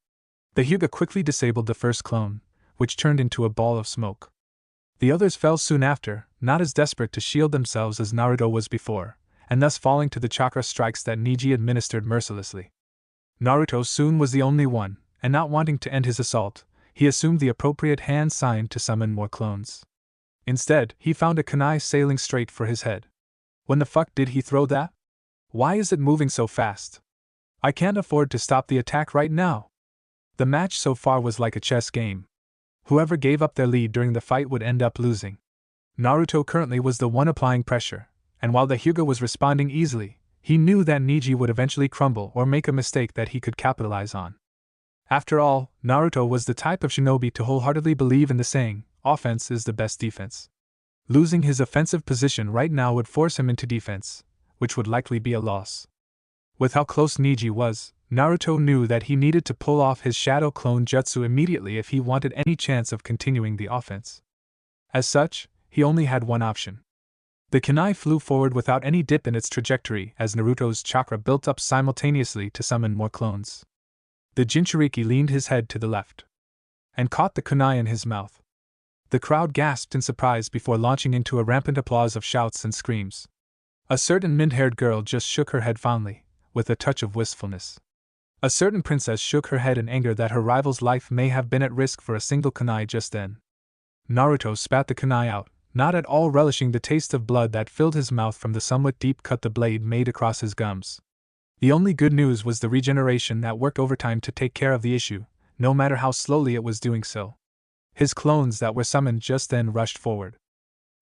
The Hyuga quickly disabled the first clone, which turned into a ball of smoke. The others fell soon after, not as desperate to shield themselves as Naruto was before, and thus falling to the chakra strikes that Neji administered mercilessly. Naruto soon was the only one, and not wanting to end his assault, he assumed the appropriate hand sign to summon more clones. Instead, he found a kunai sailing straight for his head. When the fuck did he throw that? Why is it moving so fast? I can't afford to stop the attack right now. The match so far was like a chess game. Whoever gave up their lead during the fight would end up losing. Naruto currently was the one applying pressure, and while the Hyuga was responding easily, he knew that Neji would eventually crumble or make a mistake that he could capitalize on. After all, Naruto was the type of shinobi to wholeheartedly believe in the saying, offense is the best defense. Losing his offensive position right now would force him into defense, which would likely be a loss. With how close Neji was, Naruto knew that he needed to pull off his shadow clone jutsu immediately if he wanted any chance of continuing the offense. As such, he only had one option. The kunai flew forward without any dip in its trajectory as Naruto's chakra built up simultaneously to summon more clones. The Jinchuriki leaned his head to the left and caught the kunai in his mouth. The crowd gasped in surprise before launching into a rampant applause of shouts and screams. A certain mint-haired girl just shook her head fondly, with a touch of wistfulness. A certain princess shook her head in anger that her rival's life may have been at risk for a single kunai just then. Naruto spat the kunai out, not at all relishing the taste of blood that filled his mouth from the somewhat deep cut the blade made across his gums. The only good news was the regeneration that worked overtime to take care of the issue, no matter how slowly it was doing so. His clones that were summoned just then rushed forward.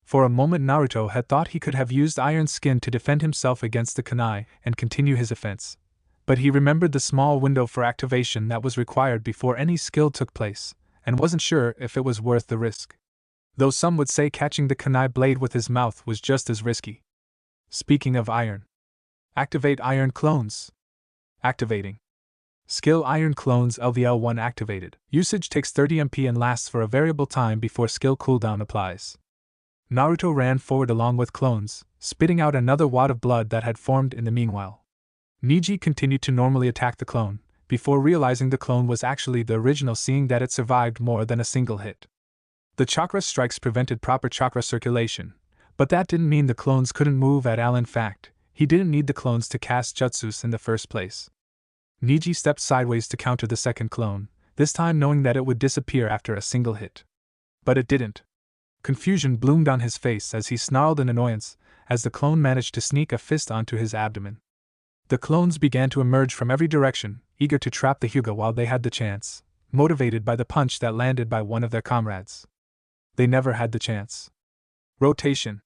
For a moment Naruto had thought he could have used Iron Skin to defend himself against the kunai and continue his offense. But he remembered the small window for activation that was required before any skill took place, and wasn't sure if it was worth the risk. Though some would say catching the kunai blade with his mouth was just as risky. Speaking of iron. Activate Iron Clones. Activating. Skill Iron Clones LVL1 activated. Usage takes 30 MP and lasts for a variable time before skill cooldown applies. Naruto ran forward along with clones, spitting out another wad of blood that had formed in the meanwhile. Neji continued to normally attack the clone, before realizing the clone was actually the original, seeing that it survived more than a single hit. The chakra strikes prevented proper chakra circulation, but that didn't mean the clones couldn't move at all. In fact, he didn't need the clones to cast jutsus in the first place. Neji stepped sideways to counter the second clone, this time knowing that it would disappear after a single hit. But it didn't. Confusion bloomed on his face as he snarled in annoyance, as the clone managed to sneak a fist onto his abdomen. The clones began to emerge from every direction, eager to trap the Hyuga while they had the chance, motivated by the punch that landed by one of their comrades. They never had the chance. Rotation.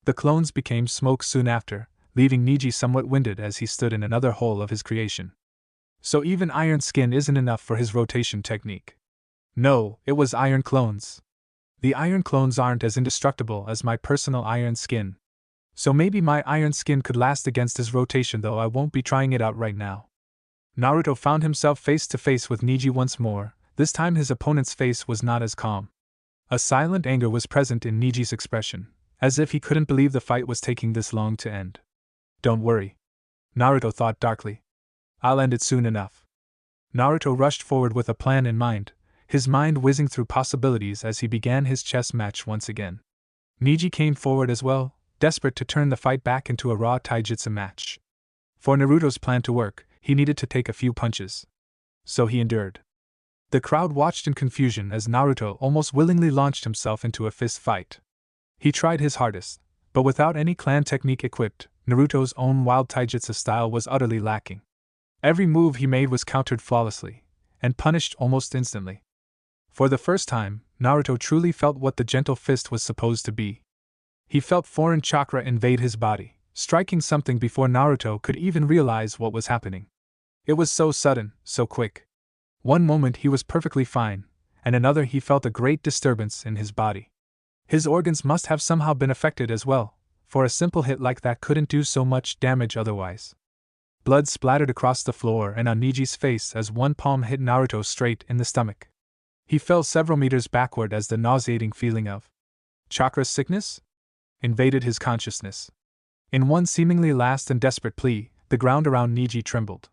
The clones became smoke soon after, leaving Neji somewhat winded as he stood in another hole of his creation. So even Iron Skin isn't enough for his rotation technique. No, it was Iron Clones. The Iron Clones aren't as indestructible as my personal Iron Skin. So maybe my Iron Skin could last against his rotation, though I won't be trying it out right now. Naruto found himself face to face with Neji once more. This time his opponent's face was not as calm. A silent anger was present in Neji's expression, as if he couldn't believe the fight was taking this long to end. Don't worry. Naruto thought darkly. I'll end it soon enough. Naruto rushed forward with a plan in mind, his mind whizzing through possibilities as he began his chess match once again. Neji came forward as well, desperate to turn the fight back into a raw taijutsu match. For Naruto's plan to work, he needed to take a few punches. So he endured. The crowd watched in confusion as Naruto almost willingly launched himself into a fist fight. He tried his hardest, but without any clan technique equipped, Naruto's own wild taijutsu style was utterly lacking. Every move he made was countered flawlessly, and punished almost instantly. For the first time, Naruto truly felt what the gentle fist was supposed to be. He felt foreign chakra invade his body, striking something before Naruto could even realize what was happening. It was so sudden, so quick. One moment he was perfectly fine, and another he felt a great disturbance in his body. His organs must have somehow been affected as well, for a simple hit like that couldn't do so much damage otherwise. Blood splattered across the floor and on Neji's face as one palm hit Naruto straight in the stomach. He fell several meters backward as the nauseating feeling of chakra sickness invaded his consciousness. In one seemingly last and desperate plea, the ground around Neji trembled.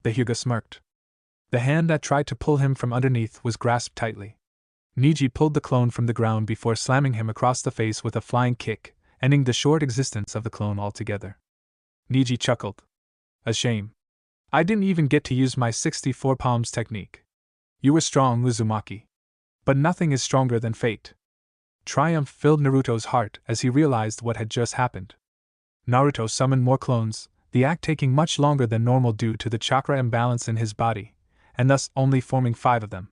The Hyuga smirked. The hand that tried to pull him from underneath was grasped tightly. Neji pulled the clone from the ground before slamming him across the face with a flying kick, ending the short existence of the clone altogether. Neji chuckled. A shame. I didn't even get to use my 64 palms technique. You were strong, Uzumaki. But nothing is stronger than fate. Triumph filled Naruto's heart as he realized what had just happened. Naruto summoned more clones, the act taking much longer than normal due to the chakra imbalance in his body, and thus only forming 5 of them.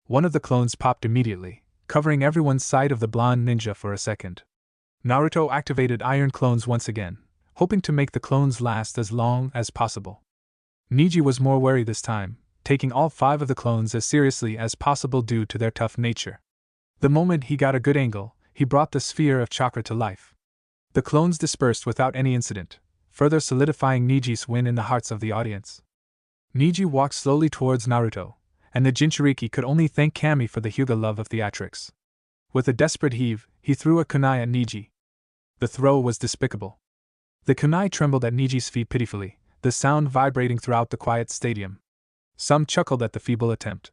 One of the clones popped immediately, covering everyone's sight of the blonde ninja for a second. Naruto activated iron clones once again, hoping to make the clones last as long as possible. Neji was more wary this time, taking all 5 of the clones as seriously as possible due to their tough nature. The moment he got a good angle, he brought the sphere of chakra to life. The clones dispersed without any incident, further solidifying Neji's win in the hearts of the audience. Neji walked slowly towards Naruto, and the Jinchuriki could only thank Kami for the Hyuga love of theatrics. With a desperate heave, he threw a kunai at Neji. The throw was despicable. The kunai trembled at Neji's feet pitifully, the sound vibrating throughout the quiet stadium. Some chuckled at the feeble attempt.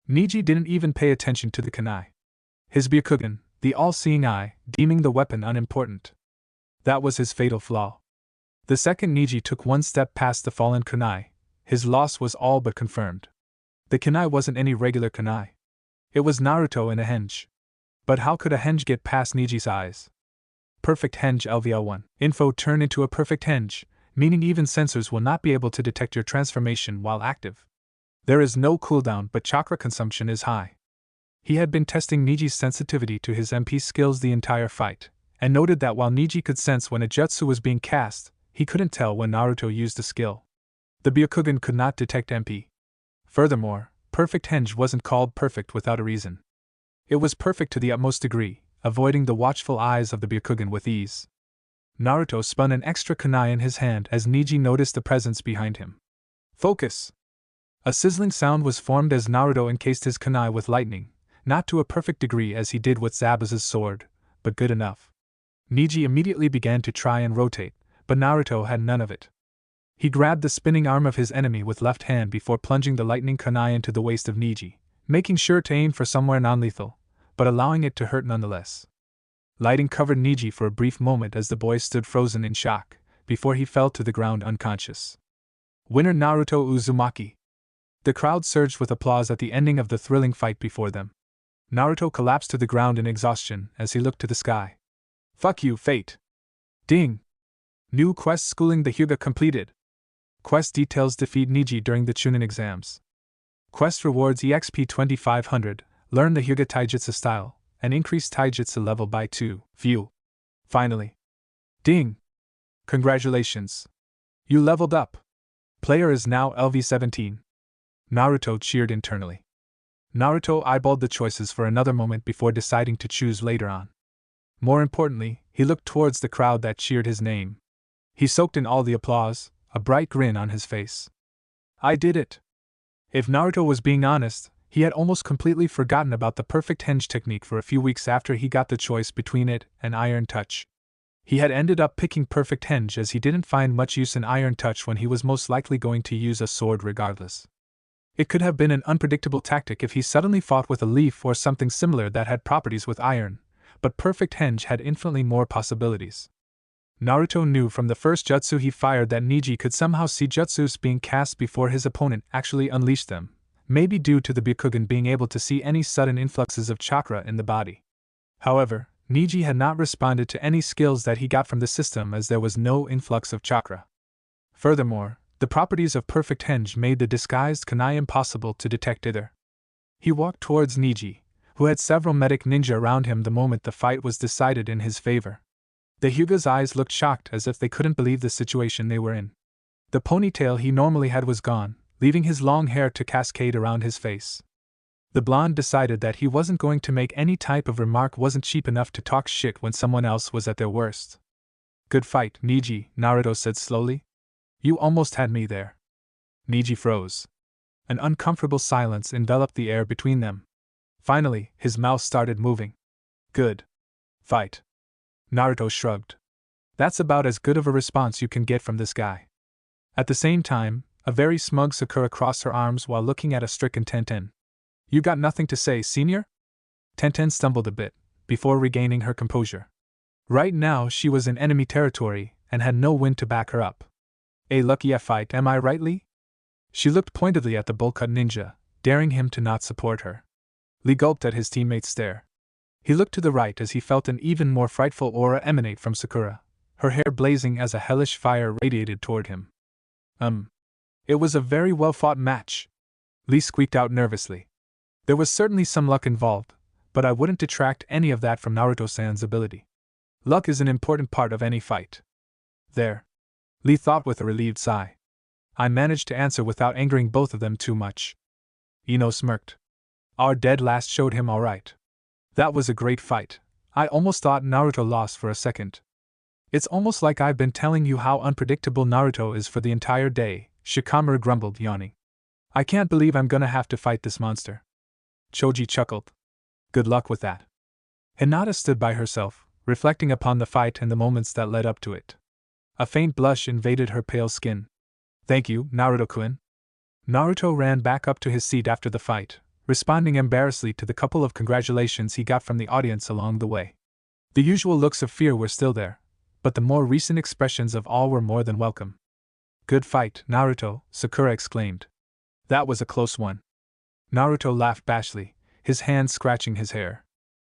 Neji didn't even pay attention to the kunai. His Byakugan, the all-seeing eye, deeming the weapon unimportant. That was his fatal flaw. The second Neji took one step past the fallen kunai, his loss was all but confirmed. The kunai wasn't any regular kunai. It was Naruto in a henge. But how could a henge get past Neji's eyes? Perfect henge LVL1. Info turn into a perfect henge, meaning even sensors will not be able to detect your transformation while active. There is no cooldown, but chakra consumption is high. He had been testing Neji's sensitivity to his MP skills the entire fight, and noted that while Neji could sense when a jutsu was being cast, he couldn't tell when Naruto used the skill. The Byakugan could not detect MP. Furthermore, perfect henge wasn't called perfect without a reason. It was perfect to the utmost degree, avoiding the watchful eyes of the Byakugan with ease. Naruto spun an extra kunai in his hand as Neji noticed the presence behind him. Focus! A sizzling sound was formed as Naruto encased his kunai with lightning, not to a perfect degree as he did with Zabuza's sword, but good enough. Neji immediately began to try and rotate, but Naruto had none of it. He grabbed the spinning arm of his enemy with left hand before plunging the lightning kunai into the waist of Neji, making sure to aim for somewhere non-lethal, but allowing it to hurt nonetheless. Lighting covered Neji for a brief moment as the boy stood frozen in shock, before he fell to the ground unconscious. Winner Naruto Uzumaki. The crowd surged with applause at the ending of the thrilling fight before them. Naruto collapsed to the ground in exhaustion as he looked to the sky. Fuck you, fate! Ding! New quest schooling the Hyuga completed. Quest details defeat Neji during the Chunin exams. Quest rewards EXP 2500, learn the Hyuga Taijutsu style, and increase Taijutsu level by 2. View. Finally. Ding! Congratulations! You leveled up! Player is now LV17. Naruto cheered internally. Naruto eyeballed the choices for another moment before deciding to choose later on. More importantly, he looked towards the crowd that cheered his name. He soaked in all the applause, a bright grin on his face. I did it! If Naruto was being honest, he had almost completely forgotten about the perfect henge technique for a few weeks after he got the choice between it and Iron Touch. He had ended up picking perfect henge as he didn't find much use in Iron Touch when he was most likely going to use a sword regardless. It could have been an unpredictable tactic if he suddenly fought with a leaf or something similar that had properties with iron, but perfect henge had infinitely more possibilities. Naruto knew from the first jutsu he fired that Neji could somehow see jutsus being cast before his opponent actually unleashed them, maybe due to the Byakugan being able to see any sudden influxes of chakra in the body. However, Neji had not responded to any skills that he got from the system as there was no influx of chakra. Furthermore, the properties of perfect henge made the disguised kunai impossible to detect either. He walked towards Neji, who had several medic ninja around him the moment the fight was decided in his favor. The Hyuga's eyes looked shocked as if they couldn't believe the situation they were in. The ponytail he normally had was gone, leaving his long hair to cascade around his face. The blonde decided that he wasn't going to make any type of remark, wasn't cheap enough to talk shit when someone else was at their worst. Good fight, Neji, Naruto said slowly. You almost had me there. Neji froze. An uncomfortable silence enveloped the air between them. Finally, his mouth started moving. Good. Fight. Naruto shrugged. That's about as good of a response you can get from this guy. At the same time, a very smug Sakura crossed her arms while looking at a stricken Tenten. You got nothing to say, senior? Tenten stumbled a bit, before regaining her composure. Right now she was in enemy territory, and had no wind to back her up. A lucky fight, am I right, Lee? She looked pointedly at the bowl-cut ninja, daring him to not support her. Lee gulped at his teammate's stare. He looked to the right as he felt an even more frightful aura emanate from Sakura, her hair blazing as a hellish fire radiated toward him. It was a very well-fought match, Lee squeaked out nervously. There was certainly some luck involved, but I wouldn't detract any of that from Naruto-san's ability. Luck is an important part of any fight. There. Lee thought with a relieved sigh. I managed to answer without angering both of them too much. Ino smirked. Our dead last showed him all right. That was a great fight. I almost thought Naruto lost for a second. It's almost like I've been telling you how unpredictable Naruto is for the entire day, Shikamaru grumbled, yawning. I can't believe I'm gonna have to fight this monster. Choji chuckled. Good luck with that. Hinata stood by herself, reflecting upon the fight and the moments that led up to it. A faint blush invaded her pale skin. Thank you, Naruto-kun. Naruto ran back up to his seat after the fight, responding embarrassedly to the couple of congratulations he got from the audience along the way. The usual looks of fear were still there, but the more recent expressions of all were more than welcome. Good fight, Naruto, Sakura exclaimed. That was a close one. Naruto laughed bashfully, his hand scratching his hair.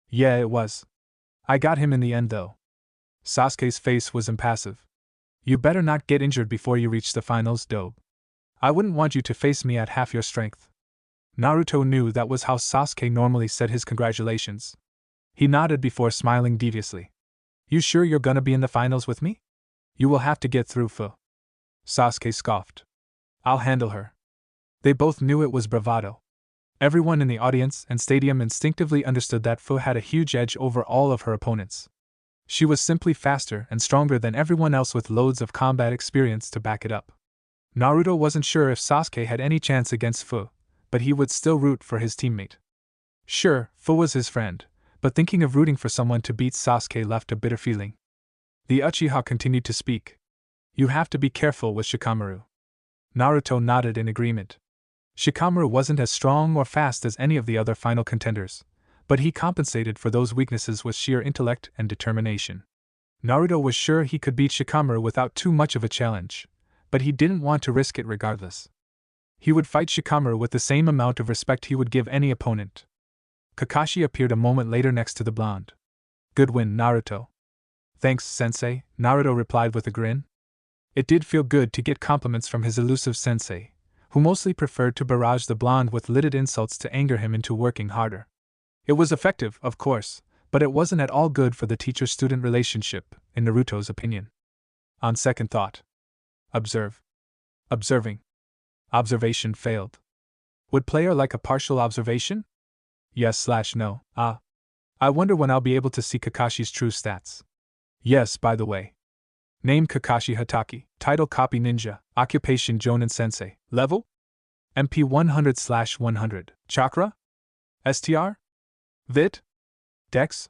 Yeah, it was. I got him in the end, though. Sasuke's face was impassive. You better not get injured before you reach the finals, Dobe. I wouldn't want you to face me at half your strength. Naruto knew that was how Sasuke normally said his congratulations. He nodded before smiling deviously. You sure you're gonna be in the finals with me? You will have to get through, Fu. Sasuke scoffed. I'll handle her. They both knew it was bravado. Everyone in the audience and stadium instinctively understood that Fu had a huge edge over all of her opponents. She was simply faster and stronger than everyone else with loads of combat experience to back it up. Naruto wasn't sure if Sasuke had any chance against Fu, but he would still root for his teammate. Sure, Fu was his friend, but thinking of rooting for someone to beat Sasuke left a bitter feeling. The Uchiha continued to speak. You have to be careful with Shikamaru. Naruto nodded in agreement. Shikamaru wasn't as strong or fast as any of the other final contenders, but he compensated for those weaknesses with sheer intellect and determination. Naruto was sure he could beat Shikamaru without too much of a challenge, but he didn't want to risk it regardless. He would fight Shikamaru with the same amount of respect he would give any opponent. Kakashi appeared a moment later next to the blonde. Good win, Naruto. Thanks, sensei, Naruto replied with a grin. It did feel good to get compliments from his elusive sensei, who mostly preferred to barrage the blonde with lidded insults to anger him into working harder. It was effective, of course, but it wasn't at all good for the teacher-student relationship, in Naruto's opinion. On second thought. Observing. Observation failed. Would player like a partial observation? Yes/no. I wonder when I'll be able to see Kakashi's true stats. Yes, by the way. Name Kakashi Hatake, title copy ninja, occupation Jonin sensei, level? MP 100/100, chakra? STR? Vit? Dex?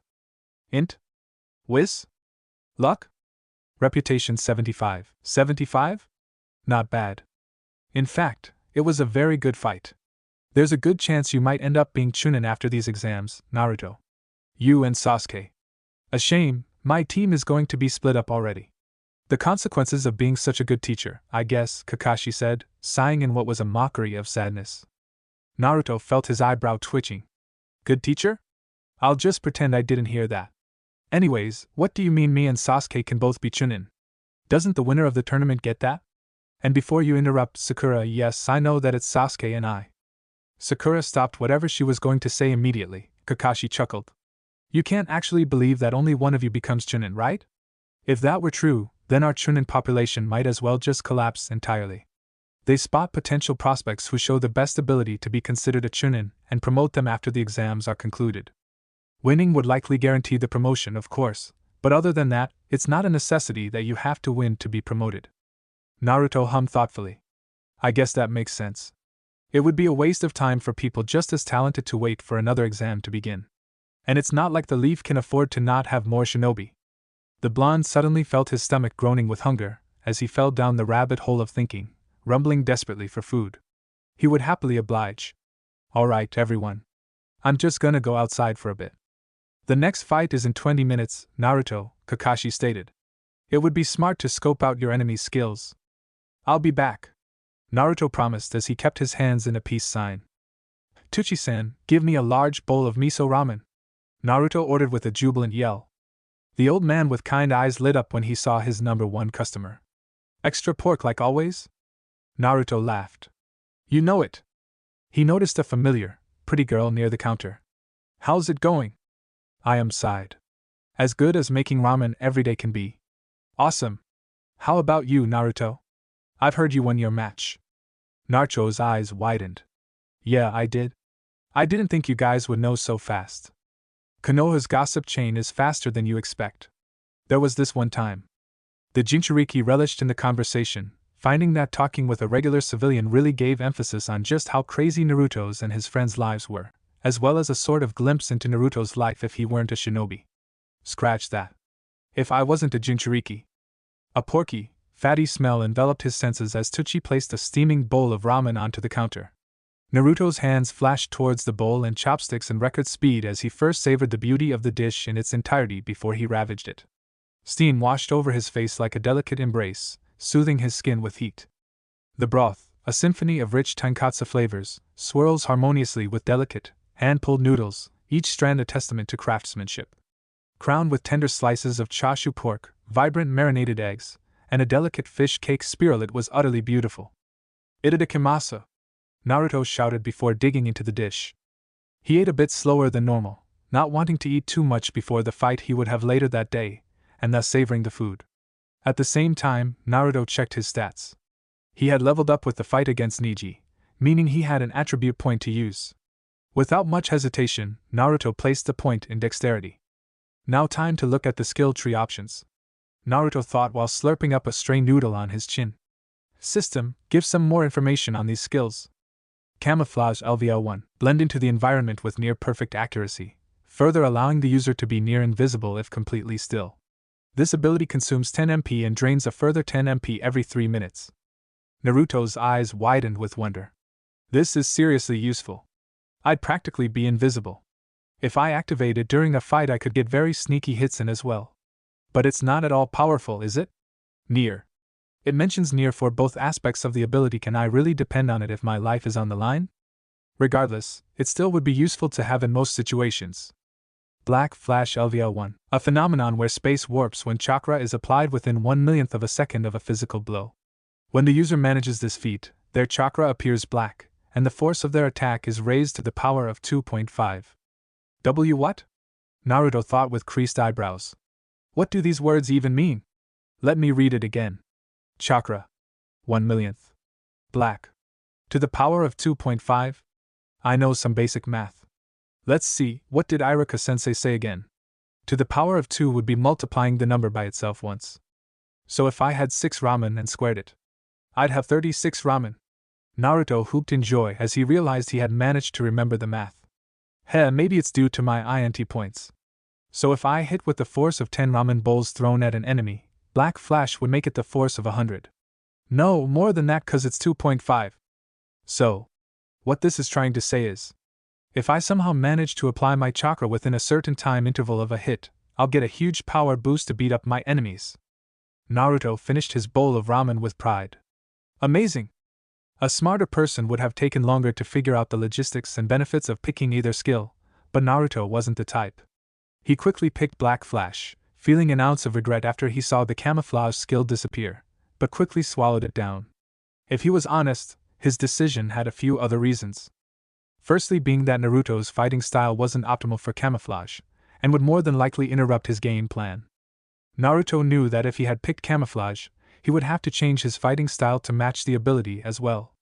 Int? Wiz? Luck? Reputation 75. 75? Not bad. In fact, it was a very good fight. There's a good chance you might end up being Chunin after these exams, Naruto. You and Sasuke. A shame, my team is going to be split up already. The consequences of being such a good teacher, I guess, Kakashi said, sighing in what was a mockery of sadness. Naruto felt his eyebrow twitching. Good teacher? I'll just pretend I didn't hear that. Anyways, what do you mean me and Sasuke can both be Chunin? Doesn't the winner of the tournament get that? And before you interrupt, Sakura, yes, I know that it's Sasuke and I. Sakura stopped whatever she was going to say immediately. Kakashi chuckled. You can't actually believe that only one of you becomes Chunin, right? If that were true, then our Chunin population might as well just collapse entirely. They spot potential prospects who show the best ability to be considered a Chunin and promote them after the exams are concluded. Winning would likely guarantee the promotion, of course, but other than that, it's not a necessity that you have to win to be promoted. Naruto hummed thoughtfully. I guess that makes sense. It would be a waste of time for people just as talented to wait for another exam to begin. And it's not like the Leaf can afford to not have more shinobi. The blonde suddenly felt his stomach groaning with hunger as he fell down the rabbit hole of thinking, rumbling desperately for food. He would happily oblige. Alright, everyone. I'm just gonna go outside for a bit. The next fight is in 20 minutes, Naruto, Kakashi stated. It would be smart to scope out your enemy's skills. I'll be back, Naruto promised as he kept his hands in a peace sign. Tuchi-san, give me a large bowl of miso ramen, Naruto ordered with a jubilant yell. The old man with kind eyes lit up when he saw his #1 customer. Extra pork like always? Naruto laughed. You know it. He noticed a familiar, pretty girl near the counter. How's it going? I sighed. As good as making ramen every day can be. Awesome. How about you, Naruto? I've heard you won your match. Naruto's eyes widened. Yeah, I did. I didn't think you guys would know so fast. Konoha's gossip chain is faster than you expect. There was this one time. The Jinchuriki relished in the conversation, finding that talking with a regular civilian really gave emphasis on just how crazy Naruto's and his friends' lives were, as well as a sort of glimpse into Naruto's life if he weren't a shinobi. Scratch that. If I wasn't a Jinchuriki. A porky, fatty smell enveloped his senses as Tuchi placed a steaming bowl of ramen onto the counter. Naruto's hands flashed towards the bowl and chopsticks in record speed as he first savored the beauty of the dish in its entirety before he ravaged it. Steam washed over his face like a delicate embrace, soothing his skin with heat. The broth, a symphony of rich tonkatsu flavors, swirls harmoniously with delicate, hand-pulled noodles, each strand a testament to craftsmanship. Crowned with tender slices of chashu pork, vibrant marinated eggs, and a delicate fish cake spiral, it was utterly beautiful. Itadakimasu, Naruto shouted before digging into the dish. He ate a bit slower than normal, not wanting to eat too much before the fight he would have later that day, and thus savoring the food. At the same time, Naruto checked his stats. He had leveled up with the fight against Neji, meaning he had an attribute point to use. Without much hesitation, Naruto placed the point in dexterity. Now time to look at the skill tree options, Naruto thought while slurping up a stray noodle on his chin. System, give some more information on these skills. Camouflage LVL1, blend into the environment with near-perfect accuracy, further allowing the user to be near invisible if completely still. This ability consumes 10 MP and drains a further 10 MP every 3 minutes. Naruto's eyes widened with wonder. This is seriously useful. I'd practically be invisible. If I activate it during a fight, I could get very sneaky hits in as well. But it's not at all powerful, is it? Near. It mentions near for both aspects of the ability. Can I really depend on it if my life is on the line? Regardless, it still would be useful to have in most situations. Black Flash LVL1, a phenomenon where space warps when chakra is applied within 1/1,000,000th of a second of a physical blow. When the user manages this feat, their chakra appears black, and the force of their attack is raised to the power of 2.5. What? Naruto thought with creased eyebrows. What do these words even mean? Let me read it again. Chakra. 1/1,000,000th. Black. To the power of 2.5? I know some basic math. Let's see, what did Iruka-sensei say again? To the power of 2 would be multiplying the number by itself once. So if I had 6 ramen and squared it, I'd have 36 ramen. Naruto whooped in joy as he realized he had managed to remember the math. Maybe it's due to my INT points. So if I hit with the force of 10 ramen bowls thrown at an enemy, Black Flash would make it the force of 100. No, more than that, cause it's 2.5. So, what this is trying to say is, if I somehow manage to apply my chakra within a certain time interval of a hit, I'll get a huge power boost to beat up my enemies. Naruto finished his bowl of ramen with pride. Amazing! A smarter person would have taken longer to figure out the logistics and benefits of picking either skill, but Naruto wasn't the type. He quickly picked Black Flash, feeling an ounce of regret after he saw the camouflage skill disappear, but quickly swallowed it down. If he was honest, his decision had a few other reasons. Firstly being that Naruto's fighting style wasn't optimal for camouflage, and would more than likely interrupt his game plan. Naruto knew that if he had picked camouflage, he would have to change his fighting style to match the ability as well.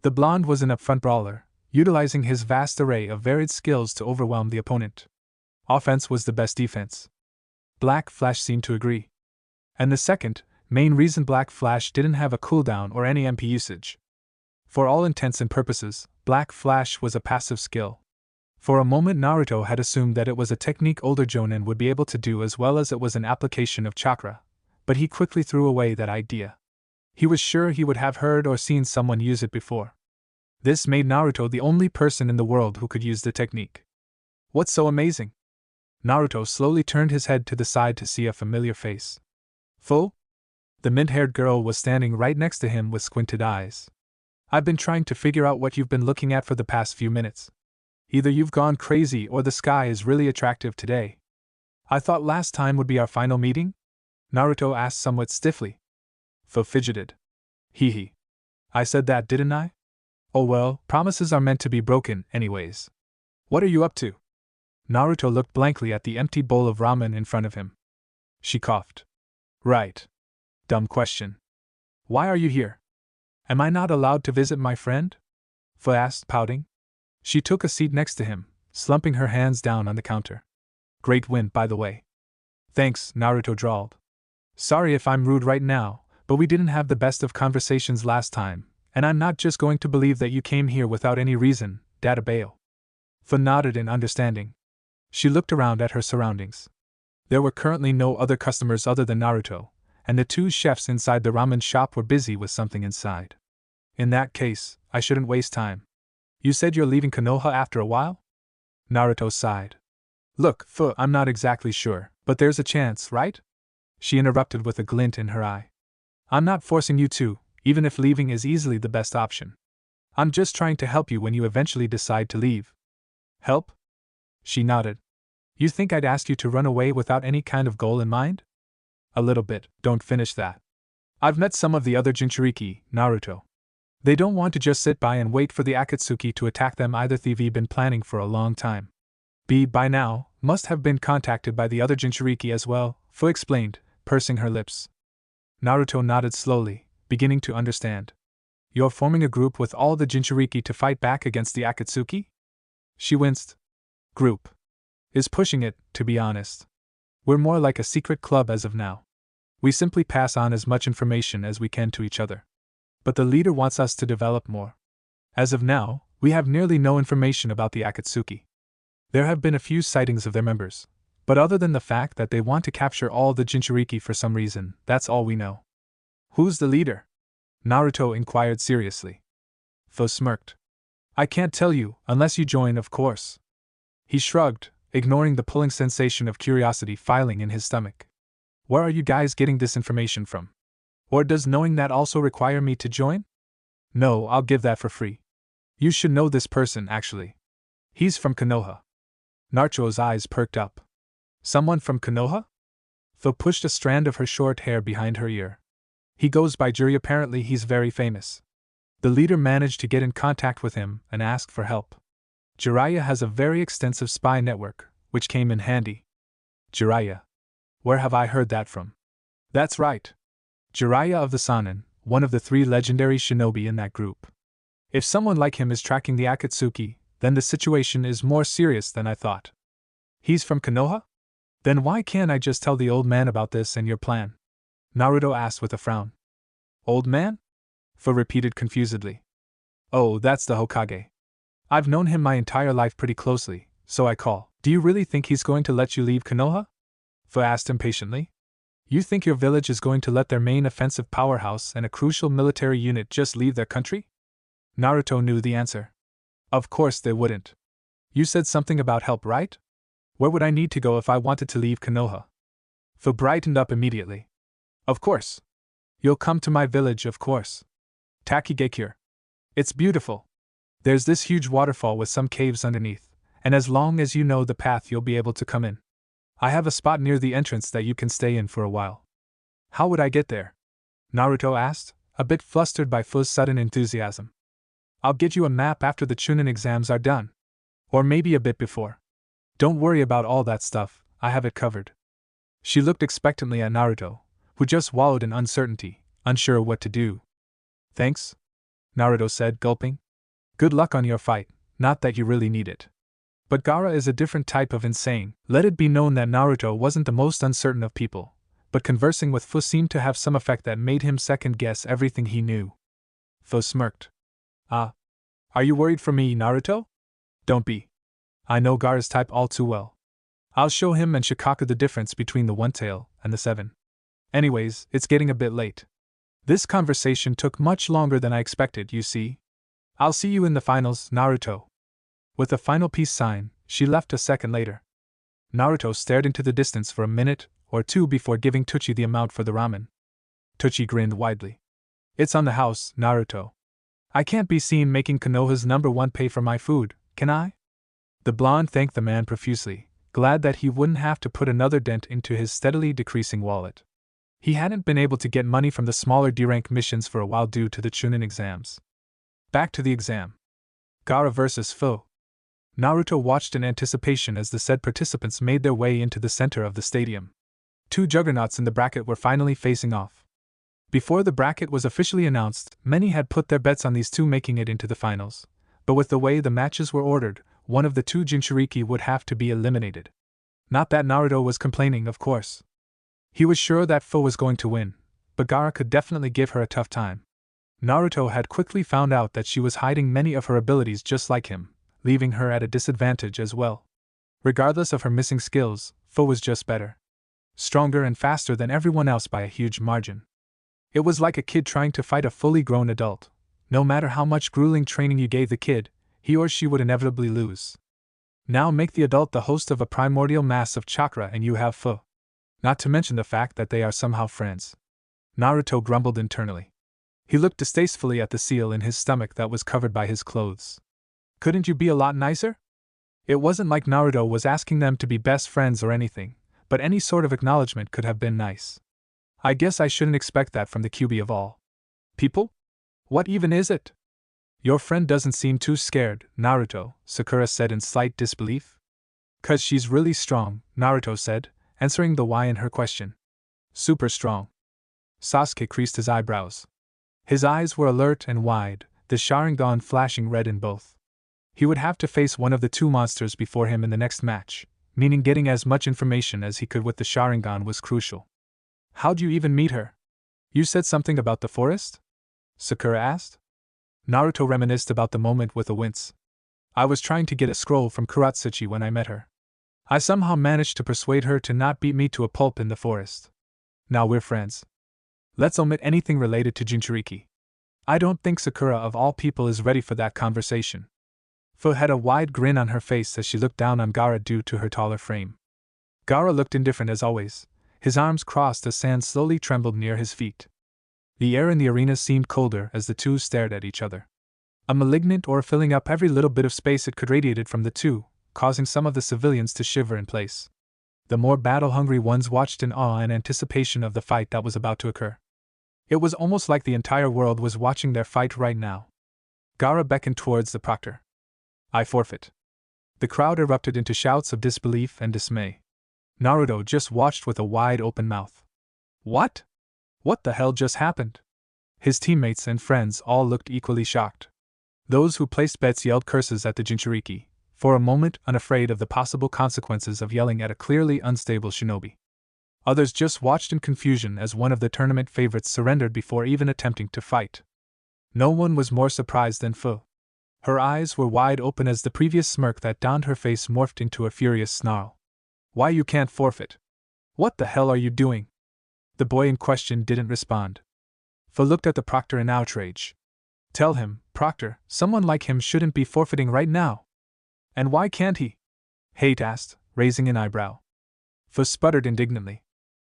The blonde was an upfront brawler, utilizing his vast array of varied skills to overwhelm the opponent. Offense was the best defense. Black Flash seemed to agree. And the second, main reason Black Flash didn't have a cooldown or any MP usage. For all intents and purposes, Black Flash was a passive skill. For a moment Naruto had assumed that it was a technique older jonin would be able to do as well as it was an application of chakra, but he quickly threw away that idea. He was sure he would have heard or seen someone use it before. This made Naruto the only person in the world who could use the technique. What's so amazing? Naruto slowly turned his head to the side to see a familiar face. Fu? The mint-haired girl was standing right next to him with squinted eyes. I've been trying to figure out what you've been looking at for the past few minutes. Either you've gone crazy or the sky is really attractive today. I thought last time would be our final meeting? Naruto asked somewhat stiffly. Fu fidgeted. Hee. I said that, didn't I? Oh well, promises are meant to be broken, anyways. What are you up to? Naruto looked blankly at the empty bowl of ramen in front of him. She coughed. Right. Dumb question. Why are you here? Am I not allowed to visit my friend? Fu asked, pouting. She took a seat next to him, slumping her hands down on the counter. Great win, by the way. Thanks, Naruto drawled. Sorry if I'm rude right now, but we didn't have the best of conversations last time, and I'm not just going to believe that you came here without any reason, Databeo. Fu nodded in understanding. She looked around at her surroundings. There were currently no other customers other than Naruto, and the two chefs inside the ramen shop were busy with something inside. In that case, I shouldn't waste time. You said you're leaving Konoha after a while? Naruto sighed. Look, Fu, I'm not exactly sure, but there's a chance, right? She interrupted with a glint in her eye. I'm not forcing you to, even if leaving is easily the best option. I'm just trying to help you when you eventually decide to leave. Help? She nodded. You think I'd ask you to run away without any kind of goal in mind? A little bit, don't finish that. I've met some of the other Jinchuriki, Naruto. They don't want to just sit by and wait for the Akatsuki to attack them either. They've been planning for a long time. By now, must have been contacted by the other Jinchuriki as well, Fu explained, pursing her lips. Naruto nodded slowly, beginning to understand. You're forming a group with all the Jinchuriki to fight back against the Akatsuki? She winced. Group is pushing it, to be honest. We're more like a secret club as of now. We simply pass on as much information as we can to each other. But the leader wants us to develop more. As of now, we have nearly no information about the Akatsuki. There have been a few sightings of their members, but other than the fact that they want to capture all the Jinchuriki for some reason, that's all we know. Who's the leader? Naruto inquired seriously. Fu smirked. I can't tell you, unless you join, of course. He shrugged, ignoring the pulling sensation of curiosity filing in his stomach. Where are you guys getting this information from? Or does knowing that also require me to join? No, I'll give that for free. You should know this person, actually. He's from Konoha. Naruto's eyes perked up. Someone from Konoha? Fu pushed a strand of her short hair behind her ear. He goes by Juri. Apparently he's very famous. The leader managed to get in contact with him and ask for help. Jiraiya has a very extensive spy network, which came in handy. Jiraiya. Where have I heard that from? That's right. Jiraiya of the Sanin, one of the 3 legendary shinobi in that group. If someone like him is tracking the Akatsuki, then the situation is more serious than I thought. He's from Konoha? Then why can't I just tell the old man about this and your plan? Naruto asked with a frown. Old man? Fu repeated confusedly. Oh, that's the Hokage. I've known him my entire life pretty closely, so I call. Do you really think he's going to let you leave Konoha? Fu asked impatiently. You think your village is going to let their main offensive powerhouse and a crucial military unit just leave their country? Naruto knew the answer. Of course they wouldn't. You said something about help, right? Where would I need to go if I wanted to leave Konoha? Fu brightened up immediately. Of course. You'll come to my village, of course. Takigekure. It's beautiful. There's this huge waterfall with some caves underneath, and as long as you know the path you'll be able to come in. I have a spot near the entrance that you can stay in for a while. How would I get there? Naruto asked, a bit flustered by Fu's sudden enthusiasm. I'll get you a map after the Chunin exams are done. Or maybe a bit before. Don't worry about all that stuff, I have it covered. She looked expectantly at Naruto, who just wallowed in uncertainty, unsure what to do. Thanks? Naruto said, gulping. Good luck on your fight, not that you really need it. But Gaara is a different type of insane. Let it be known that Naruto wasn't the most uncertain of people, but conversing with Fu seemed to have some effect that made him second-guess everything he knew. Fu smirked. Ah. Are you worried for me, Naruto? Don't be. I know Gaara's type all too well. I'll show him and Shikaku the difference between the one tail and the seven. Anyways, it's getting a bit late. This conversation took much longer than I expected, you see. I'll see you in the finals, Naruto. With a final peace sign, she left a second later. Naruto stared into the distance for a minute or two before giving Tucci the amount for the ramen. Tucci grinned widely. It's on the house, Naruto. I can't be seen making Konoha's #1 pay for my food, can I? The blonde thanked the man profusely, glad that he wouldn't have to put another dent into his steadily decreasing wallet. He hadn't been able to get money from the smaller D-rank missions for a while due to the Chunin exams. Back to the exam. Gaara vs. Fu. Naruto watched in anticipation as the said participants made their way into the center of the stadium. Two juggernauts in the bracket were finally facing off. Before the bracket was officially announced, many had put their bets on these two making it into the finals, but with the way the matches were ordered, one of the two Jinchuriki would have to be eliminated. Not that Naruto was complaining, of course. He was sure that Fu was going to win, but Gaara could definitely give her a tough time. Naruto had quickly found out that she was hiding many of her abilities just like him, leaving her at a disadvantage as well. Regardless of her missing skills, Fu was just better. Stronger and faster than everyone else by a huge margin. It was like a kid trying to fight a fully grown adult. No matter how much grueling training you gave the kid, he or she would inevitably lose. Now make the adult the host of a primordial mass of chakra and you have Fu. Not to mention the fact that they are somehow friends. Naruto grumbled internally. He looked distastefully at the seal in his stomach that was covered by his clothes. Couldn't you be a lot nicer? It wasn't like Naruto was asking them to be best friends or anything, but any sort of acknowledgement could have been nice. I guess I shouldn't expect that from the QB of all people? What even is it? Your friend doesn't seem too scared, Naruto, Sakura said in slight disbelief. 'Cause she's really strong, Naruto said, answering the why in her question. Super strong. Sasuke creased his eyebrows. His eyes were alert and wide, the Sharingan flashing red in both. He would have to face one of the two monsters before him in the next match, meaning getting as much information as he could with the Sharingan was crucial. How'd you even meet her? You said something about the forest? Sakura asked. Naruto reminisced about the moment with a wince. I was trying to get a scroll from Kurat Suchi when I met her. I somehow managed to persuade her to not beat me to a pulp in the forest. Now we're friends. Let's omit anything related to Jinchuriki. I don't think Sakura of all people is ready for that conversation. Fu had a wide grin on her face as she looked down on Gaara due to her taller frame. Gaara looked indifferent as always, his arms crossed as sand slowly trembled near his feet. The air in the arena seemed colder as the two stared at each other. A malignant aura filling up every little bit of space it could radiated from the two, causing some of the civilians to shiver in place. The more battle-hungry ones watched in awe and anticipation of the fight that was about to occur. It was almost like the entire world was watching their fight right now. Gaara beckoned towards the proctor. I forfeit. The crowd erupted into shouts of disbelief and dismay. Naruto just watched with a wide open mouth. What? What the hell just happened? His teammates and friends all looked equally shocked. Those who placed bets yelled curses at the Jinchuriki, for a moment unafraid of the possible consequences of yelling at a clearly unstable shinobi. Others just watched in confusion as one of the tournament favorites surrendered before even attempting to fight. No one was more surprised than Fu. Her eyes were wide open as the previous smirk that donned her face morphed into a furious snarl. Why you can't forfeit? What the hell are you doing? The boy in question didn't respond. Fu looked at the proctor in outrage. Tell him, Proctor, someone like him shouldn't be forfeiting right now. And why can't he? Hate asked, raising an eyebrow. Fu sputtered indignantly.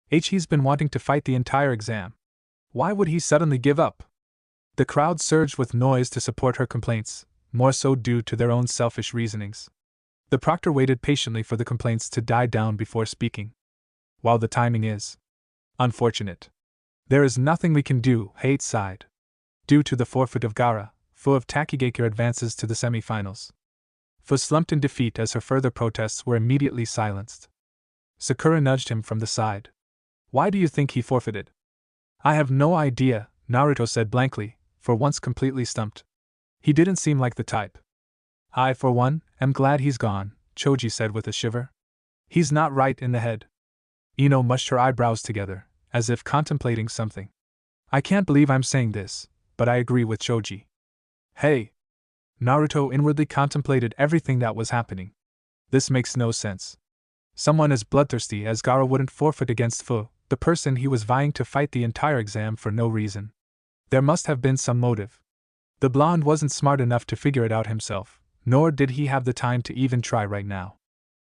He's been wanting to fight the entire exam. Why would he suddenly give up? The crowd surged with noise to support her complaints, more so due to their own selfish reasonings. The proctor waited patiently for the complaints to die down before speaking. While the timing is unfortunate, there is nothing we can do, Hate sighed. Due to the forfeit of Gaara, Fu of Takigakure advances to the semi-finals. Fu slumped in defeat as her further protests were immediately silenced. Sakura nudged him from the side. Why do you think he forfeited? I have no idea, Naruto said blankly, for once completely stumped. He didn't seem like the type. I, for one, am glad he's gone, Choji said with a shiver. He's not right in the head. Ino mushed her eyebrows together, as if contemplating something. I can't believe I'm saying this, but I agree with Choji. Hey! Naruto inwardly contemplated everything that was happening. This makes no sense. Someone as bloodthirsty as Gaara wouldn't forfeit against Fu, the person he was vying to fight the entire exam, for no reason. There must have been some motive. The blonde wasn't smart enough to figure it out himself, nor did he have the time to even try right now.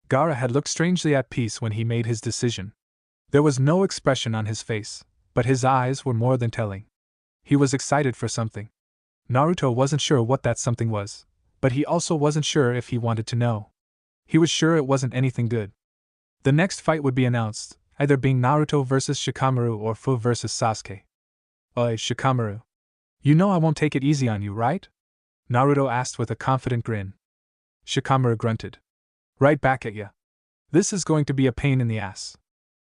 Gaara had looked strangely at peace when he made his decision. There was no expression on his face, but his eyes were more than telling. He was excited for something. Naruto wasn't sure what that something was, but he also wasn't sure if he wanted to know. He was sure it wasn't anything good. The next fight would be announced, either being Naruto versus Shikamaru or Fu versus Sasuke. Oi, Shikamaru. You know I won't take it easy on you, right? Naruto asked with a confident grin. Shikamaru grunted. Right back at ya. This is going to be a pain in the ass.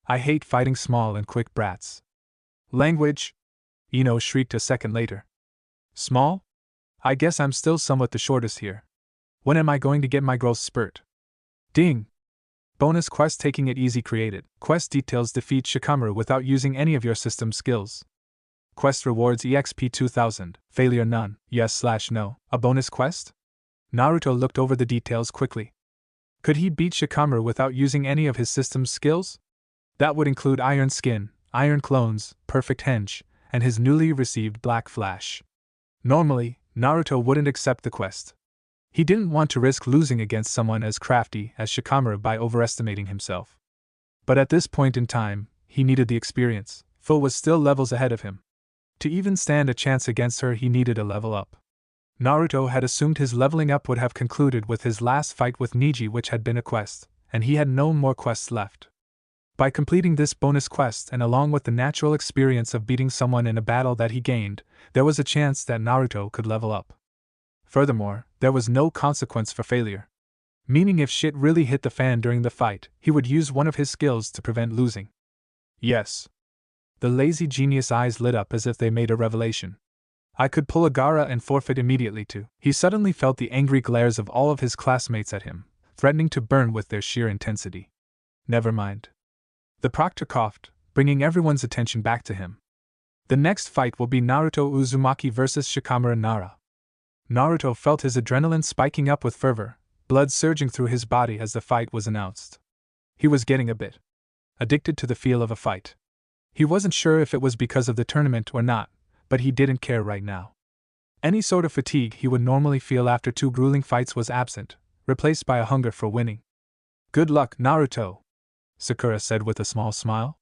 I hate fighting small and quick brats. Language? Ino shrieked a second later. Small? I guess I'm still somewhat the shortest here. When am I going to get my growth spurt? Ding! Bonus quest taking it easy created. Quest details defeat Shikamaru without using any of your system skills. Quest rewards EXP 2000. Failure none. Yes/no. A bonus quest? Naruto looked over the details quickly. Could he beat Shikamaru without using any of his system's skills? That would include Iron Skin, Iron Clones, Perfect Henge, and his newly received Black Flash. Normally, Naruto wouldn't accept the quest. He didn't want to risk losing against someone as crafty as Shikamaru by overestimating himself. But at this point in time, he needed the experience. Fu was still levels ahead of him. To even stand a chance against her, he needed a level up. Naruto had assumed his leveling up would have concluded with his last fight with Neji, which had been a quest, and he had no more quests left. By completing this bonus quest and along with the natural experience of beating someone in a battle that he gained, there was a chance that Naruto could level up. Furthermore, there was no consequence for failure. Meaning if shit really hit the fan during the fight, he would use one of his skills to prevent losing. Yes. The lazy genius eyes lit up as if they made a revelation. I could pull a Gaara and forfeit immediately too. He suddenly felt the angry glares of all of his classmates at him, threatening to burn with their sheer intensity. Never mind. The proctor coughed, bringing everyone's attention back to him. The next fight will be Naruto Uzumaki versus Shikamaru Nara. Naruto felt his adrenaline spiking up with fervor, blood surging through his body as the fight was announced. He was getting a bit addicted to the feel of a fight. He wasn't sure if it was because of the tournament or not, but he didn't care right now. Any sort of fatigue he would normally feel after 2 grueling fights was absent, replaced by a hunger for winning. Good luck, Naruto, Sakura said with a small smile.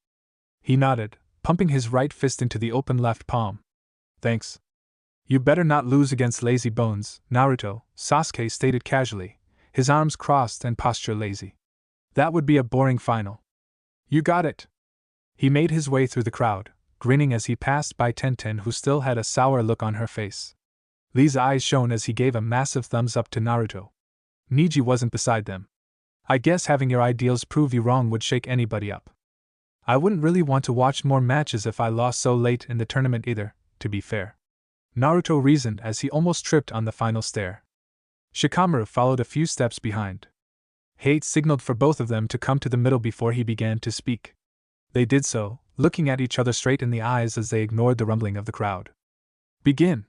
He nodded, pumping his right fist into the open left palm. Thanks. You better not lose against lazy bones, Naruto, Sasuke stated casually, his arms crossed and posture lazy. That would be a boring final. You got it. He made his way through the crowd, grinning as he passed by Tenten, who still had a sour look on her face. Lee's eyes shone as he gave a massive thumbs up to Naruto. Neji wasn't beside them. I guess having your ideals prove you wrong would shake anybody up. I wouldn't really want to watch more matches if I lost so late in the tournament either, to be fair. Naruto reasoned as he almost tripped on the final stair. Shikamaru followed a few steps behind. Hate signaled for both of them to come to the middle before he began to speak. They did so, looking at each other straight in the eyes as they ignored the rumbling of the crowd. Begin!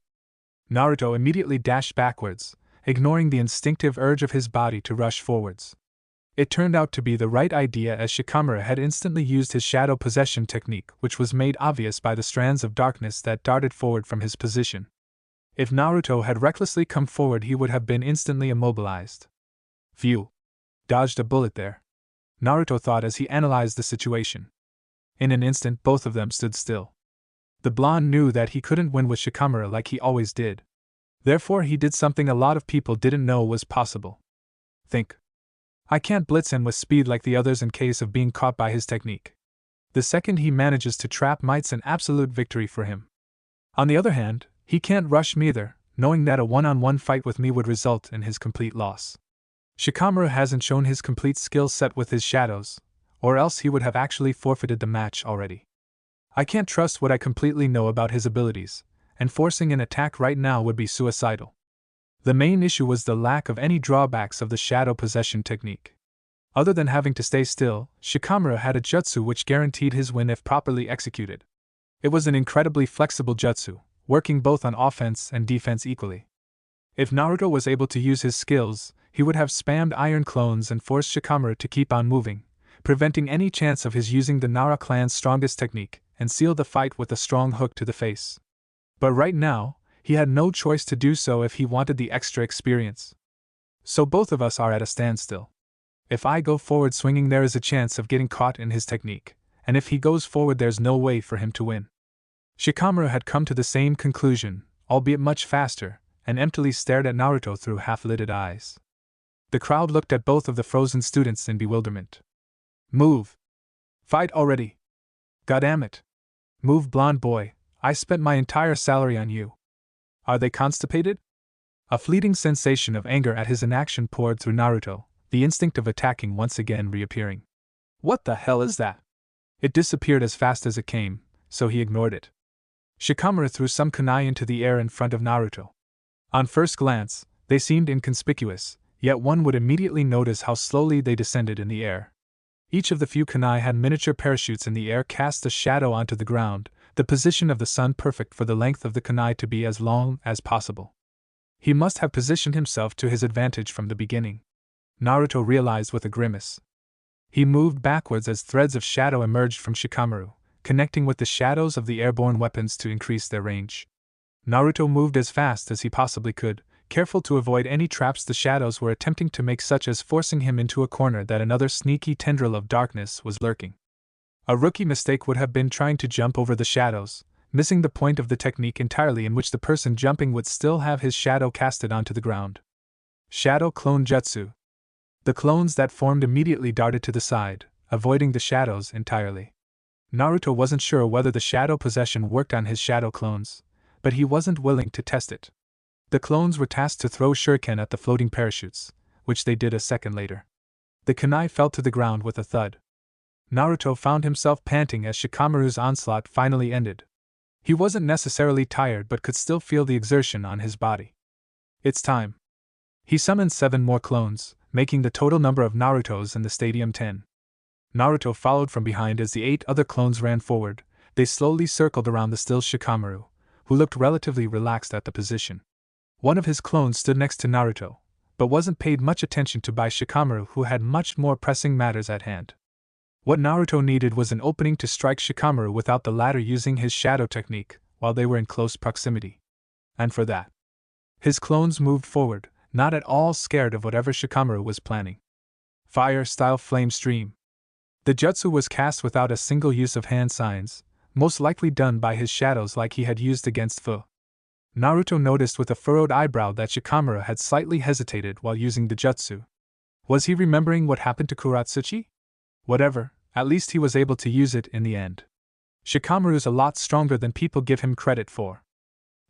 Naruto immediately dashed backwards, ignoring the instinctive urge of his body to rush forwards. It turned out to be the right idea, as Shikamaru had instantly used his shadow possession technique, which was made obvious by the strands of darkness that darted forward from his position. If Naruto had recklessly come forward, he would have been instantly immobilized. Phew! Dodged a bullet there, Naruto thought as he analyzed the situation. In an instant, both of them stood still. The blonde knew that he couldn't win with Shikamaru like he always did. Therefore, he did something a lot of people didn't know was possible. Think. I can't blitz him with speed like the others in case of being caught by his technique. The second he manages to trap might's an absolute victory for him. On the other hand, he can't rush me either, knowing that a one-on-one fight with me would result in his complete loss. Shikamaru hasn't shown his complete skill set with his shadows, or else he would have actually forfeited the match already. I can't trust what I completely know about his abilities, and forcing an attack right now would be suicidal. The main issue was the lack of any drawbacks of the shadow possession technique. Other than having to stay still, Shikamaru had a jutsu which guaranteed his win if properly executed. It was an incredibly flexible jutsu, working both on offense and defense equally. If Naruto was able to use his skills, he would have spammed iron clones and forced Shikamaru to keep on moving, preventing any chance of his using the Nara clan's strongest technique, and seal the fight with a strong hook to the face. But right now, he had no choice to do so if he wanted the extra experience. So both of us are at a standstill. If I go forward swinging, there is a chance of getting caught in his technique, and if he goes forward, there's no way for him to win. Shikamaru had come to the same conclusion, albeit much faster, and emptily stared at Naruto through half-lidded eyes. The crowd looked at both of the frozen students in bewilderment. Move! Fight already! Goddammit! Move, blonde boy, I spent my entire salary on you. Are they constipated? A fleeting sensation of anger at his inaction poured through Naruto, the instinct of attacking once again reappearing. What the hell is that? It disappeared as fast as it came, so he ignored it. Shikamaru threw some kunai into the air in front of Naruto. On first glance, they seemed inconspicuous, yet one would immediately notice how slowly they descended in the air. Each of the few kunai had miniature parachutes in the air, cast a shadow onto the ground, the position of the sun perfect for the length of the kunai to be as long as possible. He must have positioned himself to his advantage from the beginning, Naruto realized with a grimace. He moved backwards as threads of shadow emerged from Shikamaru, connecting with the shadows of the airborne weapons to increase their range. Naruto moved as fast as he possibly could, careful to avoid any traps the shadows were attempting to make, such as forcing him into a corner that another sneaky tendril of darkness was lurking. A rookie mistake would have been trying to jump over the shadows, missing the point of the technique entirely, in which the person jumping would still have his shadow casted onto the ground. Shadow Clone Jutsu. The clones that formed immediately darted to the side, avoiding the shadows entirely. Naruto wasn't sure whether the shadow possession worked on his shadow clones, but he wasn't willing to test it. The clones were tasked to throw shuriken at the floating parachutes, which they did a second later. The kunai fell to the ground with a thud. Naruto found himself panting as Shikamaru's onslaught finally ended. He wasn't necessarily tired but could still feel the exertion on his body. It's time. He summoned 7 more clones, making the total number of Narutos in the stadium 10. Naruto followed from behind as the 8 other clones ran forward. They slowly circled around the still Shikamaru, who looked relatively relaxed at the position. One of his clones stood next to Naruto, but wasn't paid much attention to by Shikamaru, who had much more pressing matters at hand. What Naruto needed was an opening to strike Shikamaru without the latter using his shadow technique while they were in close proximity. And for that, his clones moved forward, not at all scared of whatever Shikamaru was planning. Fire-style flame stream. The jutsu was cast without a single use of hand signs, most likely done by his shadows like he had used against Fu. Naruto noticed with a furrowed eyebrow that Shikamaru had slightly hesitated while using the jutsu. Was he remembering what happened to Kurat Suchi? Whatever, at least he was able to use it in the end. Shikamaru's a lot stronger than people give him credit for.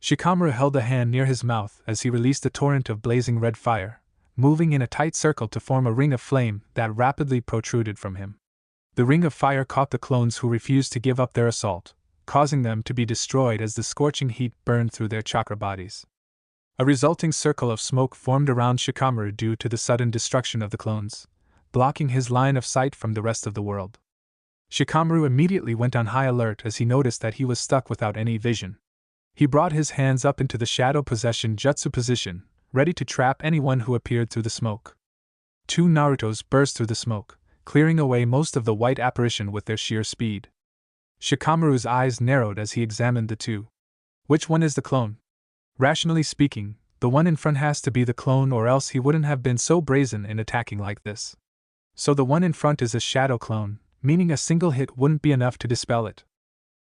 Shikamaru held a hand near his mouth as he released a torrent of blazing red fire, moving in a tight circle to form a ring of flame that rapidly protruded from him. The ring of fire caught the clones who refused to give up their assault, causing them to be destroyed as the scorching heat burned through their chakra bodies. A resulting circle of smoke formed around Shikamaru due to the sudden destruction of the clones, blocking his line of sight from the rest of the world. Shikamaru immediately went on high alert as he noticed that he was stuck without any vision. He brought his hands up into the shadow possession jutsu position, ready to trap anyone who appeared through the smoke. 2 Narutos burst through the smoke, clearing away most of the white apparition with their sheer speed. Shikamaru's eyes narrowed as he examined the 2. Which one is the clone? Rationally speaking, the one in front has to be the clone, or else he wouldn't have been so brazen in attacking like this. So the one in front is a shadow clone, meaning a single hit wouldn't be enough to dispel it.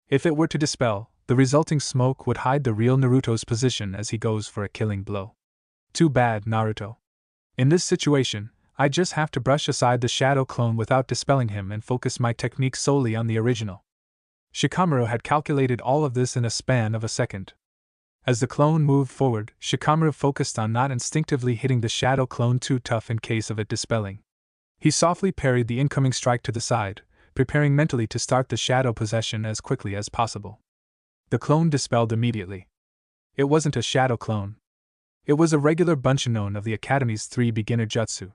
If it were to dispel, the resulting smoke would hide the real Naruto's position as he goes for a killing blow. Too bad, Naruto. In this situation, I just have to brush aside the shadow clone without dispelling him and focus my technique solely on the original. Shikamaru had calculated all of this in a span of a second. As the clone moved forward, Shikamaru focused on not instinctively hitting the shadow clone too tough in case of it dispelling. He softly parried the incoming strike to the side, preparing mentally to start the shadow possession as quickly as possible. The clone dispelled immediately. It wasn't a shadow clone. It was a regular Bunshinon of the Academy's 3 beginner jutsu.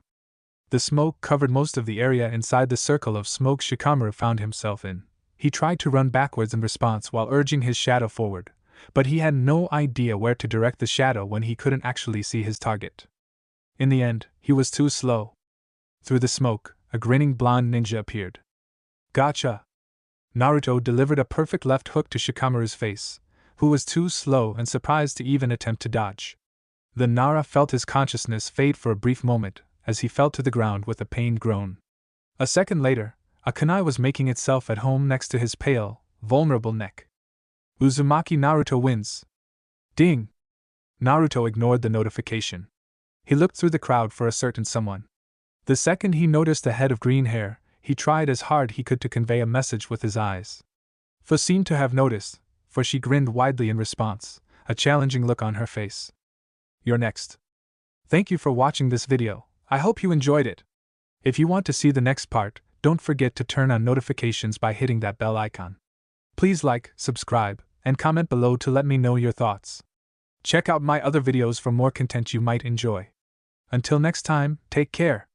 The smoke covered most of the area inside the circle of smoke Shikamaru found himself in. He tried to run backwards in response while urging his shadow forward, but he had no idea where to direct the shadow when he couldn't actually see his target. In the end, he was too slow. Through the smoke, a grinning blonde ninja appeared. Gotcha! Naruto delivered a perfect left hook to Shikamaru's face, who was too slow and surprised to even attempt to dodge. The Nara felt his consciousness fade for a brief moment as he fell to the ground with a pained groan. A second later, a kunai was making itself at home next to his pale, vulnerable neck. Uzumaki Naruto wins. Ding! Naruto ignored the notification. He looked through the crowd for a certain someone. The second he noticed a head of green hair, he tried as hard he could to convey a message with his eyes. Fu seemed to have noticed, for she grinned widely in response, a challenging look on her face. You're next. Thank you for watching this video. I hope you enjoyed it. If you want to see the next part, don't forget to turn on notifications by hitting that bell icon. Please like, subscribe, and comment below to let me know your thoughts. Check out my other videos for more content you might enjoy. Until next time, take care.